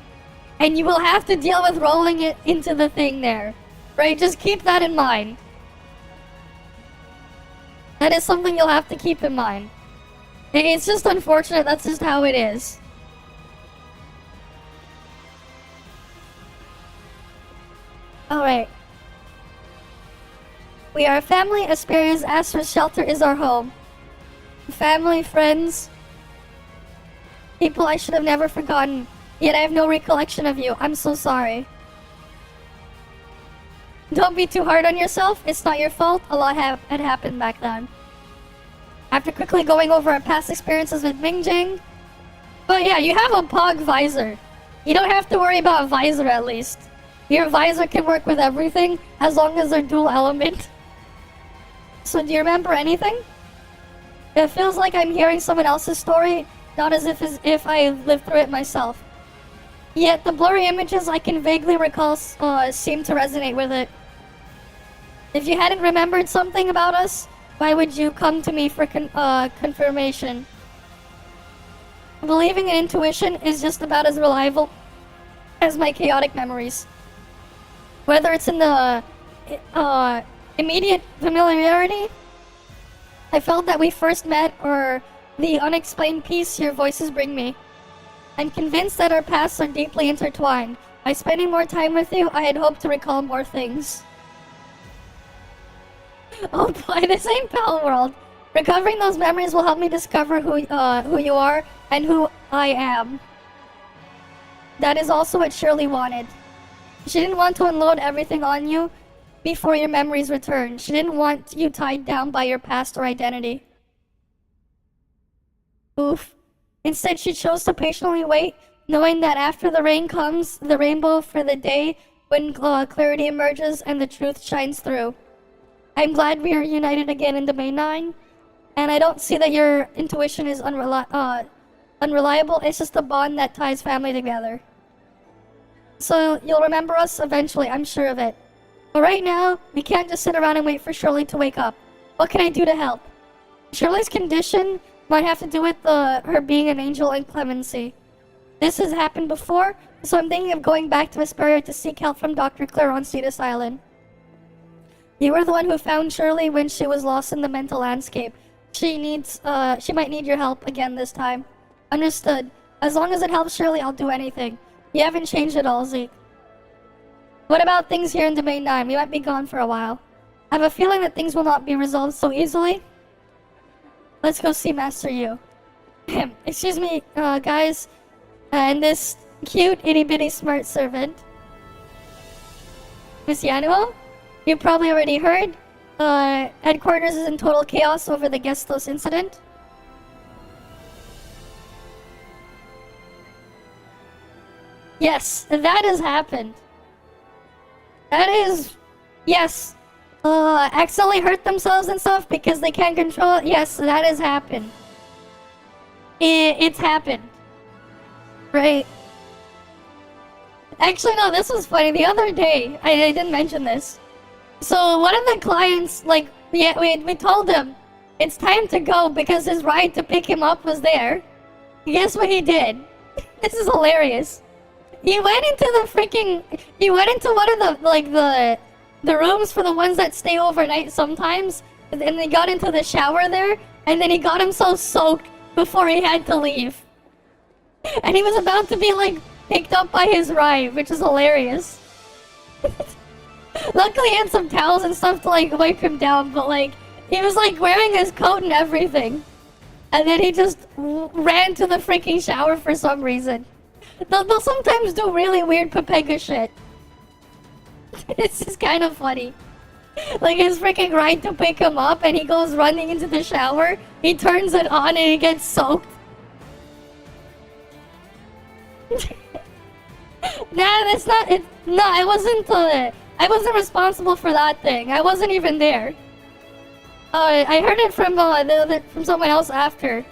And you will have to deal with rolling it into the thing there. Right? Just keep that in mind. That is something you'll have to keep in mind. It's just unfortunate, that's just how it is. Alright. We are a family. Asperia's Astra's shelter is our home. Family, friends, people I should have never forgotten. Yet I have no recollection of you. I'm so sorry. Don't be too hard on yourself. It's not your fault. A lot had happened back then. After quickly going over our past experiences with Mingjing. But yeah, you have a Pog visor. You don't have to worry about visor at least. Your visor can work with everything as long as they're dual element. So do you remember anything? It feels like I'm hearing someone else's story, not as if I lived through it myself. Yet the blurry images I can vaguely recall seem to resonate with it. If you hadn't remembered something about us, why would you come to me for confirmation? Believing in intuition is just about as reliable as my chaotic memories. Whether it's in the immediate familiarity I felt that we first met, or the unexplained peace your voices bring me. I'm convinced that our paths are deeply intertwined. By spending more time with you, I had hoped to recall more things. Oh boy, this ain't Pal World. Recovering those memories will help me discover who you are and who I am. That is also what Shirley wanted. She didn't want to unload everything on you before your memories return. She didn't want you tied down by your past or identity. Oof. Instead, she chose to patiently wait, knowing that after the rain comes the rainbow for the day when clarity emerges and the truth shines through. I'm glad we are united again in Domain 9, and I don't see that your intuition is unreliable. It's just a bond that ties family together. So you'll remember us eventually, I'm sure of it. But right now, we can't just sit around and wait for Shirley to wake up. What can I do to help? Shirley's condition might have to do with her being an angel and clemency. This has happened before, so I'm thinking of going back to Vesperia to seek help from Dr. Claire on Cetus Island. You were the one who found Shirley when she was lost in the mental landscape. She might need your help again this time. Understood. As long as it helps Shirley, I'll do anything. You haven't changed at all, Zeke. What about things here in Domain 9? We might be gone for a while. I have a feeling that things will not be resolved so easily. Let's go see Master Yu. Excuse me, guys. And this cute, itty-bitty smart servant. Miss Yanuo? You probably already heard. Headquarters is in total chaos over the Gestos incident. Yes, that has happened. That is Yes. Accidentally hurt themselves and stuff because they can't control it. Yes, that has happened. It's happened. Right. Actually, no, this was funny. The other day, I didn't mention this. So one of the clients, like, yeah, we told him it's time to go because his ride to pick him up was there. Guess what he did? This is hilarious. He went into one of the rooms for the ones that stay overnight sometimes, and they got into the shower there, and then he got himself soaked before he had to leave. And he was about to be like picked up by his ride, which is hilarious. Luckily he had some towels and stuff to like wipe him down, but like he was like wearing his coat and everything. And then he just ran to the freaking shower for some reason. They'll sometimes do really weird Pepega shit. It's just kind of funny. Like his freaking ride to pick him up and he goes running into the shower. He turns it on and he gets soaked. Nah, that's not it. No, I wasn't responsible for that thing. I wasn't even there. I heard it from from someone else after.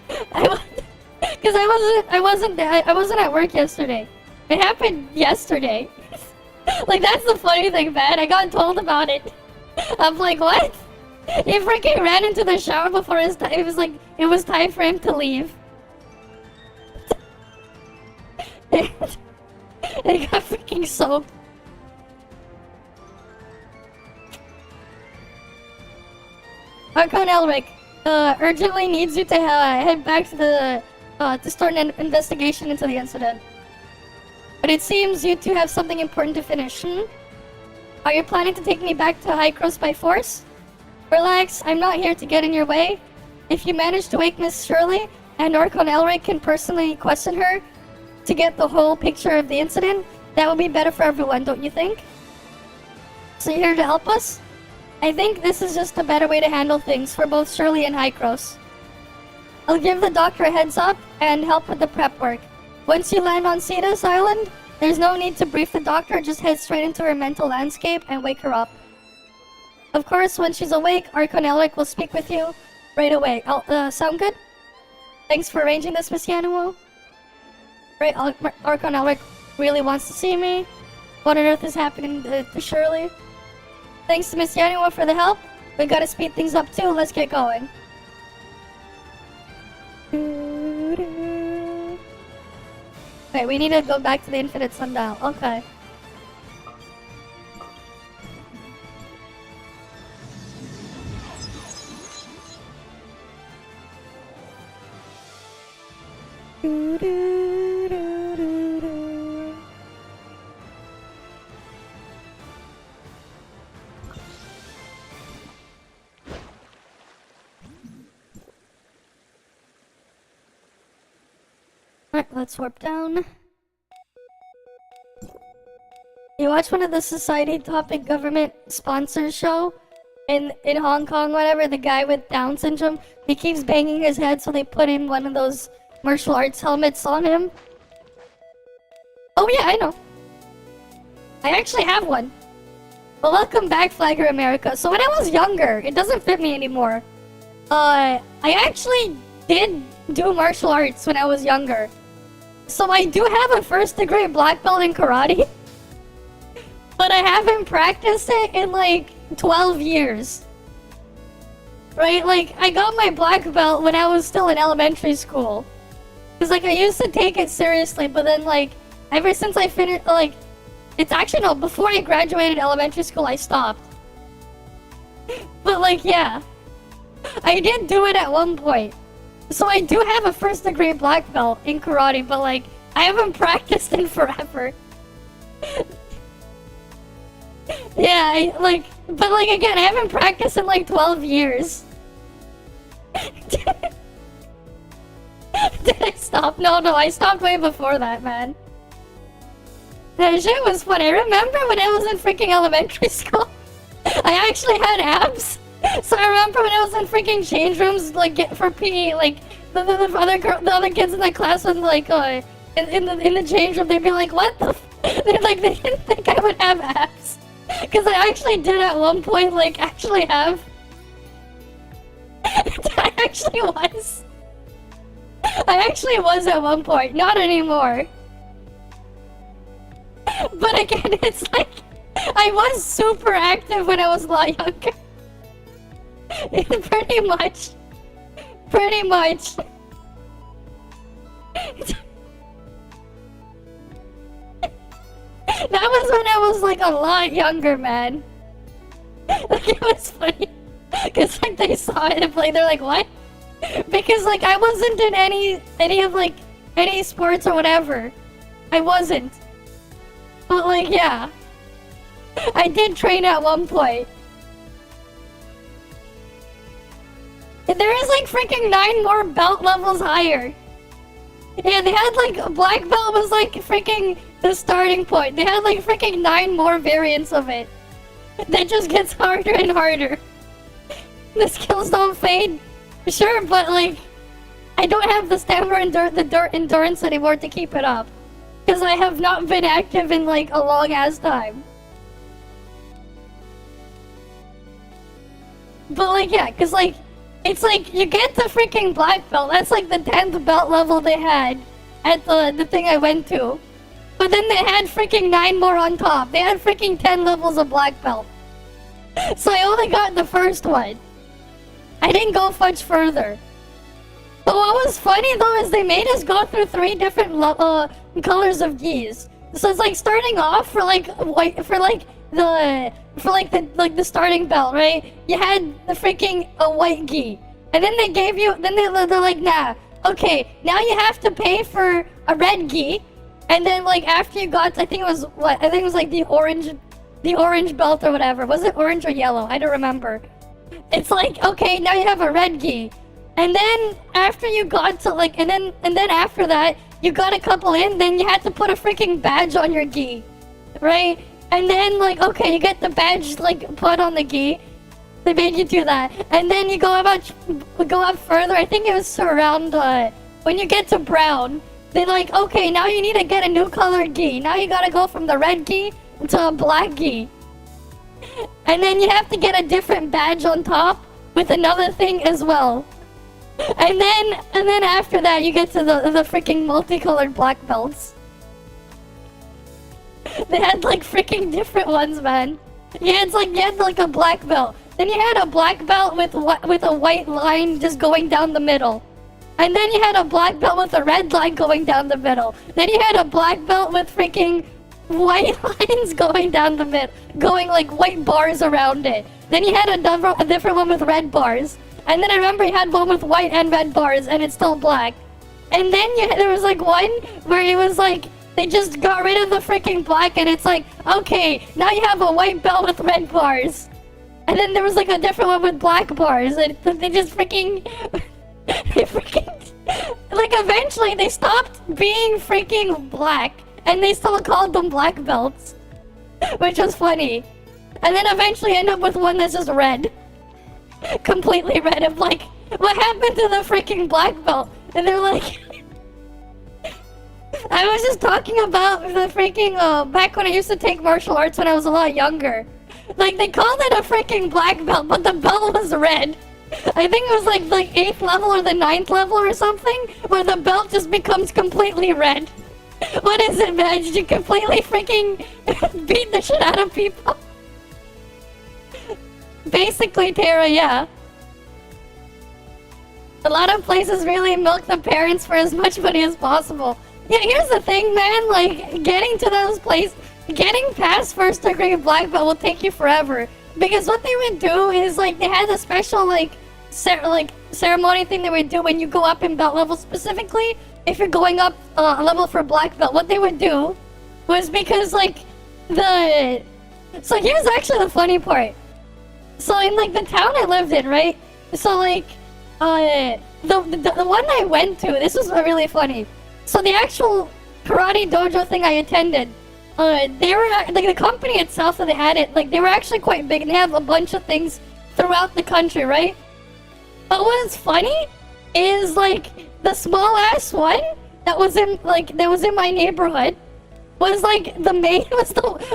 Because I wasn't at work yesterday. It happened yesterday. Like that's the funny thing, man. I got told about it. I'm like, what? He freaking ran into the shower before his time. It was like it was time for him to leave. They got freaking soaked. Archon Elric, urgently needs you to head back to the to start an investigation into the incident. But it seems you two have something important to finish. Are you planning to take me back to High Cross by force? Relax, I'm not here to get in your way. If you manage to wake Miss Shirley, and Archon Elric can personally question her to get the whole picture of the incident, that would be better for everyone, don't you think? So you're here to help us? I think this is just a better way to handle things for both Shirley and High Cross. I'll give the doctor a heads up and help with the prep work. Once you land on Cetus Island, there's no need to brief the doctor, just head straight into her mental landscape and wake her up. Of course, when she's awake, Archon Elric will speak with you right away. Sound good? Thanks for arranging this, Miss Yanuo. Right, Archon Elric really wants to see me. What on earth is happening to Shirley? Thanks to Miss Yanuo for the help. We gotta speed things up too. Let's get going. Wait, we need to go back to the Infinite Sundial. Okay. Alright, let's warp down. You watch one of the society topic government sponsors show in Hong Kong, whatever, the guy with Down syndrome, he keeps banging his head, so they put in one of those martial arts helmets on him. Oh yeah, I know. I actually have one. Well, welcome back, Flagger America. So when I was younger, it doesn't fit me anymore. I actually did do martial arts when I was younger. So I do have a first degree black belt in karate. But I haven't practiced it in like 12 years. Right? Like, I got my black belt when I was still in elementary school. Because like, I used to take it seriously, but then like, ever since I finished, like, it's actually, no, before I graduated elementary school, I stopped. But like, yeah. I did do it at one point. So I do have a first degree black belt in karate, but like, I haven't practiced in forever. Yeah, but like again, I haven't practiced in like 12 years. Did I stop? No, I stopped way before that, man. That shit was fun. I remember when I was in freaking elementary school, I actually had abs. So I remember when I was in freaking change rooms, like for PE, like the other kids in the class would like in the change room, they'd be like, "What the?" They're like, they didn't think I would have abs. Because I actually did at one point, like, actually have. I actually was. I actually was at one point, not anymore. But again, it's like, I was super active when I was a lot younger. Pretty much. Pretty much. That was when I was like a lot younger, man. Like, it was funny. Cause like they saw it and they're like, what? Because like I wasn't in any sports or whatever. I wasn't. But like, yeah. I did train at one point. And there is like freaking 9 more belt levels higher. Yeah, they had like black belt was like freaking the starting point. They had like freaking 9 more variants of it. That just gets harder and harder. The skills don't fade. Sure, but like I don't have the stamina endurance anymore to keep it up. Because I have not been active in like a long ass time. But like, yeah, because like it's like you get the freaking black belt. That's like the 10th belt level they had at the thing I went to. But then they had freaking 9 more on top. They had freaking 10 levels of black belt. So I only got the first one. I didn't go much further. But what was funny though is they made us go through 3 different colors of geese. So it's like starting off for like white the starting belt, right? You had the freaking white gi, and then they gave you, they're like, nah, okay, now you have to pay for a red gi, and then like after you got, I think it was like the orange belt or whatever. Was it orange or yellow? I don't remember. It's like, okay, now you have a red gi, and then after you got to like, and then after that you got a couple in, then you had to put a freaking badge on your gi, right? And then, like, okay, you get the badge, like, put on the gi. They made you do that. And then you go up further. I think it was around, when you get to brown, they're like, okay, now you need to get a new colored gi. Now you gotta go from the red gi to a black gi. And then you have to get a different badge on top with another thing as well. And then after that, you get to the freaking multicolored black belts. They had like freaking different ones, man. You had like a black belt. Then you had a black belt with a white line just going down the middle. And then you had a black belt with a red line going down the middle. Then you had a black belt with freaking white lines going down the middle, going like white bars around it. Then you had a different one with red bars. And then I remember you had one with white and red bars, and it's still black. And then there was like one where it was like, they just got rid of the freaking black, and it's like, okay, now you have a white belt with red bars. And then there was like a different one with black bars, and they just freaking... like eventually they stopped being freaking black, and they still called them black belts. Which was funny. And then eventually end up with one that's just red. Completely red. I'm like, what happened to the freaking black belt? And they're like... I was just talking about the freaking, back when I used to take martial arts when I was a lot younger. Like, they called it a freaking black belt, but the belt was red. I think it was like 8th level or the 9th level or something, where the belt just becomes completely red. What is it, man? Did you completely freaking beat the shit out of people? Basically, Tara, yeah. A lot of places really milk the parents for as much money as possible. Yeah, here's the thing, man, like, getting to those places, getting past first degree black belt will take you forever. Because what they would do is, like, they had a special, ceremony thing they would do when you go up in belt level specifically. If you're going up a level for black belt, what they would do was because, like, so here's actually the funny part. So in, like, the town I lived in, right? So, like, the one I went to, this was really funny. So the actual karate dojo thing I attended, they were, like, the company itself that they had it, like, they were actually quite big, and they have a bunch of things throughout the country, right? But what's funny is, like, the small-ass one that was in my neighborhood was like the main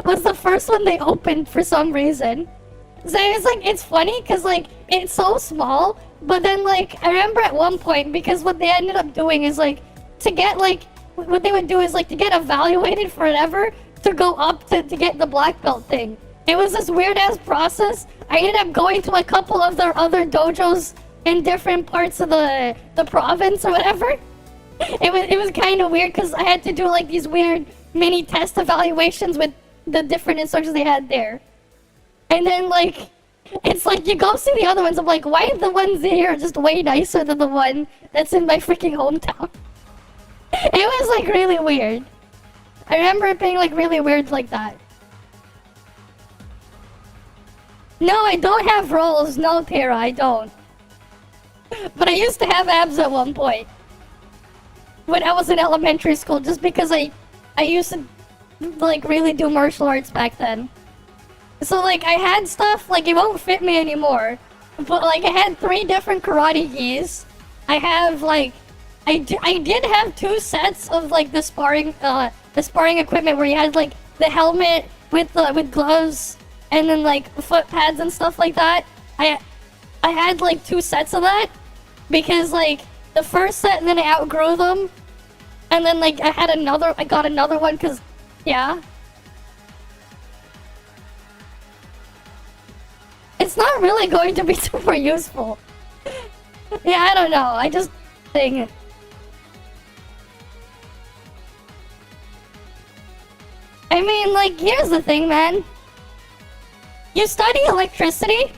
was the first one they opened for some reason. So it's like it's funny because like it's so small, but then like I remember at one point because what they ended up doing is like to get like what they would do is like to get evaluated forever to go up to get the black belt thing. It was this weird ass process. I ended up going to a couple of their other dojos in different parts of the province or whatever. It was kind of weird because I had to do like these weird mini test evaluations with the different instructors they had there. And then like it's like you go see the other ones. I'm like, why are the ones here just way nicer than the one that's in my freaking hometown? It was like really weird. I remember it being like really weird like that. No, I don't have rolls. No, Tara, I don't. But I used to have abs at one point. When I was in elementary school, just because I used to like really do martial arts back then. So like I had stuff, like it won't fit me anymore. But like I had 3 different karate gis. I have like, I did have 2 sets of like the sparring equipment where you had like the helmet with gloves and then like foot pads and stuff like that. I had like 2 sets of that because like the first set and then I outgrew them. And then like I got another one because, yeah. It's not really going to be super useful. Yeah, I don't know. I just think. I mean, like, here's the thing, man. You study electricity,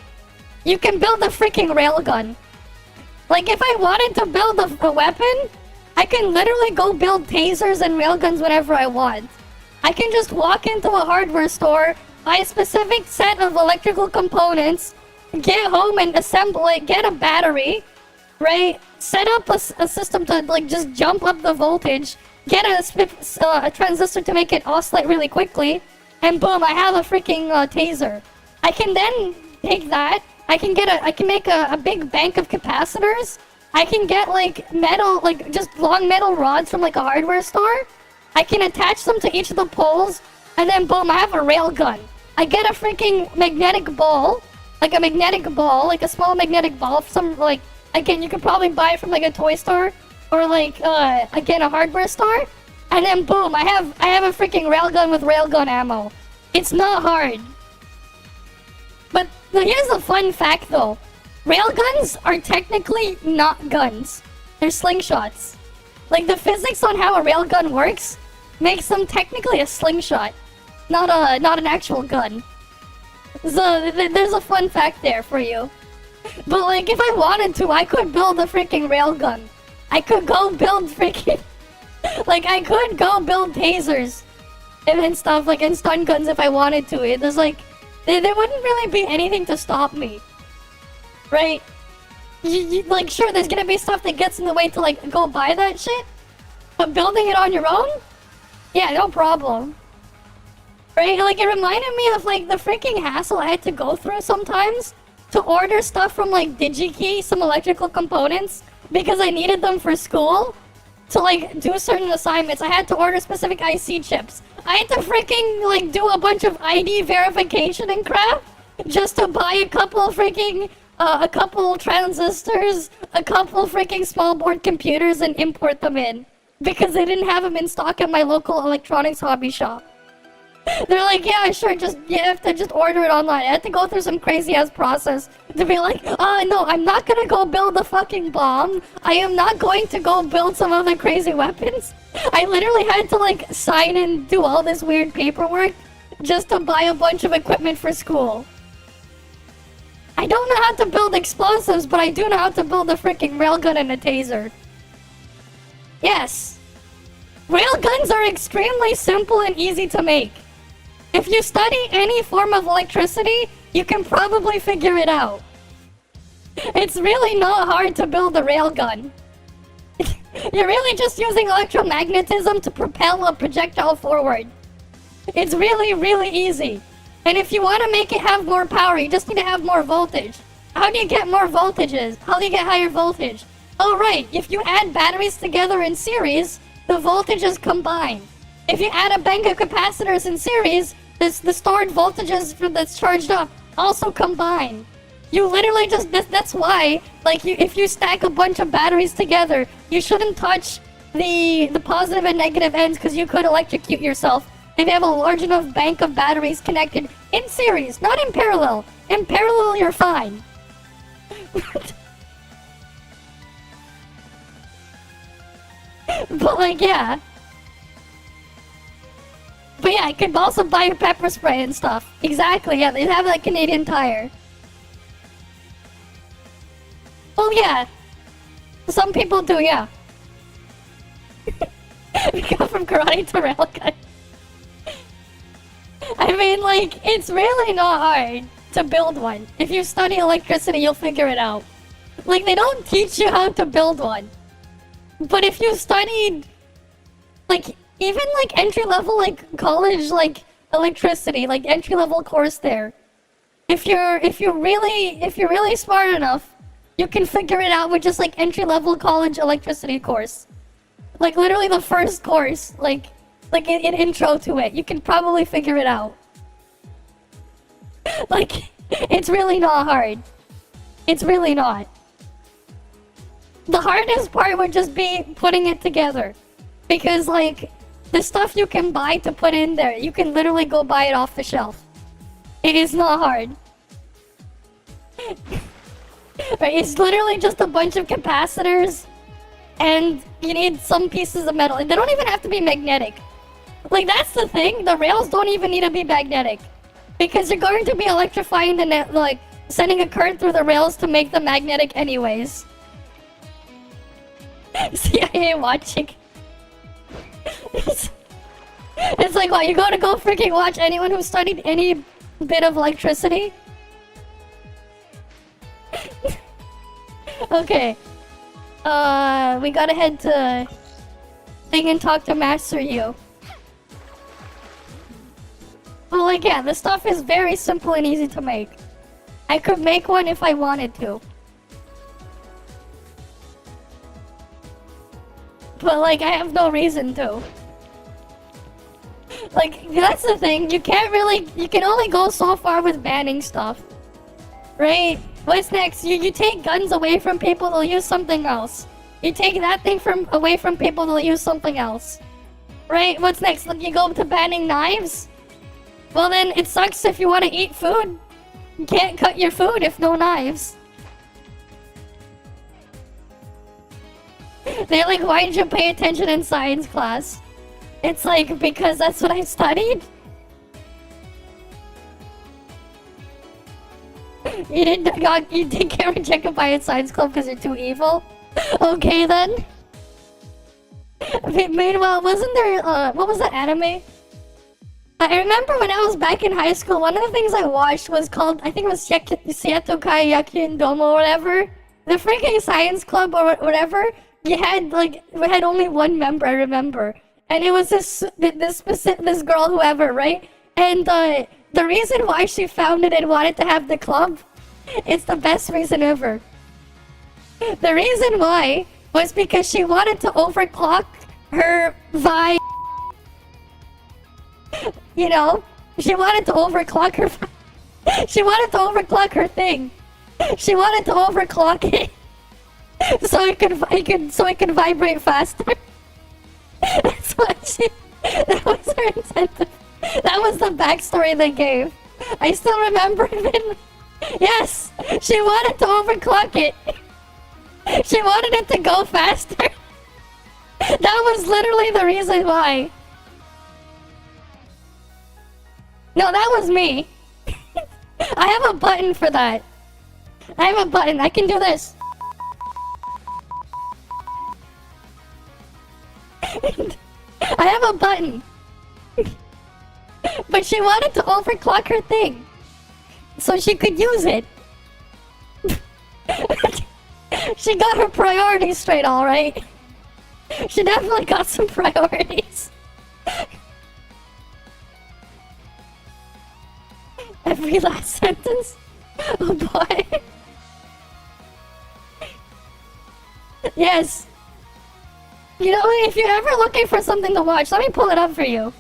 you can build a freaking railgun. Like, if I wanted to build a weapon, I can literally go build tasers and railguns whenever I want. I can just walk into a hardware store, buy a specific set of electrical components, get home and assemble it, get a battery, right? Set up a system to like just jump up the voltage, get a transistor to make it oscillate really quickly, and boom, I have a freaking taser. I can then take that, I can make a big bank of capacitors, I can get like metal, like just long metal rods from like a hardware store, I can attach them to each of the poles, and then boom, I have a railgun. I get a freaking magnetic ball, like a small magnetic ball, some like, again, you could probably buy it from like a toy store, or like, again, a hardware store, and then boom, I have a freaking railgun with railgun ammo. It's not hard. But here's a fun fact though. Railguns are technically not guns. They're slingshots. Like the physics on how a railgun works makes them technically a slingshot, not an actual gun. So there's a fun fact there for you. But like if I wanted to, I could build a freaking railgun. I could go build freaking like I could go build tasers and stuff like and stun guns if I wanted to. There's like there wouldn't really be anything to stop me. Right? Like sure there's gonna be stuff that gets in the way to like go buy that shit. But building it on your own? Yeah, no problem. Right? Like it reminded me of like the freaking hassle I had to go through sometimes to order stuff from like DigiKey, some electrical components, because I needed them for school to like do certain assignments. I had to order specific IC chips. I had to freaking like do a bunch of ID verification and crap just to buy a couple freaking a couple transistors, a couple freaking small board computers and import them in because they didn't have them in stock at my local electronics hobby shop. They're like, yeah, sure, you have to just order it online. I had to go through some crazy ass process to be like, no, I'm not gonna go build a fucking bomb. I am not going to go build some other crazy weapons. I literally had to like sign and do all this weird paperwork just to buy a bunch of equipment for school. I don't know how to build explosives, but I do know how to build a freaking railgun and a taser. Yes. Railguns are extremely simple and easy to make. If you study any form of electricity, you can probably figure it out. It's really not hard to build a railgun. You're really just using electromagnetism to propel a projectile forward. It's really, really easy. And if you want to make it have more power, you just need to have more voltage. How do you get more voltages? How do you get higher voltage? Oh right, if you add batteries together in series, the voltages combine. if you add a bank of capacitors in series, the stored voltages that's charged up also combine. You literally just, that's why, like, if you stack a bunch of batteries together, you shouldn't touch the positive and negative ends because you could electrocute yourself if you have a large enough bank of batteries connected in series, not in parallel. In parallel, you're fine. But, like, yeah. But yeah, I could also buy pepper spray and stuff. Exactly, yeah, they have that Canadian Tire. Well, yeah. Some people do, yeah. We go from karate to railgun. I mean, like, it's really not hard to build one. If you study electricity, you'll figure it out. Like, they don't teach you how to build one. But if you studied, like, even, like, entry-level, like, college, like, electricity, like, entry-level course there, if you're really smart enough, you can figure it out with just, like, entry-level college electricity course. Like, literally the first course, like an intro to it. You can probably figure it out. Like, it's really not hard. It's really not. The hardest part would just be putting it together. Because, like, the stuff you can buy to put in there, you can literally go buy it off the shelf. It is not hard. Right, it's literally just a bunch of capacitors, and you need some pieces of metal. And they don't even have to be magnetic. Like, that's the thing, the rails don't even need to be magnetic. Because you're going to be electrifying the net, like, sending a current through the rails to make them magnetic anyways. CIA watching. It's like, what, you gotta go freaking watch anyone who studied any bit of electricity? Okay. We gotta head to thing and talk to Master Yu. Well, like, yeah, the stuff is very simple and easy to make. I could make one if I wanted to. But, like, I have no reason to. Like, that's the thing, you can't really, you can only go so far with banning stuff. Right? What's next? You take guns away from people, they'll use something else. You take that thing away from people, they'll use something else. Right? What's next? Like, you go to banning knives? Well then, it sucks if you want to eat food. You can't cut your food if no knives. They're like, why did you pay attention in science class? It's like, because that's what I studied. You didn't get rejected by a science club because you're too evil? Okay then. Meanwhile, wasn't there, what was that anime? I remember when I was back in high school, one of the things I watched was called, I think it was Seatokai Yakin Domo or whatever. The freaking science club or whatever. You had, like, we had only one member, I remember. And it was this girl, whoever, right? And the reason why she founded and wanted to have the club, it's the best reason ever. The reason why was because she wanted to overclock her Vi. You know, she wanted to overclock her. She wanted to overclock her thing. She wanted to overclock it so it could vibrate faster. That's what that was her incentive. That was the backstory they gave. I still remember it. Yes, she wanted to overclock it. She wanted it to go faster. That was literally the reason why. No, that was me. I have a button for that. I have a button. I can do this. I have a button. But she wanted to overclock her thing so she could use it. She got her priorities straight, alright? She definitely got some priorities. Every last sentence? Oh boy. Yes. You know, if you're ever looking for something to watch, let me pull it up for you.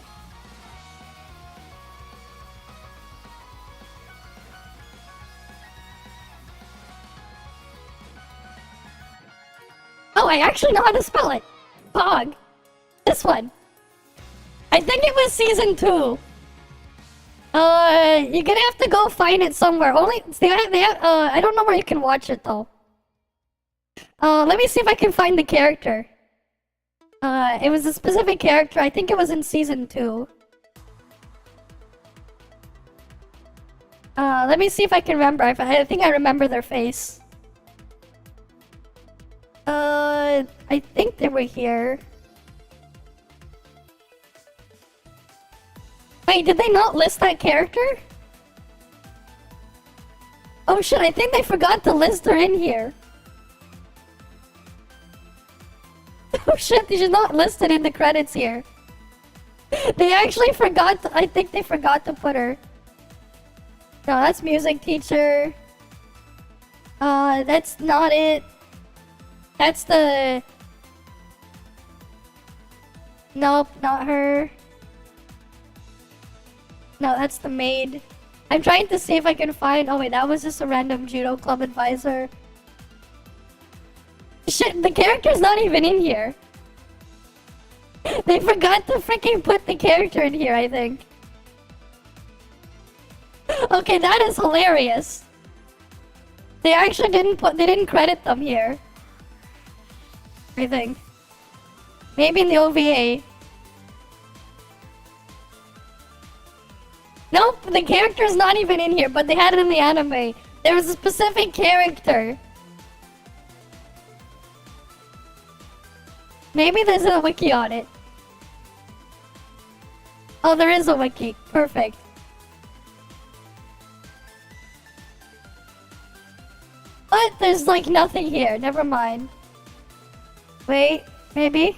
Oh, I actually know how to spell it. Pog. This one. I think it was season 2. You're gonna have to go find it somewhere. I don't know where you can watch it though. Let me see if I can find the character. It was a specific character. I think it was in season 2. Let me see if I can remember. I think I remember their face. I think they were here. Wait, did they not list that character? Oh shit, I think they forgot to list her in here. Oh shit, she's not listed in the credits here. They actually forgot I think they forgot to put her. No, that's music teacher. That's not it. That's the... Nope, not her. No, that's the maid. I'm trying to see if I can find... Oh wait, that was just a random judo club advisor. Shit, the character's not even in here. They forgot to freaking put the character in here, I think. Okay, that is hilarious. They actually didn't credit them here. I think. Maybe in the OVA. Nope, the character's not even in here, but they had it in the anime. There was a specific character. Maybe there's a wiki on it. Oh, there is a wiki. Perfect. But there's like nothing here. Never mind. Wait, maybe?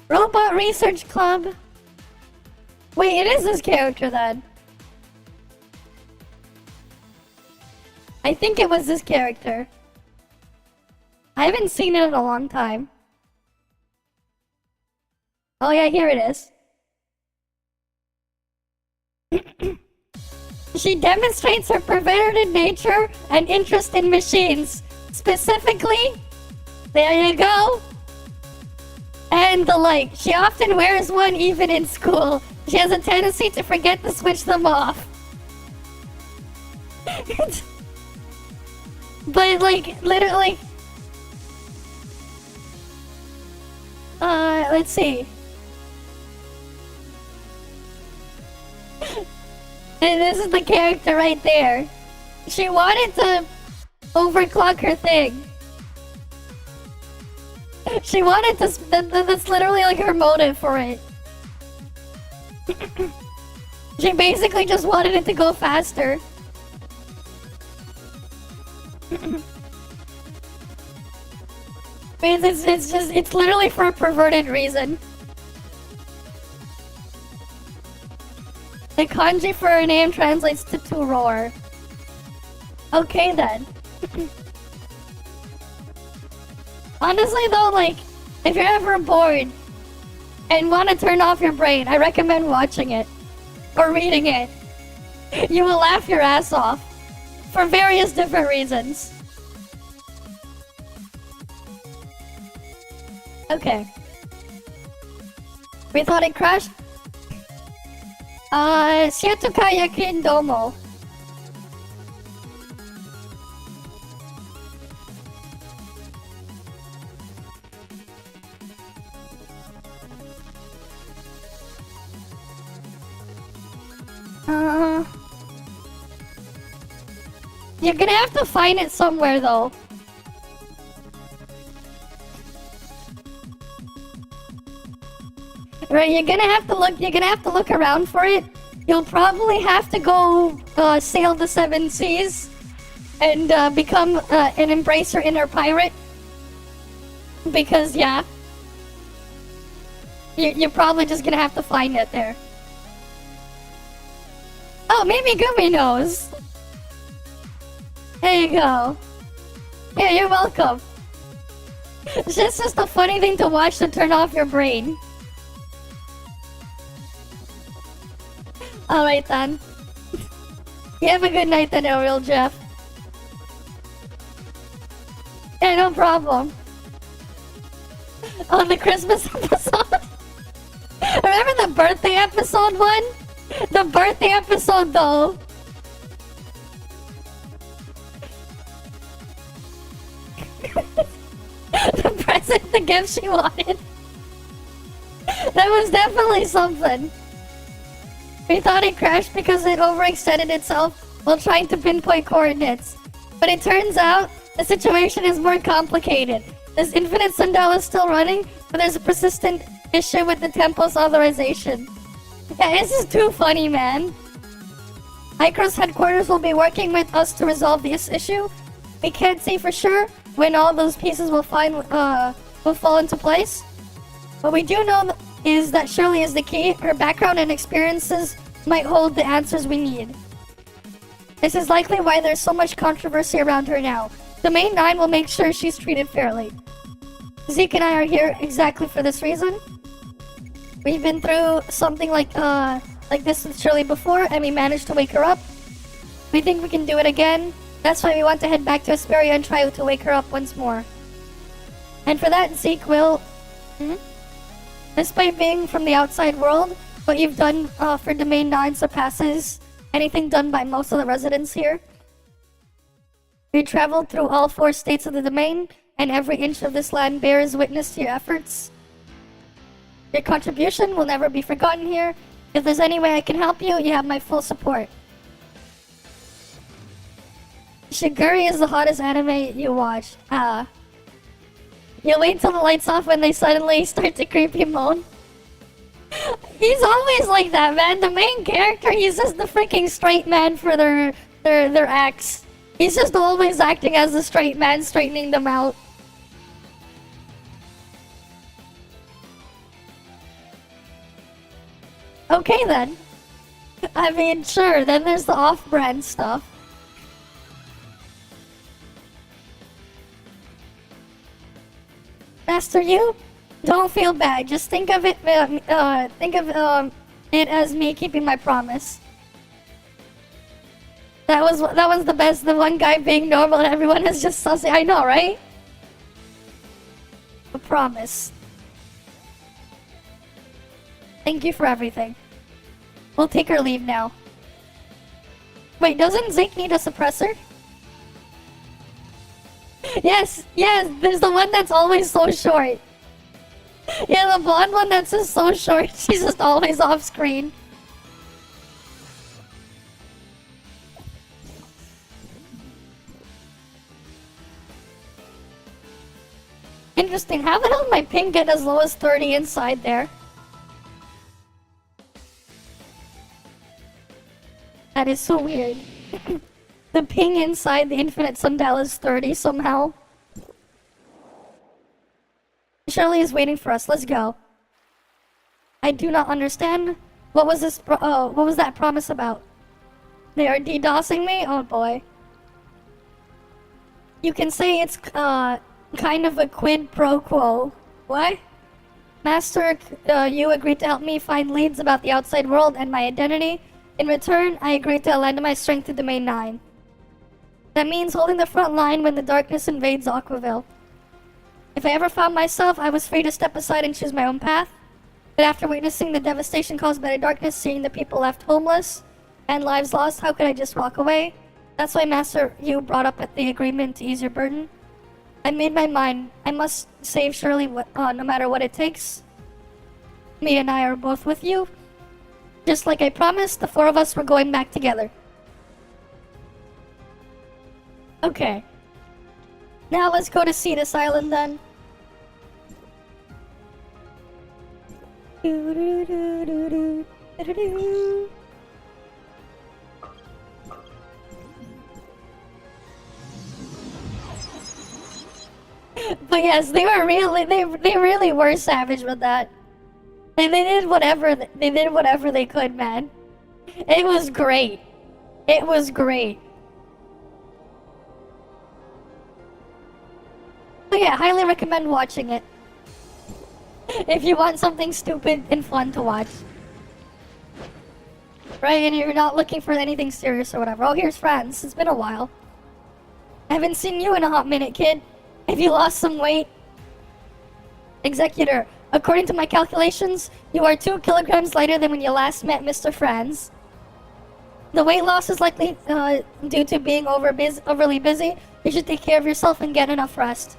Robot Research Club. Wait, it is this character then. I think it was this character. I haven't seen it in a long time. Oh yeah, here it is. She demonstrates her perverted nature and interest in machines. Specifically, there you go. And the like. She often wears one even in school. She has a tendency to forget to switch them off. But like, literally... let's see. And this is the character right there. She wanted to overclock her thing. She wanted to... That's literally like her motive for it. She basically just wanted it to go faster. It's literally for a perverted reason. The kanji for her name translates to roar. Okay then. Honestly though, like, if you're ever bored and want to turn off your brain, I recommend watching it. Or reading it. You will laugh your ass off. For various different reasons. Okay. We thought it crashed? Shiatokaya Kin Domo. You're gonna have to find it somewhere though. Right, you're gonna have to look around for it. You'll probably have to go sail the 7 seas and become an embracer inner pirate. Because yeah. You're probably just gonna have to find it there. Oh, maybe Gumi knows. There you go. Yeah, you're welcome. It's just a funny thing to watch to turn off your brain. Alright then. You have a good night then, Ariel Jeff. Yeah, no problem. On the Christmas episode. Remember the birthday episode one? The birthday episode though. The present, the gift she wanted. That was definitely something. We thought it crashed because it overextended itself while trying to pinpoint coordinates. But it turns out the situation is more complicated. This infinite sundial is still running, but there's a persistent issue with the tempo's authorization. Yeah, this is too funny, man. Micro's headquarters will be working with us to resolve this issue. We can't say for sure when all those pieces will fall into place. What we do know is that Shirley is the key. Her background and experiences might hold the answers we need. This is likely why there's so much controversy around her now. Domain 9 will make sure she's treated fairly. Zeke and I are here exactly for this reason. We've been through something like this with Shirley before, and we managed to wake her up. We think we can do it again. That's why we want to head back to Asperia and try to wake her up once more. And for that, Zeke will... Despite being from the outside world, what you've done for Domain 9 surpasses anything done by most of the residents here. You traveled through all 4 states of the domain, and every inch of this land bears witness to your efforts. Your contribution will never be forgotten here. If there's any way I can help you, you have my full support. Shiguri is the hottest anime you watch. You'll wait till the lights off when they suddenly start to creepy moan. He's always like that, man. The main character, he's just the freaking straight man for their acts. He's just always acting as the straight man, straightening them out. Okay then. I mean, sure, then there's the off-brand stuff. Master Yu, don't feel bad. Just think of it as me keeping my promise. That was the best. The one guy being normal and everyone is just sussy. I know, right? A promise. Thank you for everything. We'll take our leave now. Wait, doesn't Zeke need a suppressor? Yes, there's the one that's always so short. Yeah, the blonde one that's just so short. She's just always off screen. Interesting. How the hell did my ping get as low as 30 inside there? That is so weird. The ping inside the infinite sundial is 30 somehow. Shirley is waiting for us. Let's go. I do not understand. What was this? What was that promise about? They are DDoSing me? Oh boy. You can say it's kind of a quid pro quo. What? Master, you agreed to help me find leads about the outside world and my identity. In return, I agreed to lend my strength to Domain 9. That means holding the front line when the darkness invades Aquaville. If I ever found myself, I was free to step aside and choose my own path. But after witnessing the devastation caused by the darkness, seeing the people left homeless and lives lost, how could I just walk away? That's why Master Yu brought up the agreement to ease your burden. I made my mind. I must save Shirley no matter what it takes. Me and I are both with you. Just like I promised, the 4 of us were going back together. Okay. Now let's go to Cetus Island then. But yes, they really were savage with that. They did whatever they could, man. It was great. It was great. So yeah, highly recommend watching it. If you want something stupid and fun to watch. Right, and you're not looking for anything serious or whatever. Oh, here's Franz. It's been a while. I haven't seen you in a hot minute, kid. Have you lost some weight? Executor, according to my calculations, you are 2 kilograms lighter than when you last met Mr. Franz. The weight loss is likely due to being overly busy. You should take care of yourself and get enough rest.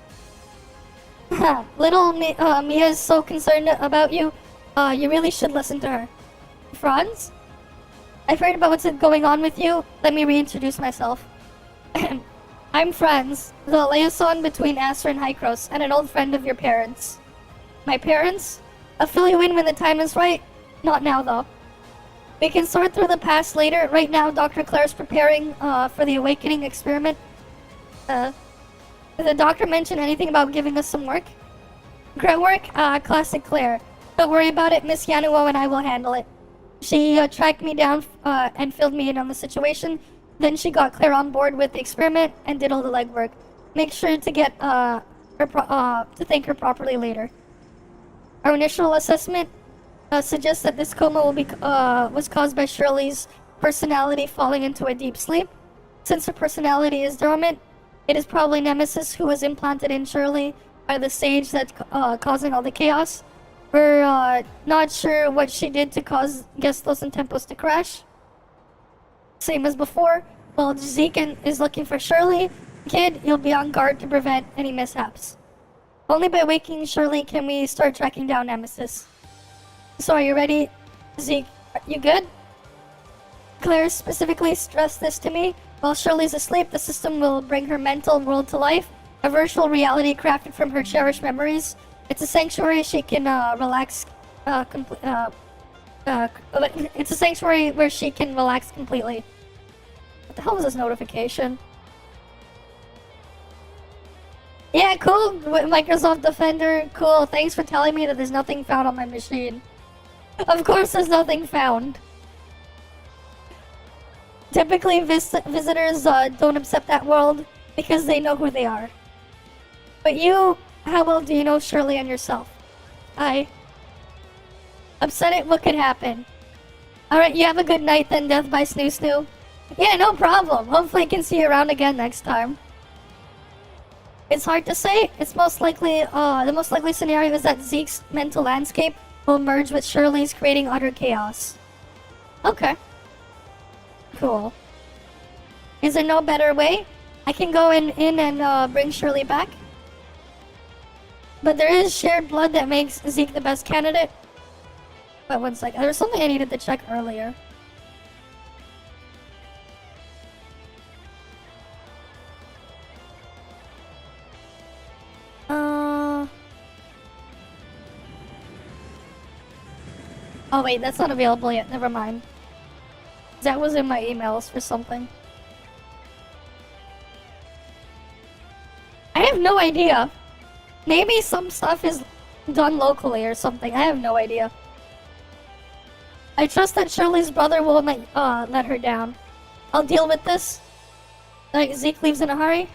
Little Mia is so concerned about you. You really should listen to her. Franz? I've heard about what's going on with you. Let me reintroduce myself. I'm Franz, the liaison between Aster and Hykros, and an old friend of your parents. My parents? I'll fill you in when the time is right. Not now, though. We can sort through the past later. Right now, Dr. Claire's preparing for the awakening experiment. Did the doctor mention anything about giving us some work? Grunt work? Classic Claire. Don't worry about it. Miss Yanuo and I will handle it. She tracked me down and filled me in on the situation. Then she got Claire on board with the experiment and did all the legwork. Make sure to get to thank her properly later. Our initial assessment suggests that this coma was caused by Shirley's personality falling into a deep sleep. Since her personality is dormant, it is probably Nemesis who was implanted in Shirley by the sage that's causing all the chaos. We're not sure what she did to cause Gestos and Tempos to crash. Same as before, while Zeke is looking for Shirley, kid, you'll be on guard to prevent any mishaps. Only by waking Shirley can we start tracking down Nemesis. So are you ready, Zeke? You good? Claire specifically stressed this to me. While Shirley's asleep, the system will bring her mental world to life, a virtual reality crafted from her cherished memories. It's a sanctuary she can relax. It's a sanctuary where she can relax completely. What the hell was this notification? Yeah, cool. Microsoft Defender, cool. Thanks for telling me that there's nothing found on my machine. Of course, there's nothing found. Typically, visitors don't accept that world because they know who they are. But you, how well do you know Shirley and yourself? Upset at what could happen. Alright, you have a good night then, Death by Snoo Snoo. Yeah, no problem. Hopefully I can see you around again next time. It's hard to say. It's most likely, the most likely scenario is that Zeke's mental landscape will merge with Shirley's, creating utter chaos. Okay. Cool. Is there no better way? I can go in and bring Shirley back. But there is shared blood that makes Zeke the best candidate. But one sec, there was something I needed to check earlier. Oh wait, that's not available yet, never mind. That was in my emails for something. I have no idea. Maybe some stuff is done locally or something, I have no idea. I trust that Shirley's brother won't let her down. I'll deal with this. Like, Zeke leaves in a hurry.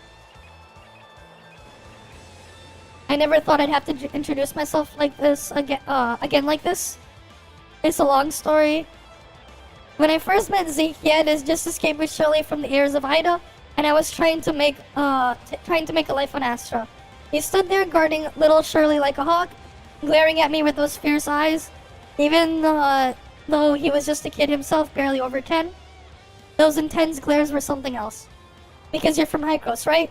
I never thought I'd have to introduce myself like this again like this. It's a long story. When I first met Zeke, he had just escaped with Shirley from the heirs of Ida, and I was trying to make a life on Astra. He stood there guarding little Shirley like a hawk, glaring at me with those fierce eyes. Even though he was just a kid himself, barely over 10, those intense glares were something else. Because you're from Hykros, right?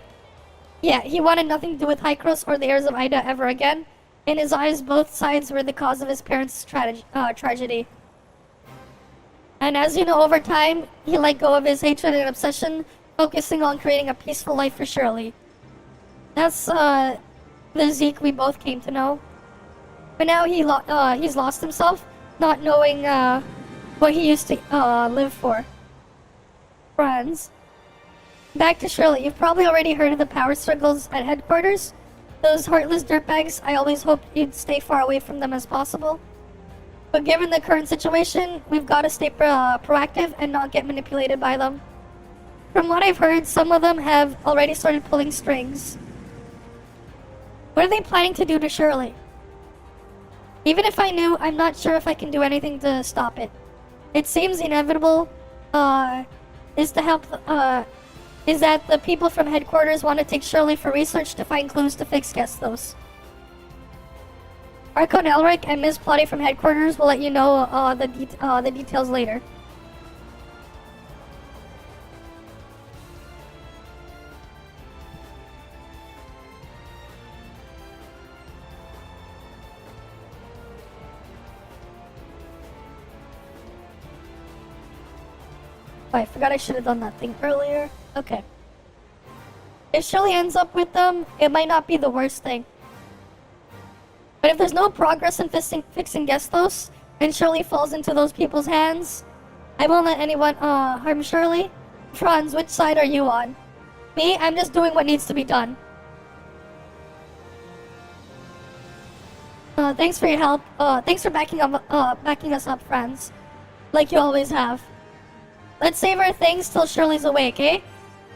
Yeah, he wanted nothing to do with Hykros or the heirs of Ida ever again. In his eyes, both sides were the cause of his parents' tragedy. And as you know, over time, he let go of his hatred and obsession, focusing on creating a peaceful life for Shirley. That's the Zeke we both came to know. But now he's lost himself, not knowing what he used to live for. Friends. Back to Shirley. You've probably already heard of the power struggles at headquarters. Those heartless dirtbags, I always hoped you'd stay far away from them as possible. But given the current situation, we've got to stay proactive and not get manipulated by them. From what I've heard, some of them have already started pulling strings. What are they planning to do to Shirley? Even if I knew, I'm not sure if I can do anything to stop it. It seems inevitable, is that the people from headquarters want to take Shirley for research to find clues to fix Gestos. Arco and Elric and Ms. Plotty from headquarters will let you know the details later. Oh, I forgot I should have done that thing earlier. Okay. If Shirley ends up with them, it might not be the worst thing. But if there's no progress in fixing Gestos, and Shirley falls into those people's hands, I won't let anyone harm Shirley. Franz, which side are you on? Me? I'm just doing what needs to be done. Thanks for your help. Thanks for backing us up, Franz. Like you always have. Let's save our things till Shirley's awake, eh?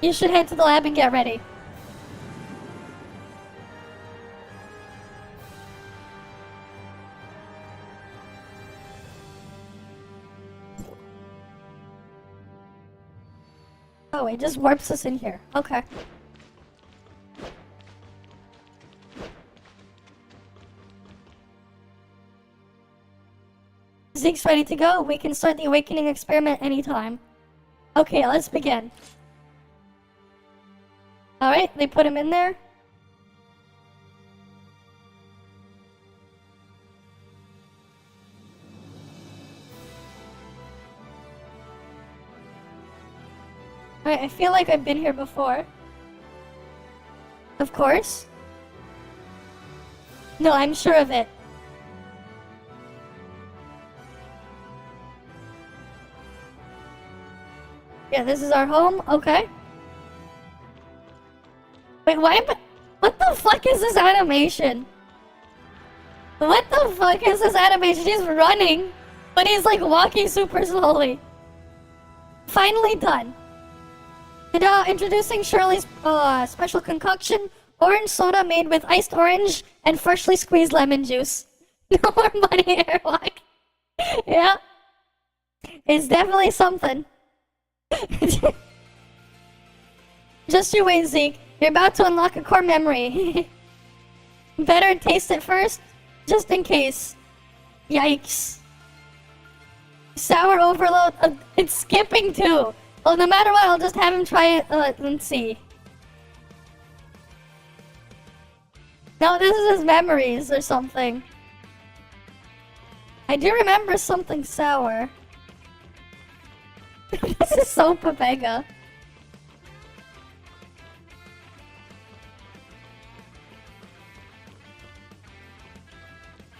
You should head to the lab and get ready. Oh, it just warps us in here. Okay. Zeke's ready to go. We can start the awakening experiment anytime. Okay, let's begin. Alright, they put him in there. Alright, I feel like I've been here before. Of course. No, I'm sure of it. Yeah, this is our home. Okay. Wait, why am I... What the fuck is this animation? What the fuck is this animation? He's running, but he's like walking super slowly. Finally done. And now introducing Shirley's special concoction. Orange soda made with iced orange and freshly squeezed lemon juice. No more money airlock. Yeah. It's definitely something. Just you wait, Zeke. You're about to unlock a core memory. Better taste it first, just in case. Yikes. Sour overload. It's skipping too. Well, no matter what, I'll just have him try it. Let's see. No, this is his memories or something. I do remember something sour. This is so Pepega.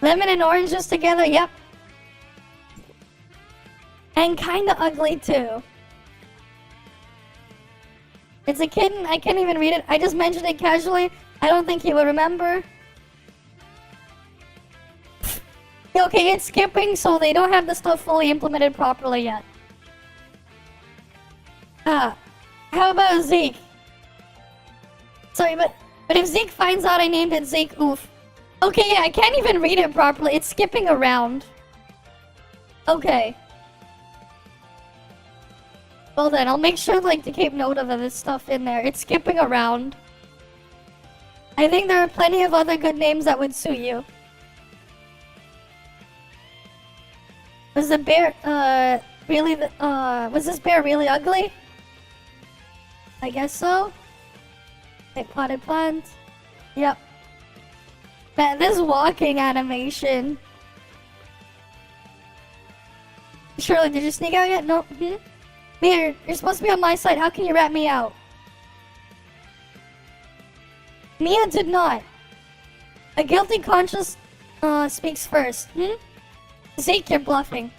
Lemon and oranges together, yep. And kinda ugly too. It's a kitten, I can't even read it. I just mentioned it casually. I don't think he would remember. Okay, it's skipping, so they don't have the stuff fully implemented properly yet. How about Zeke? Sorry, but if Zeke finds out I named it Zeke, oof. Okay, yeah, I can't even read it properly. It's skipping around. Okay. Well then, I'll make sure like to keep note of this stuff in there. It's skipping around. I think there are plenty of other good names that would suit you. Was the bear, was this bear really ugly? I guess so. Okay, potted plant. Yep. Man, this walking animation. Shirley, did you sneak out yet? No. Mia, you're supposed to be on my side. How can you rat me out? Mia did not. A guilty conscience speaks first. Zeke, you're bluffing.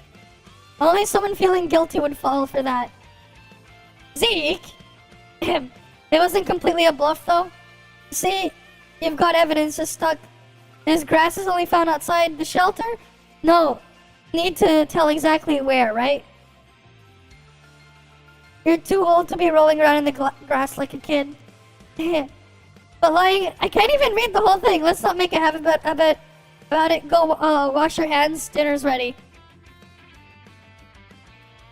Only someone feeling guilty would fall for that. Zeke? It wasn't completely a bluff though. See, you've got evidence just stuck. This grass is only found outside the shelter? No. Need to tell exactly where, right? You're too old to be rolling around in the grass like a kid. Well, but like, I can't even read the whole thing. Let's not make a habit about it. Go, wash your hands. Dinner's ready.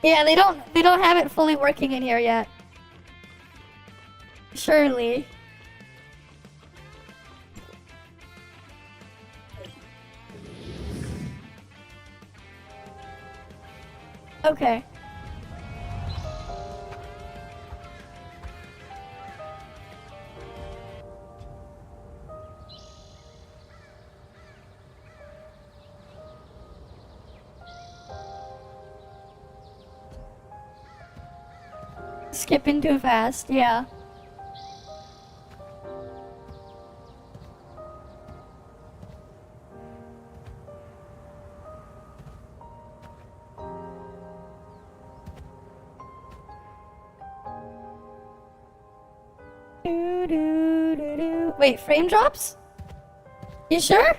Yeah, they don't have it fully working in here yet. Surely. Okay. Skipping too fast, yeah. Wait, frame drops? You sure?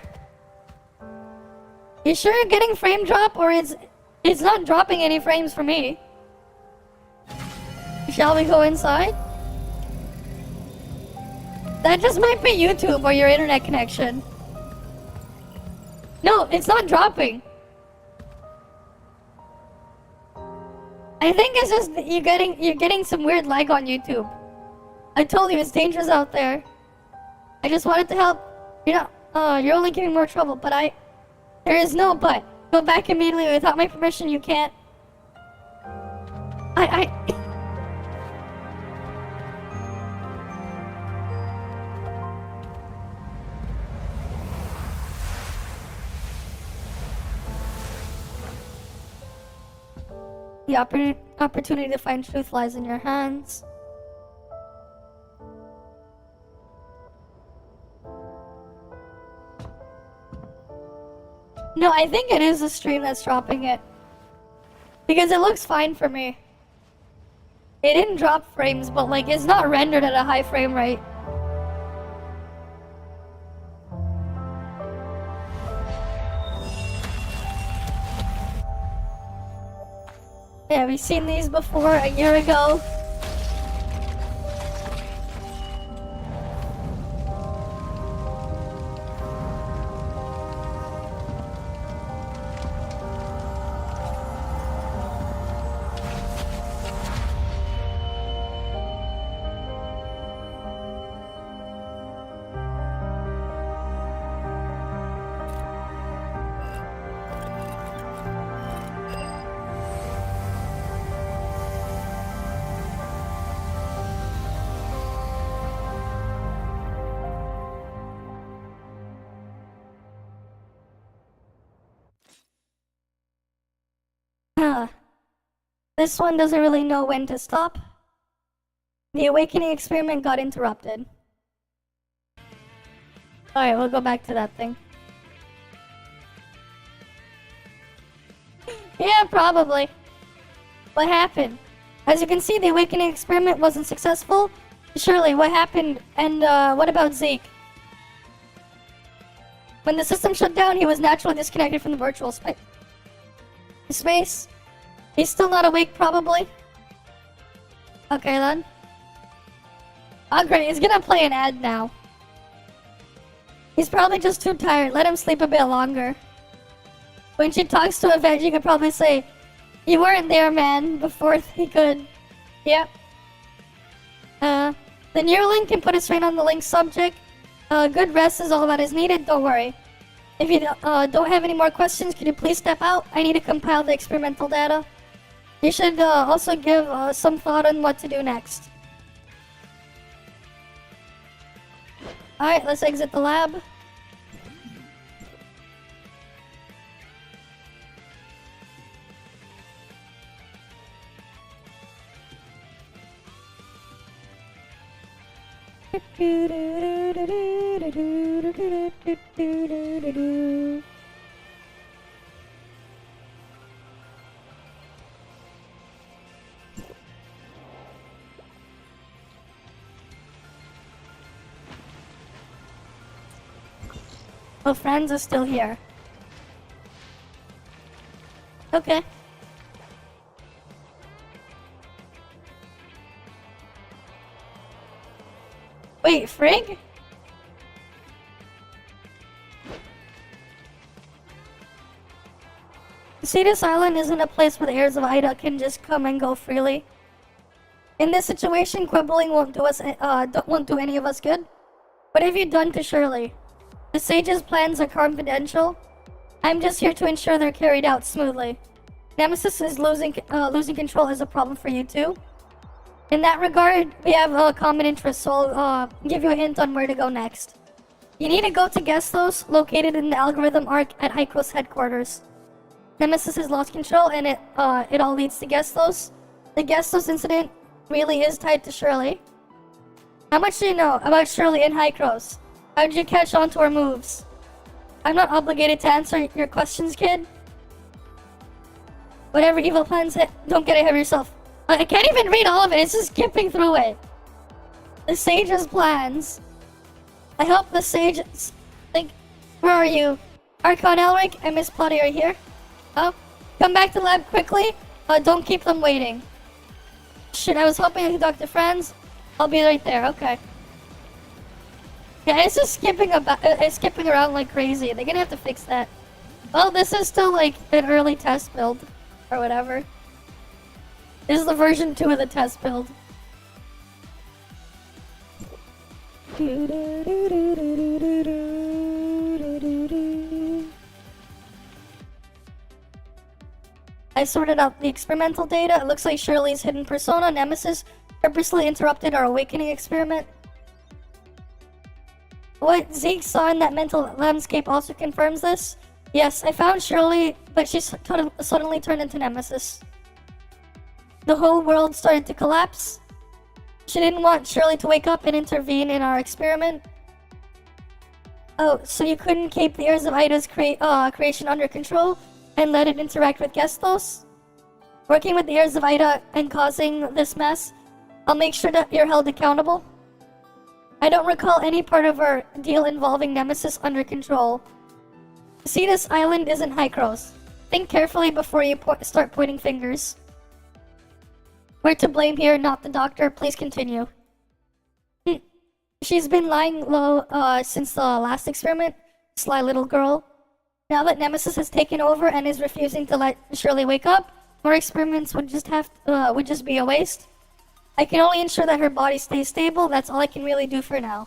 You sure you're getting frame drop, or it's not dropping any frames for me? Shall we go inside? That just might be YouTube or your internet connection. No, it's not dropping. I think it's just that you're getting some weird lag on YouTube. I told you it's dangerous out there. I just wanted to help. You're only giving more trouble, but there is no but. Go back immediately without my permission, you can't. The opportunity to find truth lies in your hands. No, I think it is the stream that's dropping it. Because it looks fine for me. It didn't drop frames, but like it's not rendered at a high frame rate. Yeah, we've seen these before a year ago. This one doesn't really know when to stop. The awakening experiment got interrupted. Alright, we'll go back to that thing. Yeah, probably. What happened? As you can see, the awakening experiment wasn't successful. Surely, what happened? And what about Zeke? When the system shut down, he was naturally disconnected from the virtual space. He's still not awake, probably. Okay, then. Oh, great. He's gonna play an ad now. He's probably just too tired. Let him sleep a bit longer. When she talks to Avenge, you could probably say, "You weren't there, man," before he could. Yep. The Neuralink can put a strain on the Link's subject. Good rest is all that is needed. Don't worry. If you don't have any more questions, could you please step out? I need to compile the experimental data. You should also give some thought on what to do next. Alright, let's exit the lab. Well, friends are still here. Okay. Wait, Frig? See, this island isn't a place where the heirs of Ida can just come and go freely. In this situation, quibbling won't do any of us good. What have you done to Shirley? The sage's plans are confidential. I'm just here to ensure they're carried out smoothly. Nemesis is losing control is a problem for you too. In that regard, we have a common interest, so I'll give you a hint on where to go next. You need to go to Gestos, located in the algorithm arc at Hykros headquarters. Nemesis has lost control, and it all leads to Gestos. The Gestos incident really is tied to Shirley. How much do you know about Shirley and Hykros? How did you catch on to her moves? I'm not obligated to answer your questions, kid. Whatever evil plans, don't get ahead of yourself. I can't even read all of it, it's just skipping through it. The sage's plans. I hope the sage... where are you? Archon Elric and Miss Plotty are here. Oh, come back to the lab quickly. Don't keep them waiting. Shit, I was hoping I could talk to friends. I'll be right there, okay. Yeah, it's just skipping around like crazy. They're gonna have to fix that. Well, this is still like an early test build. Or whatever. This is the version 2 of the test build. I sorted out the experimental data. It looks like Shirley's hidden persona, Nemesis, purposely interrupted our awakening experiment. What Zeke saw in that mental landscape also confirms this. Yes, I found Shirley, but she suddenly turned into Nemesis. The whole world started to collapse. She didn't want Shirley to wake up and intervene in our experiment. Oh, so you couldn't keep the heirs of Ida's creation under control and let it interact with Gestos? Working with the heirs of Ida and causing this mess, I'll make sure that you're held accountable. I don't recall any part of our deal involving Nemesis under control. See, this island isn't Hykros. Think carefully before you start pointing fingers. We're to blame here, not the doctor. Please continue. She's been lying low since the last experiment. Sly little girl. Now that Nemesis has taken over and is refusing to let Shirley wake up, more experiments would just be a waste. I can only ensure that her body stays stable. That's all I can really do for now.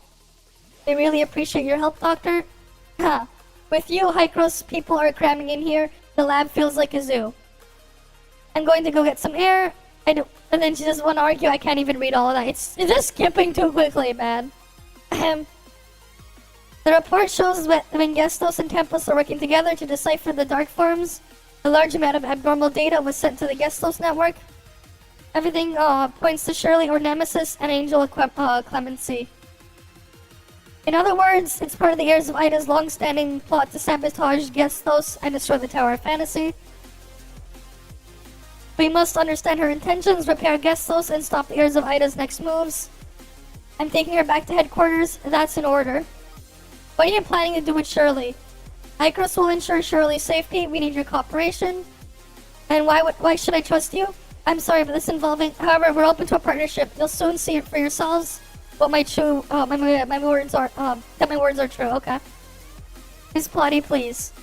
I really appreciate your help, Doctor. Ha. With you, Hykros, people are cramming in here. The lab feels like a zoo. I'm going to go get some air. And then she just want to argue. I can't even read all of that. It's just skipping too quickly, man. The report shows that when Gestos and Tempest are working together to decipher the dark forms, a large amount of abnormal data was sent to the Gestos network. Everything points to Shirley or Nemesis and Angel Clemency. In other words, it's part of the heirs of Ida's long-standing plot to sabotage Gestos and destroy the Tower of Fantasy. We must understand her intentions, repair Gestos, and stop the heirs of Ida's next moves. I'm taking her back to headquarters. That's in order. What are you planning to do with Shirley? Hykros will ensure Shirley's safety. We need your cooperation. And why should I trust you? I'm sorry, but this involving... However, we're open to a partnership. You'll soon see it for yourselves. What my words are, that my words are true, okay. Miss Plotty, please.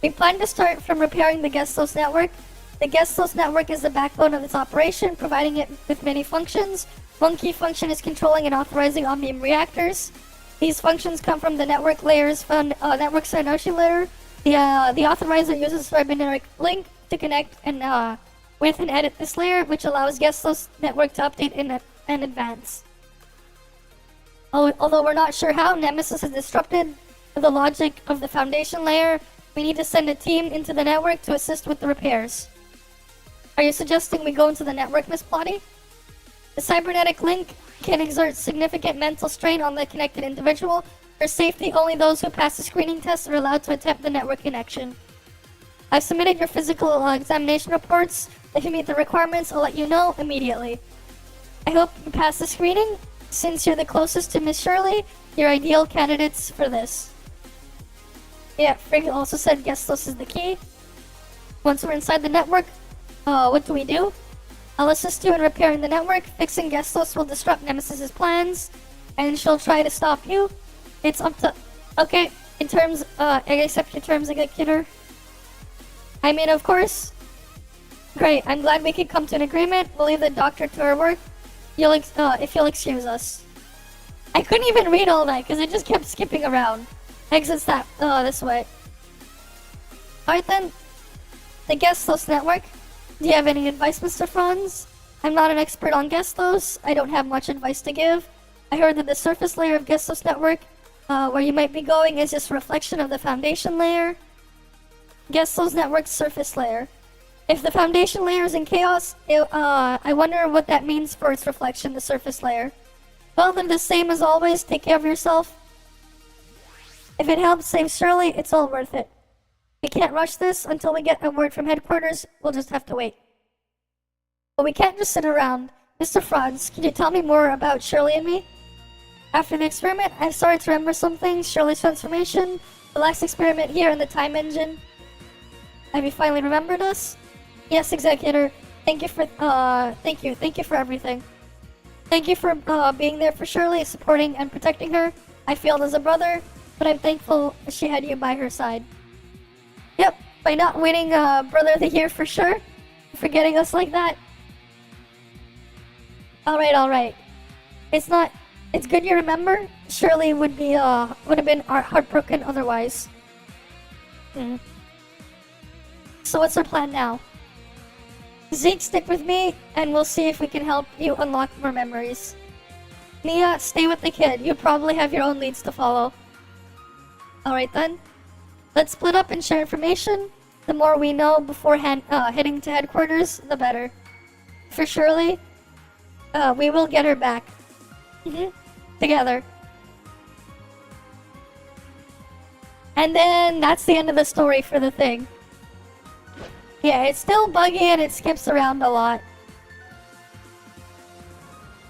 We plan to start from repairing the Gestos network. The Gestos network is the backbone of its operation, providing it with many functions. One key function is controlling and authorizing omnium reactors. These functions come from the network layer's network synergy layer. The authorizer uses a cybernetic link to connect and with and edit this layer, which allows Gestos network to update in advance. Although we're not sure how Nemesis has disrupted the logic of the foundation layer, we need to send a team into the network to assist with the repairs. Are you suggesting we go into the network, Miss Plotty? The cybernetic link can exert significant mental strain on the connected individual. For safety, only those who pass the screening test are allowed to attempt the network connection. I've submitted your physical examination reports. If you meet the requirements, I'll let you know immediately. I hope you pass the screening. Since you're the closest to Miss Shirley, you're ideal candidates for this. Yeah, Frigg also said Gestos is the key. Once we're inside the network, what do we do? I'll assist you in repairing the network. Fixing Gestos will disrupt Nemesis's plans, and she'll try to stop you. It's up to... Okay, I accept your terms, executor. I mean, of course, Great, I'm glad we could come to an agreement. We'll leave the doctor to her work. If you'll excuse us. I couldn't even read all that because it just kept skipping around. Exits that, this way. Alright then. The Guestos network. Do you have any advice, Mr. Franz? I'm not an expert on Guestos. I don't have much advice to give. I heard that the surface layer of Guestos network, where you might be going, is just a reflection of the foundation layer. Guestos network's surface layer. If the foundation layer is in chaos, I wonder what that means for its reflection, the surface layer. Well then, the same as always, take care of yourself. If it helps save Shirley, it's all worth it. We can't rush this until we get a word from headquarters. We'll just have to wait. But we can't just sit around. Mr. Franz, can you tell me more about Shirley and me? After the experiment, I've started to remember some things. Shirley's transformation, the last experiment here in the time engine. Have you finally remembered us? Yes, Executor. Thank you for everything. Thank you for being there for Shirley, supporting and protecting her. I failed as a brother, but I'm thankful she had you by her side. Yep, by not winning Brother of the Year for sure. For getting us like that. Alright. It's good you remember. Shirley would have been heartbroken otherwise. So what's our plan now? Zeke, stick with me, and we'll see if we can help you unlock more memories. Mia, stay with the kid. You probably have your own leads to follow. Alright then. Let's split up and share information. The more we know beforehand, heading to headquarters, the better. For Shirley, we will get her back. Together. And then that's the end of the story for the thing. Yeah, it's still buggy and it skips around a lot.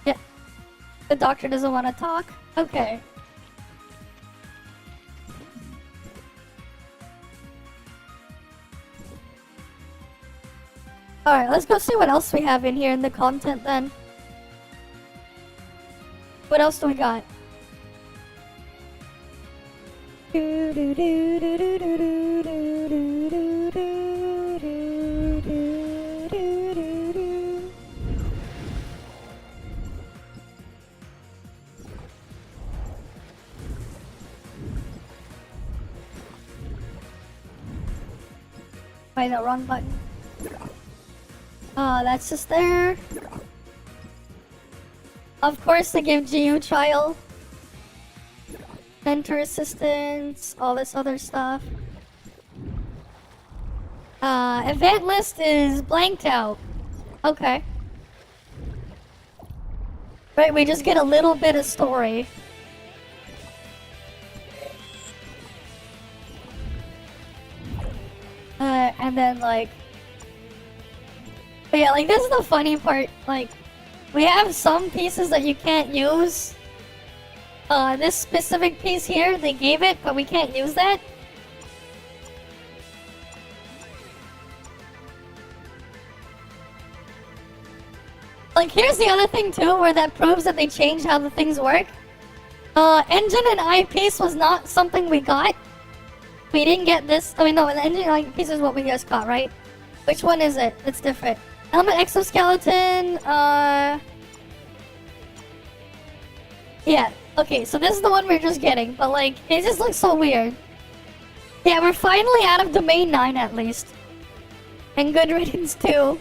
Yeah. The doctor doesn't want to talk? Okay. Alright, let's go see what else we have in here in the content then. What else do we got? Wait, the wrong button. That's just there. Of course, they give GU trial. Mentor assistance, all this other stuff. Event list is blanked out. Okay. Right, we just get a little bit of story. And then like... But yeah, like this is the funny part, like... We have some pieces that you can't use. This specific piece here, they gave it, but we can't use that. Like, here's the other thing too, where that proves that they changed how the things work. Engine and eyepiece was not something we got. We didn't get this. Oh, wait, no, the engine and eyepiece is what we just got, right? Which one is it? It's different. Element exoskeleton, yeah, okay, so this is the one we're just getting, but like, it just looks so weird. Yeah, we're finally out of Domain 9 at least. And good riddance too.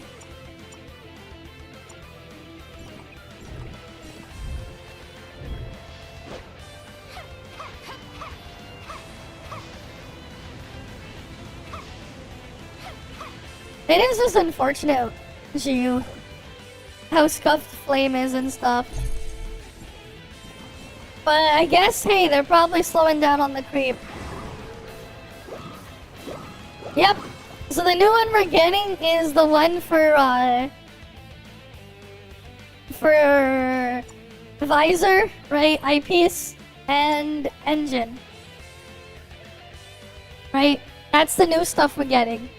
It is just unfortunate, Gio, how scuffed Flame is and stuff. But I guess, hey, they're probably slowing down on the creep. Yep. So the new one we're getting is the one for visor, right? Eyepiece and engine. Right? That's the new stuff we're getting.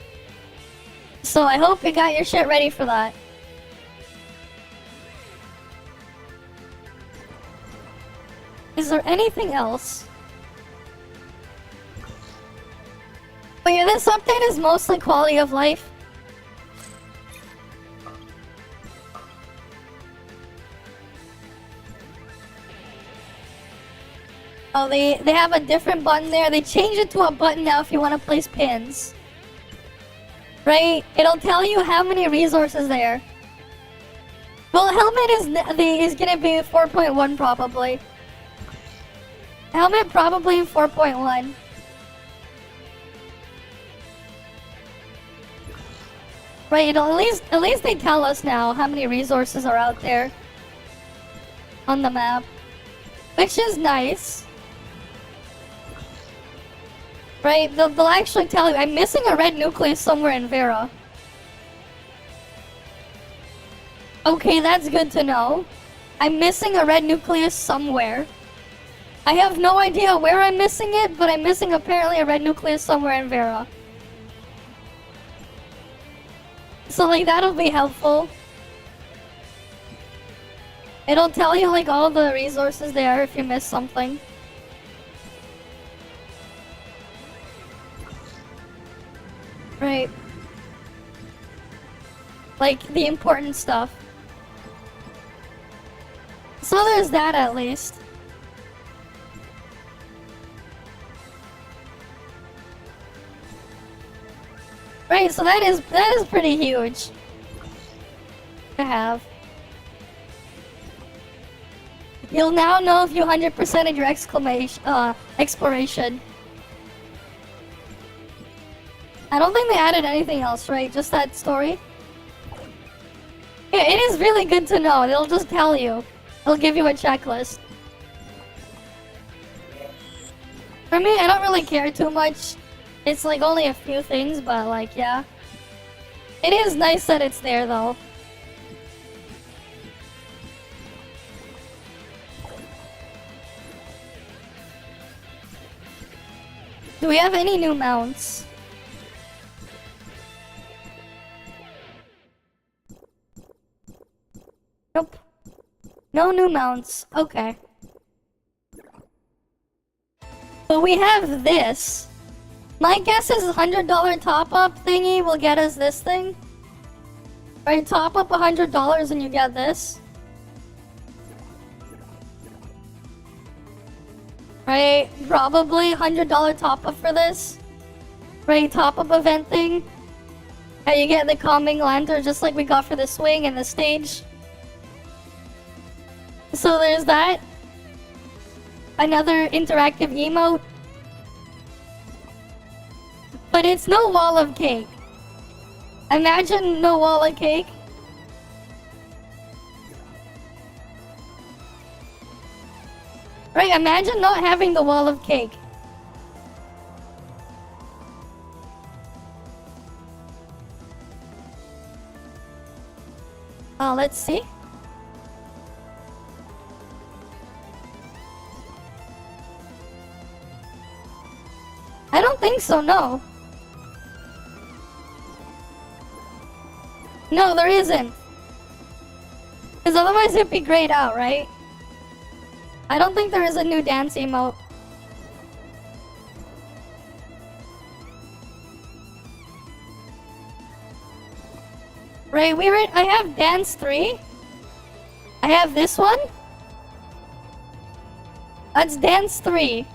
So I hope you got your shit ready for that. Is there anything else? But yeah, this update is mostly quality of life. Oh, they have a different button there. They changed it to a button now if you want to place pins. Right? It'll tell you how many resources there. Well, helmet is gonna be 4.1 probably. Helmet probably 4.1. Right, at least they tell us now how many resources are out there on the map, which is nice. Right, they'll actually tell you. I'm missing a red nucleus somewhere in Vera. Okay, that's good to know. I'm missing a red nucleus somewhere. I have no idea where I'm missing it, but I'm missing apparently a red nucleus somewhere in Vera. So like that'll be helpful. It'll tell you like all the resources there if you miss something. Right. Like the important stuff. So there's that at least. Right, so that is pretty huge to have. You'll now know if you 100%ed your exploration. I don't think they added anything else, right? Just that story? Yeah, it is really good to know. They'll just tell you. They'll give you a checklist. For me, I don't really care too much. It's like only a few things, but like, yeah. It is nice that it's there though. Do we have any new mounts? Nope. No new mounts. Okay. But we have this. My guess is $100 top-up thingy will get us this thing. Right, top up $100 and you get this. Right, probably $100 top-up for this. Right, top-up event thing. And you get the calming lantern just like we got for the swing and the stage. So there's that. Another interactive emote. But it's no wall of cake. Imagine no wall of cake. Right, imagine not having the wall of cake. Let's see. I don't think so, no. No, there isn't. Because otherwise it'd be grayed out, right? I don't think there is a new dance emote. Right, I have dance 3. I have this one. That's dance 3.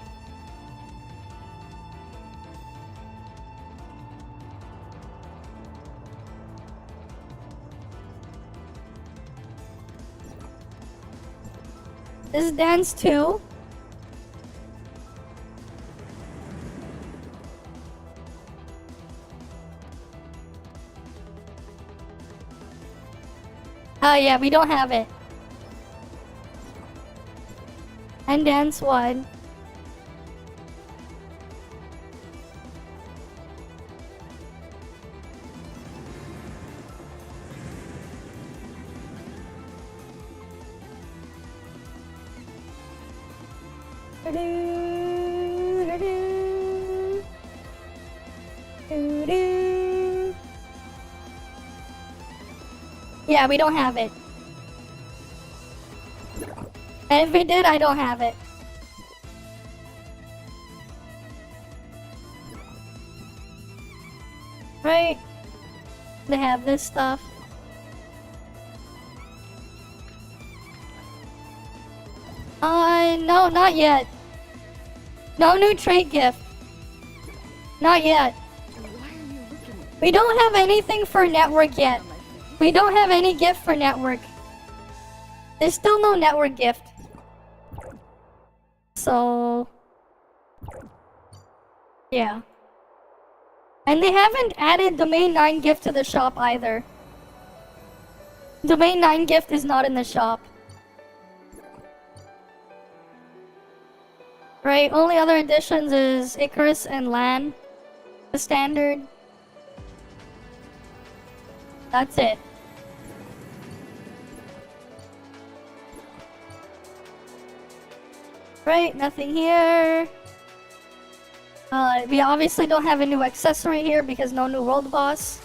This is dance 2. Oh yeah, we don't have it. And dance 1. Yeah, we don't have it. And if we did, I don't have it. Right? They have this stuff. No, not yet. No new trade gift. Not yet. We don't have anything for network yet. We don't have any gift for network. There's still no network gift. So... yeah. And they haven't added Domain 9 gift to the shop either. Domain 9 gift is not in the shop. Right, only other additions is Icarus and Lan. The standard. That's it. Right, nothing here. We obviously don't have a new accessory here because no new world boss.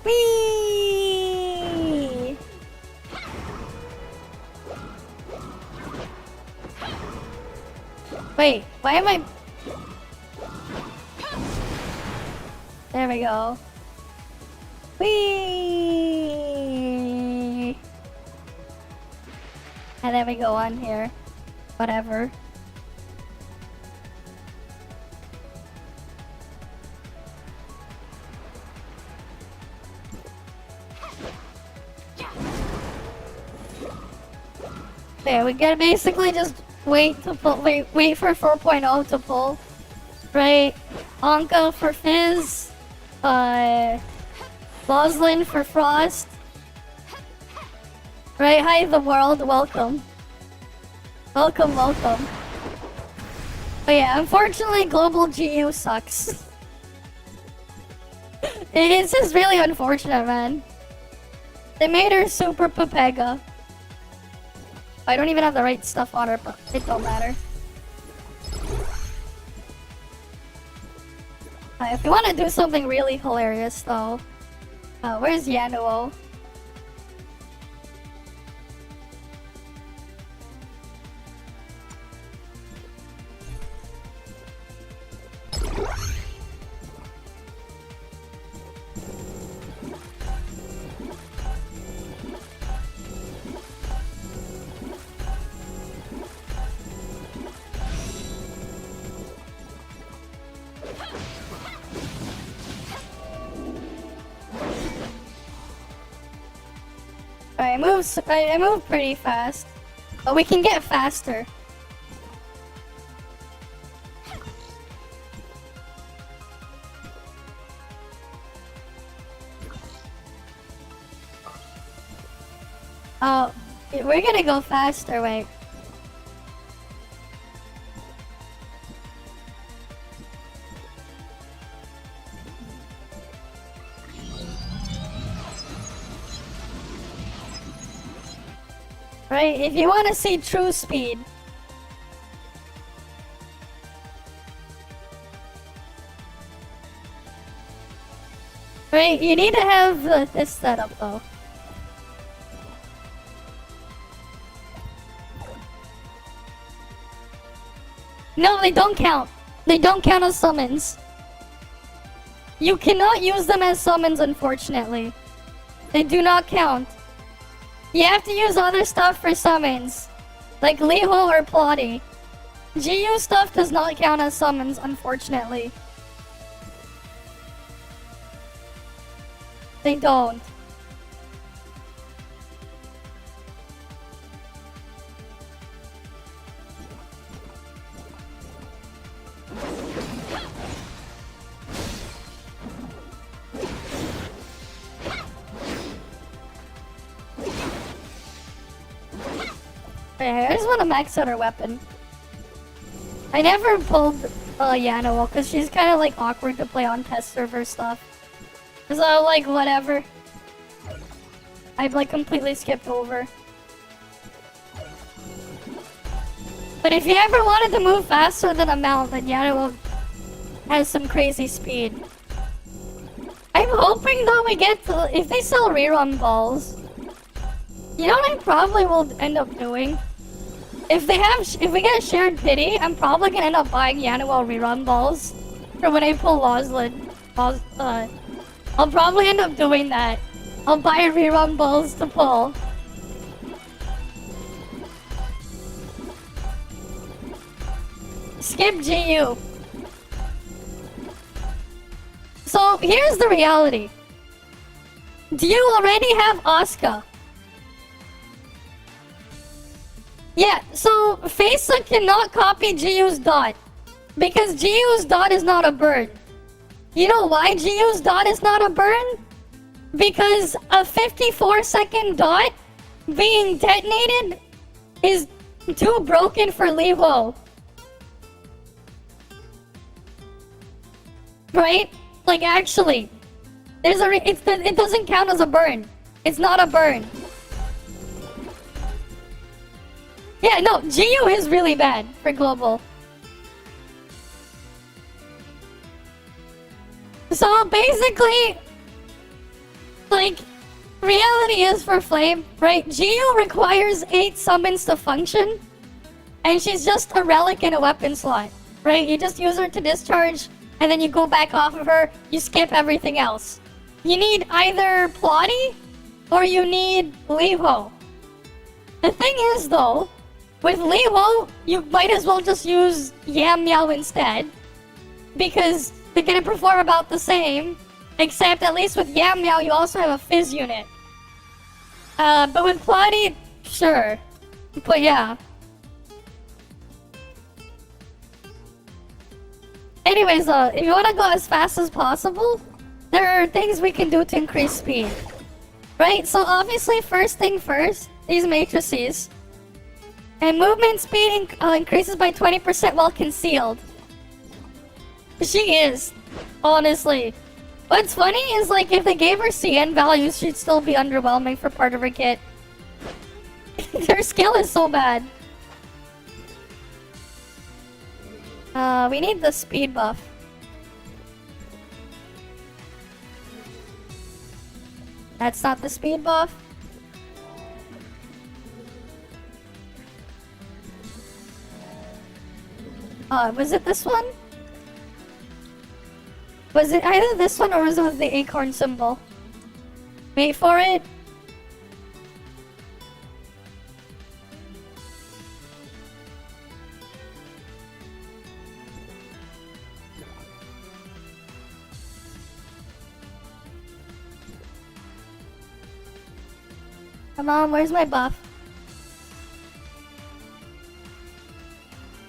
Whee! Wait, why am I... there we go. Whee! And then we go on here. Whatever. There, we gotta basically just wait to pull, wait for 4.0 to pull. Right? Anka for Fizz. Boslin for Frost. Right, hi the world, welcome. Welcome, welcome. But yeah, unfortunately global GU sucks. It's just really unfortunate, man. They made her super Pepega. I don't even have the right stuff on her, but it don't matter. If you want to do something really hilarious though, where's Yanuo? I move pretty fast, but we can get faster. Oh, we're gonna go faster, wait. Right, if you want to see true speed. Right, you need to have this setup though. No, they don't count. They don't count as summons. You cannot use them as summons, unfortunately. They do not count. You have to use other stuff for summons, like Liho or Plotty. GU stuff does not count as summons, unfortunately. They don't. I just want to max out her weapon. I never pulled Yanuo because she's kind of like awkward to play on test server stuff. So like whatever. I've like completely skipped over. But if you ever wanted to move faster than a mount, then Yanuo has some crazy speed. I'm hoping though we get to, if they sell rerun balls. You know what I probably will end up doing? if we get shared pity, I'm probably gonna end up buying Yanuel rerun balls for when I pull Loslin. I'll probably end up doing that. I'll buy rerun balls to pull. Skip GU. So here's the reality. Do you already have Asuka? Yeah, so Faisa cannot copy GU's dot. Because GU's dot is not a burn. You know why GU's dot is not a burn? Because a 54-second dot being detonated is too broken for Levo. Right? Like actually, there's it doesn't count as a burn. It's not a burn. Yeah, no, GU is really bad for global. So basically, like, reality is for Flame, right? GU requires 8 summons to function, and she's just a relic in a weapon slot, right? You just use her to discharge, and then you go back off of her, you skip everything else. You need either Plotty, or you need Levo. The thing is, though, with Levo, you might as well just use Yam Meow instead, because they're gonna perform about the same, except at least with Yam Meow, you also have a Fizz unit. But with Plotty, sure. But yeah. Anyways, if you want to go as fast as possible, there are things we can do to increase speed. Right? So obviously, first thing first, these matrices. And movement speed increases by 20% while concealed. She is, honestly. What's funny is, like, if they gave her CN values, she'd still be underwhelming for part of her kit. Her skill is so bad. We need the speed buff. That's not the speed buff. Was it this one? Was it either this one or was it with the acorn symbol? Wait for it. Come on, where's my buff?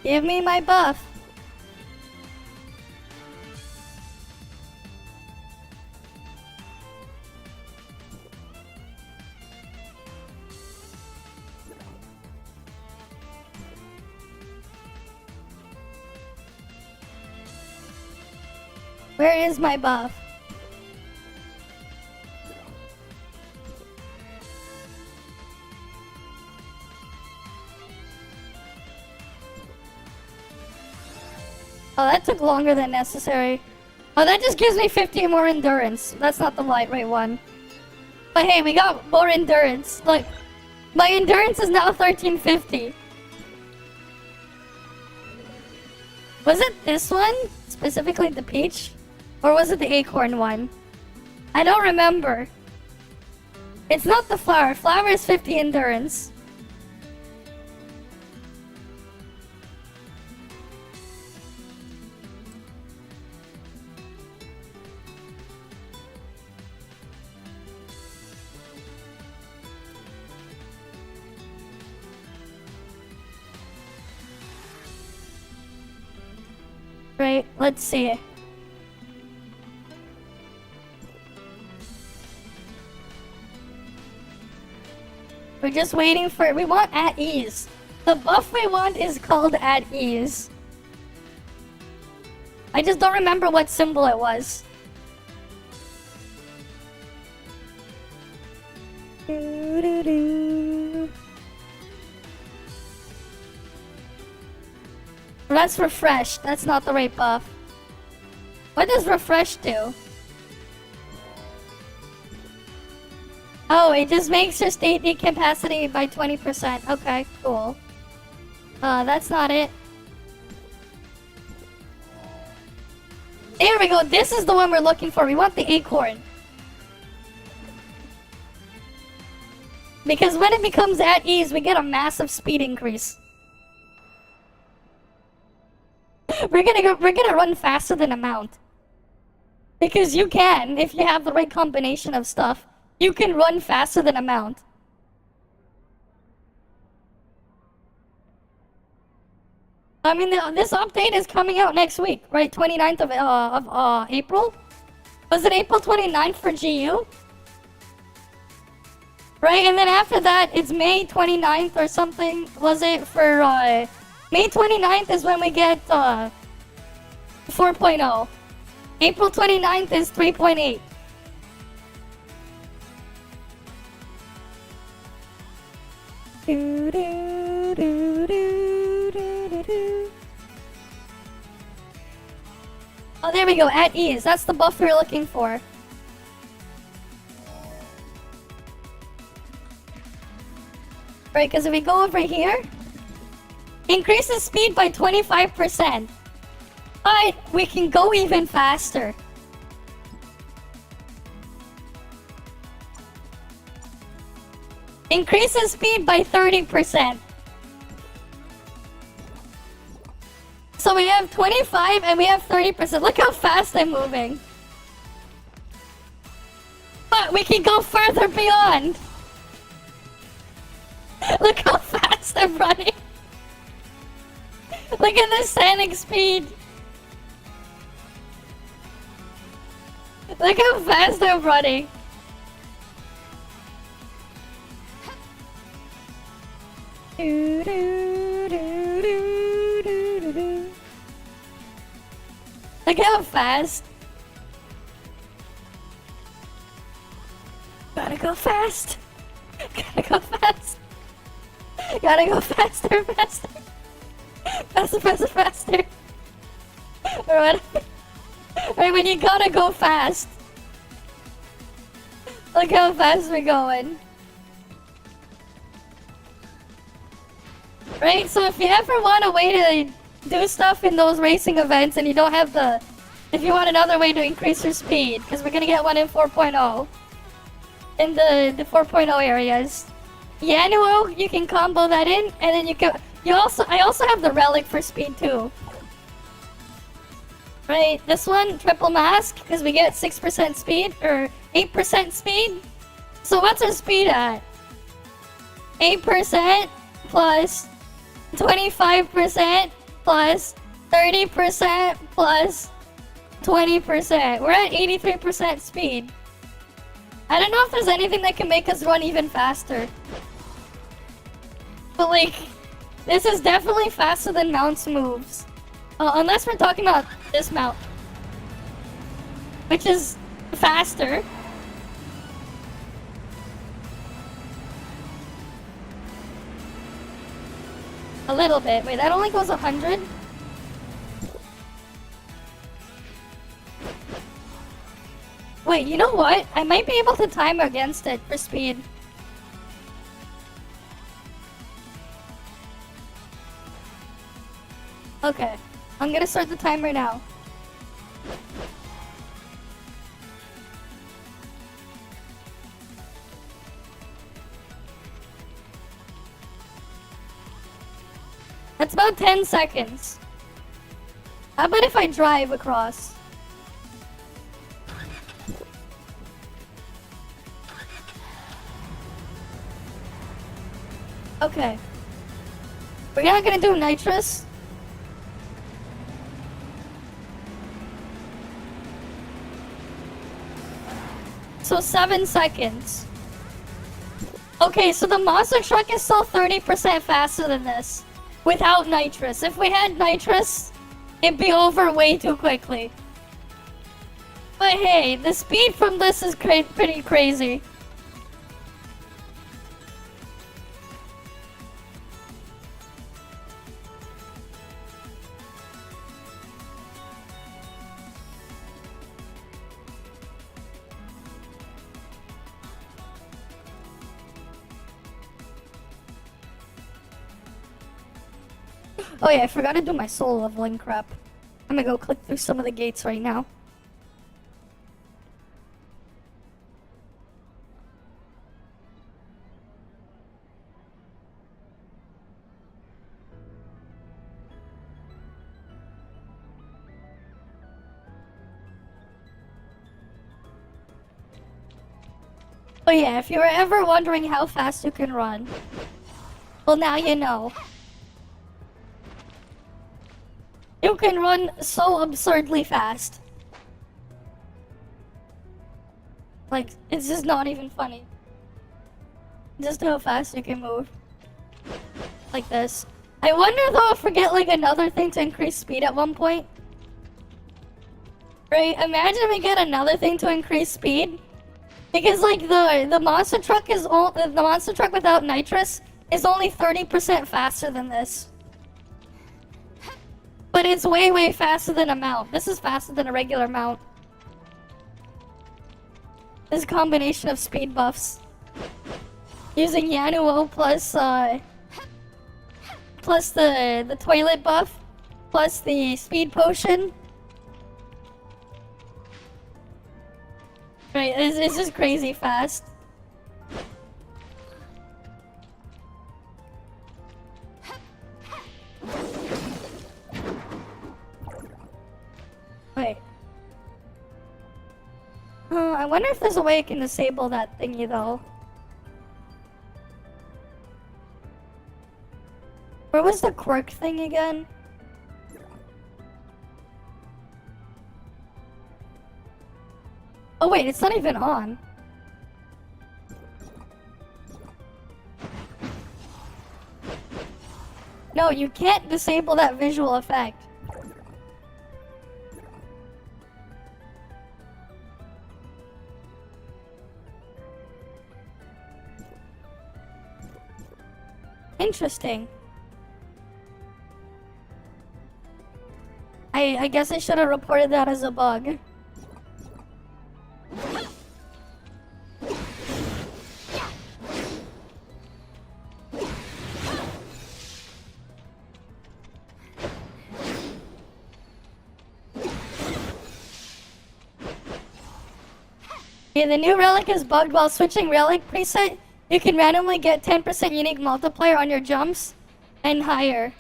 Give me my buff. Where is my buff? Oh, that took longer than necessary. Oh, that just gives me 50 more endurance. That's not the light rate one. But hey, we got more endurance. Look, my endurance is now 1350. Was it this one? Specifically the peach? Or was it the acorn one? I don't remember. It's not the flower. Flower is 50 endurance. Right, let's see. We're just waiting for... We want at ease. The buff we want is called at ease. I just don't remember what symbol it was. That's refresh. That's not the right buff. What does refresh do? Oh, it just makes your state capacity by 20%. Okay, cool. That's not it. There we go. This is the one we're looking for. We want the acorn. Because when it becomes at ease, we get a massive speed increase. We're gonna run faster than a mount. Because you can, if you have the right combination of stuff, you can run faster than a mount. I mean, this update is coming out next week, right? 29th of April? Was it April 29th for GU? Right, and then after that, it's May 29th or something. Was it for, May 29th is when we get, 4.0. April 29th is 3.8. Oh, there we go, at ease. That's the buff we're looking for. Right, because if we go over here, increases speed by 25%. But we can go even faster. Increases speed by 30%. So we have 25 and we have 30%. Look how fast I'm moving. But we can go further beyond. Look how fast I'm running. Look at the standing speed. Look how fast I'm running. Look how fast. Gotta go fast. Gotta go fast. Gotta go faster, faster. Faster, faster, faster. Or what? Right, when you gotta go fast. Look how fast we're going. Right, so if you ever want a way to do stuff in those racing events and you don't have the... If you want another way to increase your speed, because we're gonna get one in 4.0. In the 4.0 areas. Yanuo, you can combo that in, and then you can... I also have the relic for speed too. Right, this one, triple mask, because we get 6% speed, or 8% speed. So what's our speed at? 8% plus 25% plus 30% plus 20%. We're at 83% speed. I don't know if there's anything that can make us run even faster. But like, this is definitely faster than Mount's moves. Unless we're talking about this Mount. Which is faster. A little bit. Wait, that only goes 100? Wait, you know what? I might be able to time against it for speed. Okay. I'm gonna start the timer now. That's about 10 seconds. How about if I drive across? Okay. We're not gonna do nitrous. So 7 seconds. Okay, so the monster truck is still 30% faster than this. Without nitrous. If we had nitrous, it'd be over way too quickly. But hey, the speed from this is pretty crazy. Oh yeah, I forgot to do my soul leveling crap. I'm gonna go click through some of the gates right now. Oh yeah, if you were ever wondering how fast you can run, well now you know. You can run so absurdly fast. Like, it's just not even funny. Just how fast you can move. Like this. I wonder if I'll forget like another thing to increase speed at one point. Right? Imagine we get another thing to increase speed. Because like the monster truck is the monster truck without nitrous is only 30% faster than this. But it's way faster than a mount. This is faster than a regular mount. This combination of speed buffs. Using Yanuo plus the toilet buff, plus the speed potion. Right, it's just crazy fast. Wait. I wonder if there's a way I can disable that thingy though. Where was the quirk thing again? Oh wait, it's not even on. No, you can't disable that visual effect. Interesting. I guess I should have reported that as a bug. Yeah, the new relic is bugged while switching relic preset. You can randomly get 10% unique multiplier on your jumps and higher.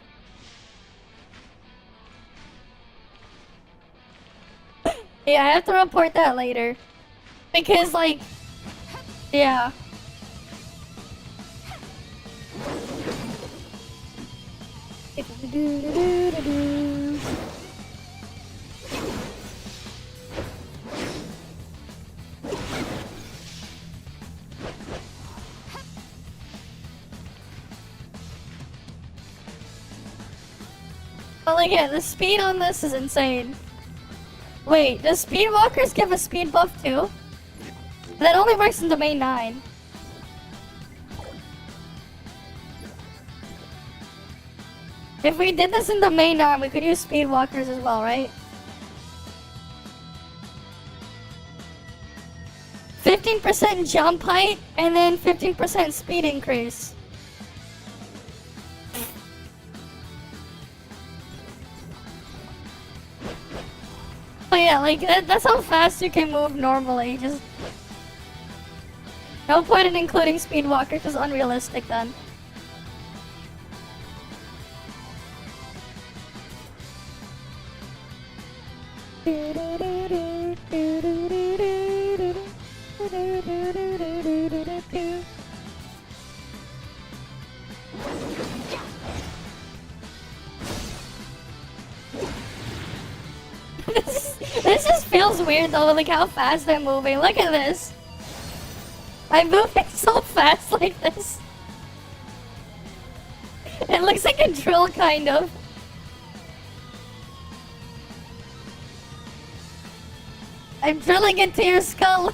Yeah, I have to report that later. Because, like, yeah. But like, yeah, the speed on this is insane. Wait, does Speedwalkers give a speed buff too? That only works in Domain 9. If we did this in Domain 9, we could use Speedwalkers as well, right? 15% jump height, and then 15% speed increase. Oh yeah, like, that's how fast you can move normally, just... No point in including Speedwalker, because unrealistic then. This just feels weird though, like how fast I'm moving. Look at this. I'm moving so fast like this. It looks like a drill, kind of. I'm drilling into your skull.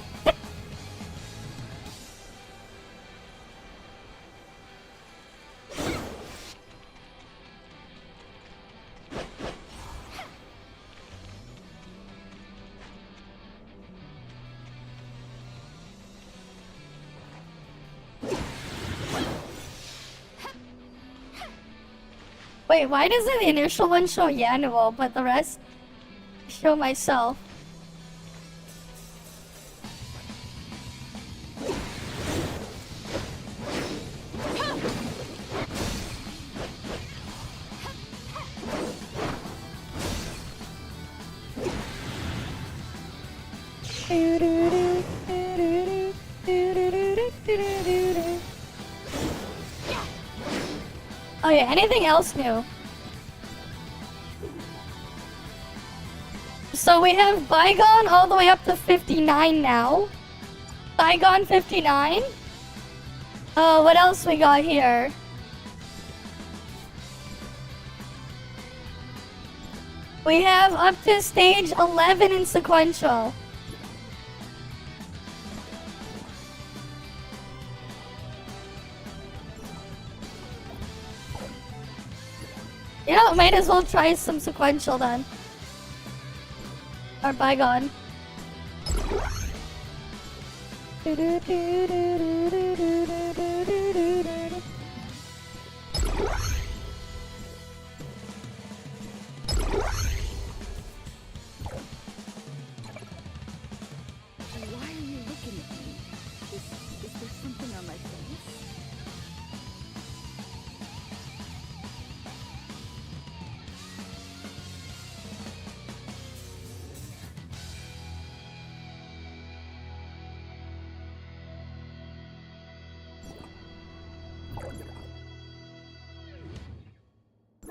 Wait, why doesn't the initial one show Yanuo, but the rest show myself? Oh yeah, anything else new? So we have Bygone all the way up to 59 now. Bygone 59. What else we got here? We have up to stage 11 in sequential. You know, might as well try some sequential then. Or Bygone. Why are you looking at me? Is there something on my face?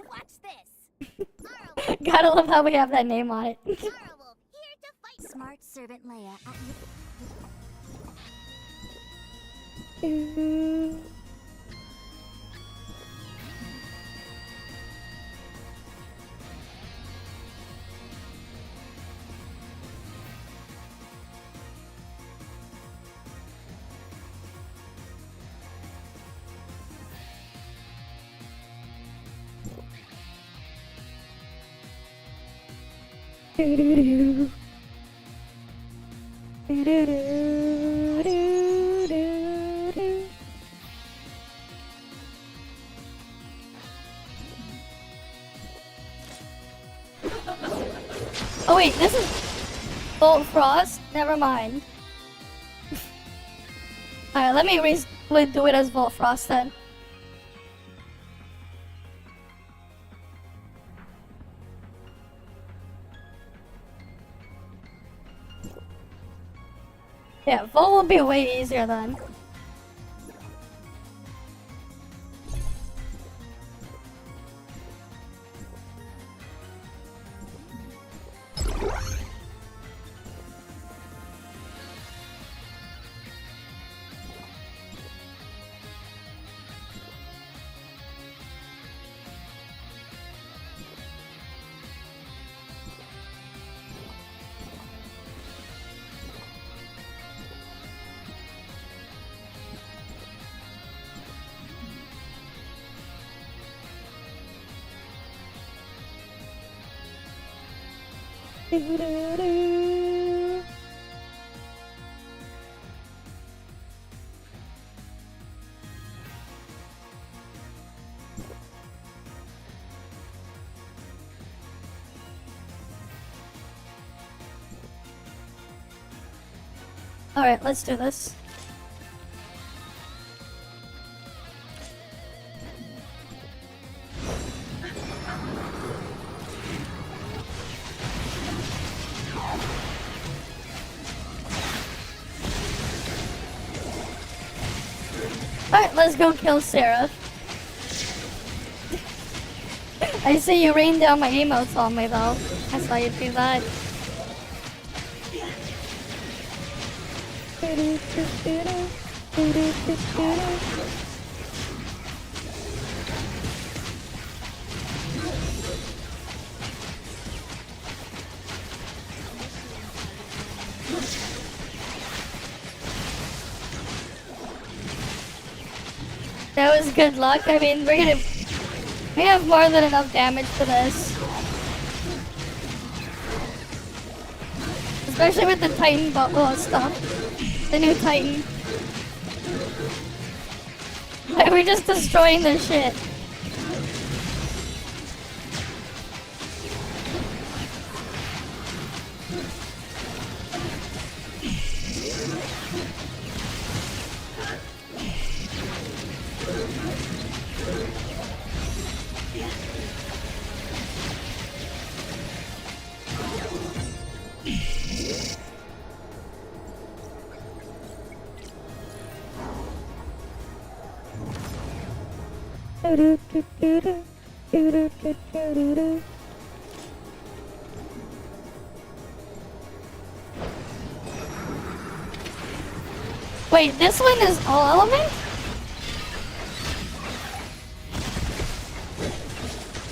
Watch this. Gotta love how we have that name on it. Here to fight. Smart servant Leia at your... Oh wait, this is Bolt Frost? Never mind. Alright, let me do it as Bolt Frost then. Yeah, Volt will be way easier then. Alright, let's do this. Alright, let's go kill Sarah. I see you rain down my emotes on me though. I saw you do that. That was good luck. I mean, we have more than enough damage for this. Especially with the Titan stuff. The new Titan. Like, we're just destroying their shit. Wait, this one is all element?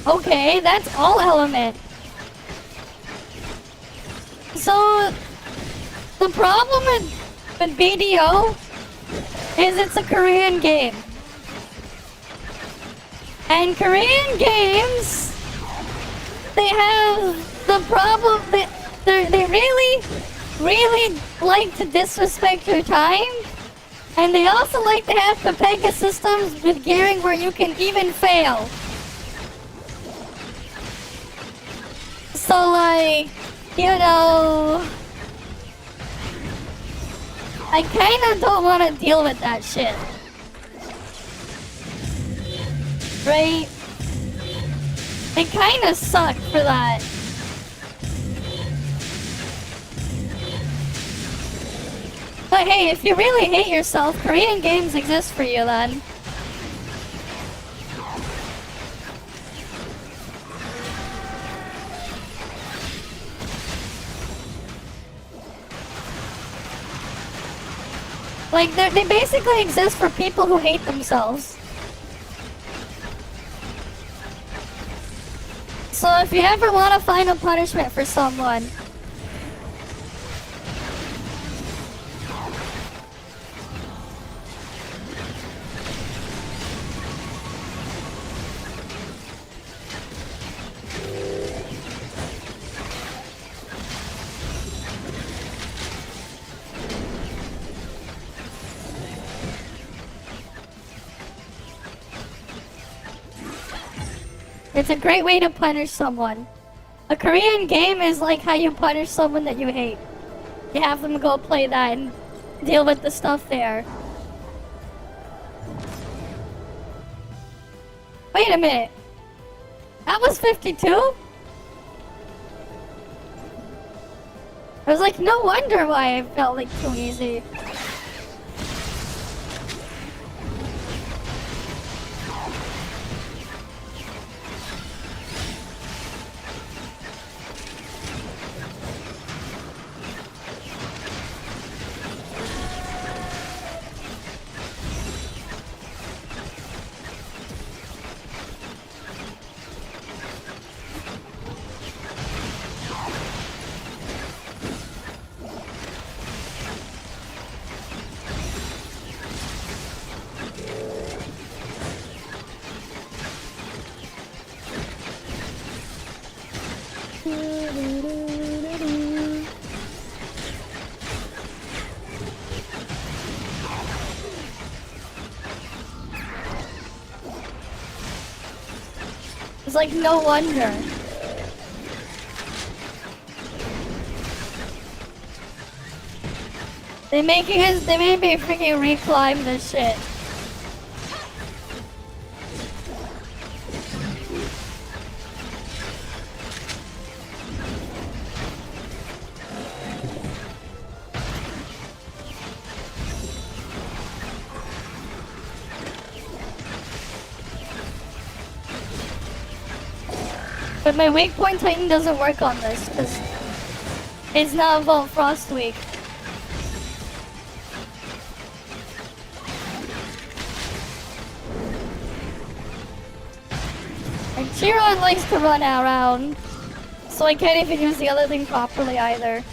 Okay, that's all element. So, the problem with BDO is it's a Korean game. And Korean games, they have the problem that they really like to disrespect your time. And they also like to have the Pega systems with gearing where you can even fail. So like, you know, I kinda don't wanna deal with that shit. Right? It kinda sucked for that. But hey, if you really hate yourself, Korean games exist for you then. Like, they basically exist for people who hate themselves. So if you ever want to find a punishment for someone, it's a great way to punish someone. A Korean game is like how you punish someone that you hate. You have them go play that and deal with the stuff there. Wait a minute. That was 52? I was like, no wonder why it felt like too easy. It's like, no wonder. They made me freaking reclimb this shit. But my weak point Titan doesn't work on this because it's not Volt Frost weak. And Chiron likes to run around, so I can't even use the other thing properly either.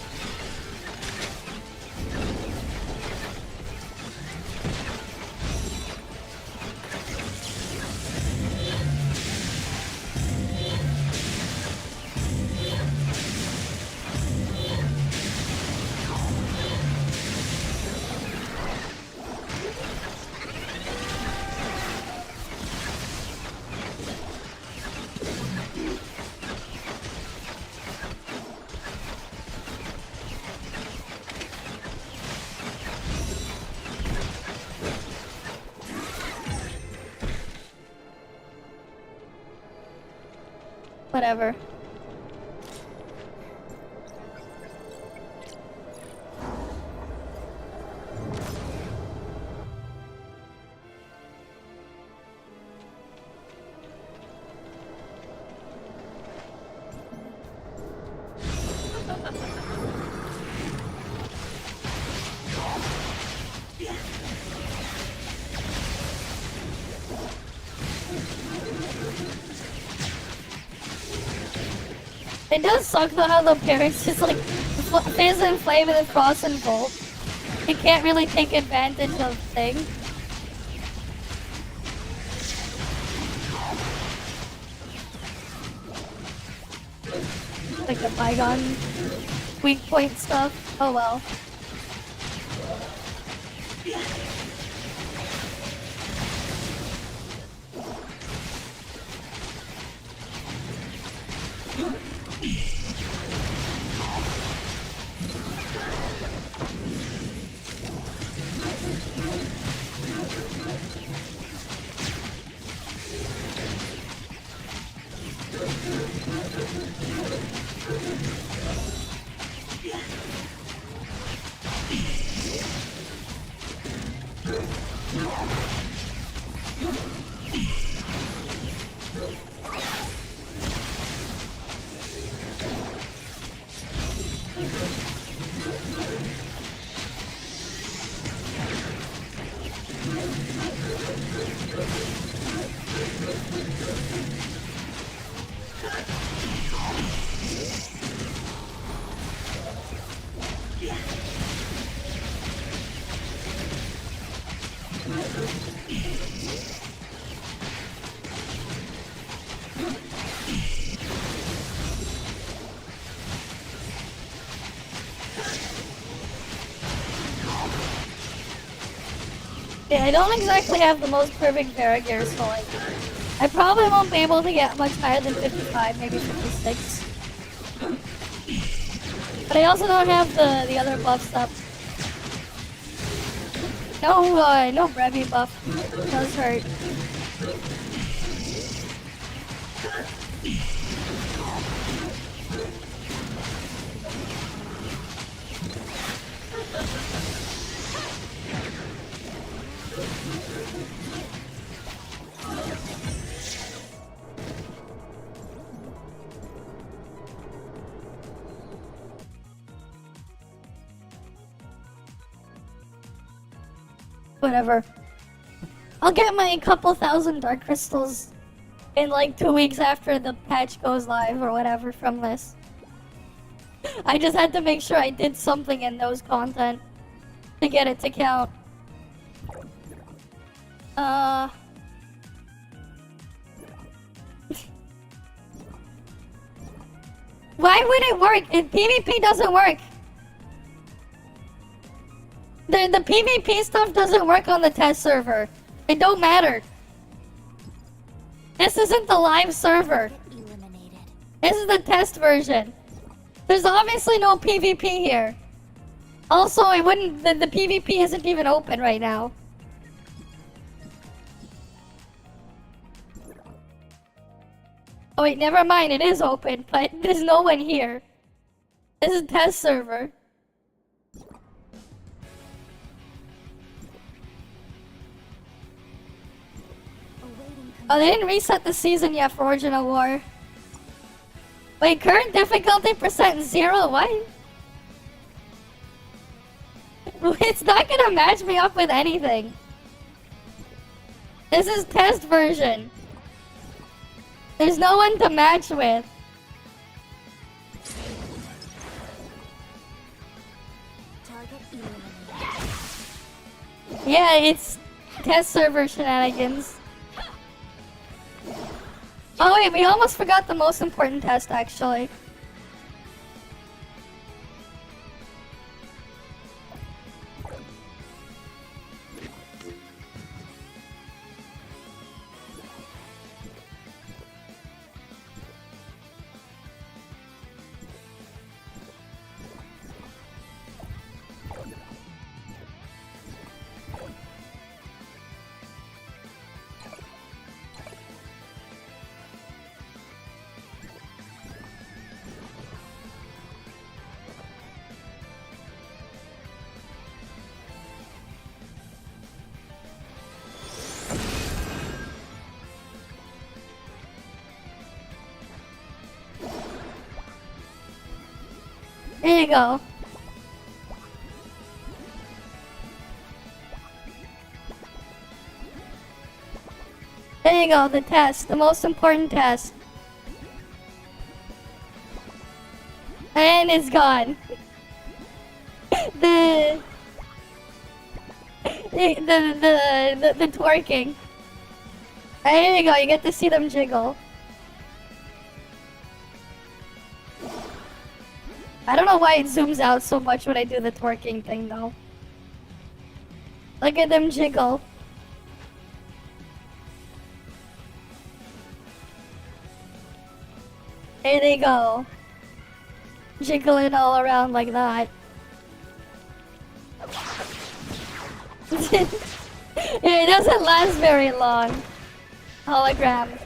Whatever. It does suck though how the parents just like fizz and flame and then frost and bolt. It can't really take advantage of things. Like the bygone weak point stuff. Oh well. Yeah, I don't exactly have the most perfect Varagir, so like, I probably won't be able to get much higher than 55, maybe 56. But I also don't have the other buffs up. No Brevi buff. It does hurt. Whatever. I'll get my couple thousand dark crystals in like 2 weeks after the patch goes live or whatever from this. I just had to make sure I did something in those content to get it to count. Why would it work? PvP doesn't work. The PvP stuff doesn't work on the test server. It don't matter. This isn't the live server. Eliminated. This is the test version. There's obviously no PvP here. Also, it wouldn't. The PvP isn't even open right now. Oh wait, never mind. It is open, but there's no one here. This is test server. Oh, they didn't reset the season yet for Origin of War. Wait, current difficulty percent 0? What? It's not gonna match me up with anything. This is test version. There's no one to match with. Target eliminated. Yeah, it's test server shenanigans. Oh wait, we almost forgot the most important test actually. There you go. There you go, the test, the most important test. And it's gone. the twerking. There you go, you get to see them jiggle. I don't know why it zooms out so much when I do the twerking thing though. Look at them jiggle. There they go. Jiggling all around like that. Yeah, it doesn't last very long. Hologram.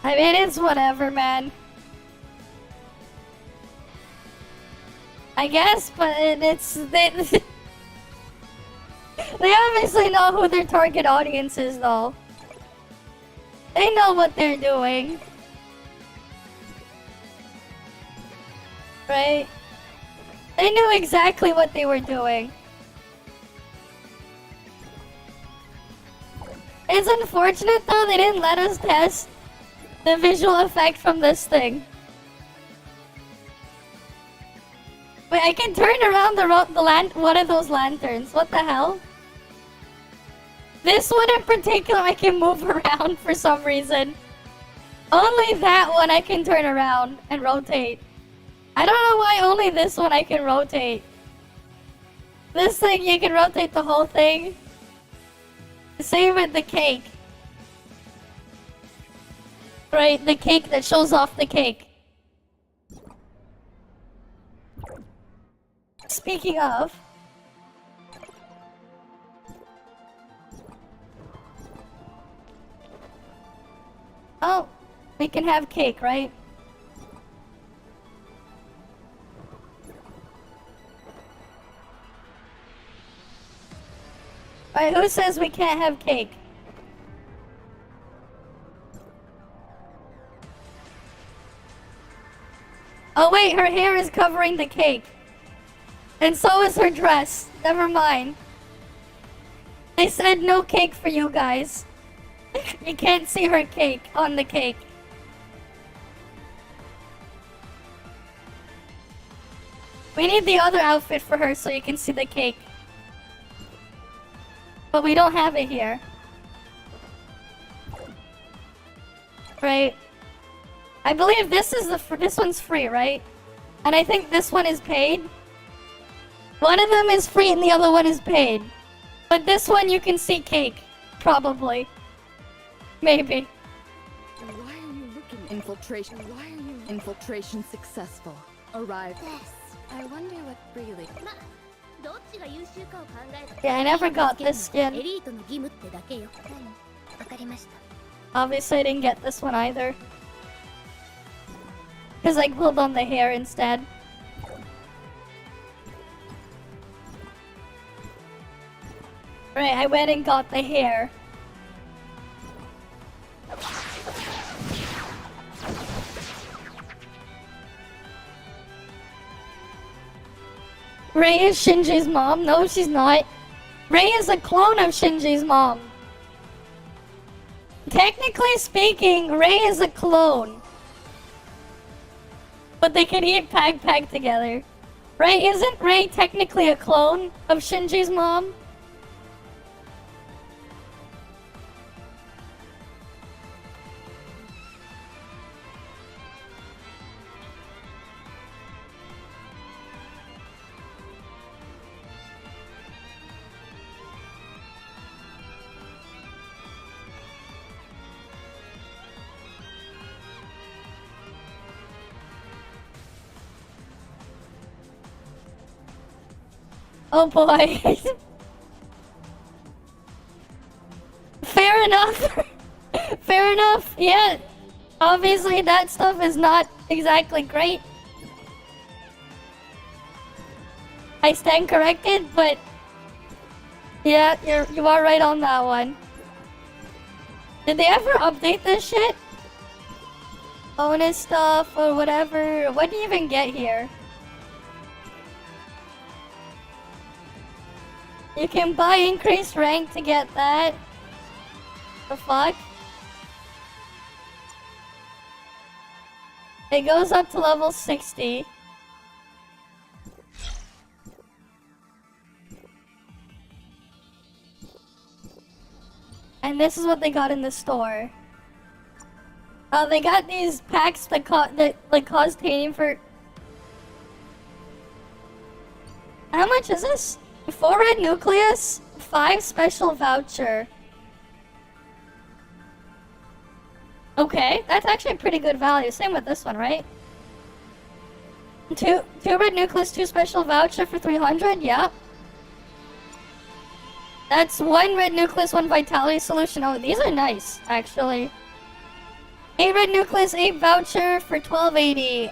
I mean, it's whatever, man. I guess, but it's... They obviously know who their target audience is, though. They know what they're doing. Right? They knew exactly what they were doing. It's unfortunate, though, they didn't let us test the visual effect from this thing. Wait, I can turn around one of those lanterns. What the hell? This one in particular I can move around for some reason. Only that one I can turn around and rotate. I don't know why only this one I can rotate. This thing, you can rotate the whole thing. Same with the cake. Right, the cake that shows off the cake. Speaking of... Oh, we can have cake, right? Alright, who says we can't have cake? Oh wait, her hair is covering the cake. And so is her dress. Never mind. They said no cake for you guys. You can't see her cake on the cake. We need the other outfit for her so you can see the cake. But we don't have it here. Right? I believe this one's free, right? And I think this one is paid. One of them is free and the other one is paid. But this one you can see cake. Probably. Maybe. Why are you looking infiltration? Why are you infiltration successful? Arrived. Yes. I wonder what really. どっちが優秀かを考えた Yeah, I never got this エ skin. リートの義務ってだけよ。わかりました。 Obviously I didn't get this one either. Because I glued on the hair instead. Right, I went and got the hair. Rei is Shinji's mom? No, she's not. Rei is a clone of Shinji's mom. Technically speaking, Rei is a clone. But they can eat pag together. Right? Isn't Rei technically a clone of Shinji's mom? Oh boy. enough. Yeah. Obviously, that stuff is not exactly great. I stand corrected, but yeah, you are right on that one. Did they ever update this shit? Bonus stuff or whatever. What do you even get here? You can buy increased rank to get that. The fuck? It goes up to level 60. And this is what they got in the store. They got these packs that cost titanium for... How much is this? 4 red nucleus, 5 special voucher. Okay, that's actually a pretty good value. Same with this one, right? Two red nucleus, 2 special voucher for 300. Yeah. That's 1 red nucleus, 1 vitality solution. Oh, these are nice, actually. 8 red nucleus, 8 voucher for 1280.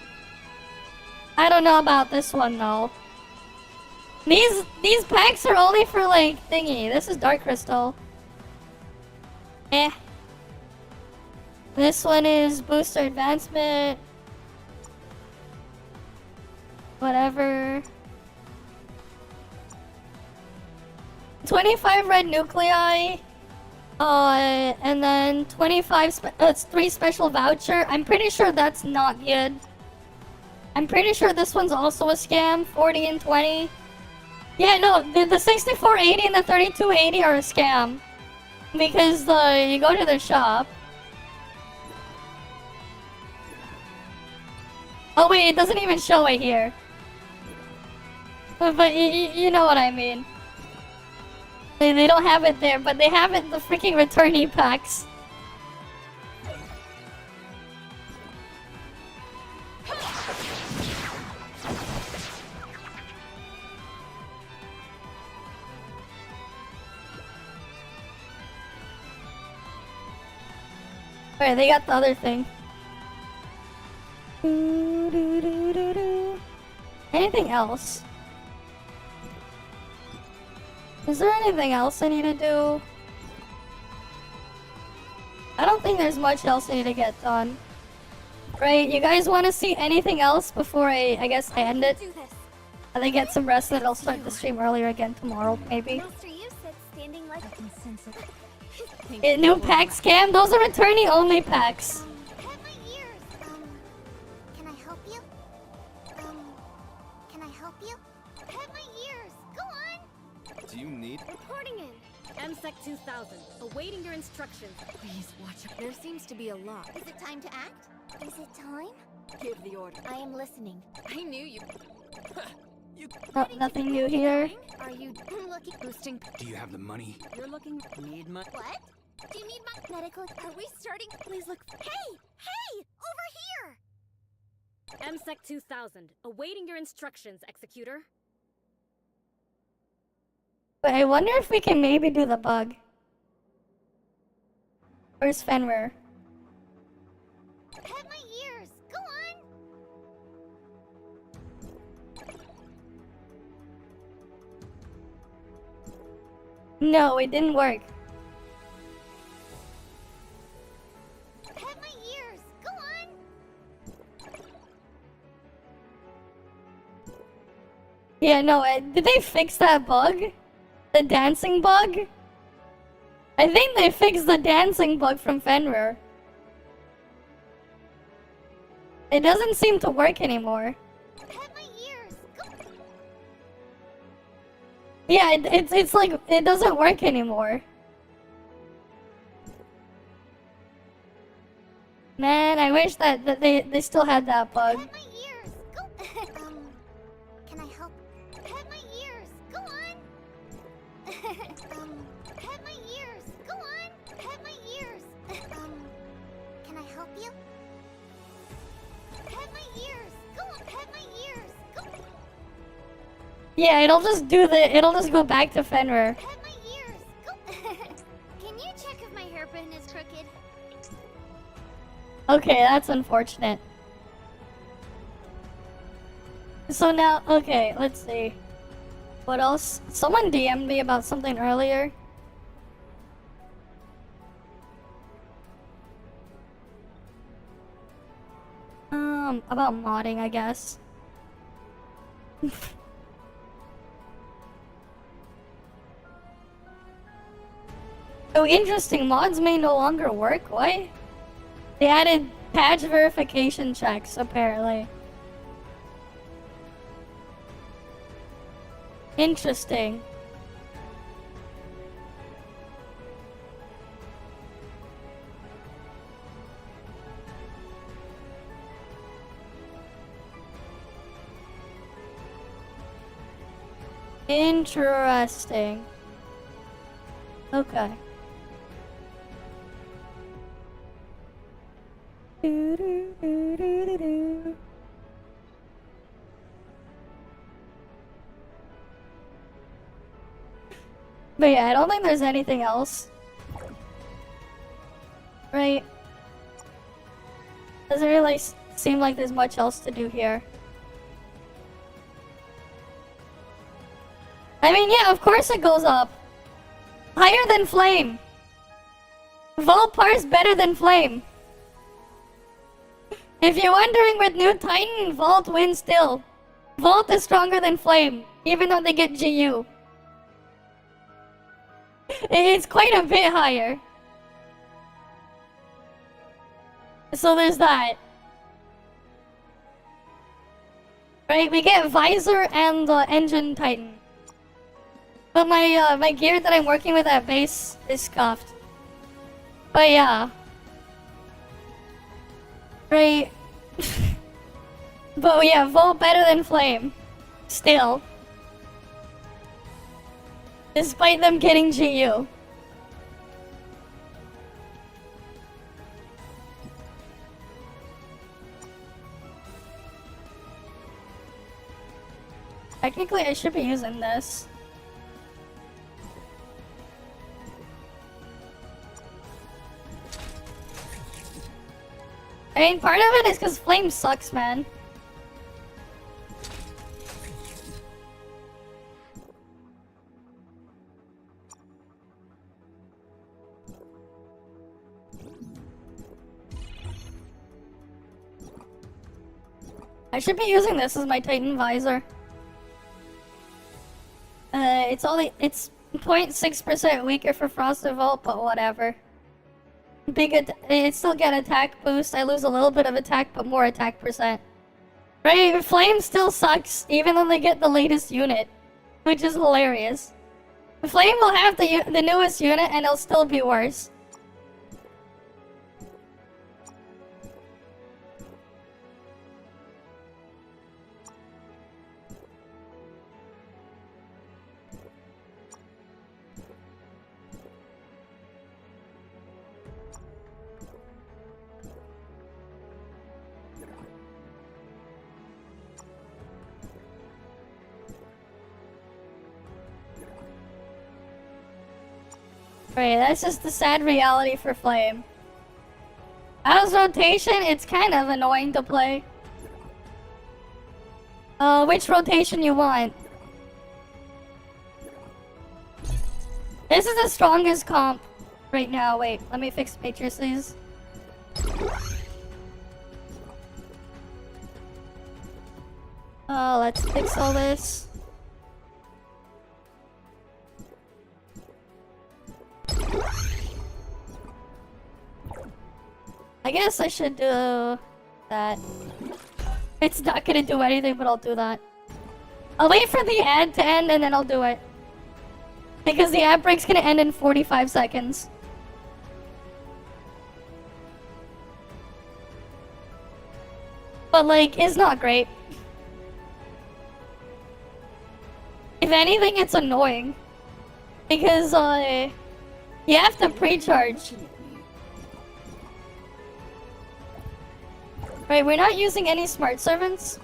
I don't know about this one though. These packs are only for like thingy. This is dark crystal. Eh. This one is booster advancement. Whatever. 25 red nuclei. And then 25 it's 3 special voucher. I'm pretty sure that's not good. I'm pretty sure this one's also a scam. 40 and 20. Yeah, no, the 6480 and the 3280 are a scam. Because you go to their shop. Oh wait, it doesn't even show it here. But you know what I mean. They don't have it there, but they have it in the freaking returnee packs. Alright, they got the other thing. Anything else? Is there anything else I need to do? I don't think there's much else I need to get done. Right, you guys want to see anything else before I guess I end it? And then get some rest and then I'll start the stream earlier again tomorrow, maybe. Master, you said standing like I can sense it. New pack scam? Those are returnee only packs. Pet my ears. Can I help you? Can I help you? Pet my ears. Go on. Do you need? Reporting in. MSEC 2000. Awaiting your instructions. Please watch it. There seems to be a lot. Is it time to act? Is it time? Give the order. I am listening. I knew you. Oh, nothing new here. Are you looking? Boosting. Do you have the money? You're looking. Need my. What? Do you need my medical? Are we starting? Please look. Hey! Hey! Over here! MSEC 2000. Awaiting your instructions, Executor. But I wonder if we can maybe do the bug. Where's Fenrir? Pet my ears. Go on. No, it didn't work. Pet my ears. Go on. Yeah, no, did they fix that bug? The dancing bug? I think they fixed the dancing bug from Fenrir. It doesn't seem to work anymore. Pet my ears. Go. Yeah, it's like, it doesn't work anymore. Man, I wish that they still had that bug. Pet my ears. Go. Can I help? Pet my ears. Go on. Pet my ears. Go on. Pet my ears. Can I help you? Pet my ears. Go on. Pet my ears. Go. Yeah, it'll just go back to Fenrir. Pet my ears. Go. Can you check if my hairpin is crooked? Okay, that's unfortunate. So now, okay, let's see. What else? Someone DM'd me about something earlier. About modding, I guess. Oh, interesting. Mods may no longer work. What? They added patch verification checks, apparently. Interesting. Interesting. Okay. But yeah, I don't think there's anything else. Right? Doesn't really seem like there's much else to do here. I mean, yeah, of course it goes up. Higher than Flame. Volpar's better than Flame. If you're wondering with new Titan, Vault wins still. Vault is stronger than Flame, even though they get GU. It's quite a bit higher. So there's that. Right, we get Visor and Engine Titan. But my gear that I'm working with at base is scuffed. But yeah. Right. But yeah, Volt better than Flame. Still. Despite them getting GU. Technically, I should be using this. I mean, part of it is because Flame sucks, man. I should be using this as my Titan visor. It's 0.6% weaker for Frosted Vault, but whatever. It still get attack boost. I lose a little bit of attack, but more attack percent. Right, Flame still sucks, even though they get the latest unit, which is hilarious. Flame will have the newest unit, and it'll still be worse. Right, that's just the sad reality for Flame. As rotation, it's kind of annoying to play. Which rotation you want? This is the strongest comp right now. Wait, let me fix matrices. Let's fix all this. I guess I should do that. It's not gonna do anything, but I'll do that. I'll wait for the ad to end and then I'll do it. Because the ad break's gonna end in 45 seconds. But like, it's not great. If anything, it's annoying. Because, you have to pre-charge. Right, we're not using any smart servants.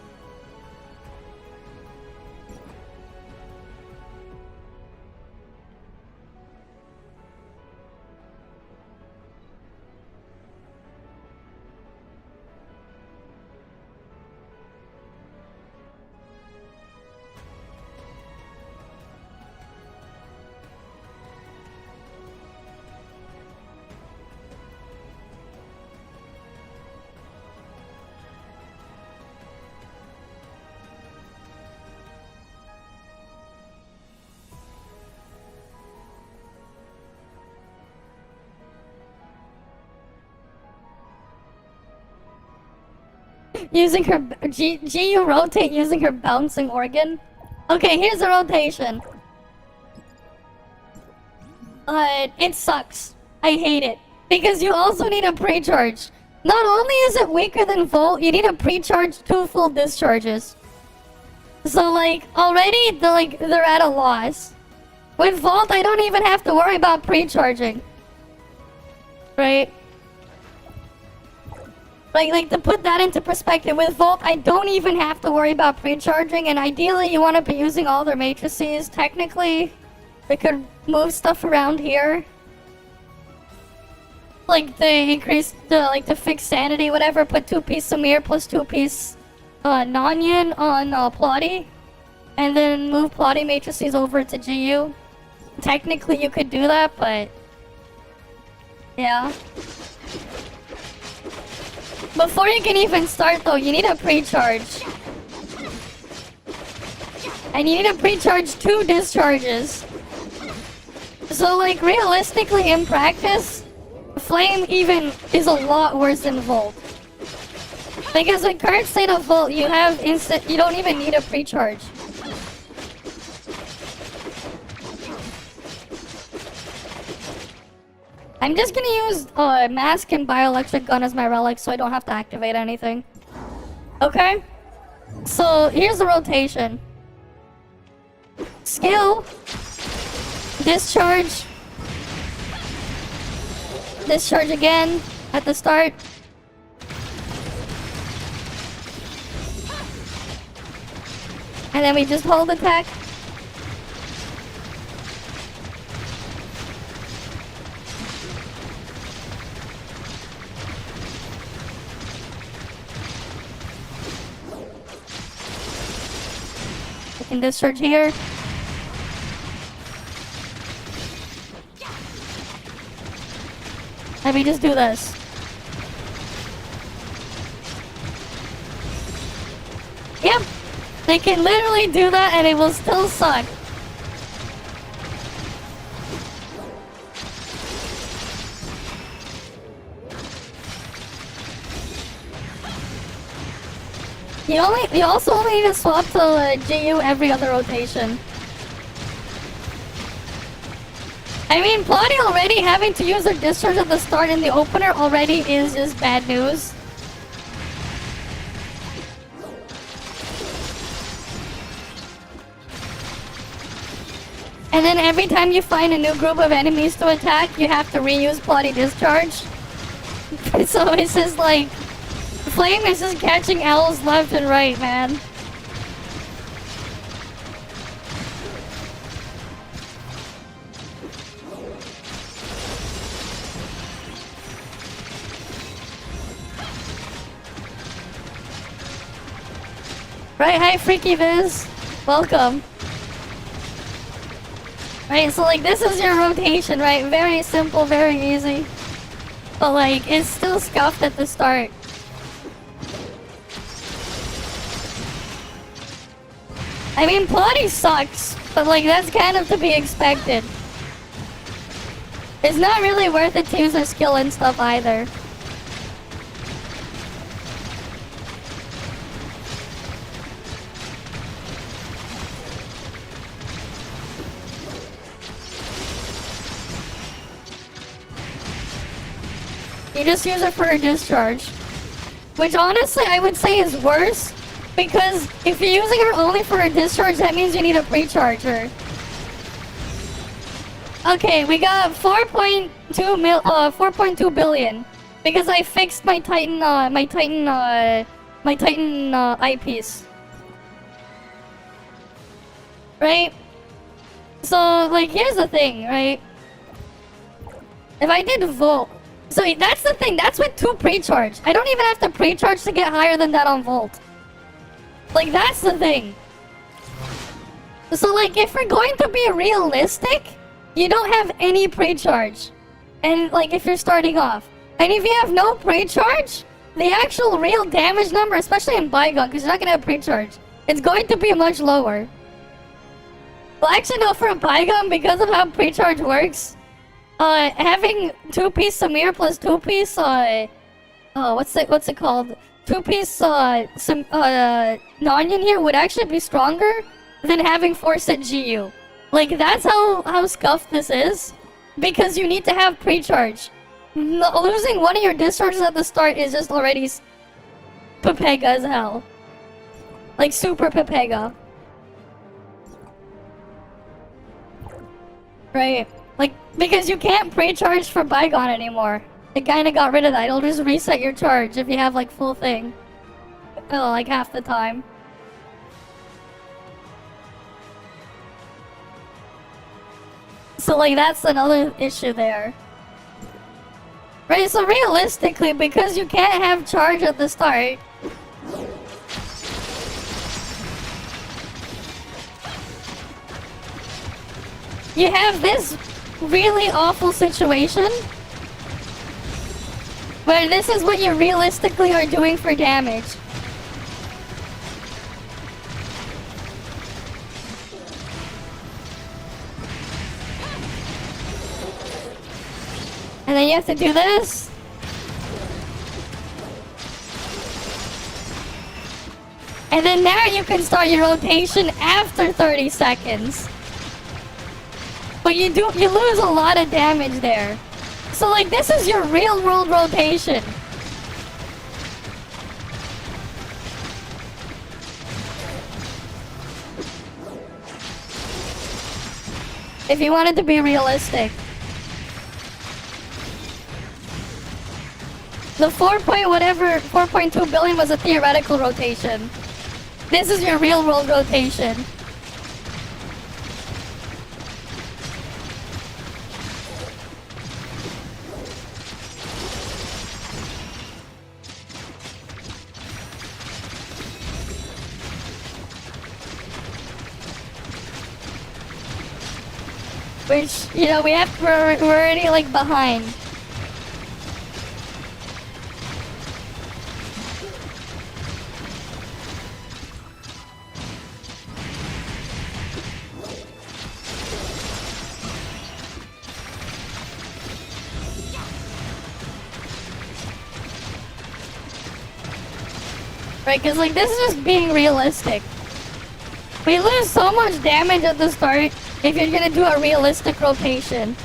using her GU rotate using her bouncing organ. Okay, here's the rotation. It sucks. I hate it because you also need a pre-charge. Not only is it weaker than Volt, you need a pre-charge 2 full discharges. So like already they're at a loss. With Volt, I don't even have to worry about pre-charging. Right? Like to put that into perspective, with Volt, I don't even have to worry about pre-charging, and ideally you want to be using all their matrices. Technically, we could move stuff around here. Like to increase to fix sanity, whatever, put 2-piece Samir plus 2-piece Nanyan on Plotty. And then move Plotty matrices over to GU. Technically you could do that, but yeah. Before you can even start though, you need a pre-charge. And you need to pre-charge 2 discharges. So like realistically in practice, Flame even is a lot worse than Volt. Because with current state of Volt, you don't even need a pre-charge. I'm just gonna use Mask and Bioelectric Gun as my relic so I don't have to activate anything. Okay? So, here's the rotation. Skill. Discharge. Discharge again at the start. And then we just hold attack. We can discharge here. And we just do this. Yep. They can literally do that and it will still suck. You also only need to swap to GU every other rotation. I mean, Plotty already having to use her discharge at the start in the opener already is just bad news. And then every time you find a new group of enemies to attack, you have to reuse Plotty discharge. So it's just like... Flame is just catching L's left and right, man. Right, hi Freaky Viz. Welcome. Right, so like this is your rotation, right? Very simple, very easy. But like, it's still scuffed at the start. I mean, Plotty sucks, but like that's kind of to be expected. It's not really worth it to use her skill and stuff either. You just use it for her discharge. Which honestly I would say is worse. Because if you're using her only for a discharge, that means you need to pre-charge her. Okay, we got 4.2 billion. Because I fixed my Titan eyepiece. Right? So, like, here's the thing, right? If I did Volt... So that's the thing, that's with 2 pre-charge. I don't even have to pre-charge to get higher than that on Volt. Like, that's the thing. So, like, if we're going to be realistic, you don't have any pre-charge. And, like, if you're starting off. And if you have no pre-charge, the actual real damage number, especially in Bygone, because you're not going to have pre-charge, it's going to be much lower. Well, actually, no, for a Bygone, because of how pre-charge works, having 2-piece Samir plus 2-piece, what's it called? two-piece some Nonyan here would actually be stronger than having 4-set GU. Like, that's how scuffed this is. Because you need to have pre-charge. Losing one of your discharges at the start is just already Pepega as hell. Like, super Pepega. Right. Like, because you can't pre-charge for Bygone anymore. It kinda got rid of that. It'll just reset your charge if you have, like, full thing. Oh, like, half the time. So, like, that's another issue there. Right, so realistically, because you can't have charge at the start, you have this really awful situation where this is what you realistically are doing for damage. And then you have to do this. And then now you can start your rotation after 30 seconds. But you lose a lot of damage there. So like this is your real world rotation. If you wanted to be realistic. The 4.2 billion was a theoretical rotation. This is your real world rotation. Which, you know, we're already like behind. Right, because like this is just being realistic. We lose so much damage at the start if you're gonna do a realistic rotation.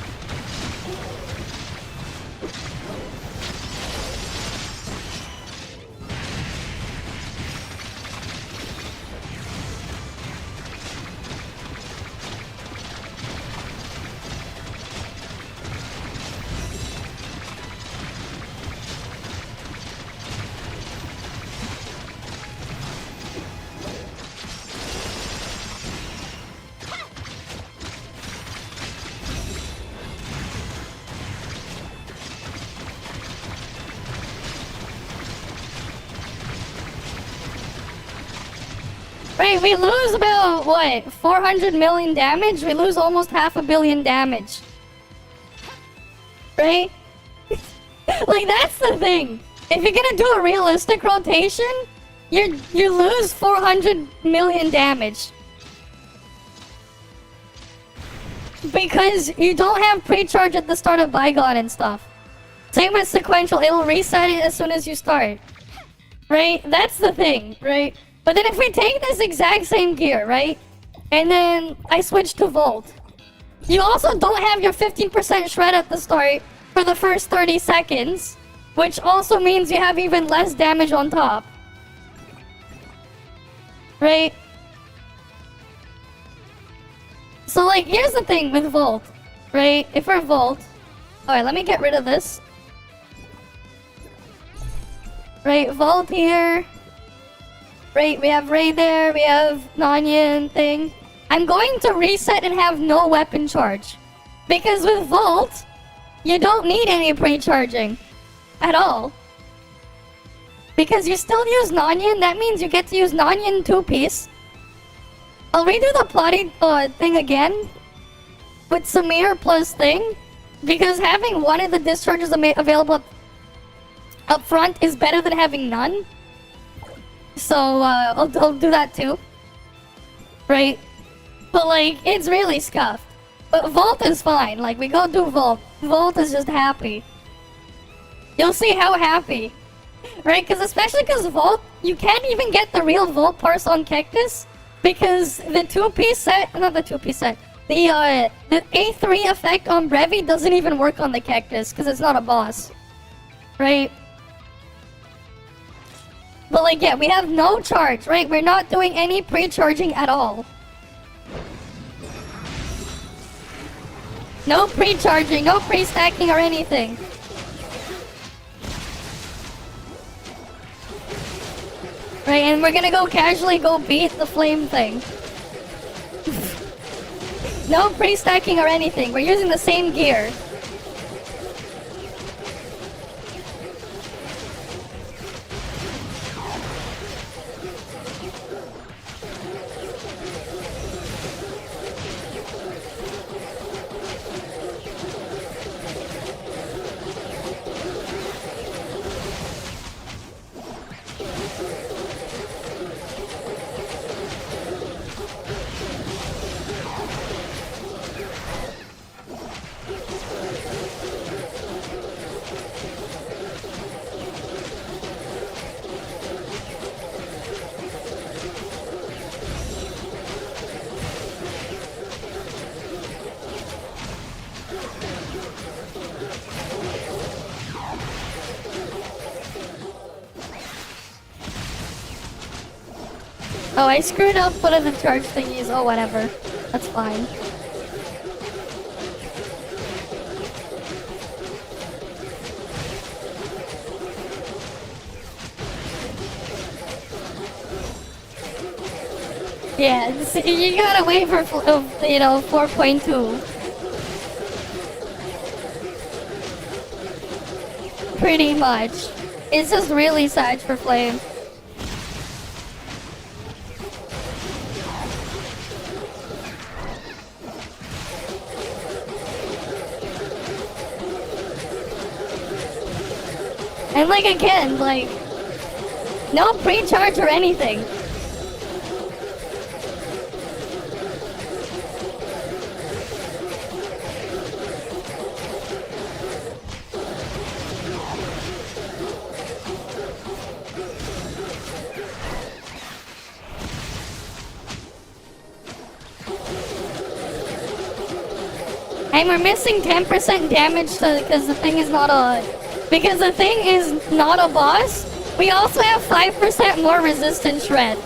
Right, we lose about, what, 400 million damage? We lose almost 500 million damage. Right? Like, that's the thing. If you're gonna do a realistic rotation, you lose 400 million damage. Because you don't have pre-charge at the start of Bygone and stuff. Same with sequential, it'll reset it as soon as you start. Right? That's the thing, right? But then if we take this exact same gear, right? And then I switch to Volt. You also don't have your 15% shred at the start for the first 30 seconds. Which also means you have even less damage on top. Right? So like, here's the thing with Volt. Right? If we're Volt... Alright, let me get rid of this. Right, Volt here. Right, we have Ray there, we have Nonyan thing. I'm going to reset and have no weapon charge. Because with Volt, you don't need any pre-charging. At all. Because you still use Nonyan, that means you get to use Nonyan 2-piece. I'll redo the plotting thing again. With Samir plus thing. Because having one of the discharges available up front is better than having none. So, I'll do that too. Right? But, like, it's really scuffed. But Volt is fine. Like, we go do Volt. Volt is just happy. You'll see how happy Right? Because especially because Volt, you can't even get the real Volt parse on Cactus because the 2-piece set, not the 2-piece set, the A3 effect on Brevi doesn't even work on the Cactus because it's not a boss. Right? But like, yeah, we have no charge, right? We're not doing any pre-charging at all. No pre-charging, no pre-stacking or anything. Right, and we're gonna go casually go beat the flame thing. No pre-stacking or anything. We're using the same gear. Oh, I screwed up one of the charge thingies. Oh, whatever. That's fine. Yeah, you gotta wait for, 4.2. Pretty much. It's just really sad for Flame. And like again, like, no pre-charge or anything. And we're missing 10% damage because the thing is not a... Because the thing is not a boss, we also have 5% more resistance shred.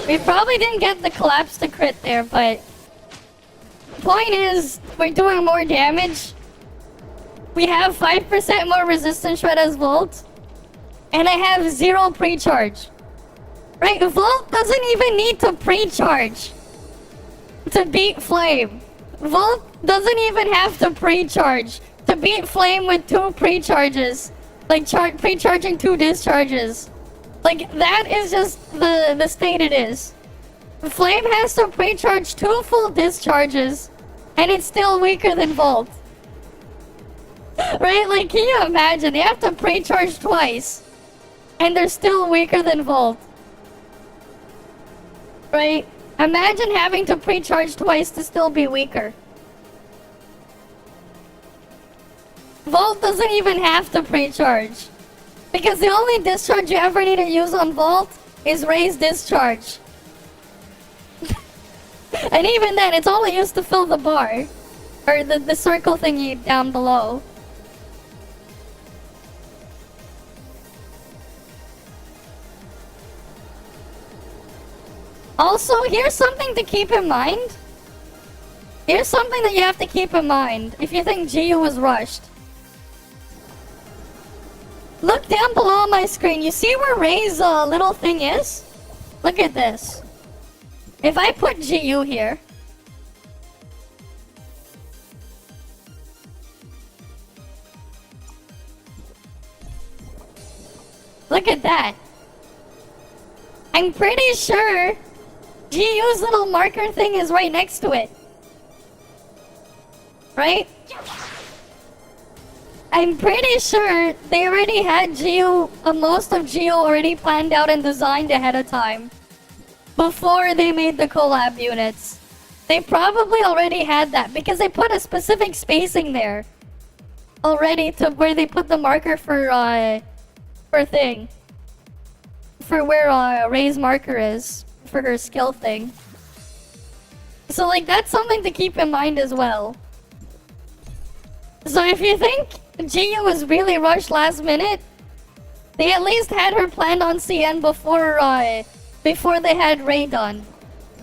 We probably didn't get the collapse to crit there, but... Point is, we're doing more damage. We have 5% more resistance shred as Volt. And I have 0 pre-charge. Right, Volt doesn't even need to pre-charge to beat Flame. Volt doesn't even have to pre-charge to beat Flame with 2 pre-charges. Like pre-charging 2 discharges. Like, that is just the state it is. Flame has to pre-charge 2 full discharges, and it's still weaker than Volt. Right? Like, can you imagine? They have to pre-charge twice, and they're still weaker than Volt. Right? Imagine having to pre-charge twice to still be weaker. Volt doesn't even have to pre-charge. Because the only discharge you ever need to use on Volt is raise discharge. And even then, it's only used to fill the bar. Or the circle thingy down below. Also, here's something to keep in mind. Here's something that you have to keep in mind if you think GU was rushed. Look down below on my screen. You see where Ray's little thing is? Look at this. If I put GU here... Look at that. I'm pretty sure GU's little marker thing is right next to it. Right? I'm pretty sure they already had GU, most of GU already planned out and designed ahead of time. Before they made the collab units. They probably already had that because they put a specific spacing there already to where they put the marker for where Ray's marker is for her skill thing. So like that's something to keep in mind as well. So if you think Gio was really rushed last minute, they at least had her planned on CN before they had Ray done.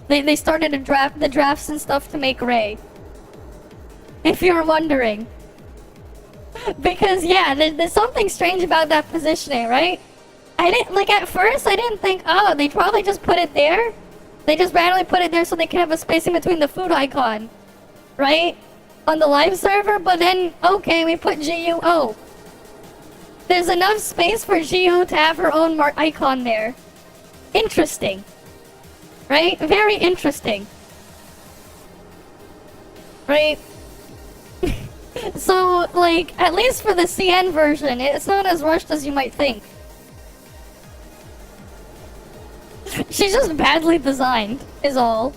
They started the drafts and stuff to make Ray. If you're wondering. Because yeah, there's something strange about that positioning, right? I didn't like at first I didn't think, oh, they probably just put it there. They just randomly put it there so they can have a spacing between the food icon, right? On the live server, but then okay, we put GU. Oh, there's enough space for GU to have her own icon there. Interesting, right? Very interesting, right? So, like, at least for the CN version, it's not as rushed as you might think. She's just badly designed, is all.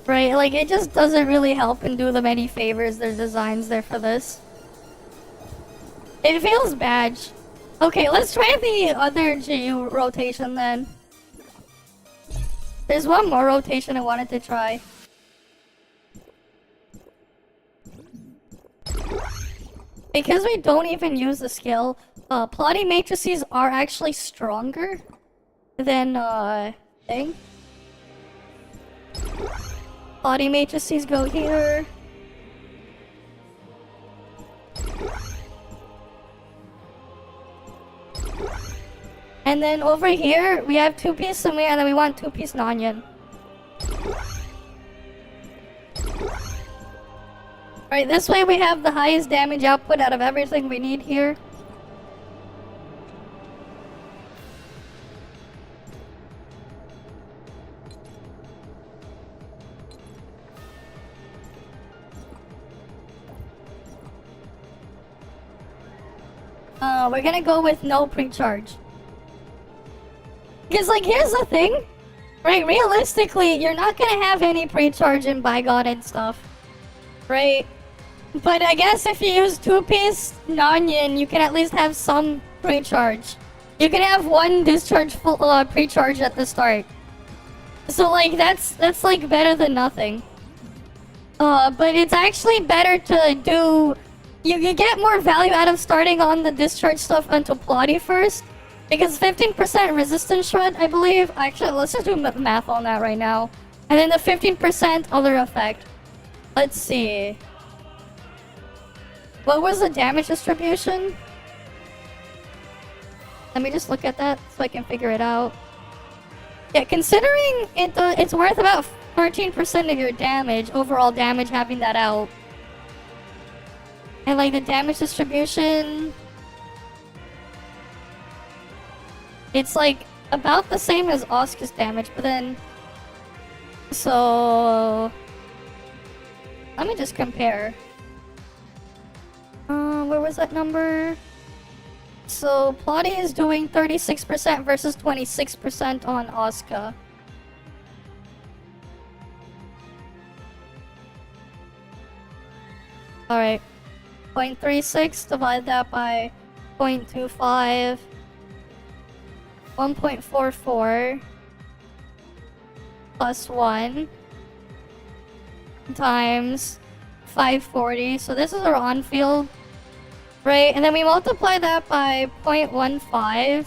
Right, like it just doesn't really help and do them any favors, their designs there for this. It feels bad. Okay, let's try the other GU rotation then. There's one more rotation I wanted to try. Because we don't even use the skill, plotting matrices are actually stronger than, thing. Plotting matrices go here. And then over here, we have 2-piece Samir, and then we want 2-piece Nanyan. Right, this way we have the highest damage output out of everything we need here. We're gonna go with no pre-charge. Because, like, here's the thing. Right, realistically, you're not gonna have any pre-charge in Bygone and stuff. Right? But I guess if you use 2-piece Nanyan, you can at least have some pre-charge. You can have one discharge full pre-charge at the start. So, like, that's like better than nothing. But it's actually better to do... You get more value out of starting on the discharge stuff onto Plotty first. Because 15% resistance shred, I believe. Actually, let's just do math on that right now. And then the 15% other effect. Let's see. What was the damage distribution? Let me just look at that so I can figure it out. Yeah, considering it's worth about 13% of your damage, overall damage, having that out. And like the damage distribution... It's like about the same as Oscar's damage, but then... So... Let me just compare. Where was that number? So, Plotty is doing 36% versus 26% on Oscar. Alright. 0.36, divide that by 0.25. 1.44 plus 1 times 540. So this is our on-field, right? And then we multiply that by 0.15.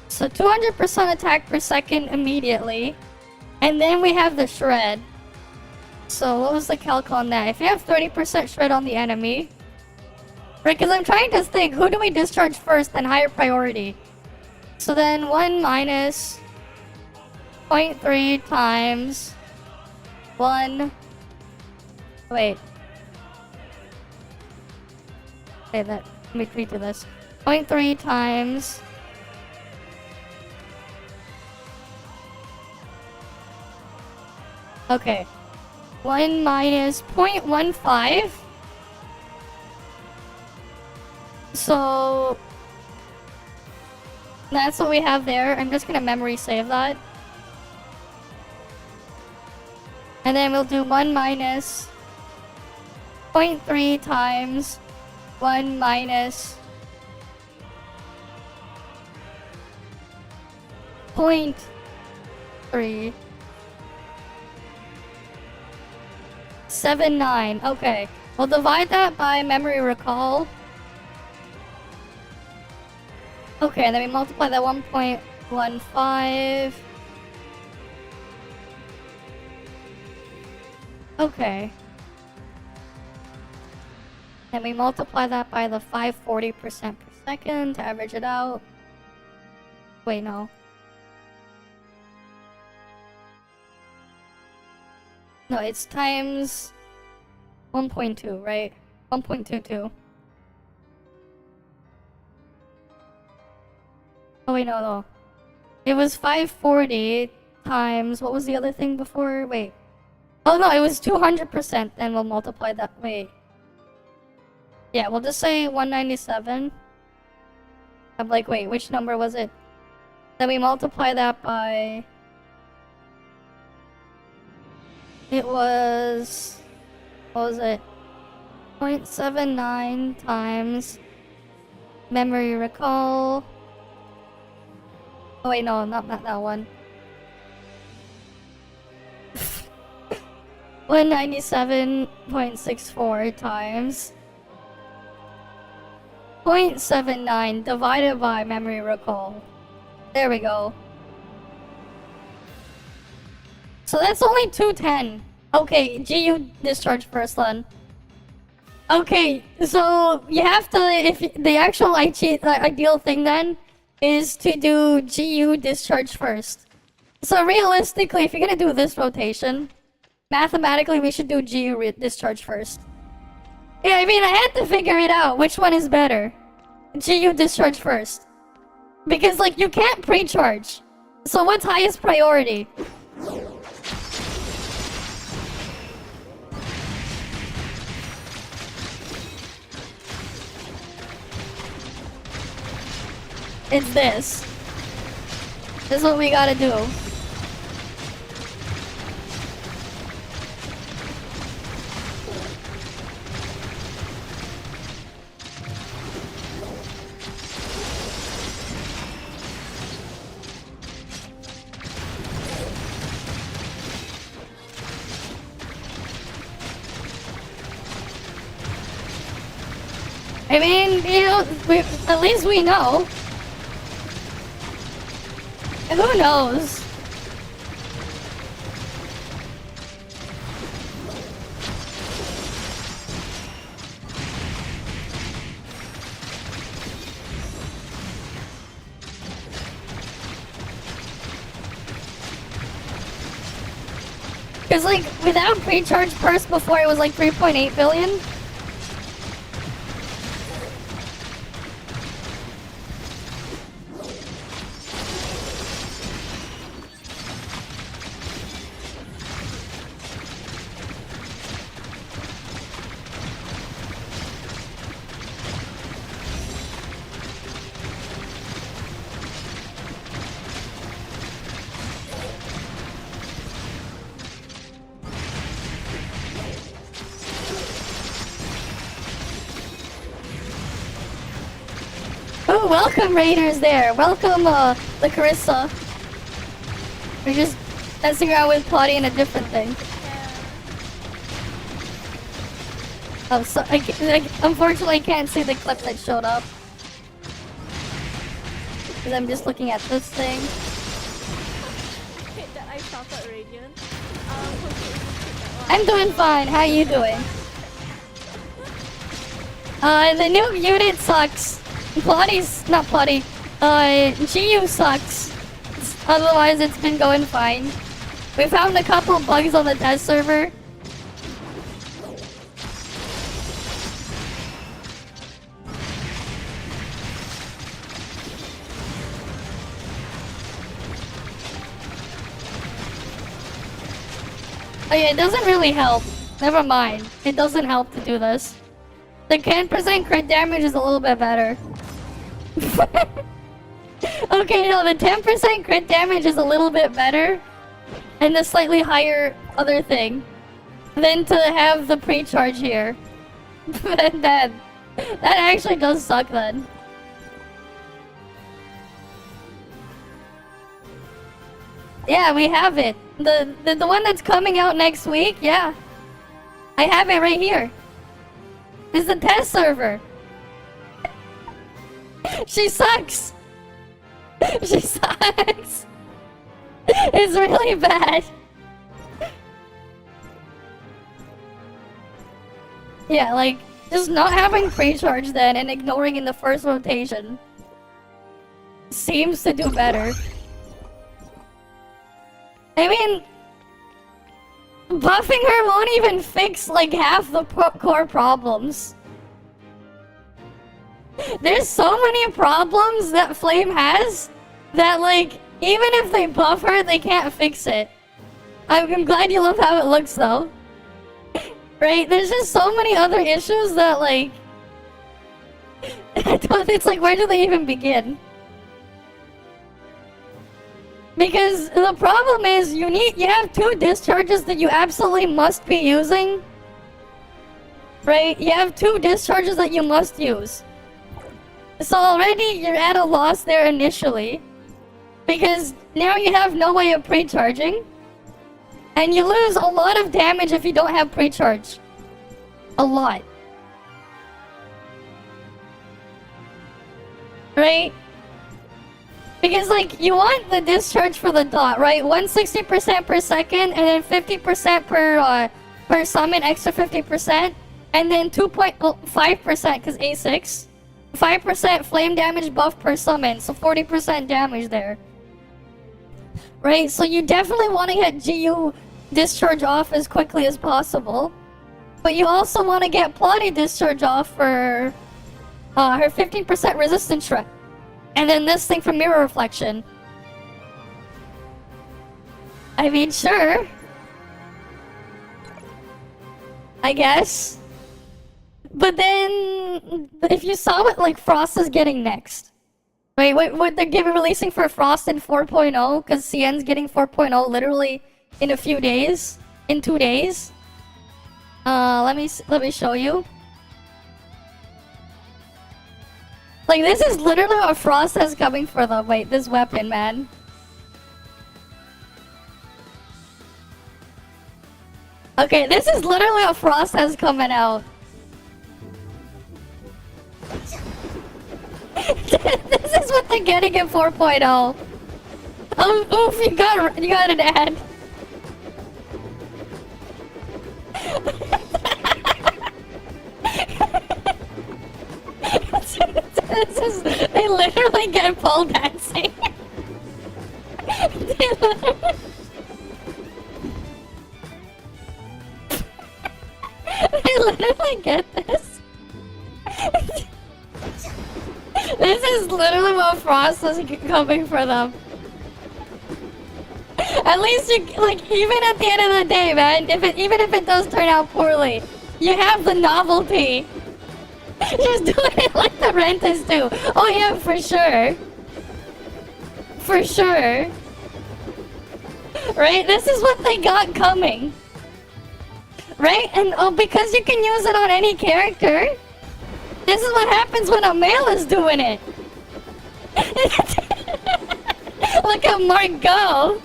So 200% attack per second immediately. And then we have the shred. So what was the calc on that? If you have 30% shred on the enemy, right? Because I'm trying to think, who do we discharge first and higher priority? So then 1 minus 0.3 times 1. Wait. Okay, let me redo this. 0.3 times Okay. 1 minus 0.15. So that's what we have there. I'm just gonna memory save that. And then we'll do 1 minus 0.3 times 1 minus 0.3. 79. Okay. We'll divide that by memory recall. Okay, and then we multiply that 1.15. Okay. And we multiply that by the 540% per second to average it out. Wait, no. No, it's times 1.2, right? 1.22. Oh wait, no. It was 540 times... What was the other thing before? Wait. Oh no, it was 200%, and we'll multiply that... Wait. Yeah, we'll just say 197. I'm like, wait, which number was it? Then we multiply that by... It was... What was it? 0.79 times... Memory recall... Oh wait, no, not that one. 197.64 times 0.79 divided by memory recall. There we go. So that's only 210. Okay, GU discharge first then. Okay, so you have to, if the actual ideal thing then is to do GU discharge first. So realistically, if you're gonna do this rotation, mathematically we should do GU discharge first. Yeah, I mean, I had to figure it out. Which one is better? GU discharge first. Because, like, you can't pre-charge. So what's highest priority? It's this. This is what we gotta do. I mean, you know, at least we know. And who knows? Because, like, without pre-charge burst before, it was like 3.8 billion. Oh, welcome Raiders there. Welcome, the Carissa. We're just messing around with Plotty and a different thing. Oh, so unfortunately I can't see the clip that showed up. Because I'm just looking at this thing. That I suffered radiant. I'm doing fine. How you doing? The new unit sucks. Plotty's not Plotty. GU sucks. Otherwise, it's been going fine. We found a couple bugs on the test server. Oh yeah, it doesn't really help. Never mind. It doesn't help to do this. The 10% crit damage is a little bit better. Okay, no, the 10% crit damage is a little bit better. And the slightly higher other thing. Than to have the pre-charge here. that actually does suck then. Yeah, we have it. The one that's coming out next week, yeah. I have it right here. It's the test server. She sucks. She sucks. It's really bad. Yeah, like, just not having pre-charge then and ignoring in the first rotation seems to do better. I mean, buffing her won't even fix like half the core problems. There's so many problems that Flame has that like, even if they buff her, they can't fix it. I'm glad you love how it looks though. Right? There's just so many other issues that like... it's like, where do they even begin? Because the problem is you have 2 discharges that you absolutely must be using. Right? You have 2 discharges that you must use. So already you're at a loss there initially. Because now you have no way of pre-charging. And you lose a lot of damage if you don't have pre-charge. A lot. Right? Because, like, you want the discharge for the dot, right? 160% per second, and then 50% per summon, extra 50%. And then 2.5%, because A6. 5% flame damage buff per summon, so 40% damage there. Right? So you definitely want to get GU discharge off as quickly as possible. But you also want to get Plotty discharge off for her 15% resistance shred. And then this thing for mirror reflection. I mean, sure. I guess. But then, if you saw what like Frost is getting next. Wait, what they're releasing for Frost in 4.0? Because CN's getting 4.0 literally in a few days. In 2 days. Let me show you. Like, this is literally what Frost has coming for them. Wait, this weapon, man. Okay, this is literally what Frost has coming out. This is what they're getting in 4.0. Oh, oof, you got an ad. They literally get pole dancing. They literally get this. This is literally what Frost is coming for them. At least you, like, even at the end of the day, man, even if it does turn out poorly, you have the novelty. Just doing it like the Renters do. Oh yeah, for sure. For sure. Right? This is what they got coming. Right? And oh, because you can use it on any character. This is what happens when a male is doing it. Look at Mark go.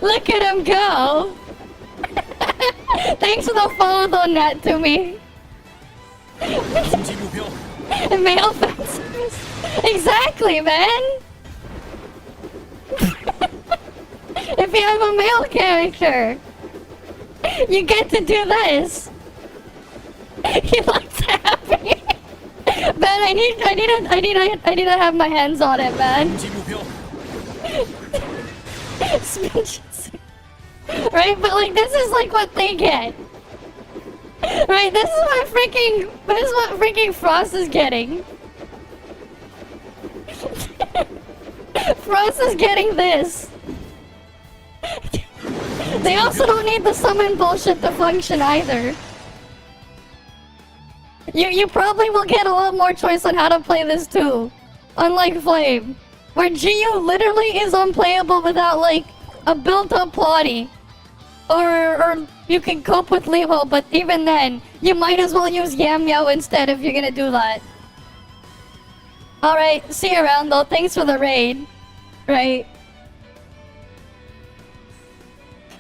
Look at him go. Thanks for the follow though, Nat, to me. Male fences. Exactly, man. If you have a male character, you get to do this. He looks happy. Man, I need to have my hands on it, man. Right, but like this is like what they get. Right, this is what freaking Frost is getting. Frost is getting this. They also don't need the summon bullshit to function either. You probably will get a lot more choice on how to play this too. Unlike Flame, where GU literally is unplayable without like a built-up plotty. Or you can cope with Levo, but even then, you might as well use Yam Yao instead if you're gonna do that. Alright, see you around though. Thanks for the raid. Right.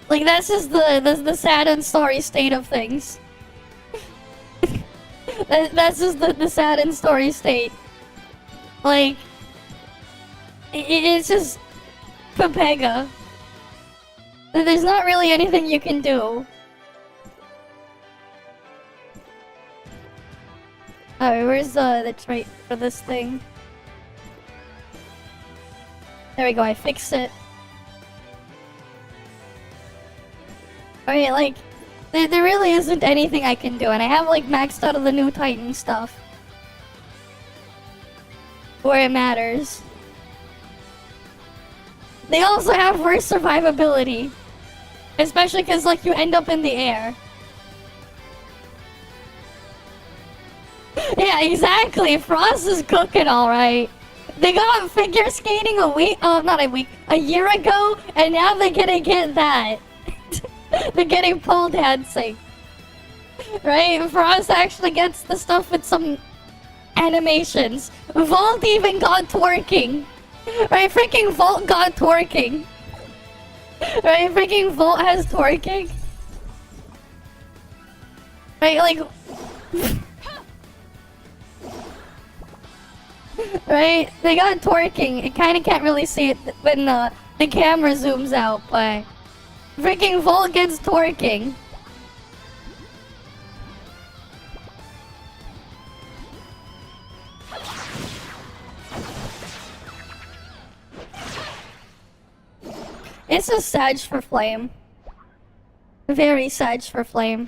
Like, that's just the sad and sorry state of things. That's just the sad and sorry state. Like, it's just Pepega. There's not really anything you can do. Alright, where's the trait for this thing? There we go, I fixed it. Alright, like, there really isn't anything I can do, and I have like maxed out of the new Titan stuff. Where it matters. They also have worse survivability. Especially because like you end up in the air. Yeah, exactly. Frost is cooking alright. They got figure skating a year ago, and now they're gonna get that. They're getting pole dancing. Right? Frost actually gets the stuff with some animations. Vault even got twerking. Right? Freaking Vault got twerking. Right? Freaking Vault has twerking. Right? Like... Right? They got twerking. You kinda can't really see it when the camera zooms out, but... Freaking Vault gets twerking. It's a Sag for Flame. Very Sag for Flame.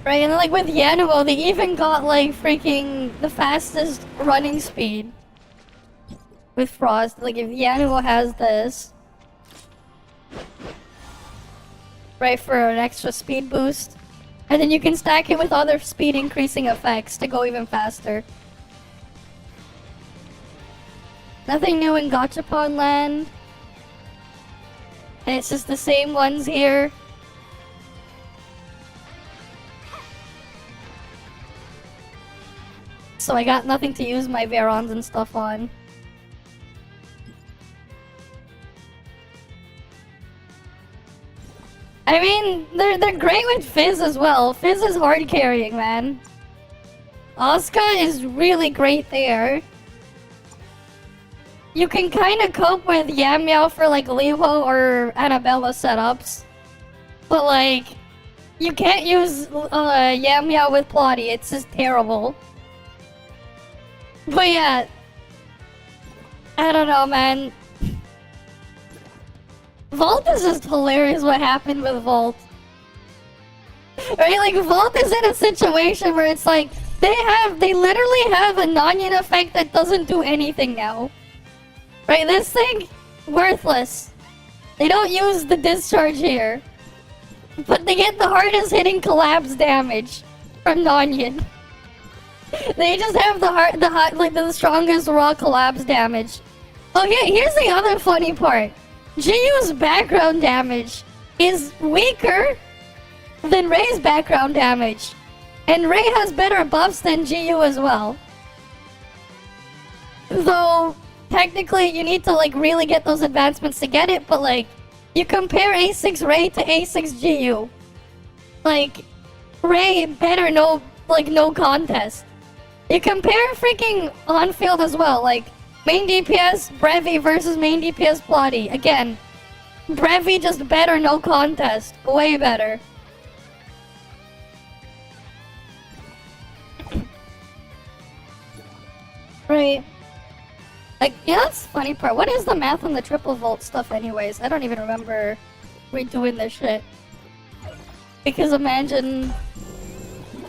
Right, and like with Yanuo, they even got like freaking the fastest running speed. With Frost, like if Yanuo has this. Right, for an extra speed boost. And then you can stack it with other speed increasing effects to go even faster. Nothing new in Gachapon Land. And it's just the same ones here. So I got nothing to use my Verons and stuff on. I mean, they're great with Fizz as well. Fizz is hard carrying, man. Asuka is really great there. You can kind of cope with Yam Yao for like Levo or Annabella setups. But like, you can't use Yam Yao with Plotty, it's just terrible. But yeah, I don't know, man. Vault is just hilarious what happened with Vault. Right, like Vault is in a situation where it's like, they literally have a Nonyan effect that doesn't do anything now. Right, this thing, worthless. They don't use the discharge here. But they get the hardest hitting collapse damage from Nonyan. They just have the strongest raw collapse damage. Okay, here's the other funny part. Jiyu's background damage is weaker than Ray's background damage. And Ray has better buffs than Jiyu as well. Though, technically you need to like really get those advancements to get it, but like, you compare A6 Ray to A6 Jiyu. Like, Ray better no contest. You compare freaking on-field as well, like, main DPS Brevi versus main DPS Plotty. Again, Brevi just better no contest. Way better. Right. Like, yeah, that's the funny part. What is the math on the triple vault stuff anyways? I don't even remember redoing this shit. Because imagine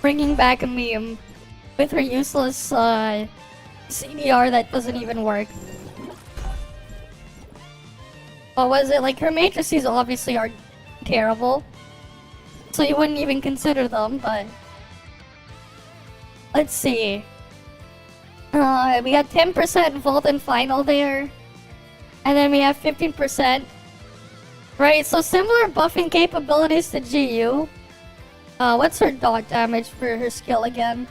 bringing back a meme with her useless CDR that doesn't even work. what was it? Like, her matrices obviously are terrible. So you wouldn't even consider them, but... Let's see. We got 10% Vault and Final there. And then we have 15%. Right, so similar buffing capabilities to GU. What's her dot damage for her skill again?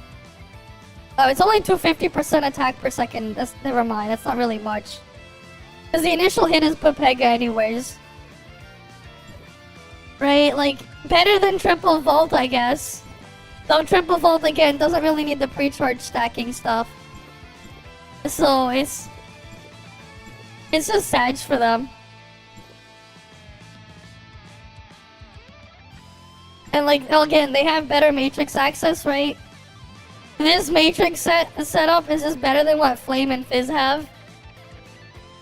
Oh, it's only 250% attack per second. That's, never mind, that's not really much. Because the initial hit is Pepega anyways. Right, like, better than triple vault, I guess. Though triple vault, again, doesn't really need the pre-charge stacking stuff. So, it's just sad for them. And like, again, they have better matrix access, right? This matrix setup is just better than what Flame and Fizz have.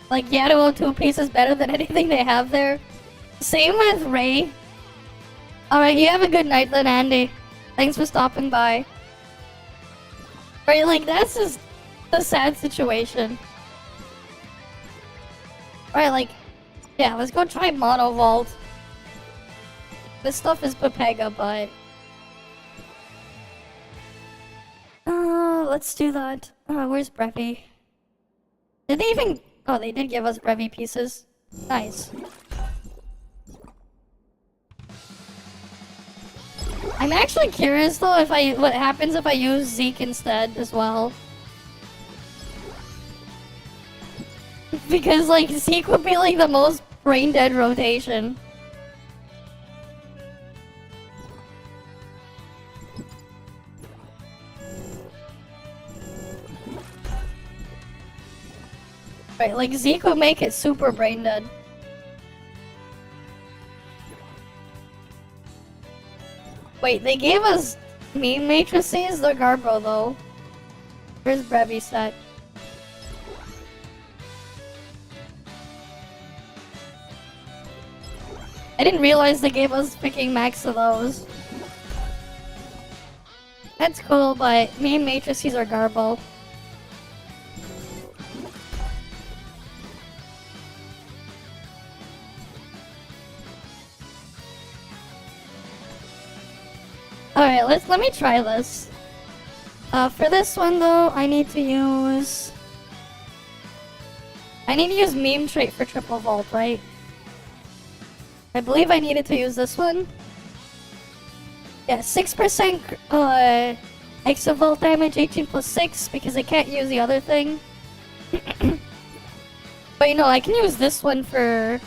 Like, Yato 2-piece is better than anything they have there. Same with Ray. Alright, you have a good night then, Andy. Thanks for stopping by. Right, like, that's just a sad situation. Right, like, yeah, let's go try Mono Vault. This stuff is Pepega, but... let's do that. Where's Brevi? Did they even... Oh, they did give us Brevi pieces. Nice. I'm actually curious though if what happens if I use Zeke instead as well. Because like Zeke would be like the most brain dead rotation. Right, like Zeke would make it super brain dead. Wait, they gave us meme matrices? They're Garbo though. Where's Brevi set? I didn't realize they gave us picking max of those. That's cool, but meme matrices are Garbo. Alright, let me try this. For this one though, I need to use meme trait for triple vault, right? I believe I needed to use this one. Yeah, 6% extra vault damage, 18 plus 6, because I can't use the other thing. But you know, I can use this one for...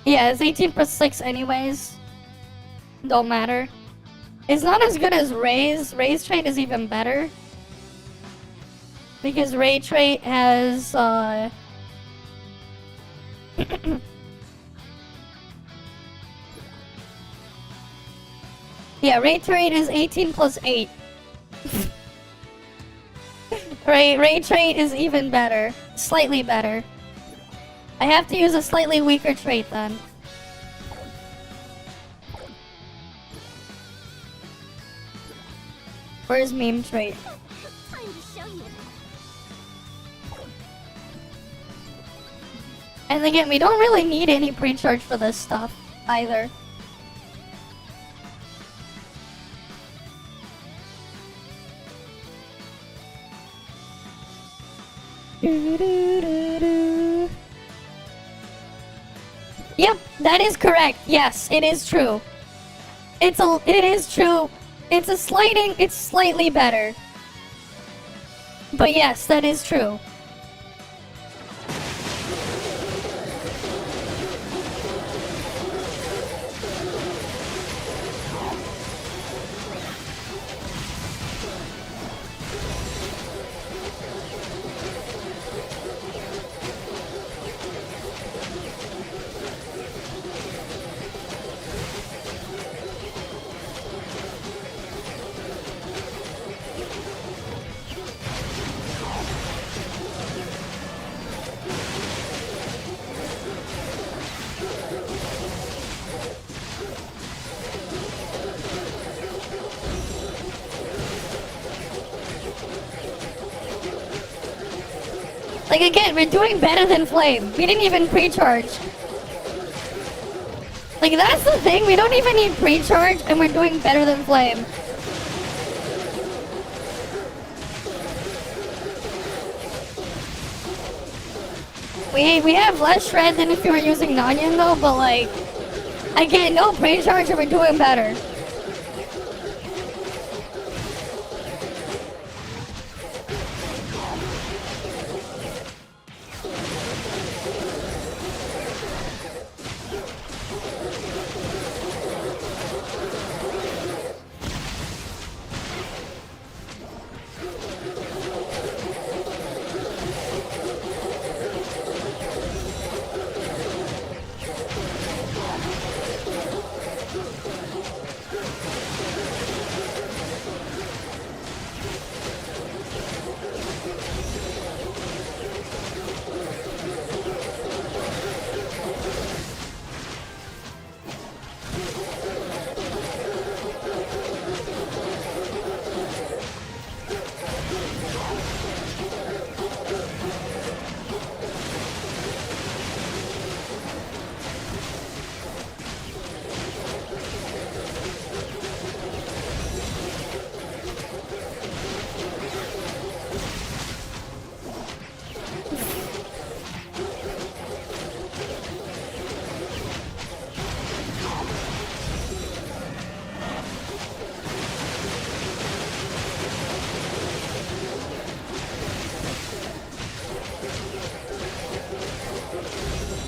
Yeah, it's 18 plus 6 anyways. Don't matter. It's not as good as Ray's. Ray's trait is even better. Because Ray trait has, yeah, Ray trait is 18 plus 8. Ray trait is even better. Slightly better. I have to use a slightly weaker trait then. Where's meme trait? Time to show you. And again, we don't really need any pre-charge for this stuff either. Yep, that is correct. Yes, it is true. It is true. It's slightly better. But yes, that is true. Like, again, we're doing better than Flame. We didn't even pre-charge. Like, that's the thing. We don't even need pre-charge, and we're doing better than Flame. We have less shred than if you were using Nonyan, though, but, like, again, no pre-charge, and we're doing better.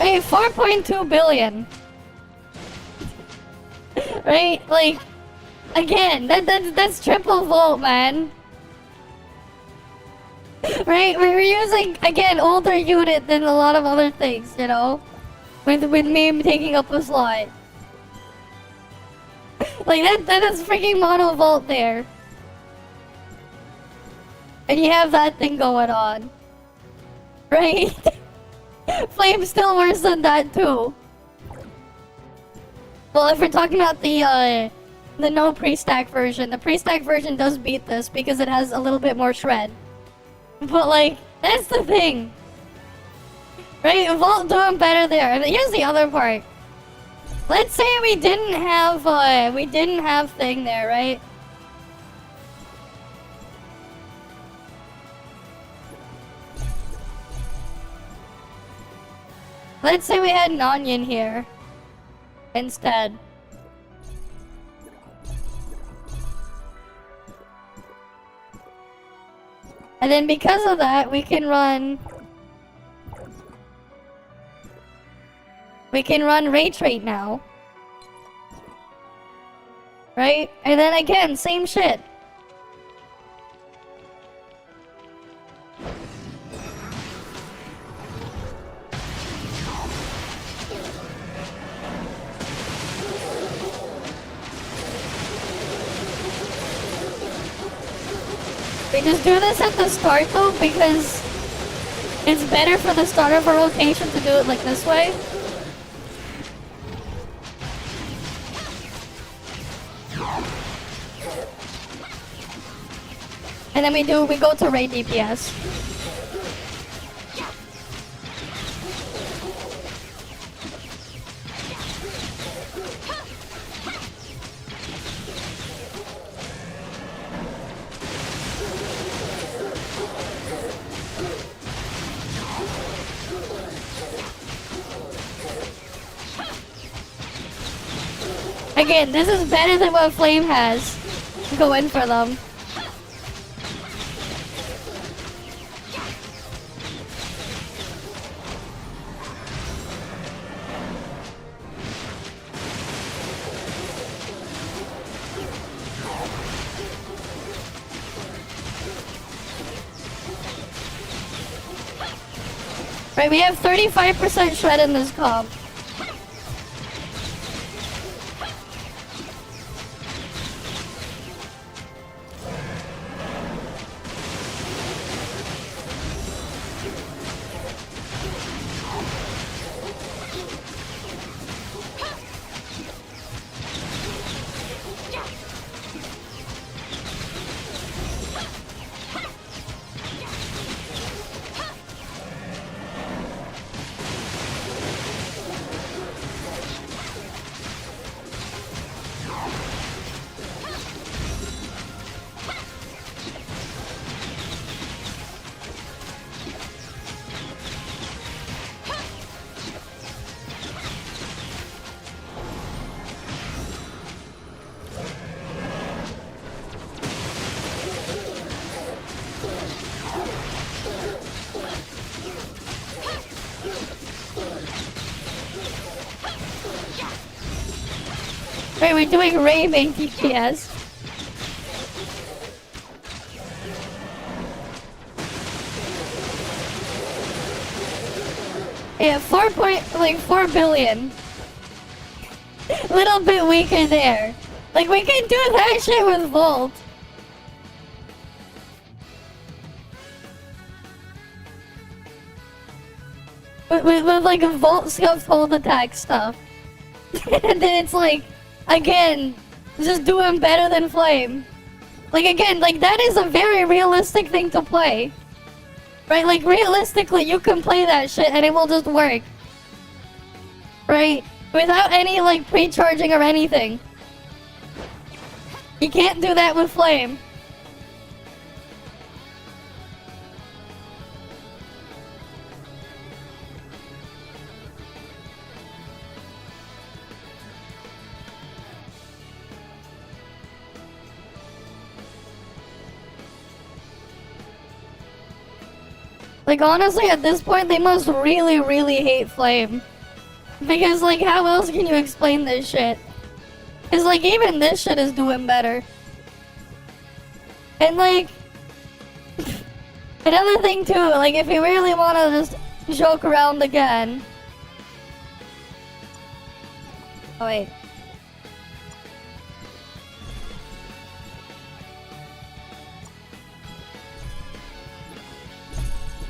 Hey, 4.2 billion. Right? Like, again, that's triple volt, man. Right? We're using, again, older unit than a lot of other things, you know? With me taking up a slot. Like, that is freaking mono volt there. And you have that thing going on. Right? Flame's still worse than that too. Well, if we're talking about the no pre-stack version, the pre-stack version does beat this because it has a little bit more shred. But like, that's the thing. Right? Vault doing better there. And here's the other part. Let's say we didn't have thing there, right? Let's say we had Nonyan here instead. And then because of that, we can run ray trait now. Right? And then again, same shit. We just do this at the start though because it's better for the start of a rotation to do it like this way. And then we go to raid DPS. Again, this is better than what Flame has. Go in for them. Right, we have 35% shred in this comp. Right, we're doing Ray main TPS. Yeah, 4 billion. Little bit weaker there. Like, we can do that shit with Volt. With like a Volt scuffed hold attack stuff. And then it's like, again, just doing better than Flame. Like, again, like, that is a very realistic thing to play. Right? Like, realistically, you can play that shit and it will just work. Right? Without any, like, pre-charging or anything. You can't do that with Flame. Like, honestly, at this point, they must really, really hate Flame. Because, like, how else can you explain this shit? Because, like, even this shit is doing better. And, like... another thing, too, like, if you really want to just joke around again... Oh, wait.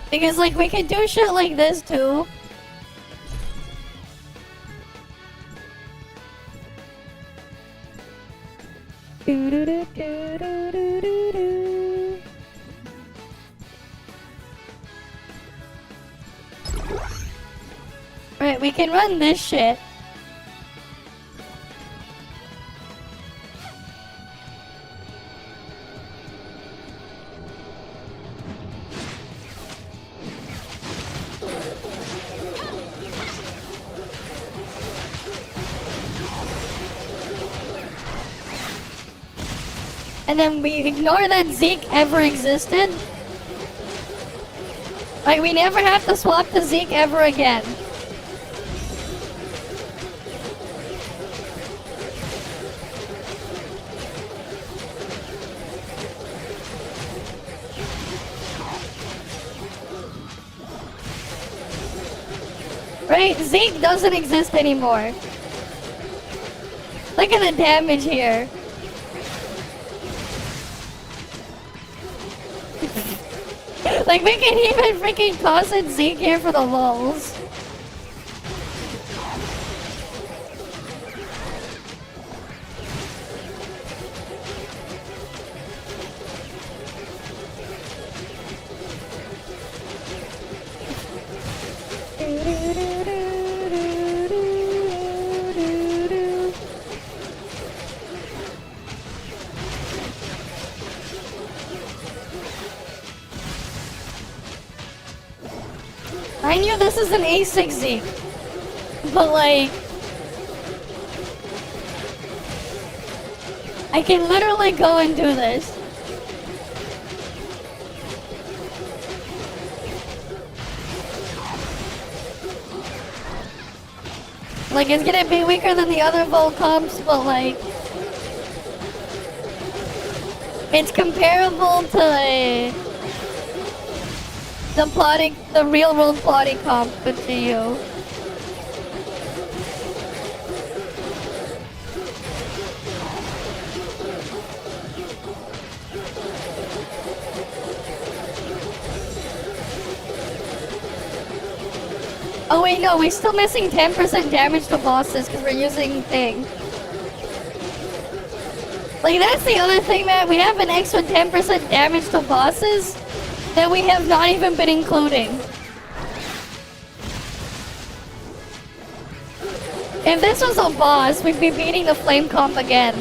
Because, like, we could do shit like this, too. Right, we can run this shit. And then we ignore that Zeke ever existed. Like, we never have to swap to Zeke ever again. Right? Zeke doesn't exist anymore. Look at the damage here. Like, we can even freaking toss in Zeke here for the lulz. I knew this is an A6 Zeke, but like, I can literally go and do this. Like, it's gonna be weaker than the other Volt comps, but like, it's comparable to the real world plotting comp with GU. Oh wait, no, we're still missing 10% damage to bosses because we're using thing. Like, that's the other thing, man. We have an extra 10% damage to bosses that we have not even been including. If this was a boss, we'd be beating the flame comp again.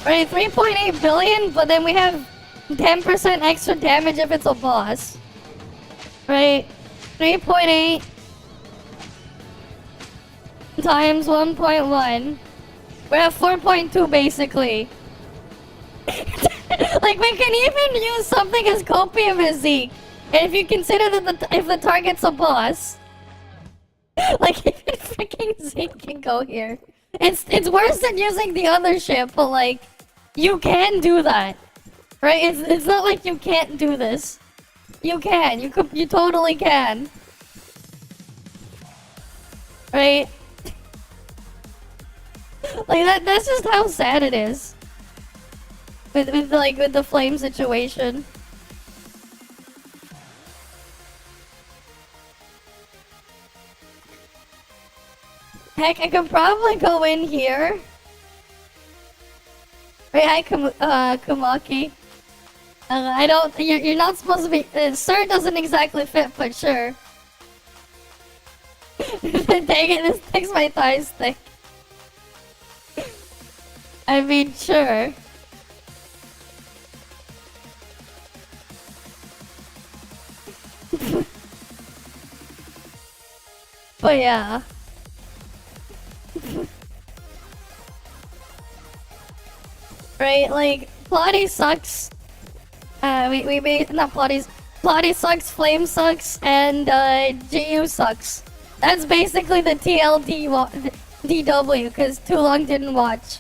Right, 3.8 billion, but then we have 10% extra damage if it's a boss. Right, 3.8 times 1.1. We're at 4.2 basically. Like, we can even use something as copium as Zeke. And if you consider that if the target's a boss, like, even freaking Zeke can go here. It's worse than using the other ship, but like, you can do that, right? It's not like you can't do this. You can. You totally can. Right? Like that's just how sad it is. With the flame situation. Heck, I could probably go in here. Right, hi Kumaki. I don't. You're not supposed to be. Sir doesn't exactly fit, but sure. Dang it! This makes my thighs thick. I mean, sure. But yeah. Right, like, Plotty sucks. We made, not Plotty's. Plotty sucks, Flame sucks, and, GU sucks. That's basically the DW, because Too Long didn't watch.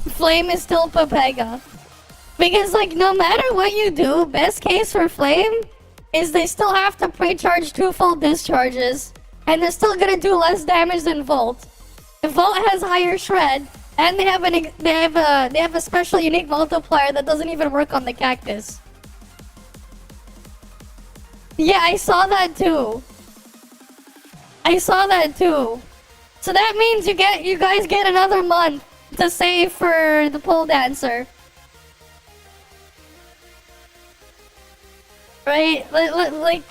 Flame is still Pepega. Because, like, no matter what you do, best case for Flame is they still have to pre-charge 2 full discharges, and they're still gonna do less damage than Volt. Volt has higher shred, and they have a special unique multiplier that doesn't even work on the cactus. Yeah, I saw that too. So that means you guys get another month to save for the pole dancer. Right? Like,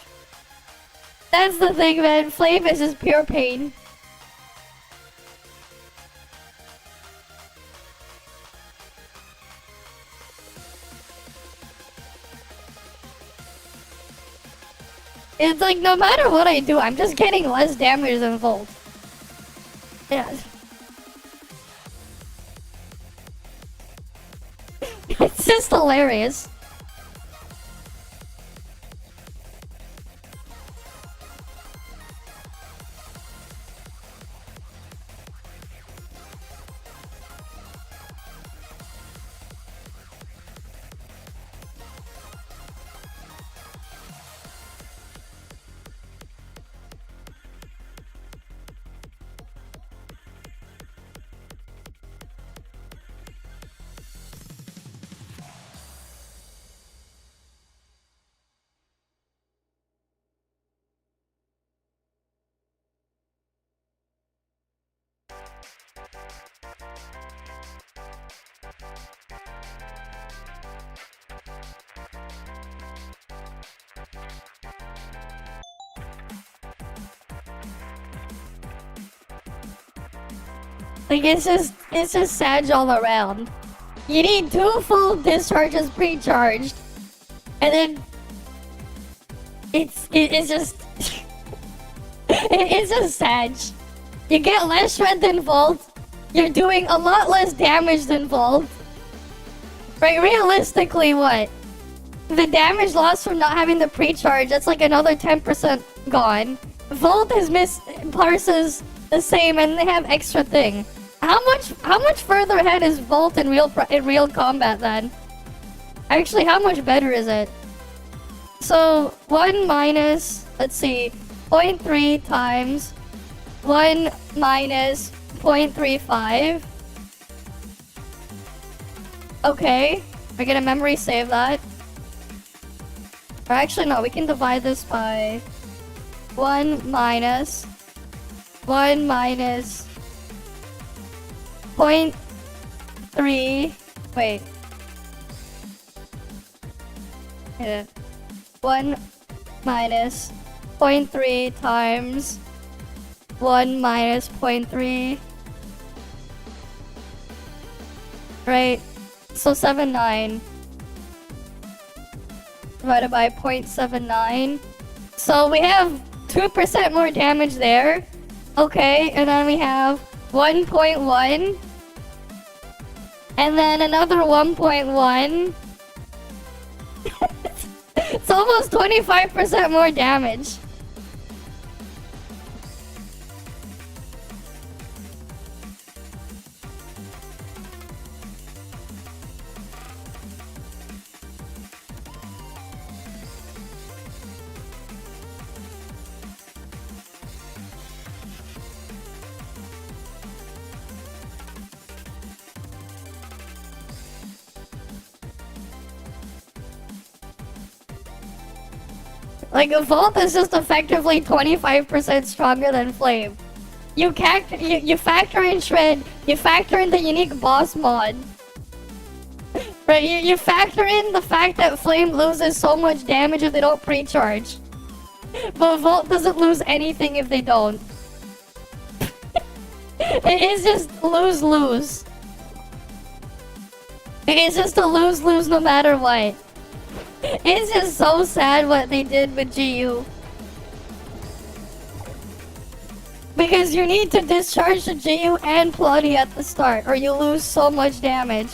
that's the thing, man. Flame is just pure pain. It's like, no matter what I do, I'm just getting less damage than Volt. Yeah. It's just hilarious. Like, it's just sad all around. You need 2 full discharges pre-charged, and then it's just it's just sad. You get less shred than Volt. You're doing a lot less damage than Volt. Right? Realistically, what? The damage lost from not having the pre-charge, that's like another 10% gone. Volt is parses the same, and they have extra thing. How much further ahead is Volt in real combat then? Actually, how much better is it? So 1 minus, let's see, 0.3 times 1 minus 0.35. Okay, we're gonna memory save that. Or actually no, we can divide this by 1 minus 0.3, wait. Yeah. 1 minus 0.3 times 1 minus 0.3. Right? So 79 divided by 0.79. So we have 2% more damage there. Okay, and then we have 1.1. And then another 1.1. It's almost 25% more damage. Like, Vault is just effectively 25% stronger than Flame. You factor in Shred, you factor in the unique boss mod. Right, you factor in the fact that Flame loses so much damage if they don't pre-charge. But Vault doesn't lose anything if they don't. It is just lose-lose. It's just a lose-lose no matter what. It's just so sad what they did with GU. Because you need to discharge the GU and Plotty at the start, or you lose so much damage.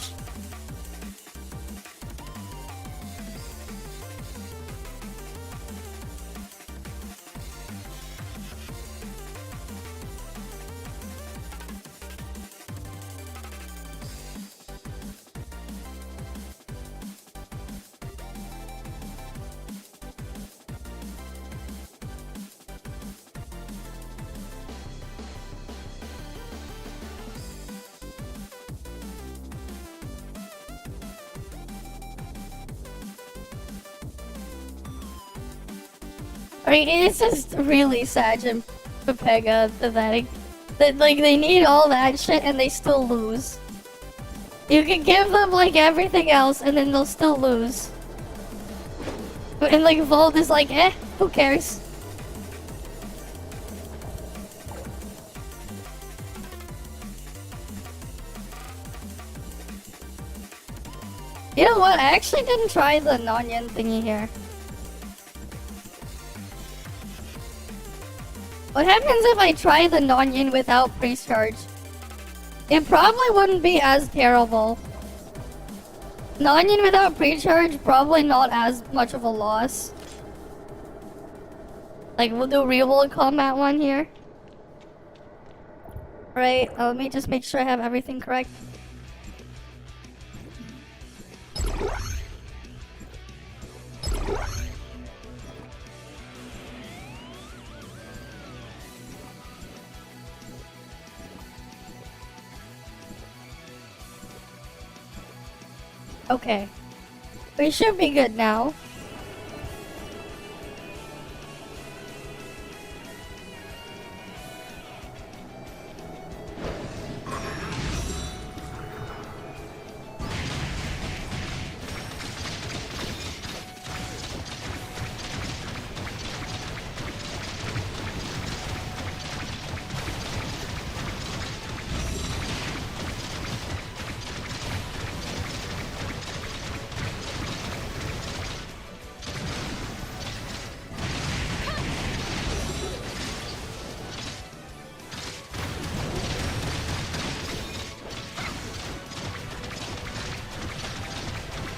I mean, it's just really sad and Pepega pathetic. That, like, they need all that shit and they still lose. You can give them, like, everything else and then they'll still lose. And, like, Vault is like, eh, who cares? You know what? I actually didn't try the non-yen thingy here. What happens if I try the non-yin without pre-charge? It probably wouldn't be as terrible. Non-yin without pre-charge, probably not as much of a loss. Like, we'll do real world combat one here. Right, let me just make sure I have everything correct. Okay. We should be good now.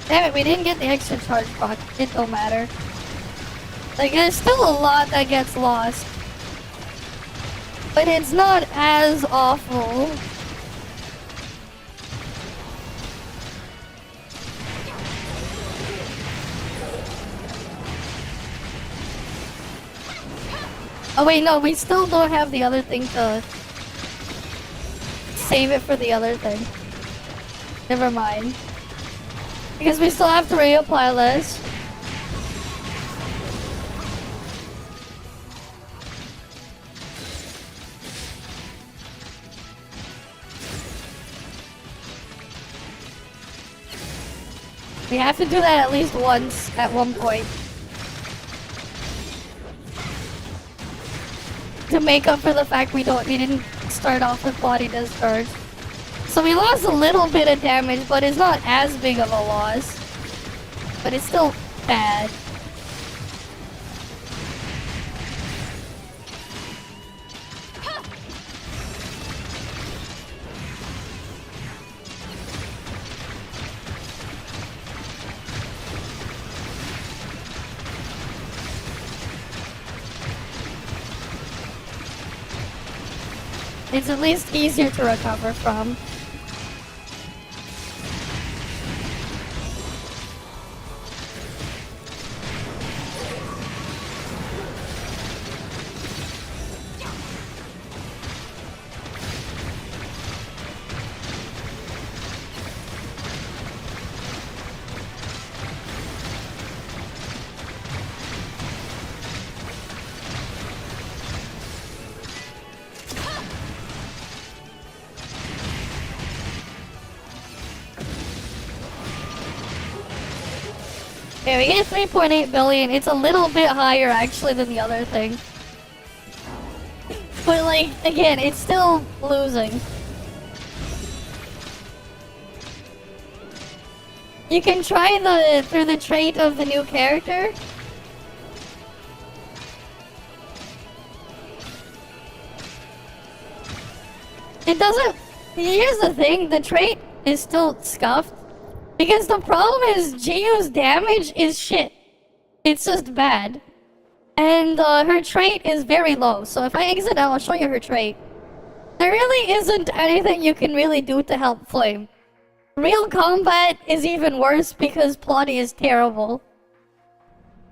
Damn it, we didn't get the extra charge proc. It don't matter. Like, there's still a lot that gets lost. But it's not as awful. Oh wait, no, we still don't have the other thing to save it for the other thing. Never mind. Because we still have to reapply this. We have to do that at least once at one point. To make up for the fact we didn't start off with body discharge. So we lost a little bit of damage, but it's not as big of a loss. But it's still bad. It's at least easier to recover from. Okay, we get 3.8 billion. It's a little bit higher actually than the other thing. But like, again, it's still losing. You can try through the trait of the new character. It doesn't... Here's the thing, the trait is still scuffed. Because the problem is Jiyu's damage is shit. It's just bad. And her trait is very low. So if I exit out, I'll show you her trait. There really isn't anything you can really do to help Flame. Real combat is even worse because Plotty is terrible.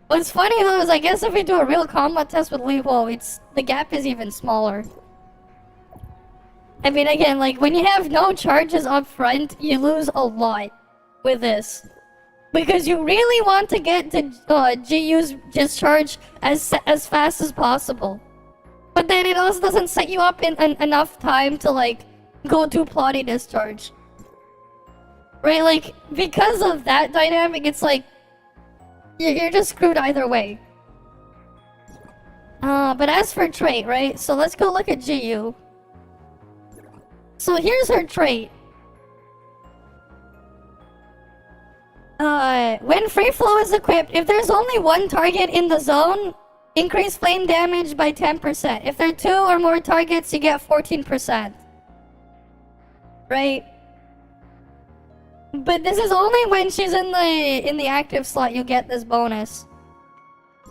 What's funny though is I guess if we do a real combat test with Li Huo, the gap is even smaller. I mean again, like when you have no charges up front, you lose a lot with this. Because you really want to get to Jiyu's discharge as fast as possible. But then it also doesn't set you up in enough time to like go to Plotty discharge. Right, like because of that dynamic, it's like you're just screwed either way. But as for trait, right? So let's go look at Jiyu. So here's her trait. When free flow is equipped, if there's only one target in the zone, increase flame damage by 10%. If there are 2 or more targets, you get 14%. Right? But this is only when she's in the active slot you get this bonus.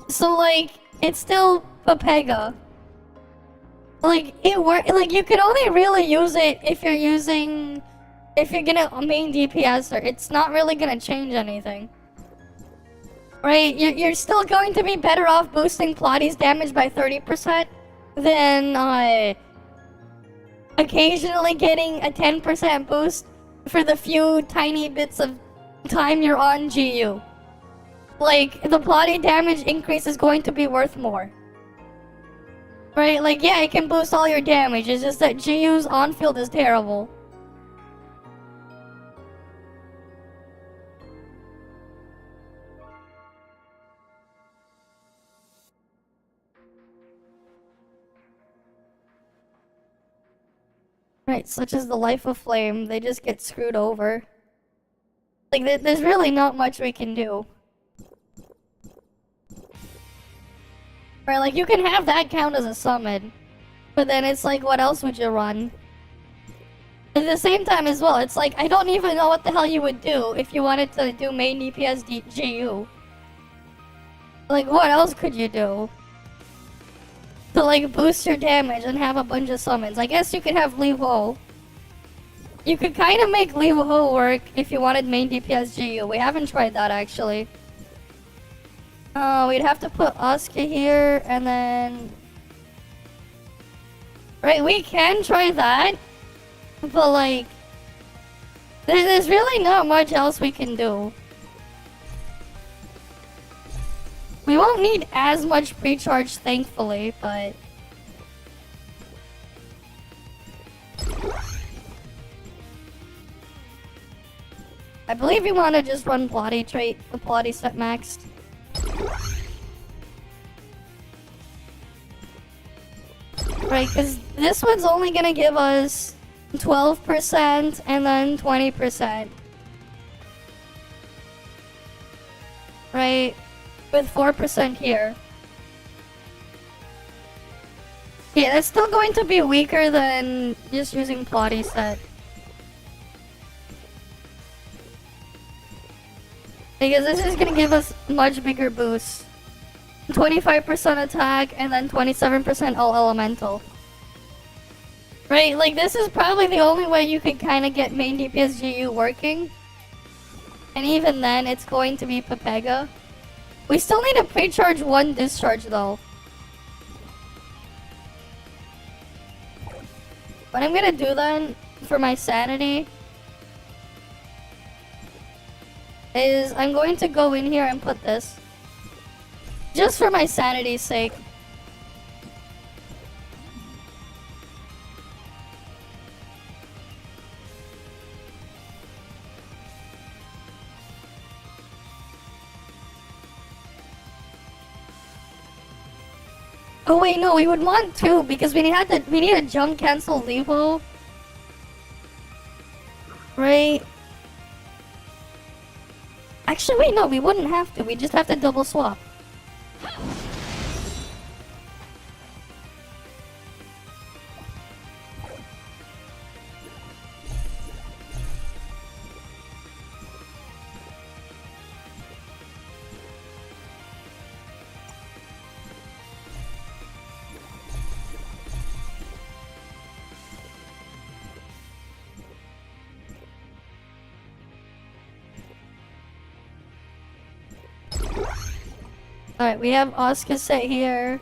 So like, it's still Papega. Like like you can only really use it if you're gonna main DPS her. It's not really gonna change anything. Right? You're still going to be better off boosting Plotty's damage by 30% than occasionally getting a 10% boost for the few tiny bits of time you're on GU. Like, the Plotty damage increase is going to be worth more. Right? Like, yeah, it can boost all your damage, it's just that GU's on-field is terrible. Right, such as the Life of Flame, they just get screwed over. Like, there's really not much we can do. Right, like, you can have that count as a summon. But then it's like, what else would you run? At the same time as well, it's like, I don't even know what the hell you would do if you wanted to do main DPS GU. Like, what else could you do? To like boost your damage and have a bunch of summons. I guess you could have Li Huo. You could kind of make Li Huo work if you wanted main DPS GU. We haven't tried that actually. We'd have to put Asuka here and then... Right, we can try that. But like... There's really not much else we can do. We won't need as much pre-charge, thankfully, but... I believe you want to just run Plotty trait, the Plotty set maxed. Right, because this one's only gonna give us 12% and then 20%. Right? With 4% here. Yeah, that's still going to be weaker than just using Plotty set. Because this is gonna give us much bigger boosts. 25% attack and then 27% all elemental. Right, like this is probably the only way you can kind of get main DPS GU working. And even then, it's going to be Pepega. We still need to pre-charge 1 discharge though. What I'm gonna do then, for my sanity, is I'm going to go in here and put this. Just for my sanity's sake. Oh wait, no, we would want 2 because we need a jump cancel Levo. Right? Actually, wait, no, we wouldn't have to. We just have to double swap. Alright, we have Oscar set here,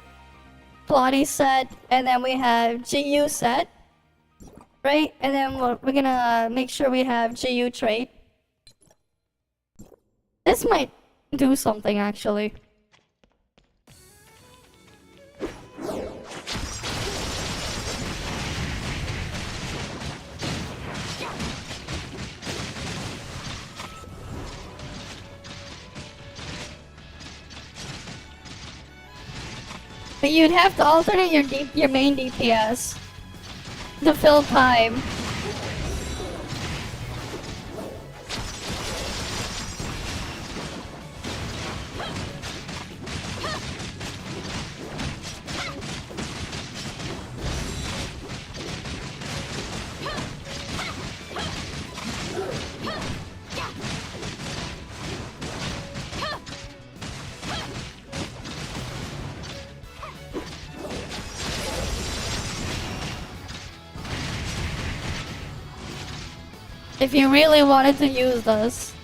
Plotty set, and then we have GU set. Right? And then we're gonna make sure we have GU trait. This might do something actually. But you'd have to alternate your main DPS to fill time. If you really wanted to use this.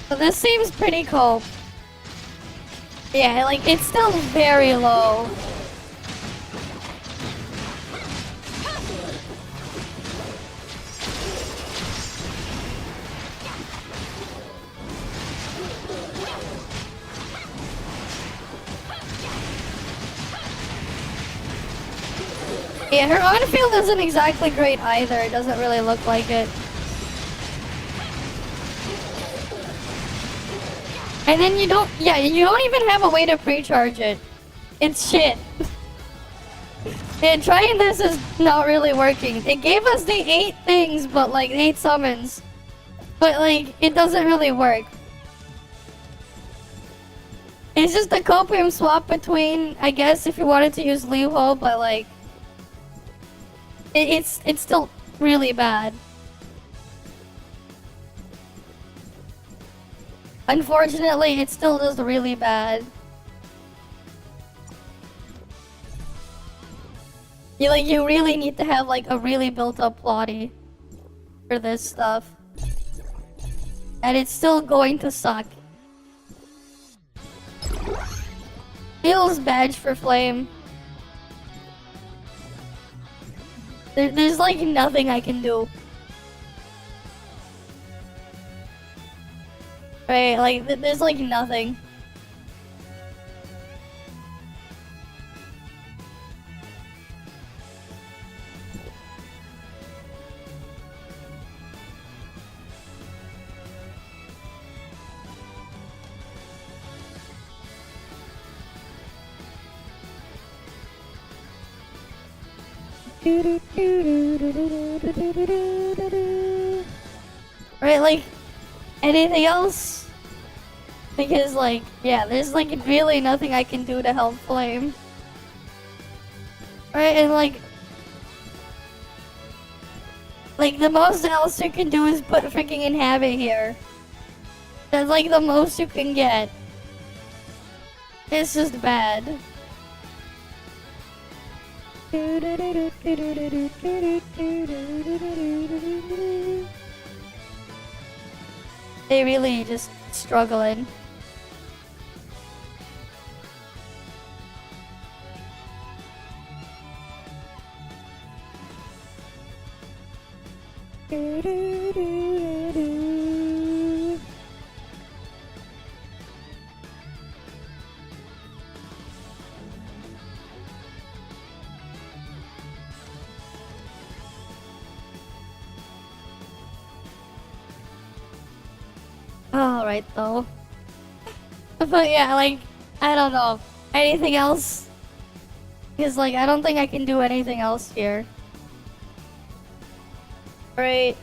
So this seems pretty cool. Yeah, like, it's still very low. Yeah, her on-field isn't exactly great either. It doesn't really look like it. And then you don't even have a way to pre-charge it. It's shit. Yeah, trying this is not really working. It gave us the 8 things, but like 8 summons. But like, it doesn't really work. It's just a copium swap between, I guess, if you wanted to use Levo, but like, it's still really bad. Unfortunately, it still does really bad. You really need to have like a really built up plotty for this stuff. And it's still going to suck. Feels badge for flame. There's like nothing I can do. Right, like there's like nothing. Right, like anything else? Because like, yeah, there's like really nothing I can do to help Flame. Right, and like the most else you can do is put freaking Inhabit here. That's like the most you can get. It's just bad. They really just struggling. Alright though. But yeah, like, I don't know. Anything else? Because like, I don't think I can do anything else here. Right.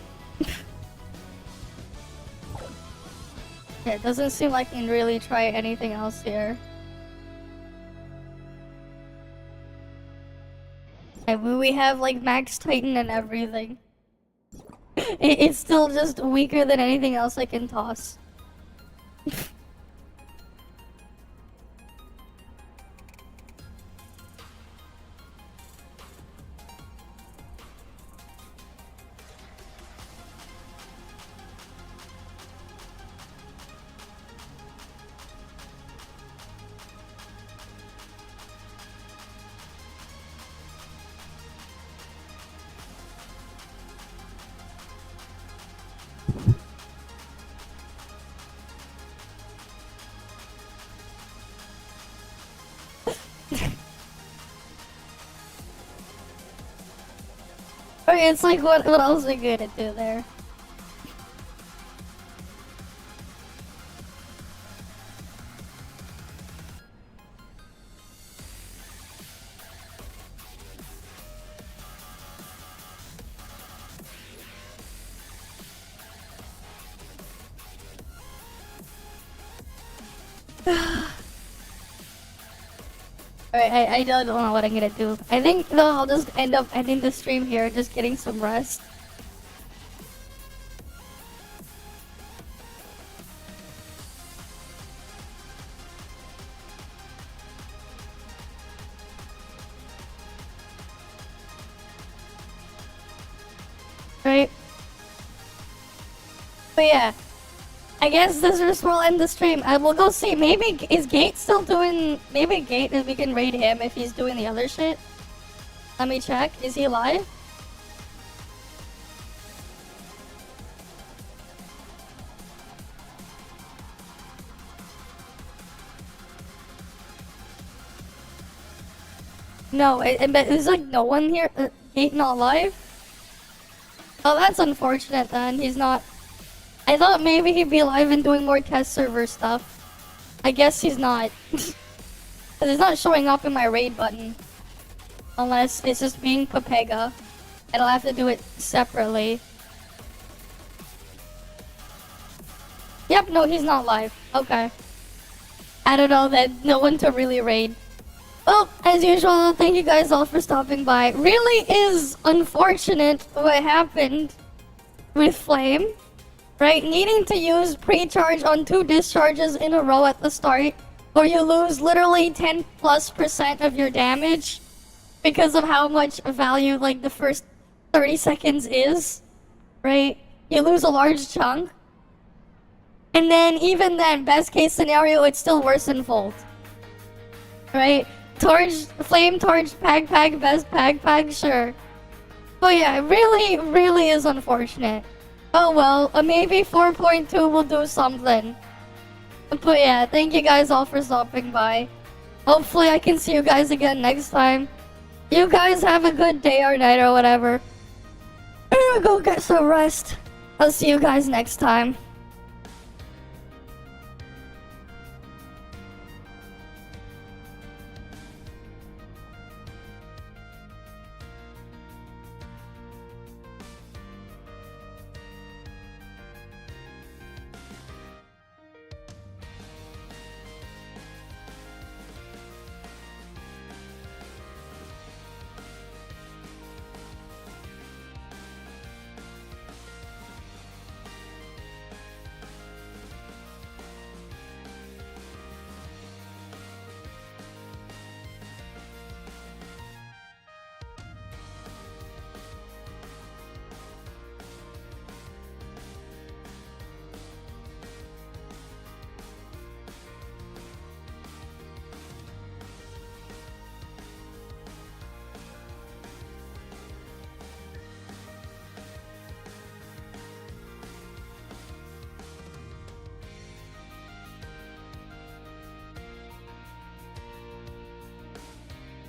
Yeah, it doesn't seem like I can really try anything else here. And we have like max Titan and everything. It's still just weaker than anything else I can toss. Okay, it's like what else are we gonna do there? Alright, I don't know what I'm gonna do. I think though I'll just end up ending the stream here, just getting some rest. Right? But yeah. I guess this will end the stream. I will go see. Maybe is Gate still doing? Maybe Gate, if we can raid him if he's doing the other shit. Let me check. Is he alive? No, there's like no one here. Gate not live. Oh, that's unfortunate. Then he's not. I thought maybe he'd be live and doing more test server stuff. I guess he's not. Cause it's not showing up in my raid button. Unless it's just being Papega. And I'll have to do it separately. Yep, no, he's not live. Okay. I don't know, then no one to really raid. Well, as usual, thank you guys all for stopping by. Really is unfortunate what happened with Flame. Right, needing to use pre-charge on 2 discharges in a row at the start, or you lose literally 10+% of your damage because of how much value like the first 30 seconds is, right? You lose a large chunk. And then even then, best case scenario, it's still worse than Volt. Right? Torch, Flame, Torch, Pag, best Pag, sure. But yeah, it really is unfortunate. Oh well, maybe 4.2 will do something. But yeah, thank you guys all for stopping by. Hopefully I can see you guys again next time. You guys have a good day or night or whatever. I'm gonna go get some rest. I'll see you guys next time.